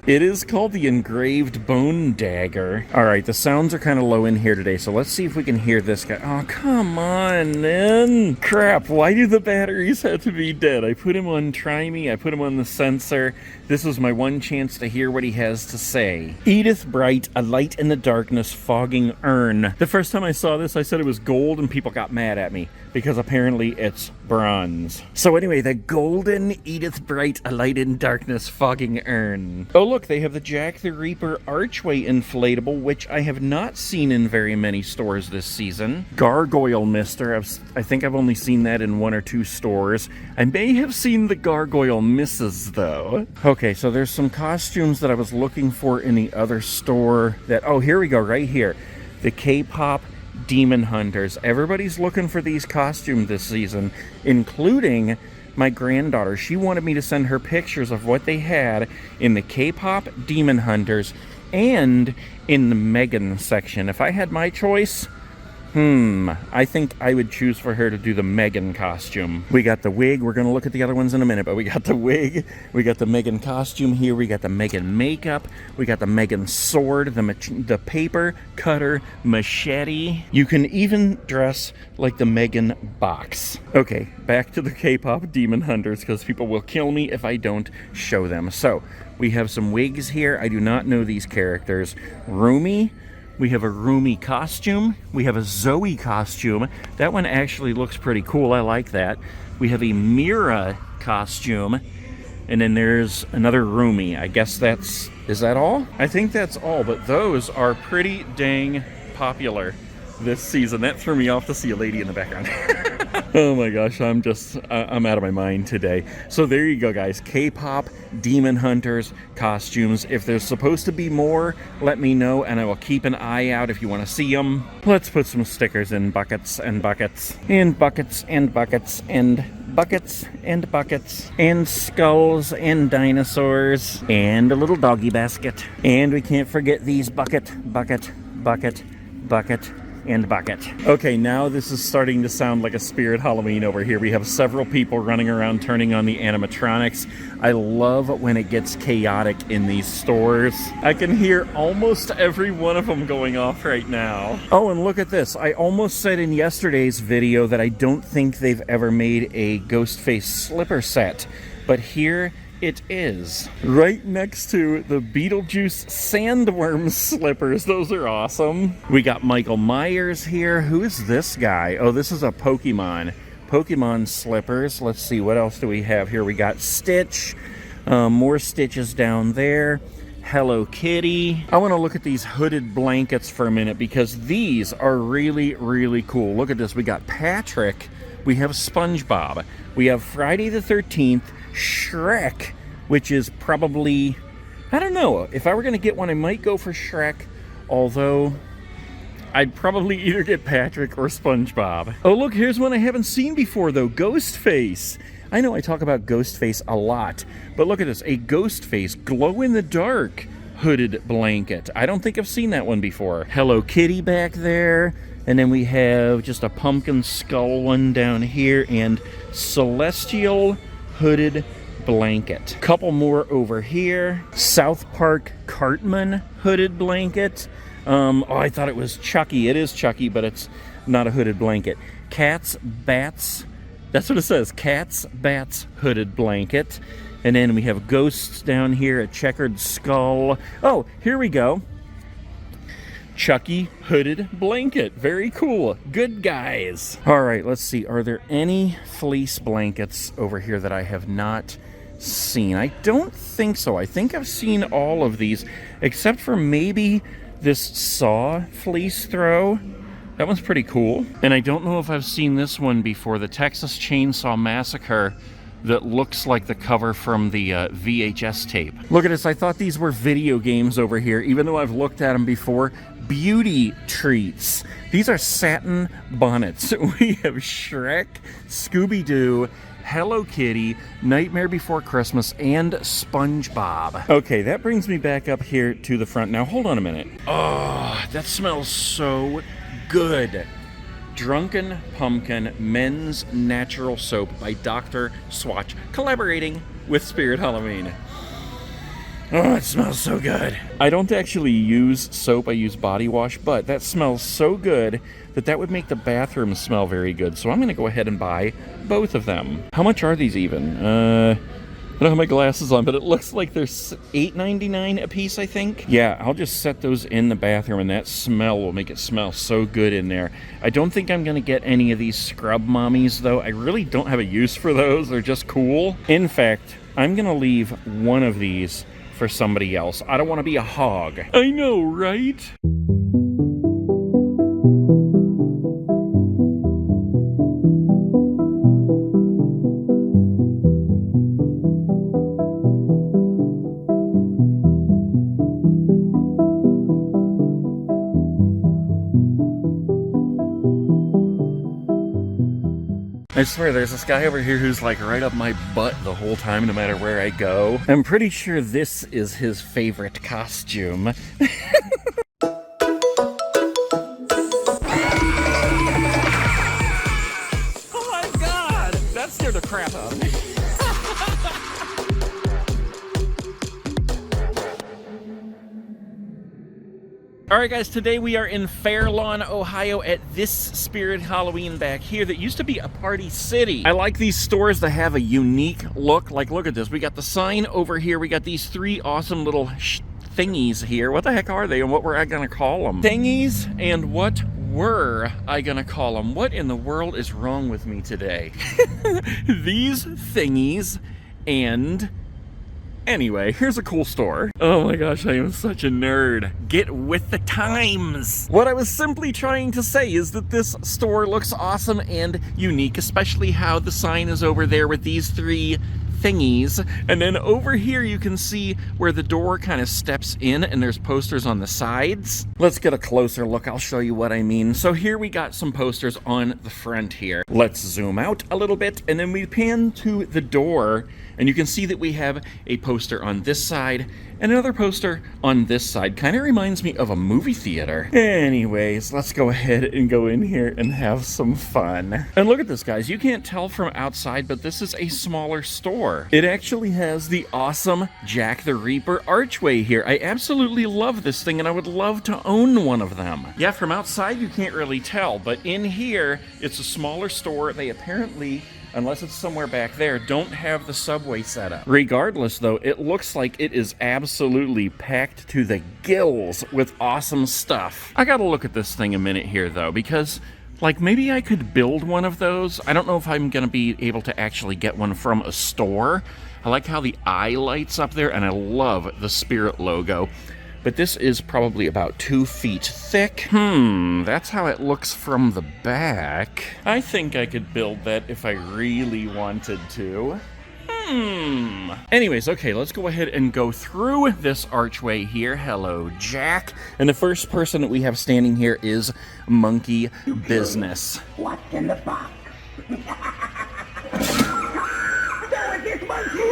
It is called the Engraved Bone Dagger. All right, the sounds are kind of low in here today, so let's see if we can hear this guy. Oh, come on, man. Crap, why do the batteries have to be dead? I put him on Try Me. I put him on the sensor. This was my one chance to hear what he has to say. Edith Bright, a light in the darkness fogging urn. The first time I saw this, I said it was gold, and people got mad at me because apparently it's bronze. So anyway, the golden Edith Bright, a light in darkness fogging urn. Oh look, they have the Jack the Reaper archway inflatable, which I have not seen in very many stores this season. Gargoyle Mister, I think I've only seen that in 1 or 2 stores. I may have seen the Gargoyle Misses though. Okay, so there's some costumes that I was looking for in the other store that, oh, here we go, right here. The K-pop Demon Hunters. Everybody's looking for these costumes this season, including my granddaughter. She wanted me to send her pictures of what they had in the K-pop Demon Hunters and in the Megan section. If I had my choice, I think I would choose for her to do the Megan costume. We got the wig. We're going to look at the other ones in a minute, but we got the wig. We got the Megan costume here. We got the Megan makeup. We got the Megan sword, the paper cutter machete. You can even dress like the Megan box. Okay, back to the K-pop Demon Hunters, because people will kill me if I don't show them. So, we have some wigs here. I do not know these characters. Rumi. We have a Rumi costume. We have a Zoe costume. That one actually looks pretty cool. I like that. We have a Mira costume. And then there's another Rumi. I guess is that all? I think that's all, but those are pretty dang popular this season. That threw me off to see a lady in the background. Oh my gosh, I'm out of my mind today. So there you go, guys. K-pop Demon Hunters costumes. If there's supposed to be more, let me know, and I will keep an eye out if you want to see them. Let's put some stickers in buckets and buckets, and buckets and buckets, and buckets and buckets, and skulls and dinosaurs, and a little doggy basket. And we can't forget these bucket, bucket, bucket, bucket, and bucket. Okay, now this is starting to sound like a Spirit Halloween over here. We have several people running around turning on the animatronics. I love when it gets chaotic in these stores. I can hear almost every one of them going off right now. Oh, and look at this. I almost said in yesterday's video that I don't think they've ever made a Ghostface slipper set, but here it is. Right next to the Beetlejuice sandworm slippers. Those are awesome. We got Michael Myers here. Who is this guy? Oh, this is a Pokemon. Pokemon slippers. Let's see, what else do we have here? We got Stitch. More Stitches down there. Hello Kitty. I want to look at these hooded blankets for a minute because these are really, really cool. Look at this. We got Patrick. We have SpongeBob. We have Friday the 13th. Shrek, which is probably, I don't know, if I were going to get one, I might go for Shrek, although I'd probably either get Patrick or SpongeBob. Oh, look, here's one I haven't seen before, though, Ghostface. I know I talk about Ghostface a lot, but look at this, a Ghostface glow-in-the-dark hooded blanket. I don't think I've seen that one before. Hello Kitty back there, and then we have just a pumpkin skull one down here, and Celestial hooded blanket. Couple more over here. South Park Cartman hooded blanket. Oh, I thought it was Chucky. It is Chucky, but it's not a hooded blanket. Cats, Bats. That's what it says. Cats, Bats hooded blanket. And then we have ghosts down here, a checkered skull. Oh, here we go. Chucky hooded blanket. Very cool. Good guys. All right, let's see. Are there any fleece blankets over here that I have not seen. I don't think so. I think I've seen all of these, except for maybe this Saw fleece throw. That one's pretty cool. And I don't know if I've seen this one before, the Texas Chainsaw Massacre, that looks like the cover from the VHS tape. Look at this, I thought these were video games over here, even though I've looked at them before. Beauty treats. These are satin bonnets. We have Shrek, Scooby-Doo, Hello Kitty, Nightmare Before Christmas, and SpongeBob. Okay, that brings me back up here to the front. Now, hold on a minute. Oh, that smells so good. Drunken Pumpkin Men's Natural Soap by Dr. Swatch, collaborating with Spirit Halloween. Oh, it smells so good. I don't actually use soap, I use body wash, but that smells so good that would make the bathroom smell very good. So I'm gonna go ahead and buy both of them. How much are these even? I don't have my glasses on, but it looks like they're $8.99 a piece, I think. Yeah, I'll just set those in the bathroom, and that smell will make it smell so good in there. I don't think I'm gonna get any of these scrub mommies, though. I really don't have a use for those. They're just cool. In fact, I'm gonna leave one of these for somebody else. I don't want to be a hog. I know, right? I swear, there's this guy over here who's like right up my butt the whole time, no matter where I go. I'm pretty sure this is his favorite costume. Oh my god! That scared the crap out of me. Alright guys, today we are in Fairlawn, Ohio at this Spirit Halloween back here that used to be a party city. I like these stores that have a unique look. Like, look at this. We got the sign over here. We got these three awesome little thingies here. What the heck are they and what were I gonna call them? Thingies and what were I gonna call them? What in the world is wrong with me today? These thingies and... Anyway, here's a cool store. Oh my gosh, I am such a nerd. Get with the times. What I was simply trying to say is that this store looks awesome and unique, especially how the sign is over there with these three thingies. And then over here you can see where the door kind of steps in and there's posters on the sides. Let's get a closer look. I'll show you what I mean. So here we got some posters on the front here. Let's zoom out a little bit and then we pan to the door and you can see that we have a poster on this side and another poster on this side. Kind of reminds me of a movie theater. Anyways, let's go ahead and go in here and have some fun. And look at this, guys. You can't tell from outside, but this is a smaller store. It actually has the awesome Jack the Reaper archway here. I absolutely love this thing, and I would love to own one of them. Yeah, from outside you can't really tell, but in here, it's a smaller store. They apparently, unless it's somewhere back there, don't have the subway set up. Regardless, though, it looks like it is absolutely packed to the gills with awesome stuff. I gotta look at this thing a minute here, though, because, like, maybe I could build one of those. I don't know if I'm gonna be able to actually get one from a store. I like how the eye lights up there, and I love the Spirit logo. But this is probably about 2 feet thick. That's how it looks from the back. I think I could build that if I really wanted to. Anyways, okay, let's go ahead and go through this archway here. Hello, Jack. And the first person that we have standing here is Monkey Business. What's in the box? There it is, monkey!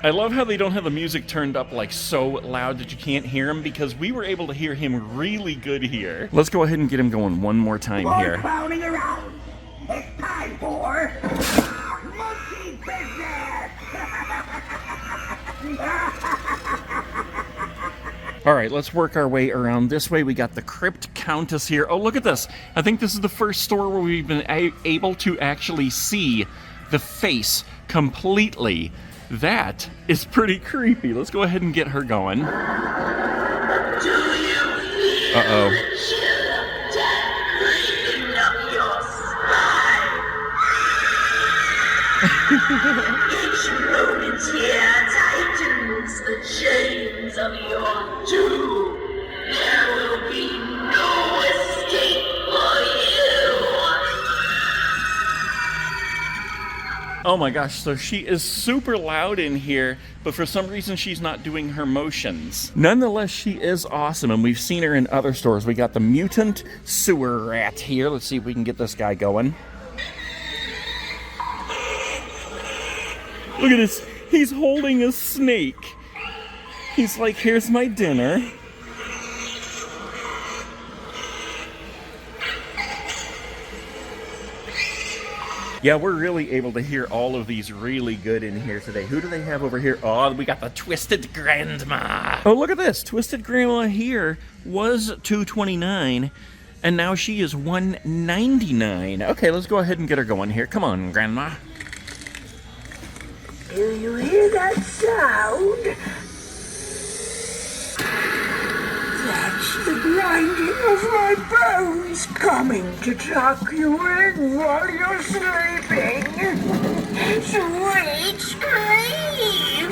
I love how they don't have the music turned up like so loud that you can't hear him, because we were able to hear him really good here. Let's go ahead and get him going one more time here. Clowning around. It's time for Monkey Business! Alright, let's work our way around this way. We got the Crypt Countest here. Oh, look at this. I think this is the first store where we've been able to actually see the face completely. That is pretty creepy. Let's go ahead and get her going. Uh-oh. Each moment here tightens the chains of your doom. There will be no escape for you. Oh my gosh, so she is super loud in here, but for some reason she's not doing her motions. Nonetheless, she is awesome, and we've seen her in other stores. We got the mutant sewer rat here. Let's see if we can get this guy going. Look at this. He's holding a snake. He's like, here's my dinner. Yeah, we're really able to hear all of these really good in here today. Who do they have over here? Oh, we got the Twisted Grandma. Oh, look at this. Twisted Grandma here was $229, and now she is $199. Okay, let's go ahead and get her going here. Come on, Grandma. Do you hear that sound? That's the grinding of my bones coming to tuck you in while you're sleeping. Sweet scream!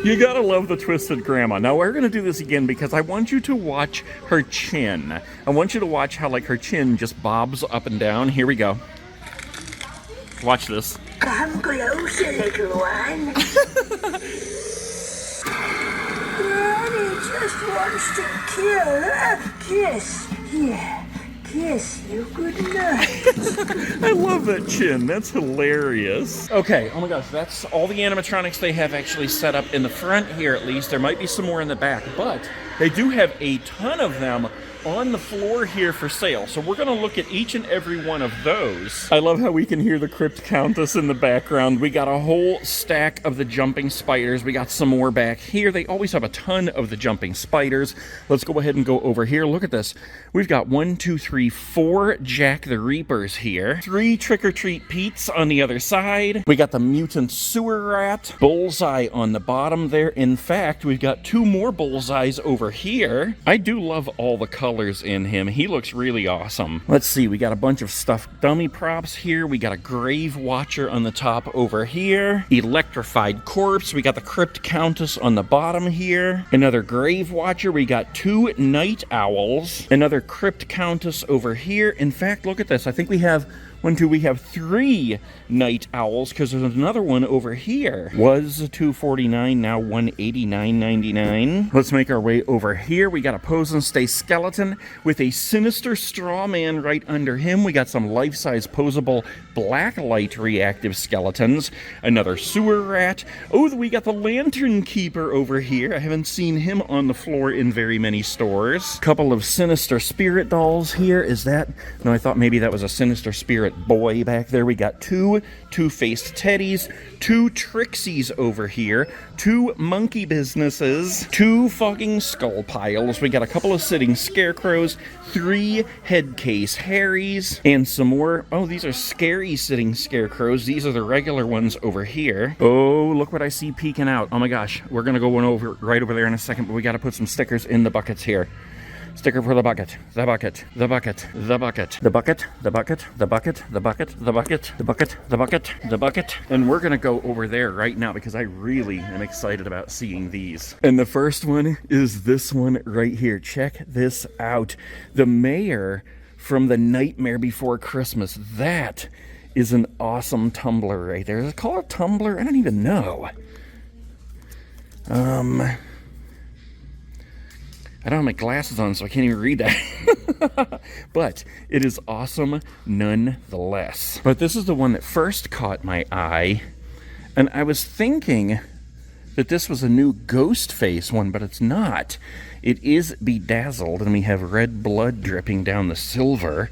You gotta love the Twisted Grandma. Now we're gonna do this again because I want you to watch her chin. I want you to watch how like her chin just bobs up and down. Here we go. Watch this. Come closer, little one. Granny just wants to kill her. Kiss. Here. Kiss you good night. I love that chin. That's hilarious. Okay, oh my gosh, that's all the animatronics they have actually set up in the front here at least. There might be some more in the back, but they do have a ton of them on the floor here for sale. So we're gonna look at each and every one of those. I love how we can hear the Crypt Countest in the background. We got a whole stack of the jumping spiders. We got some more back here. They always have a ton of the jumping spiders. Let's go ahead and go over here. Look at this. We've got 1, 2, 3, 4 Jack the Reapers here. 3 Trick or Treat Pete's on the other side. We got the mutant sewer rat. Bullseye on the bottom there. In fact, we've got 2 more bullseyes over here. I do love all the colors in him. He looks really awesome. Let's see, we got a bunch of stuffed dummy props here. We got a grave watcher on the top over here. Electrified corpse. We got the Crypt Countess on the bottom here. Another grave watcher. We got 2 night owls. Another Crypt Countess over here. In fact, look at this. I think we have 3 night owls, because there's another one over here. Was $249, now $189.99. Let's make our way over here. We got a Pose and Stay skeleton with a Sinister straw man right under him. We got some life-size posable black light reactive skeletons. Another sewer rat. Oh, we got the Lantern Keeper over here. I haven't seen him on the floor in very many stores. Couple of Sinister spirit dolls here. Is that? No, I thought maybe that was a Sinister spirit boy back there. We got 2 two-faced teddies, 2 Trixies over here, 2 monkey businesses, 2 fucking skull piles. We got a couple of sitting scarecrows, 3 head case Harrys, and some more. Oh, these are scary sitting scarecrows. These are the regular ones over here. Oh, look what I see peeking out. Oh my gosh, we're gonna go right over there in a second, but we gotta put some stickers in the buckets here. Sticker for the bucket, the bucket, the bucket, the bucket, the bucket, the bucket, the bucket, the bucket, the bucket, the bucket, the bucket, the bucket. And we're gonna go over there right now because I really am excited about seeing these. And the first one is this one right here. Check this out. The mayor from The Nightmare Before Christmas. That is an awesome tumbler right there. Is it called a tumbler? I don't even know. I don't have my glasses on, so I can't even read that. But it is awesome nonetheless. But this is the one that first caught my eye. And I was thinking that this was a new Ghostface one, but it's not. It is bedazzled, and we have red blood dripping down the silver.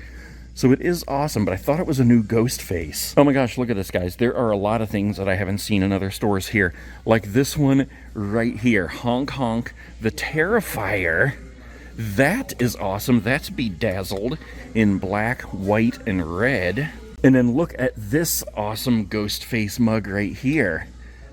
So it is awesome, but I thought it was a new Ghostface. Oh my gosh, look at this, guys. There are a lot of things that I haven't seen in other stores here. Like this one right here. Honk Honk, the Terrifier. That is awesome. That's bedazzled in black, white, and red. And then look at this awesome Ghostface mug right here.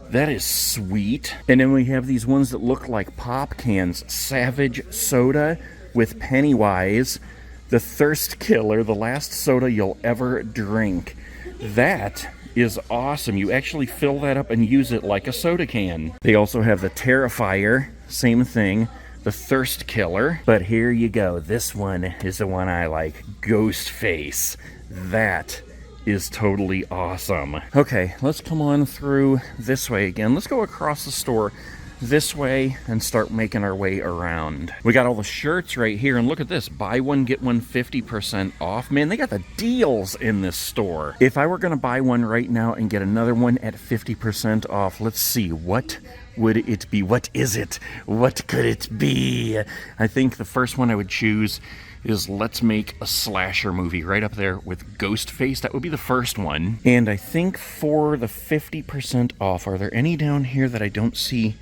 That is sweet. And then we have these ones that look like pop cans. Savage Soda with Pennywise. The Thirst Killer, the last soda you'll ever drink. That is awesome. You actually fill that up and use it like a soda can. They also have the Terrifier, same thing. The Thirst Killer. But here you go. This one is the one I like. Ghostface. That is totally awesome. Okay, let's come on through this way again. Let's go across the store this way and start making our way around. We got all the shirts right here, and look at this. Buy one, get one 50% off. Man, they got the deals in this store. If I were gonna buy one right now and get another one at 50% off, let's see, what would it be? What is it? What could it be? I think the first one I would choose is Let's Make a Slasher Movie, right up there with Ghostface. That would be the first one. And I think for the 50% off, are there any down here that I don't see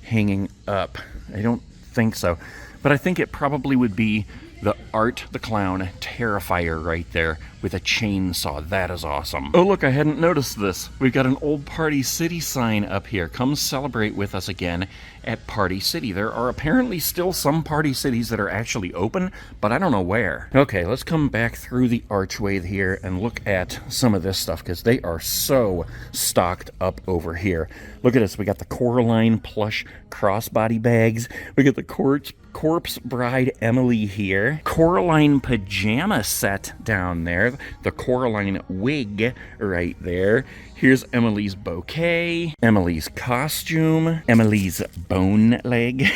hanging up? I don't think so. But I think it probably would be the Art the Clown Terrifier right there with a chainsaw. That is awesome. Oh look, I hadn't noticed this. We've got an old Party City sign up here. Come celebrate with us again at Party City. There are apparently still some Party Cities that are actually open, but I don't know where. Okay, let's come back through the archway here and look at some of this stuff, because they are so stocked up over here. Look at this. We got the Coraline plush crossbody bags. We got the Corpse Bride Emily here. Coraline pajama set down there. The Coraline wig right there. Here's Emily's bouquet, Emily's costume, Emily's bone leg.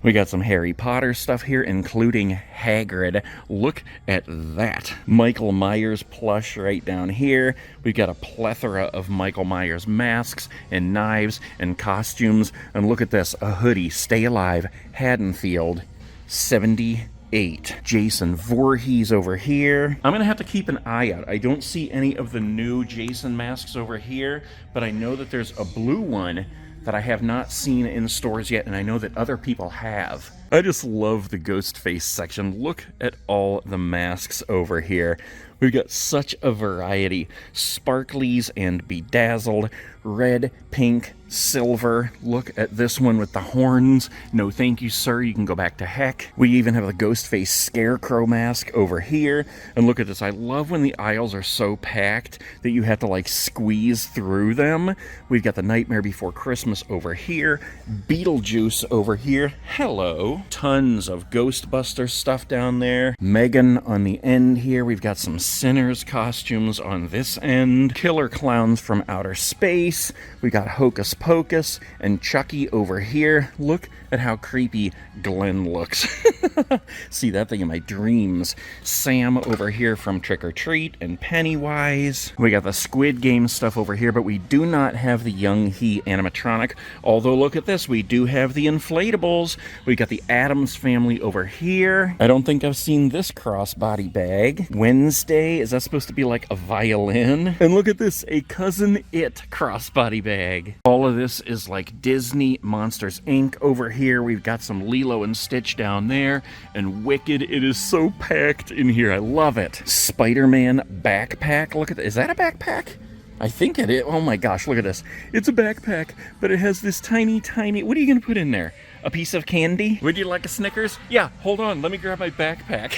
We got some Harry Potter stuff here, including Hagrid. Look at that. Michael Myers plush right down here. We've got a plethora of Michael Myers masks and knives and costumes. And look at this, a hoodie, Stay Alive, Haddonfield, 78. Jason Voorhees over here. I'm gonna have to keep an eye out. I don't see any of the new Jason masks over here, but I know that there's a blue one that I have not seen in stores yet, and I know that other people have. I just love the Ghostface section. Look at all the masks over here. We've got such a variety. Sparklies and bedazzled, red, pink, silver. Look at this one with the horns. No thank you, sir. You can go back to heck. We even have the Ghostface Scarecrow mask over here. And look at this. I love when the aisles are so packed that you have to like squeeze through them. We've got the Nightmare Before Christmas over here. Beetlejuice over here. Hello. Tons of Ghostbuster stuff down there. Megan on the end here. We've got some Sinners costumes on this end. Killer Clowns from Outer Space. We got Hocus Pocus and Chucky over here. Look at how creepy Glenn looks. See that thing in my dreams. Sam over here from Trick or Treat and Pennywise. We got the Squid Game stuff over here, but we do not have the Young He animatronic. Although look at this, we do have the inflatables. We got the Addams Family over here. I don't think I've seen this crossbody bag. Wednesday, is that supposed to be like a violin? And look at this, a Cousin It crossbody bag. All of this is like Disney Monsters Inc. over here. We've got some Lilo and Stitch down there, and Wicked. It is so packed in here. I love it. Spider-Man backpack. Look at that. Is that a backpack? I think it is. Oh my gosh, look at this. It's a backpack, but it has this tiny, what are you gonna put in there? A piece of candy? Would you like a Snickers? Yeah, hold on, let me grab my backpack.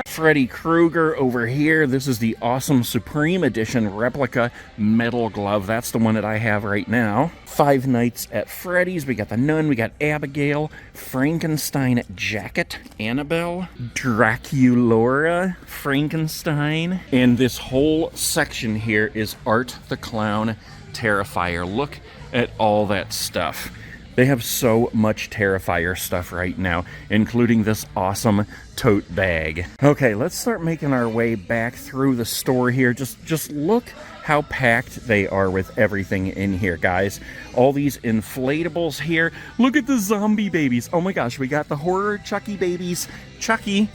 Freddy Krueger over here. This is the awesome Supreme Edition replica metal glove. That's the one that I have right now. Five Nights at Freddy's. We got the Nun, we got Abigail, Frankenstein jacket, Annabelle, Draculaura, Frankenstein. And this whole section here is Art the Clown Terrifier. Look at all that stuff. They have so much Terrifier stuff right now, including this awesome tote bag. Okay, let's start making our way back through the store here. Just look how packed they are with everything in here, guys. All these inflatables here. Look at the zombie babies. Oh my gosh, we got the horror Chucky babies, Chucky.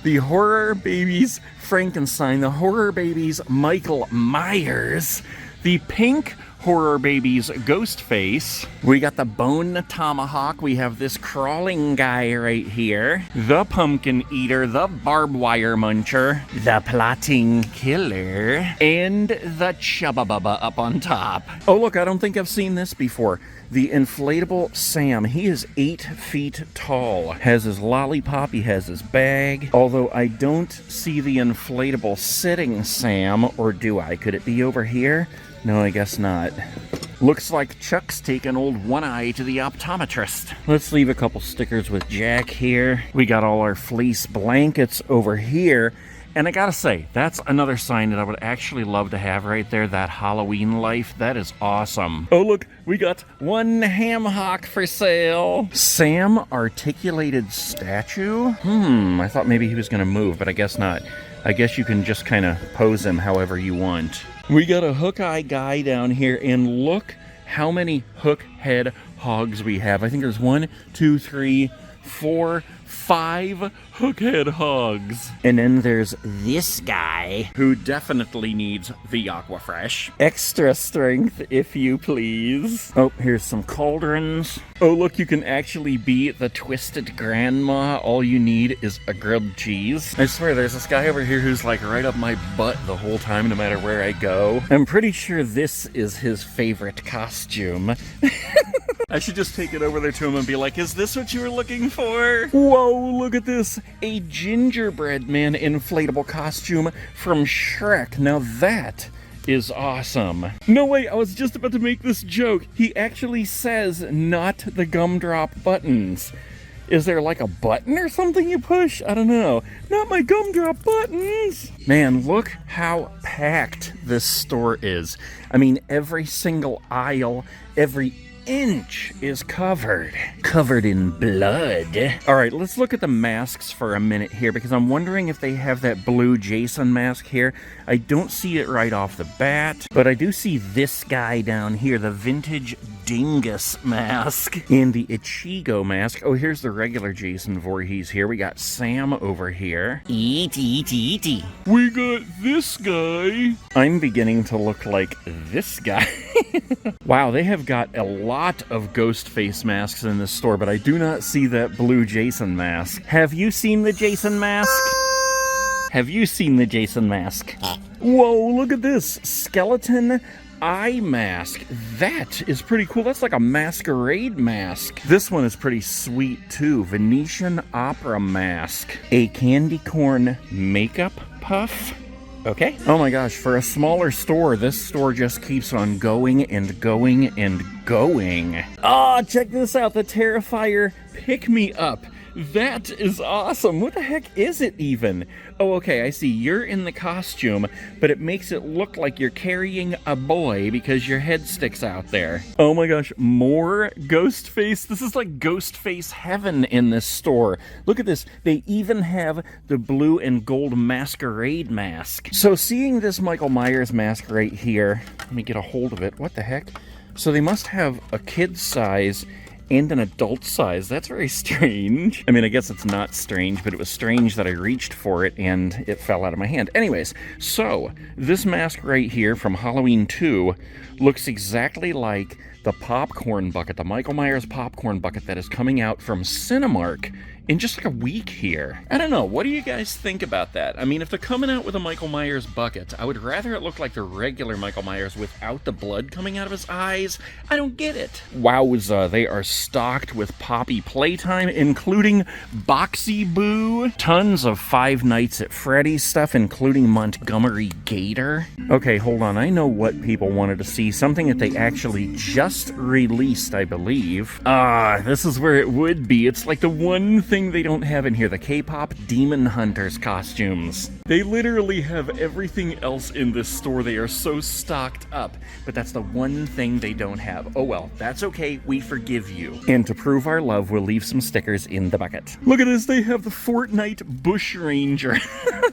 The horror babies Frankenstein, the horror babies Michael Myers, the pink Horror Baby's ghost face. We got the bone tomahawk. We have this crawling guy right here. The pumpkin eater, the barbed wire muncher, the plotting killer, and the chubba bubba up on top. Oh look, I don't think I've seen this before. The inflatable Sam, he is 8 feet tall, has his lollipop, he has his bag, although I don't see the inflatable sitting Sam, or do I? Could it be over here? No, I guess not. Looks like Chuck's taking old One Eye to the optometrist. Let's leave a couple stickers with Jack here. We got all our fleece blankets over here. And I gotta say, that's another sign that I would actually love to have right there, that Halloween life. That is awesome. Oh look, we got one ham hock for sale. Sam articulated statue? I thought maybe he was gonna move, but I guess not. I guess you can just kind of pose him however you want. We got a hook eye guy down here, and look how many hook head hogs we have. I think there's 1, 2, 3, 4, 5 hookhead hogs. And then there's this guy who definitely needs the Aquafresh. Extra strength, if you please. Oh, here's some cauldrons. Oh, look, you can actually be the twisted grandma. All you need is a grilled cheese. I swear, there's this guy over here who's like right up my butt the whole time, no matter where I go. I'm pretty sure this is his favorite costume. I should just take it over there to him and be like, is this what you were looking for? Whoa, look at this. A gingerbread man inflatable costume from Shrek. Now that is awesome. No way, I was just about to make this joke. He actually says not the gumdrop buttons. Is there like a button or something you push? I don't know. Not my gumdrop buttons! Man, look how packed this store is. I mean, every single aisle, every inch is covered in blood. All right, let's look at the masks for a minute here, because I'm wondering if they have that blue Jason mask here. I don't see it right off the bat, but I do see this guy down here, the vintage dingus mask, and the Ichigo mask. Oh, here's the regular Jason Voorhees here. We got Sam over here. Eat. We got this guy. I'm beginning to look like this guy. Wow, they have got a lot of ghost face masks in this store, but I do not see that blue Jason mask. Have you seen the Jason mask? Have you seen the Jason mask? Whoa, look at this. Skeleton eye mask. That is pretty cool. That's like a masquerade mask. This one is pretty sweet too. Venetian opera mask. A candy corn makeup puff. Okay. Oh my gosh, for a smaller store, this store just keeps on going and going and going. Oh, check this out, the Terrifier Pick Me Up. That is awesome. What the heck is it even? Oh, okay, I see. You're in the costume, but it makes it look like you're carrying a boy because your head sticks out there. Oh my gosh, more Ghostface. This is like Ghostface heaven in this store. Look at this. They even have the blue and gold masquerade mask. So seeing this Michael Myers mask right here, let me get a hold of it. What the heck? So they must have a kid's size and an adult size. That's very strange. I mean, I guess it's not strange, but it was strange that I reached for it and it fell out of my hand. Anyways, so this mask right here from Halloween 2 looks exactly like the popcorn bucket, the Michael Myers popcorn bucket that is coming out from Cinemark in just like a week here. I don't know, what do you guys think about that? I mean, if they're coming out with a Michael Myers bucket, I would rather it look like the regular Michael Myers without the blood coming out of his eyes. I don't get it. Wowza, they are stocked with Poppy Playtime, including Boxy Boo, tons of Five Nights at Freddy's stuff, including Montgomery Gator. Okay, hold on, I know what people wanted to see, something that they actually just released, I believe. This is where it would be. It's like the one thing they don't have in here, the K-pop Demon Hunters costumes. They literally have everything else in this store. They are so stocked up, but that's the one thing they don't have. Oh well, that's okay, we forgive you. And to prove our love, we'll leave some stickers in the bucket. Look at this, they have the Fortnite Bush Ranger.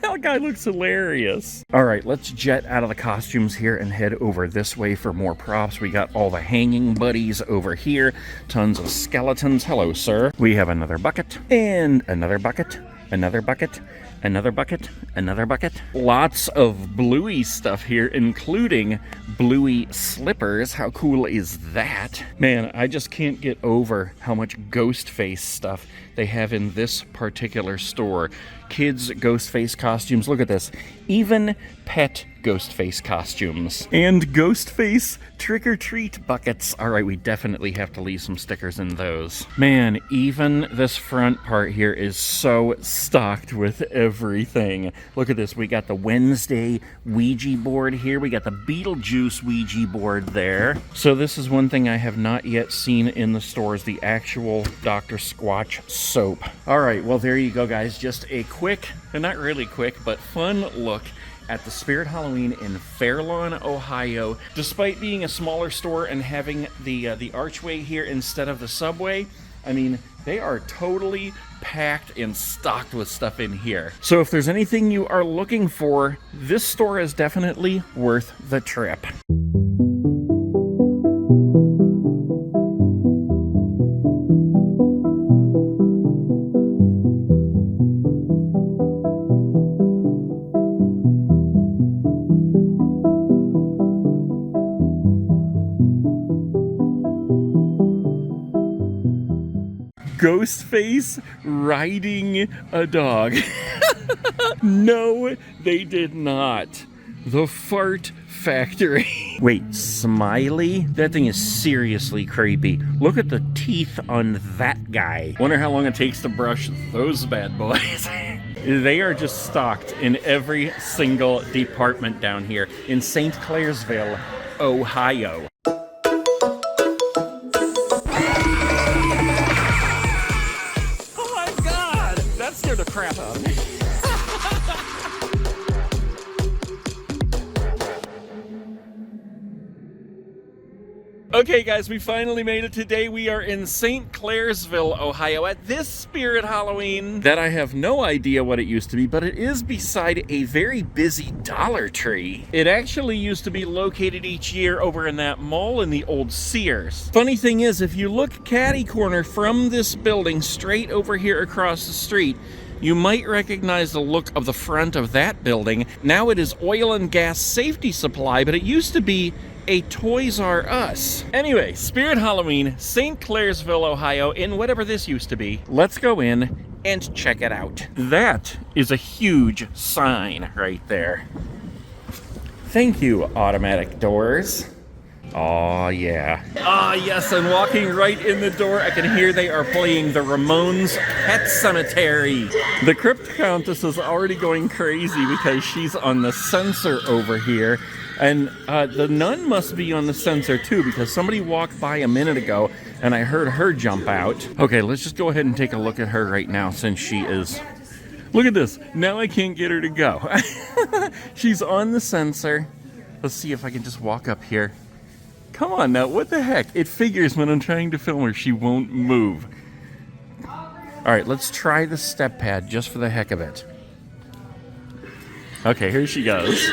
That guy looks hilarious. All right, let's jet out of the costumes here and head over this way for more props. We got all the hanging buddies over here, tons of skeletons. Hello, sir. We have another bucket. And another bucket. Another bucket, another bucket, another bucket. Lots of Bluey stuff here, including Bluey slippers. How cool is that? Man, I just can't get over how much Ghostface stuff they have in this particular store. Kids' Ghostface costumes. Look at this. Even pet Ghostface costumes. And Ghostface trick-or-treat buckets. All right, we definitely have to leave some stickers in those. Man, even this front part here is so stocked with everything. Look at this. We got the Wednesday Ouija board here. We got the Beetlejuice Ouija board there. So this is one thing I have not yet seen in the stores, the actual Dr. Squatch soap. All right, well, there you go, guys. Just a quick, and not really quick, but fun look at the Spirit Halloween in Fairlawn, Ohio. Despite being a smaller store and having the archway here instead of the subway, I mean, they are totally packed and stocked with stuff in here. So if there's anything you are looking for, this store is definitely worth the trip. Ghostface riding a dog. No, they did not. The Fart Factory. Wait, Smiley? That thing is seriously creepy. Look at the teeth on that guy. Wonder how long it takes to brush those bad boys. They are just stocked in every single department down here in St. Clairsville, Ohio. The crap out of me. Okay, guys, we finally made it today. We are in St. Clairsville, Ohio, at this Spirit Halloween that I have no idea what it used to be, but it is beside a very busy Dollar Tree. It actually used to be located each year over in that mall in the old Sears. Funny thing is, if you look catty-corner from this building straight over here across the street, you might recognize the look of the front of that building. Now it is oil and gas safety supply, but it used to be a Toys R Us. Anyway, Spirit Halloween, St. Clairsville, Ohio, in whatever this used to be. Let's go in and check it out. That is a huge sign right there. Thank you, automatic doors. Oh yeah. Ah yes, and walking right in the door, I can hear they are playing the Ramones' Pet Cemetery. The Crypt Countest is already going crazy because she's on the sensor over here. And the nun must be on the sensor too, because somebody walked by a minute ago and I heard her jump out. Okay, let's just go ahead and take a look at her right now since she is... Look at this. Now I can't get her to go. She's on the sensor. Let's see if I can just walk up here. Come on now, what the heck? It figures when I'm trying to film her, she won't move. Alright, let's try the step pad just for the heck of it. Okay, here she goes.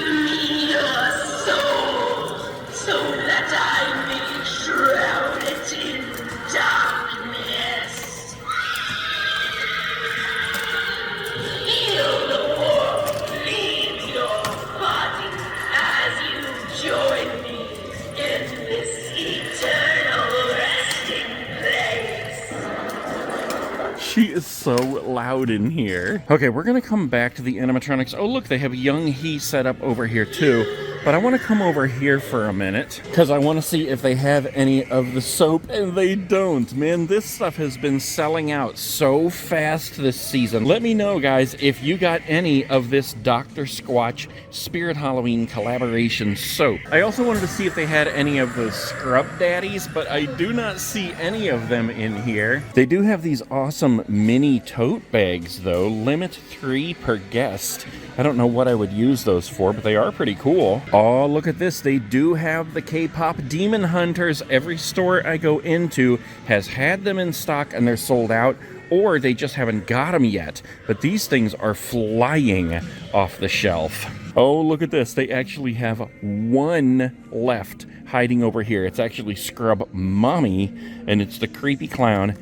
She is so loud in here. Okay, we're gonna come back to the animatronics. Oh look, they have Young He set up over here too. But I want to come over here for a minute because I want to see if they have any of the soap, and they don't. Man, this stuff has been selling out so fast this season. Let me know, guys, if you got any of this Dr. Squatch Spirit Halloween collaboration soap. I also wanted to see if they had any of the Scrub Daddies, but I do not see any of them in here. They do have these awesome mini tote bags, though. Limit 3 per guest. I don't know what I would use those for, but they are pretty cool. Oh, look at this. They do have the K-pop Demon Hunters. Every store I go into has had them in stock and they're sold out, or they just haven't got them yet. But these things are flying off the shelf. Oh, look at this. They actually have one left hiding over here. It's actually Scrub Mommy, and it's the creepy clown.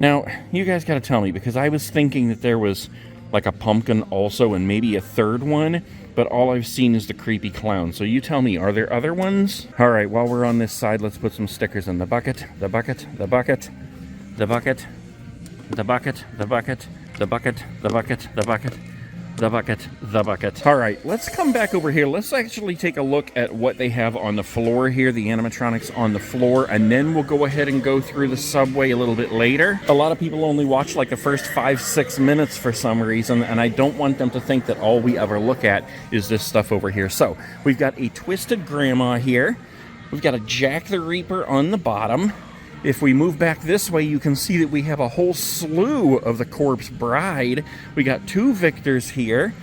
Now, you guys got to tell me, because I was thinking that there was like a pumpkin also, and maybe a third one. But all I've seen is the creepy clown. So you tell me, are there other ones? All right, while we're on this side, let's put some stickers in the bucket, the bucket, the bucket, the bucket, the bucket, the bucket, the bucket, the bucket, the bucket, the bucket, the bucket. All right, let's come back over here. Let's actually take a look at what they have on the floor here, the animatronics on the floor, and then we'll go ahead and go through the subway a little bit later. A lot of people only watch like the first 5-6 minutes for some reason, and I don't want them to think that all we ever look at is this stuff over here. So we've got a Twisted Grandma here. We've got a Jack the Reaper on the bottom. If we move back this way, you can see that we have a whole slew of the Corpse Bride. We got 2 Victors here.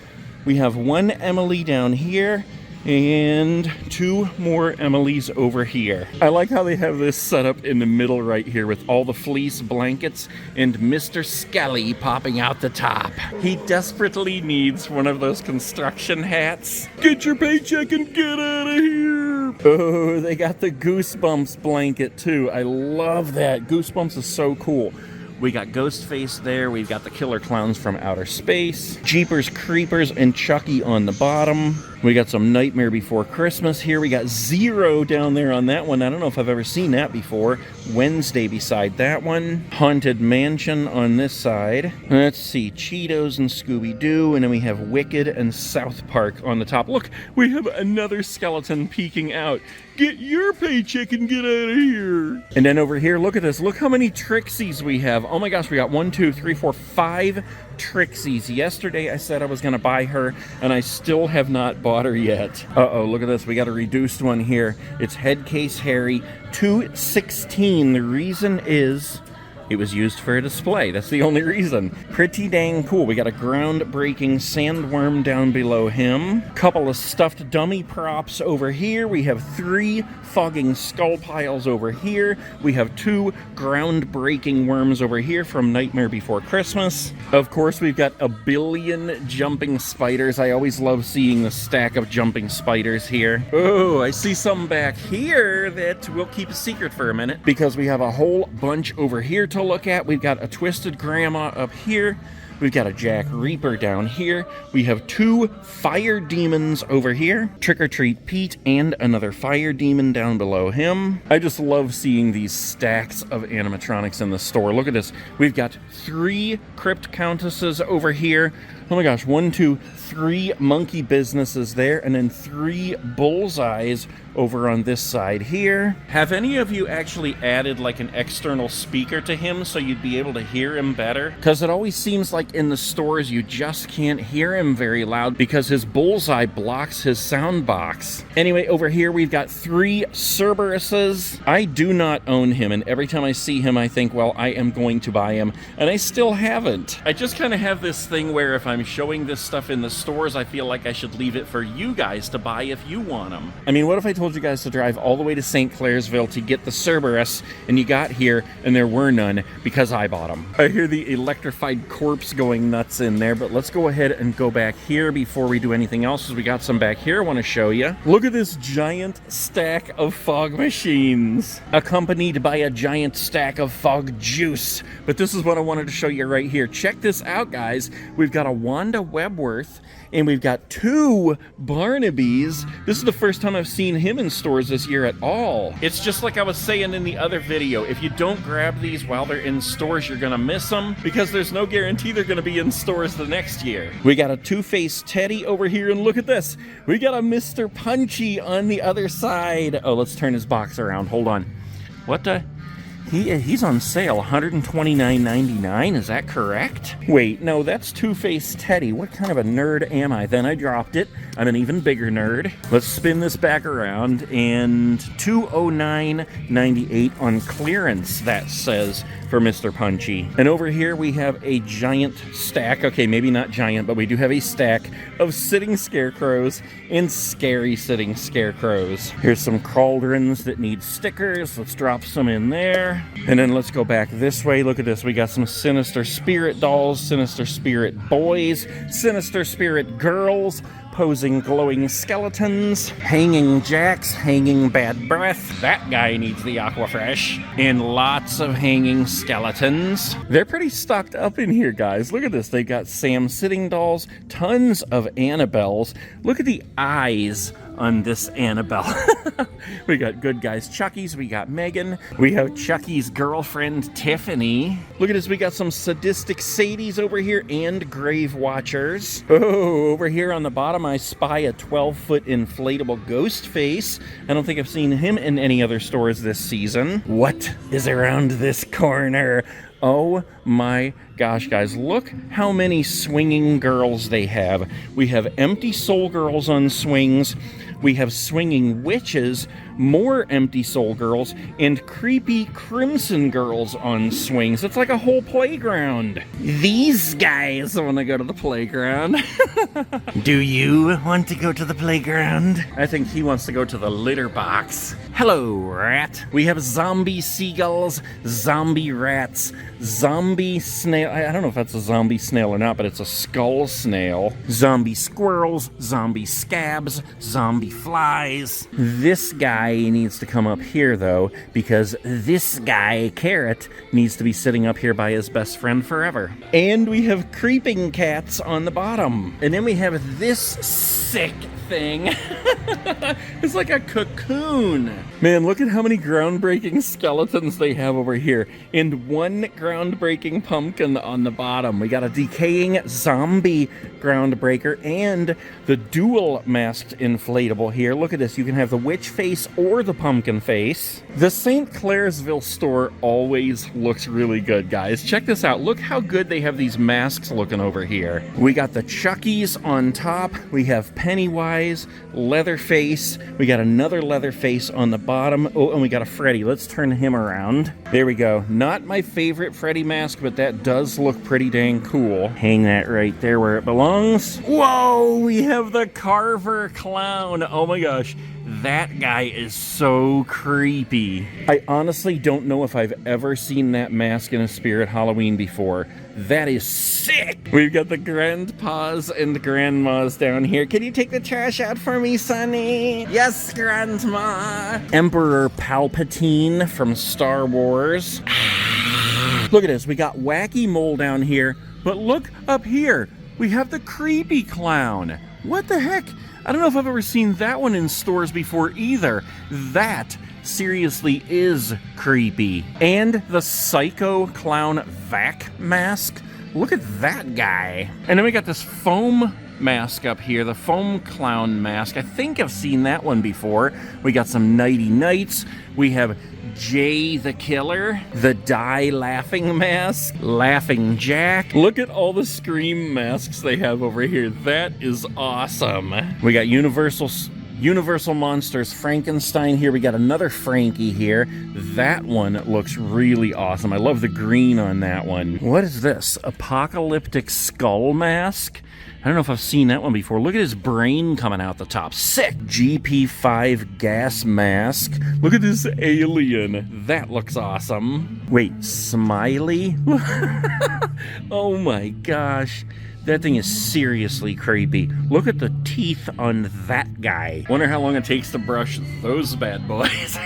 We have 1 Emily down here and 2 more Emilys over here. I like how they have this set up in the middle right here with all the fleece blankets and Mr. Skelly popping out the top. He desperately needs one of those construction hats. Get your paycheck and get out of here. Oh, they got the Goosebumps blanket too. I love that. Goosebumps is so cool. We got Ghostface there. We've got the Killer Clowns from Outer Space. Jeepers Creepers and Chucky on the bottom. We got some Nightmare Before Christmas here. We got Zero down there on that one. I don't know if I've ever seen that before. Wednesday beside that one. Haunted Mansion on this side. Let's see, Cheetos and Scooby-Doo. And then we have Wicked and South Park on the top. Look, we have another skeleton peeking out. Get your paycheck and get out of here. And then over here, look at this. Look how many Trixies we have. Oh my gosh, we got 1, 2, 3, 4, 5 Trixies. Yesterday I said I was going to buy her, and I still have not bought her yet. Uh-oh, look at this. We got a reduced one here. It's Headcase Harry, 216. The reason is it was used for a display. That's the only reason. Pretty dang cool. We got a groundbreaking sandworm down below him. Couple of stuffed dummy props over here. We have 3 fogging skull piles over here. We have 2 groundbreaking worms over here from Nightmare Before Christmas. Of course, we've got a billion jumping spiders. I always love seeing the stack of jumping spiders here. Oh, I see some back here that we'll keep a secret for a minute because we have a whole bunch over here to look at. We've got a Twisted Grandma up here. We've got a Jack Reaper down here. We have 2 fire demons over here. Trick or Treat Pete and another fire demon down below him. I just love seeing these stacks of animatronics in the store. Look at this. We've got 3 Crypt Countesses over here. Oh my gosh, 1, 2, 3 monkey businesses there, and then 3 bullseyes over on this side here. Have any of you actually added like an external speaker to him so you'd be able to hear him better? Because it always seems like in the stores you just can't hear him very loud because his bullseye blocks his sound box. Anyway, over here we've got 3 Cerberuses. I do not own him, and every time I see him I think, well, I am going to buy him, and I still haven't. I just kind of have this thing where if I'm showing this stuff in the stores, I feel like I should leave it for you guys to buy if you want them. I mean, what if I told you guys to drive all the way to St. Clairsville to get the Cerberus, and you got here and there were none because I bought them? I hear the electrified corpse going nuts in there, but let's go ahead and go back here before we do anything else, because we got some back here I want to show you. Look at this giant stack of fog machines, accompanied by a giant stack of fog juice. But this is what I wanted to show you right here. Check this out, guys. We've got a Wanda Webworth, and we've got 2 Barnabys. This is the first time I've seen him in stores this year at all. It's just like I was saying in the other video. If you don't grab these while they're in stores, you're gonna miss them because there's no guarantee they're gonna be in stores the next year. We got a Two-Face Teddy over here, and look at this. We got a Mr. Punchy on the other side. Oh, let's turn his box around. Hold on. What the? He's on sale, $129.99, is that correct? Wait, no, that's Two-Face Teddy. What kind of a nerd am I? Then I dropped it. I'm an even bigger nerd. Let's spin this back around, and $209.98 on clearance, that says, for Mr. Punchy. And over here we have a giant stack, okay, maybe not giant, but we do have a stack of sitting scarecrows and scary sitting scarecrows. Here's some cauldrons that need stickers. Let's drop some in there. And then let's go back this way. Look at this. We got some Sinister Spirit dolls, Sinister Spirit boys, Sinister Spirit girls, posing glowing skeletons, hanging jacks, hanging bad breath. That guy needs the Aquafresh. And lots of hanging skeletons. They're pretty stocked up in here, guys. Look at this. They got Sam sitting dolls, tons of Annabelles. Look at the eyes on this Annabelle. We got Good Guys Chucky's, we got Megan, we have Chucky's girlfriend Tiffany. Look at this, we got some sadistic Sadies over here and Grave Watchers. Oh, over here on the bottom I spy a 12-foot inflatable ghost face. I don't think I've seen him in any other stores this season. What is around this corner? Oh my gosh, guys, look how many swinging girls they have. We have empty soul girls on swings. We have swinging witches, more empty soul girls, and creepy crimson girls on swings. It's like a whole playground. These guys want to go to the playground. Do you want to go to the playground? I think he wants to go to the litter box. Hello, rat. We have zombie seagulls, zombie rats, zombie snail. I don't know if that's a zombie snail or not, but it's a skull snail. Zombie squirrels, zombie scabs, zombie flies. This guy needs to come up here, though, because this guy, Carrot, needs to be sitting up here by his best friend forever. And we have creeping cats on the bottom. And then we have this sick thing. It's like a cocoon. Man, look at how many groundbreaking skeletons they have over here. And one groundbreaking pumpkin on the bottom. We got a decaying zombie groundbreaker and the dual masked inflatable here. Look at this. You can have the witch face or the pumpkin face. The St. Clairsville store always looks really good, guys. Check this out. Look how good they have these masks looking over here. We got the Chuckies on top. We have Pennywise, Leatherface. We got another Leatherface on the bottom. Oh, and we got a Freddy. Let's turn him around. There we go. Not my favorite Freddy mask, but that does look pretty dang cool. Hang that right there where it belongs. Whoa, we have the Carver Clown. Oh my gosh. That guy is so creepy. I honestly don't know if I've ever seen that mask in a Spirit Halloween before. That is sick. We've got the grandpas and grandmas down here. Can you take the trash out for me, Sonny? Yes, Grandma. Emperor Palpatine from Star Wars. Look at this. We got Wacky Mole down here, but look up here. We have the creepy clown. What the heck? I don't know if I've ever seen that one in stores before either. That seriously is creepy. And the Psycho Clown Vac mask. Look at that guy. And then we got this foam mask up here, the foam clown mask. I think I've seen that one before. We got some Nighty Nights. We have Jay the Killer, the Die Laughing mask, Laughing Jack. Look at all the Scream masks they have over here. That is awesome. We got Universal Monsters Frankenstein here. We got another Frankie here. That one looks really awesome. I love the green on that one. What is this? Apocalyptic Skull mask? I don't know if I've seen that one before. Look at his brain coming out the top. Sick. GP5 gas mask. Look at this alien. That looks awesome. Wait, Smiley? Oh my gosh. That thing is seriously creepy. Look at the teeth on that guy. Wonder how long it takes to brush those bad boys.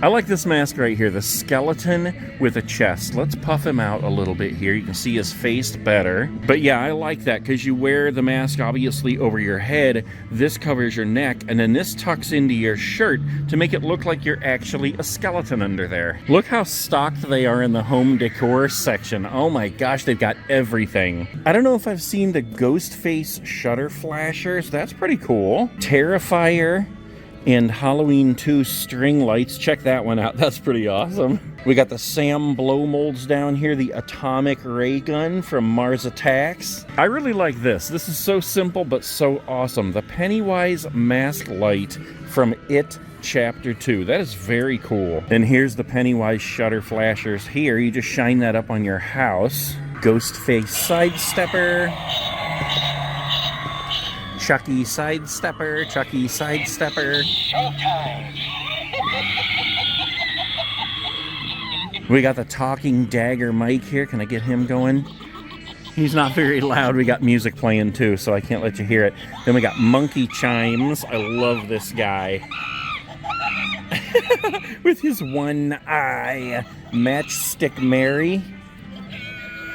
I like this mask right here, the skeleton with a chest. Let's puff him out a little bit here. You can see his face better. But yeah, I like that because you wear the mask obviously over your head. This covers your neck, and then this tucks into your shirt to make it look like you're actually a skeleton under there. Look how stocked they are in the home decor section. Oh my gosh, they've got everything. I don't know if I've seen the Ghostface shutter flashers. That's pretty cool. Terrifier and Halloween 2 string lights. Check that one out. That's pretty awesome. We got the Sam blow molds down here, the atomic ray gun from Mars Attacks. I really like this. This is so simple but so awesome. The Pennywise mask light from It Chapter 2. That is very cool. And here's the Pennywise shutter flashers here. You just shine that up on your house. Ghostface sidestepper. Chucky sidestepper. Chucky sidestepper. Showtime! We got the talking dagger Mike here. Can I get him going? He's not very loud. We got music playing too, so I can't let you hear it. Then we got monkey chimes. I love this guy. With his one eye. Matchstick Mary.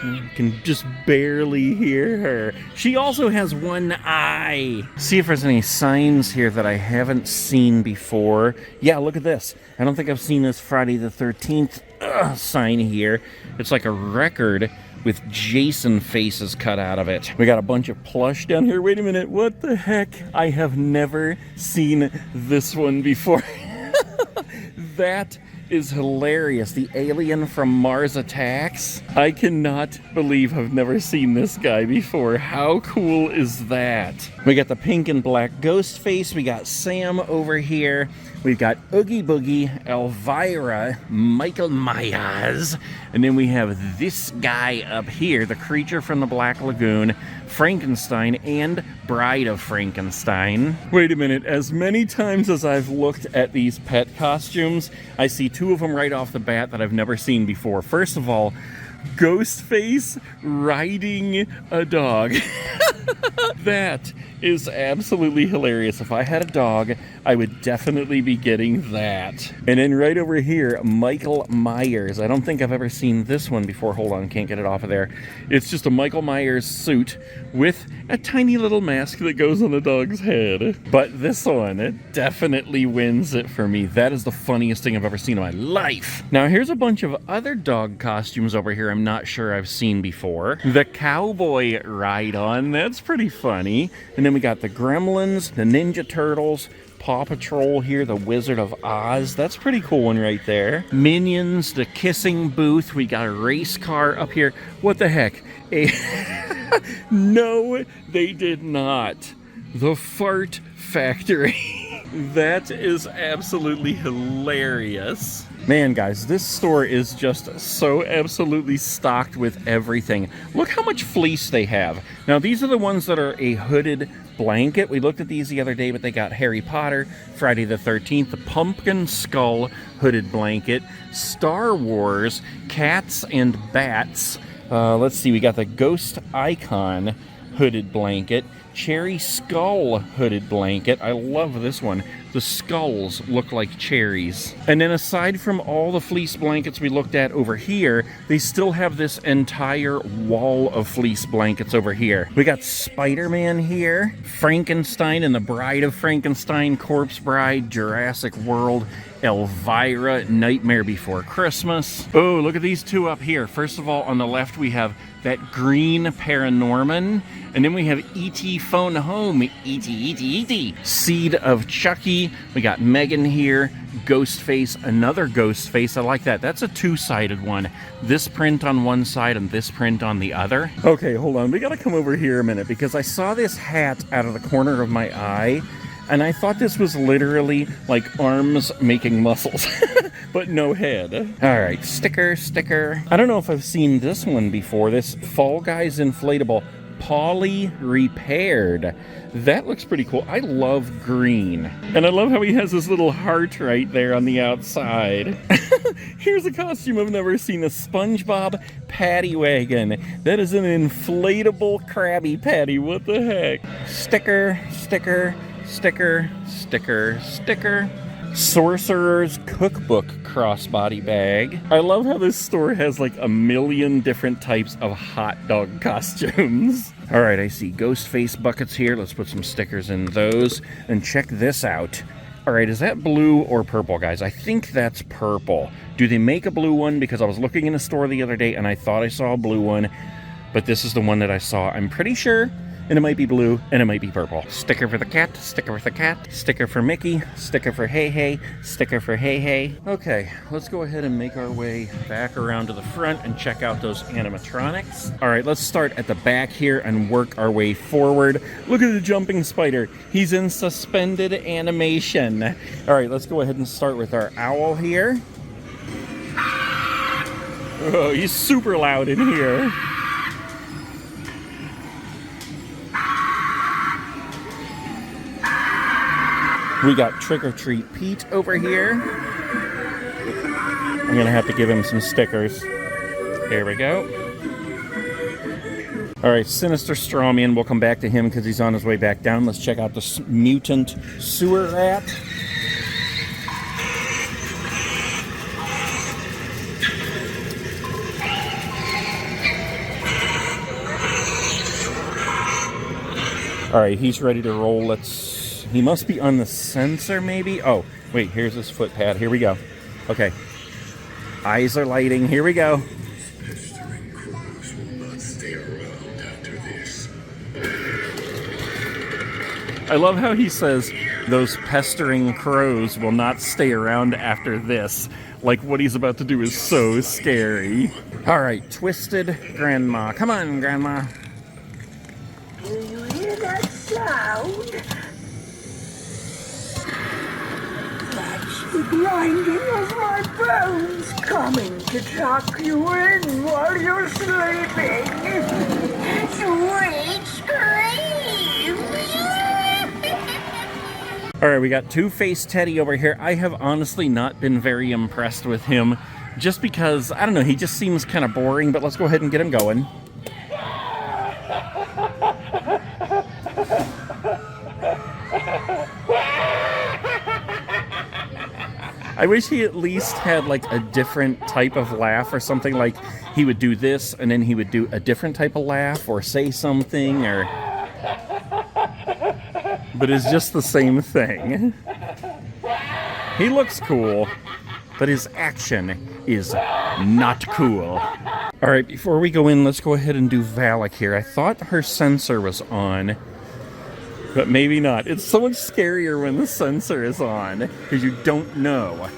You can just barely hear her. She also has one eye. See if there's any signs here that I haven't seen before. Yeah, look at this. I don't think I've seen this Friday the 13th sign here. It's like a record with Jason faces cut out of it. We got a bunch of plush down here. Wait a minute, what the heck? I have never seen this one before. That is hilarious. The alien from Mars Attacks. I cannot believe I've never seen this guy before. How cool is that? We got the pink and black ghost face. We got Sam over here. We've got Oogie Boogie, Elvira, Michael Myers, and then we have this guy up here, the creature from the Black Lagoon, Frankenstein, and Bride of Frankenstein. Wait a minute, as many times as I've looked at these pet costumes, I see two of them right off the bat that I've never seen before. First of all, Ghostface riding a dog. That is absolutely hilarious. If I had a dog, I would definitely be getting that. And then right over here, Michael Myers. I don't think I've ever seen this one before. Hold on, can't get it off of there. It's just a Michael Myers suit with a tiny little mask that goes on the dog's head. But this one, it definitely wins it for me. That is the funniest thing I've ever seen in my life. Now here's a bunch of other dog costumes over here I'm not sure I've seen before. The cowboy ride-on, that's pretty funny. And then we got the Gremlins, the Ninja Turtles, Paw Patrol here, the Wizard of Oz. That's a pretty cool one right there. Minions, the Kissing Booth. We got a race car up here. What the heck? No, they did not. The Fart Factory. That is absolutely hilarious. Man, guys, this store is just so absolutely stocked with everything. Look how much fleece they have. Now, these are the ones that are a hooded blanket. We looked at these the other day, but they got Harry Potter, Friday the 13th, the Pumpkin Skull hooded blanket, Star Wars, Cats and Bats. Let's see, we got the Ghost Icon hooded blanket, Cherry Skull hooded blanket. I love this one. The skulls look like cherries. And then aside from all the fleece blankets we looked at over here, they still have this entire wall of fleece blankets over here. We got Spider-Man here, Frankenstein and the Bride of Frankenstein, Corpse Bride, Jurassic World, Elvira, Nightmare Before Christmas. Oh, look at these two up here. First of all, on the left, we have that green Paranorman. And then we have E.T. Phone Home, E.T. Seed of Chucky. We got Megan here, Ghostface, another Ghostface. I like that. That's a two-sided one. This print on one side and this print on the other. Okay, hold on. We gotta come over here a minute because I saw this hat out of the corner of my eye and I thought this was literally like arms making muscles, but no head. All right, sticker. I don't know if I've seen this one before. This Fall Guys inflatable. Polly Repaired. That looks pretty cool. I love green. And I love how he has this little heart right there on the outside. Here's a costume I've never seen. A SpongeBob Patty Wagon. That is an inflatable Krabby Patty. What the heck? Sticker. Sorcerer's Cookbook crossbody bag. I love how this store has like a million different types of hot dog costumes. All right, I see Ghostface buckets here. Let's put some stickers in those. And check this out. All right, is that blue or purple, guys? I think that's purple. Do they make a blue one? Because I was looking in a store the other day and I thought I saw a blue one, but this is the one that I saw. I'm pretty sure. And it might be blue, and it might be purple. Sticker for the cat, sticker for the cat, sticker for Mickey, sticker for Hey Hey, sticker for Hey Hey. Okay, let's go ahead and make our way back around to the front and check out those animatronics. All right, let's start at the back here and work our way forward. Look at the jumping spider. He's in suspended animation. All right, let's go ahead and start with our owl here. Oh, he's super loud in here. We got Trick or Treat Pete over here. I'm gonna have to give him some stickers. There we go. All right, Sinister Strawman. We'll come back to him because he's on his way back down. Let's check out the mutant sewer rat. All right, he's ready to roll. He must be on the sensor, maybe? Oh, wait, here's his foot pad. Here we go. Okay. Eyes are lighting. Here we go. Pestering crows will not stay around after this. I love how he says those pestering crows will not stay around after this. Like what he's about to do is so scary. All right, Twisted Grandma. Come on, Grandma. Do you hear that sound? That's the grinding of my bones coming to tuck you in while you're sleeping. Sweet scream! All right, we got Two-Face Teddy over here. I have honestly not been very impressed with him just because, I don't know, he just seems kind of boring, but let's go ahead and get him going. I wish he at least had like a different type of laugh or something, like he would do this and then he would do a different type of laugh or say something, or but it's just the same thing. He looks cool, but his action is not cool. All right, before we go in, let's go ahead and do Valak here. I thought her sensor was on, but maybe not. It's so much scarier when the sensor is on, because you don't know.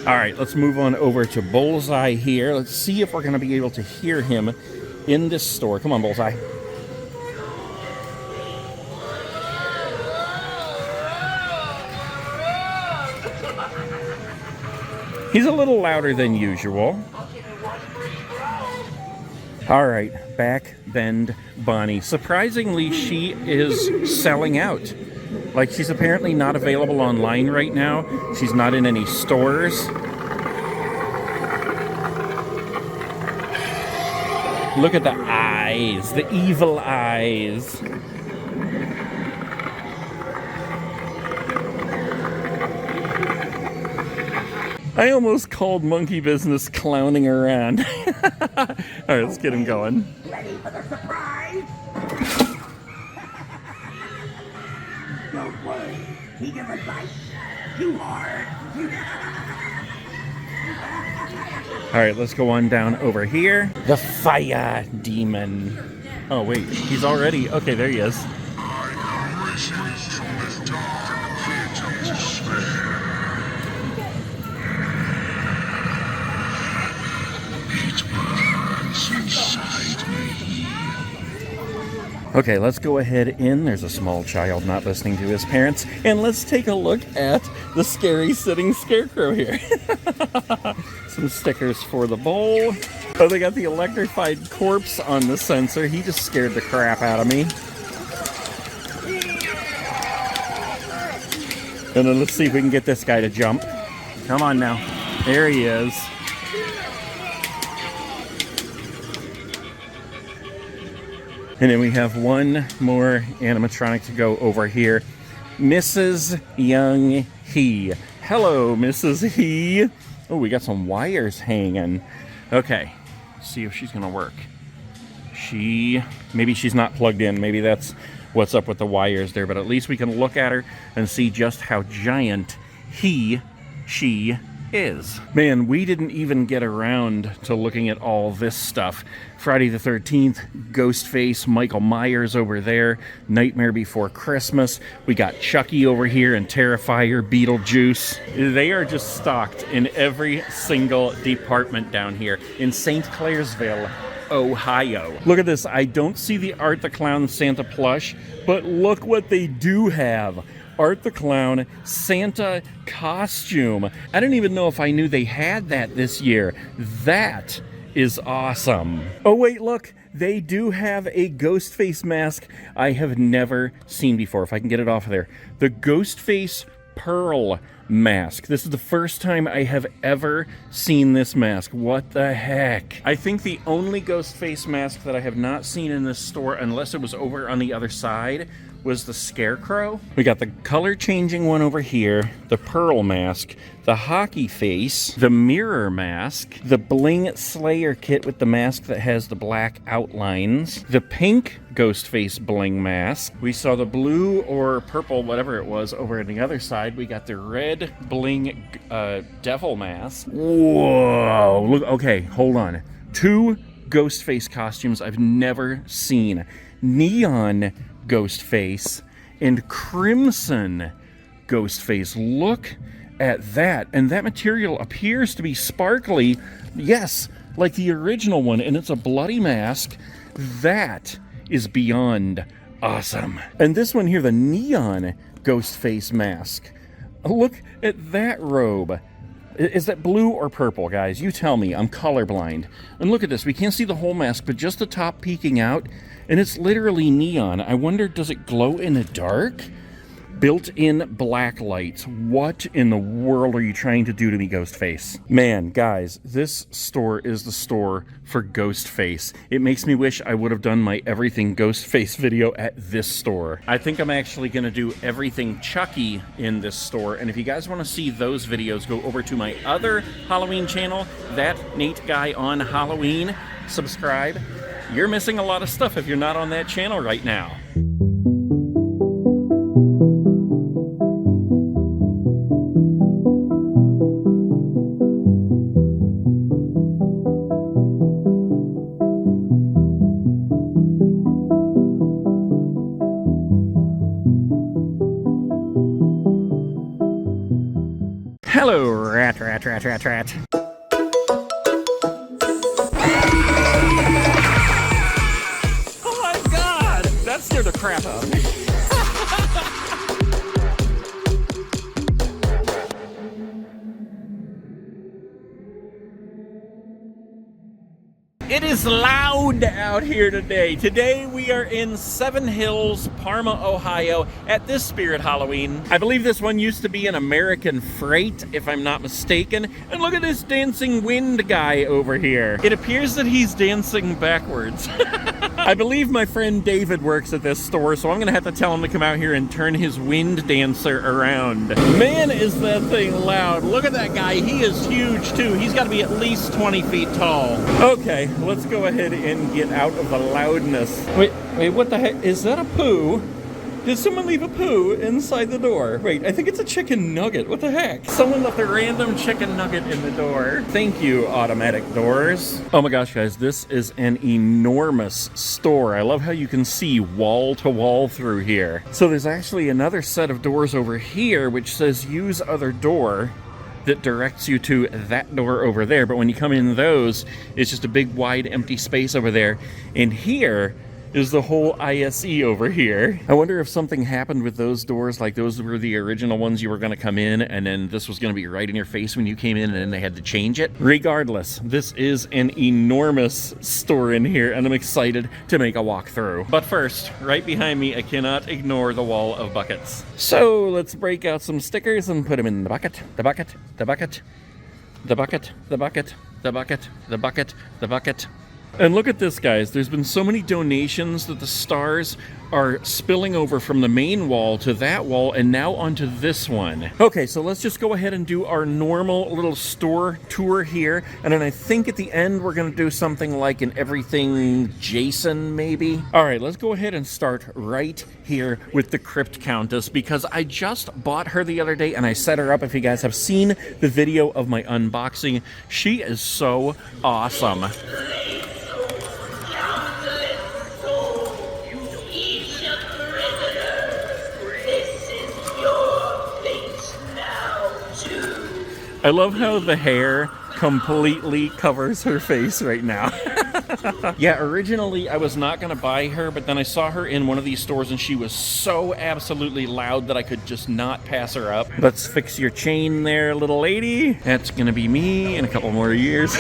All right, let's move on over to Bullseye here. Let's see if we're going to be able to hear him in this store. Come on, Bullseye. He's a little louder than usual. All right, Backbend Bonnie. Surprisingly, she is selling out. Like, she's apparently not available online right now. She's not in any stores. Look at the eyes, the evil eyes. I almost called Monkey Business clowning around. All right, let's get him going. Ready for the surprise? Don't worry, he never bites too hard. All right, let's go on down over here. The Fire Demon. Oh, wait, he's already... Okay, there he is. I have risen from the dark pit of despair. It burns inside me. Okay, let's go ahead in. There's a small child not listening to his parents. And let's take a look at the scary sitting scarecrow here. Some stickers for the bowl. Oh, they got the electrified corpse on the sensor. He just scared the crap out of me. And then let's see if we can get this guy to jump. Come on now. There he is. And then we have one more animatronic to go over here. Mrs. Young He. Hello, Mrs. He. Oh, we got some wires hanging. Okay, let's see if she's gonna work. Maybe she's not plugged in. Maybe that's what's up with the wires there, but at least we can look at her and see just how giant she is. Man, we didn't even get around to looking at all this stuff. Friday the 13th, Ghostface, Michael Myers over there, Nightmare Before Christmas. We got Chucky over here and Terrifier, Beetlejuice. They are just stocked in every single department down here in St. Clairsville, Ohio. Look at this. I don't see the Art the Clown Santa plush, but look what they do have. Art the Clown Santa costume. I didn't even know if I knew they had that this year. That is awesome. Oh wait, look, they do have a Ghostface mask I have never seen before. If I can get it off of there. The Ghostface Pearl mask. This is the first time I have ever seen this mask. What the heck? I think the only ghost face mask that I have not seen in this store, unless it was over on the other side, was the Scarecrow. We got the color changing one over here, the Pearl mask, the hockey face, the mirror mask, the bling Slayer kit with the mask that has the black outlines, the pink ghost face bling mask. We saw the blue or purple, whatever it was, over on the other side. We got the red bling devil mask. Whoa, look, okay, hold on. 2 ghost face costumes I've never seen. Neon ghost face and crimson ghost face. Look at that. And that material appears to be sparkly. Yes, like the original one, and it's a bloody mask. That is beyond awesome. And this one here, the neon ghost face mask. Look at that robe. Is that blue or purple, guys? You tell me. I'm colorblind. And look at this. We can't see the whole mask, but just the top peeking out. And it's literally neon. I wonder, does it glow in the dark? Built-in black lights. What in the world are you trying to do to me, Ghostface? Man, guys, this store is the store for Ghostface. It makes me wish I would have done my everything Ghostface video at this store. I think I'm actually going to do everything Chucky in this store. And if you guys want to see those videos, go over to my other Halloween channel, That Nate Guy on Halloween. Subscribe. You're missing a lot of stuff if you're not on that channel right now. Hello, rat. Oh my god! That scared the crap out of me. It is loud out here today. Today we are in Seven Hills, Parma, Ohio at this Spirit Halloween. I believe this one used to be an American Freight, if I'm not mistaken. And look at this dancing wind guy over here. It appears that he's dancing backwards. I believe my friend David works at this store, so I'm gonna have to tell him to come out here and turn his wind dancer around. Man, is that thing loud. Look at that guy. He is huge too. He's gotta be at least 20 feet tall. Okay, let's go ahead and get out of the loudness. Wait, what the heck? Is that a poo? Did someone leave a poo inside the door? Wait, I think it's a chicken nugget. What the heck? Someone left a random chicken nugget in the door. Thank you, automatic doors. Oh my gosh, guys, this is an enormous store. I love how you can see wall to wall through here. So there's actually another set of doors over here which says use other door, that directs you to that door over there. But when you come in those, it's just a big wide empty space over there. And here is the whole ISE over here. I wonder if something happened with those doors, like those were the original ones you were gonna come in, and then this was gonna be right in your face when you came in, and then they had to change it. Regardless, this is an enormous store in here, and I'm excited to make a walkthrough. But first, right behind me, I cannot ignore the wall of buckets. So let's break out some stickers and put them in the bucket, the bucket, the bucket, the bucket, the bucket, the bucket, the bucket, the bucket. And look at this, guys. There's been so many donations that the stars are spilling over from the main wall to that wall and now onto this one. Okay, so let's just go ahead and do our normal little store tour here. And then I think at the end we're going to do something like an everything Jason, maybe. All right, let's go ahead and start right here with the Crypt Countest, because I just bought her the other day and I set her up. If you guys have seen the video of my unboxing, she is so awesome. I love how the hair completely covers her face right now. Yeah, originally I was not gonna buy her, but then I saw her in one of these stores and she was so absolutely loud that I could just not pass her up. Let's fix your chain there, little lady. That's gonna be me in a couple more years.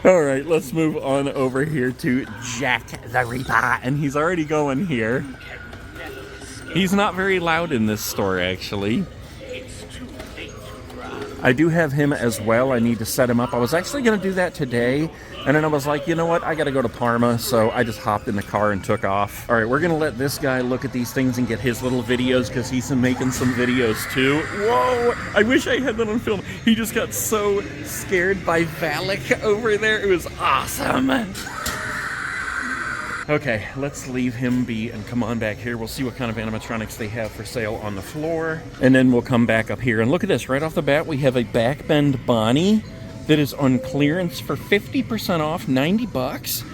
All right, let's move on over here to Jack the Ripper, and he's already going here. He's not very loud in this store, actually. I do have him as well. I need to set him up. I was actually going to do that today, and then I was like, you know what? I got to go to Parma, so I just hopped in the car and took off. All right, we're going to let this guy look at these things and get his little videos because he's making some videos too. Whoa! I wish I had that on film. He just got so scared by Valak over there. It was awesome. Okay, let's leave him be and come on back here. We'll see what kind of animatronics they have for sale on the floor. And then we'll come back up here. And look at this. Right off the bat, we have a Backbend Bonnie that is on clearance for 50% off, 90 bucks,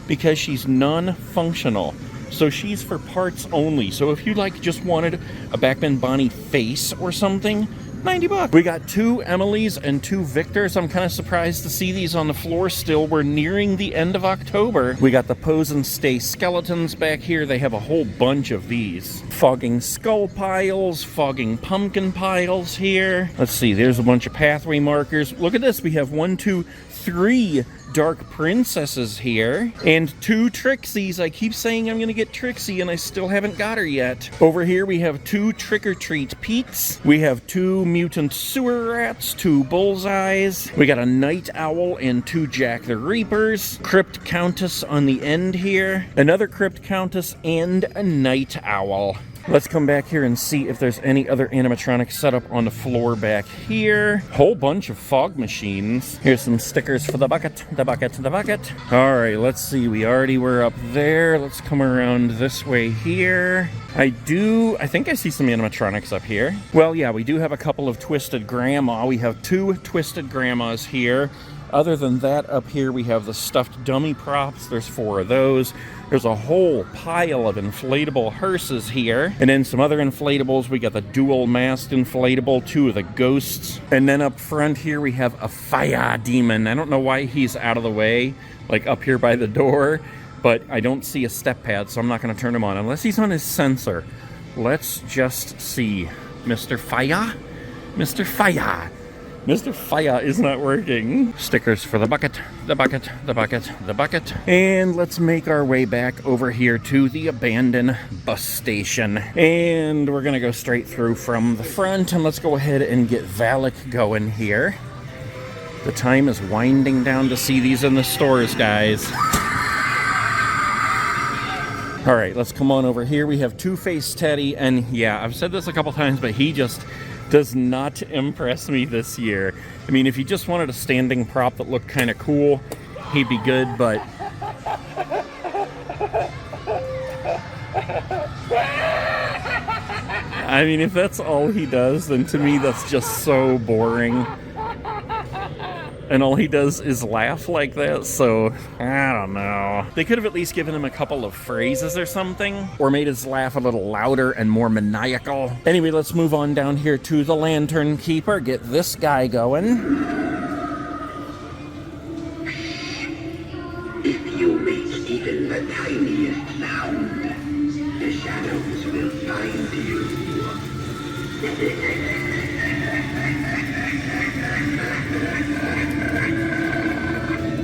because she's non-functional. So she's for parts only. So if you like just wanted a Backbend Bonnie face or something, 90 bucks. We got 2 Emilys and 2 Victors. I'm kind of surprised to see these on the floor still. We're nearing the end of October. We got the Pose and Stay skeletons back here. They have a whole bunch of these. Fogging skull piles, fogging pumpkin piles here. Let's see, there's a bunch of pathway markers. Look at this, we have 1, 2, 3 Dark Princesses here, and 2 Trixies. I keep saying I'm gonna get Trixie, and I still haven't got her yet. Over here we have 2 Trick or Treat Pete's. We have 2 Mutant Sewer Rats, 2 Bullseyes. We got a Night Owl and 2 Jack the Reapers. Crypt Countess on the end here. Another Crypt Countess and a Night Owl. Let's come back here and see if there's any other animatronics set up on the floor back here. Whole bunch of fog machines. Here's some stickers for the bucket, the bucket, the bucket. All right, let's see. We already were up there. Let's come around this way here. I think I see some animatronics up here. Well, yeah, we do have a couple of Twisted Grandma. We have 2 Twisted Grandmas here. Other than that, up here we have the stuffed dummy props. There's 4 of those. There's a whole pile of inflatable hearses here. And then some other inflatables. We got the dual mast inflatable, 2 of the ghosts. And then up front here we have a fire demon. I don't know why he's out of the way, like up here by the door, but I don't see a step pad, so I'm not going to turn him on unless he's on his sensor. Let's just see. Mr. Fire? Mr. Fire. Mr. Fire is not working. Stickers for the bucket, the bucket, the bucket, the bucket. And let's make our way back over here to the abandoned bus station. And we're gonna go straight through from the front, and let's go ahead and get Valak going here. The time is winding down to see these in the stores, guys. All right, let's come on over here. We have Two-Face Teddy, and yeah, I've said this a couple times, but he just does not impress me this year. I mean, if you just wanted a standing prop that looked kind of cool, he'd be good, but I mean, if that's all he does, then to me that's just so boring. And all he does is laugh like that, so I don't know. They could have at least given him a couple of phrases or something, or made his laugh a little louder and more maniacal. Anyway, let's move on down here to the Lantern Keeper. Get this guy going. If you make even the tiniest sound, the shadows will find you.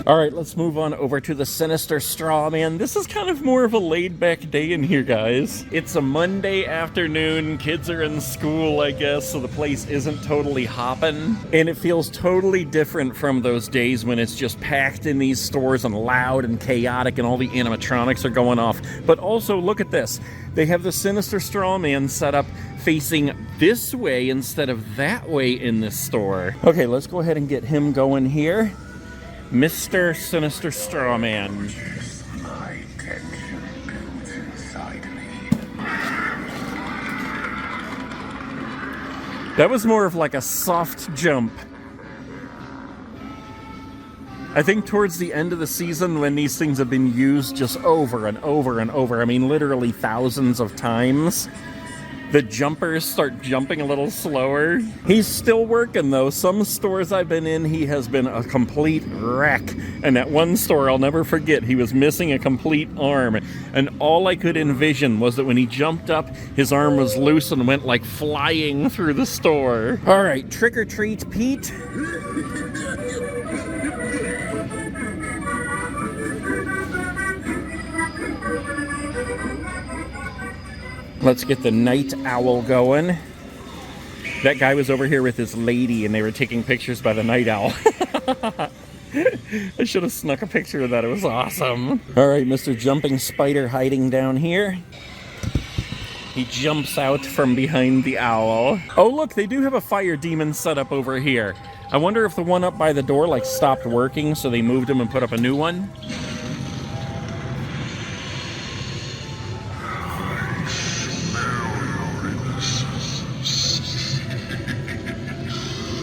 All right, let's move on over to the Sinister Straw Man. This is kind of more of a laid-back day in here, guys. It's a Monday afternoon. Kids are in school, I guess, so the place isn't totally hopping. And it feels totally different from those days when it's just packed in these stores and loud and chaotic and all the animatronics are going off. But also, look at this. They have the Sinister Straw Man set up facing this way instead of that way in this store. Okay, let's go ahead and get him going here. Mr. Sinister Strawman. My tension builds inside me. That was more of like a soft jump. I think towards the end of the season, when these things have been used just over and over and over, I mean literally thousands of times, the jumpers start jumping a little slower. He's still working though. Some stores I've been in, he has been a complete wreck. And at one store, I'll never forget, he was missing a complete arm. And all I could envision was that when he jumped up, his arm was loose and went like flying through the store. All right, Trick or Treat Pete. Let's get the Night Owl going. That guy was over here with his lady and they were taking pictures by the night owl. I should have snuck a picture of that. It was awesome. All right, Mr. Jumping Spider hiding down here. He jumps out from behind the owl. Oh, look, they do have a fire demon set up over here. I wonder if the one up by the door, like, stopped working, so they moved him and put up a new one.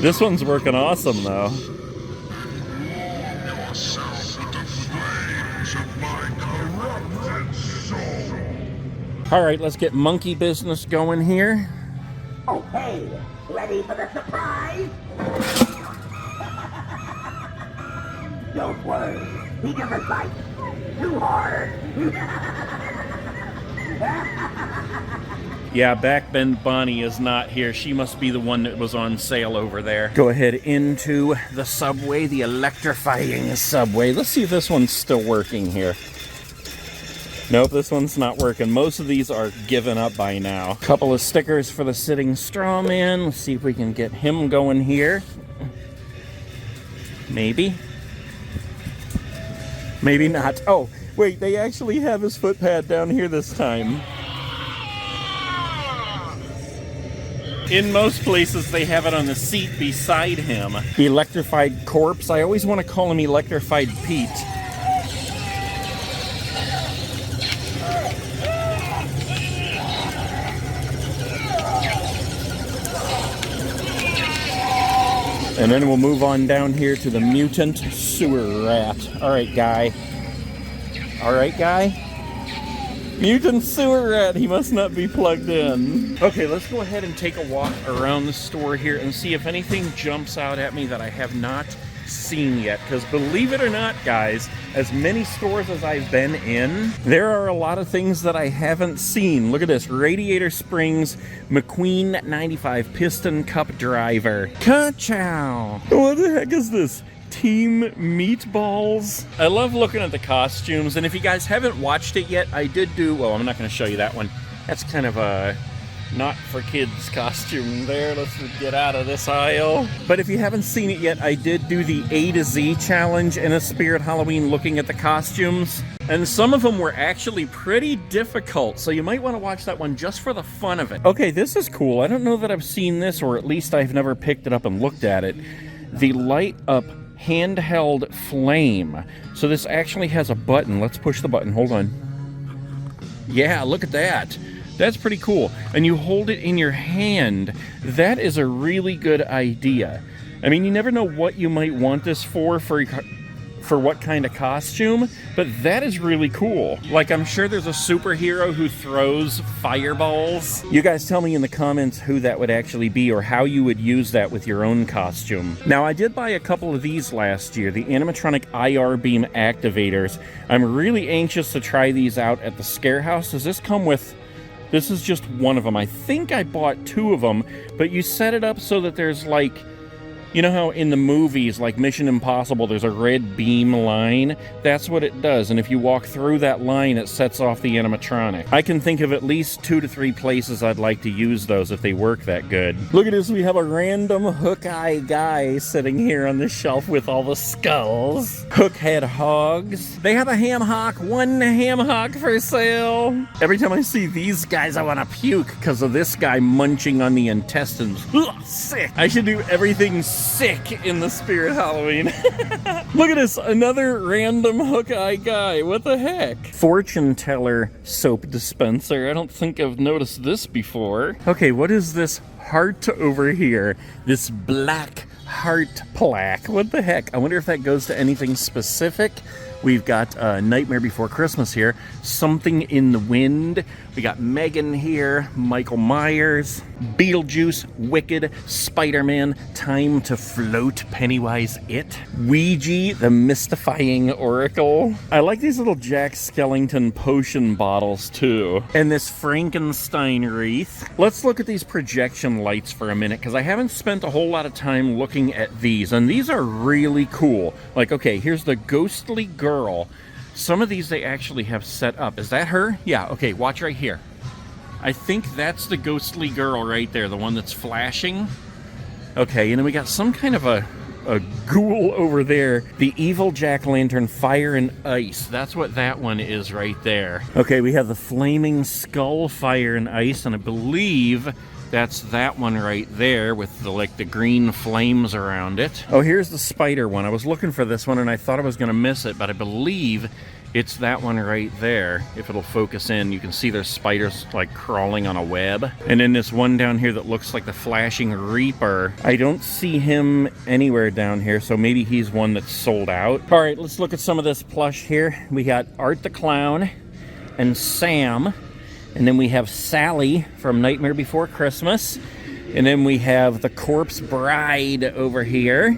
This one's working awesome, though. All right, let's get monkey business going here. Okay, ready for the surprise? Don't worry, he doesn't bite too hard. Yeah, Backbend Bonnie is not here. She must be the one that was on sale over there. Go ahead into the subway, the electrifying subway. Let's see if this one's still working here. Nope, this one's not working. Most of these are given up by now. Couple of stickers for the sitting straw man. Let's see if we can get him going here. Maybe. Maybe not. Oh, wait, they actually have his footpad down here this time. In most places, they have it on the seat beside him. Electrified Corpse. I always want to call him Electrified Pete. And then we'll move on down here to the mutant sewer rat. All right, guy. All right, guy. Mutant sewer rat. He must not be plugged in. Okay, let's go ahead and take a walk around the store here and see if anything jumps out at me that I have not seen yet. Because believe it or not, guys, as many stores as I've been in, there are a lot of things that I haven't seen. Look at this. Radiator Springs McQueen 95 Piston Cup Driver. Ka-chow! What the heck is this? Team Meatballs. I love looking at the costumes, and if you guys haven't watched it yet, I did do, well, I'm not going to show you that one. That's kind of a not for kids costume there. Let's get out of this aisle. But if you haven't seen it yet, I did do the A to Z challenge in a Spirit Halloween looking at the costumes. And some of them were actually pretty difficult, so you might want to watch that one just for the fun of it. Okay, this is cool. I don't know that I've seen this, or at least I've never picked it up and looked at it. The Light Up Handheld Flame. So this actually has a button. Let's push the button. Hold on. Yeah, look at that. That's pretty cool. And you hold it in your hand. That is a really good idea. I mean, you never know what you might want this for what kind of costume, but that is really cool. Like, I'm sure there's a superhero who throws fireballs. You guys tell me in the comments who that would actually be or how you would use that with your own costume. Now, I did buy a couple of these last year, the Animatronic IR beam activators. I'm really anxious to try these out at the Scare House. Does this come with... This is just one of them. I think I bought two of them, but you set it up so that there's like... You know how in the movies, like Mission Impossible, there's a red beam line? That's what it does, and if you walk through that line, it sets off the animatronic. I can think of at least 2 to 3 places I'd like to use those if they work that good. Look at this, we have a random hook-eye guy sitting here on the shelf with all the skulls. Hookhead hogs. They have a ham hock, 1 ham hock for sale. Every time I see these guys, I want to puke because of this guy munching on the intestines. Ugh, sick. I should do everything sick in the Spirit Halloween. Look at this, another random hook-eye guy. What the heck? Fortune teller soap dispenser. I don't think I've noticed this before. Okay, what is this heart over here? This black heart plaque. What the heck? I wonder if that goes to anything specific. We've got Nightmare Before Christmas here. Something in the Wind. We got Megan here. Michael Myers. Beetlejuice. Wicked. Spider-Man. Time to Float. Pennywise It. Ouija, the Mystifying Oracle. I like these little Jack Skellington potion bottles too. And this Frankenstein wreath. Let's look at these projection lights for a minute because I haven't spent a whole lot of time looking at these. And these are really cool. Like, okay, here's the ghostly girl. Some of these they actually have set up. Is that her? Yeah, okay, watch right here. I think that's the ghostly girl right there, the one that's flashing. Okay, and then we got some kind of a ghoul over there. The evil jack-o'-lantern fire and ice. That's what that one is right there. Okay, we have the flaming skull fire and ice, and I believe that's that one right there with the green flames around it. Oh, here's the spider one. I was looking for this one and I thought I was gonna miss it, but I believe it's that one right there. If it'll focus in, you can see there's spiders like crawling on a web. And then this one down here that looks like the flashing Reaper. I don't see him anywhere down here, so maybe he's one that's sold out. All right, let's look at some of this plush here. We got Art the Clown and Sam. And then we have Sally from Nightmare Before Christmas. And then we have the Corpse Bride over here.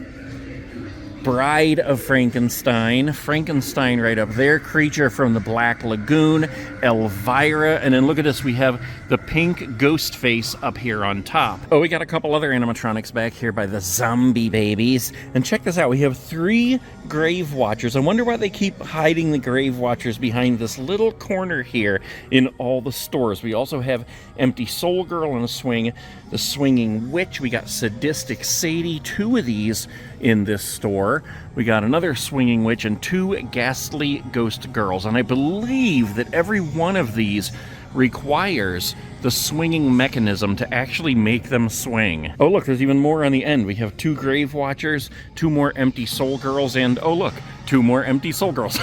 Bride of Frankenstein. Frankenstein right up there. Creature from the Black Lagoon. Elvira. And then look at this. We have the pink ghost face up here on top. Oh, we got a couple other animatronics back here by the zombie babies. And check this out. We have 3 grave watchers. I wonder why they keep hiding the grave watchers behind this little corner here in all the stores. We also have Empty Soul Girl on a swing. The Swinging Witch. We got Sadistic Sadie. 2 of these in this store. We got another Swinging Witch and 2 Ghastly Ghost Girls. And I believe that every one of these requires the swinging mechanism to actually make them swing. Oh look, there's even more on the end. We have 2 Grave Watchers, 2 more Empty Soul Girls, and oh look, 2 more Empty Soul Girls.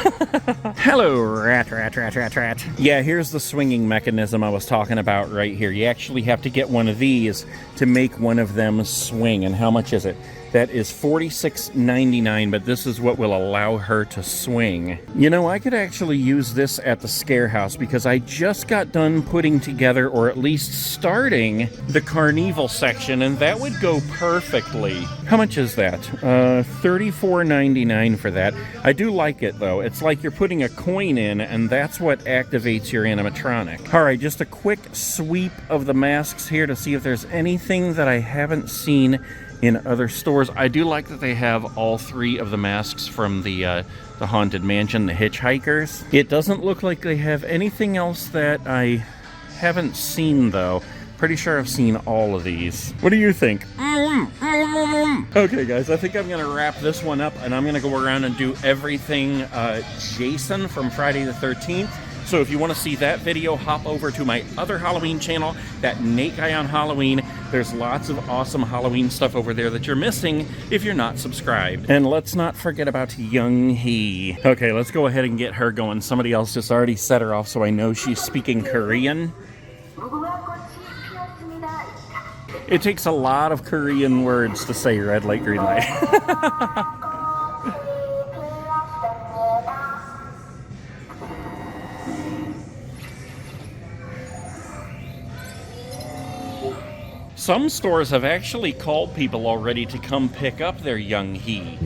Hello, rat. Yeah, here's the swinging mechanism I was talking about right here. You actually have to get one of these to make one of them swing. And how much is it? That is $46.99, but this is what will allow her to swing. You know, I could actually use this at the Scare House because I just got done putting together, or at least starting, the Carnival section, and that would go perfectly. How much is that? $34.99 for that. I do like it, though. It's like you're putting a coin in, and that's what activates your animatronic. All right, just a quick sweep of the masks here to see if there's anything that I haven't seen in other stores. I do like that they have all 3 of the masks from the Haunted Mansion, the Hitchhikers. It doesn't look like they have anything else that I haven't seen, though. Pretty sure I've seen all of these. What do you think? Okay, guys, I think I'm gonna wrap this one up, and I'm gonna go around and do everything Jason from Friday the 13th. So if you want to see that video, hop over to my other Halloween channel, that Nate Guy on Halloween. There's lots of awesome Halloween stuff over there that you're missing if you're not subscribed. And let's not forget about Young Hee. Okay, let's go ahead and get her going. Somebody else just already set her off, so I know she's speaking Korean. It takes a lot of Korean words to say red light, green light. Some stores have actually called people already to come pick up their Young Hee.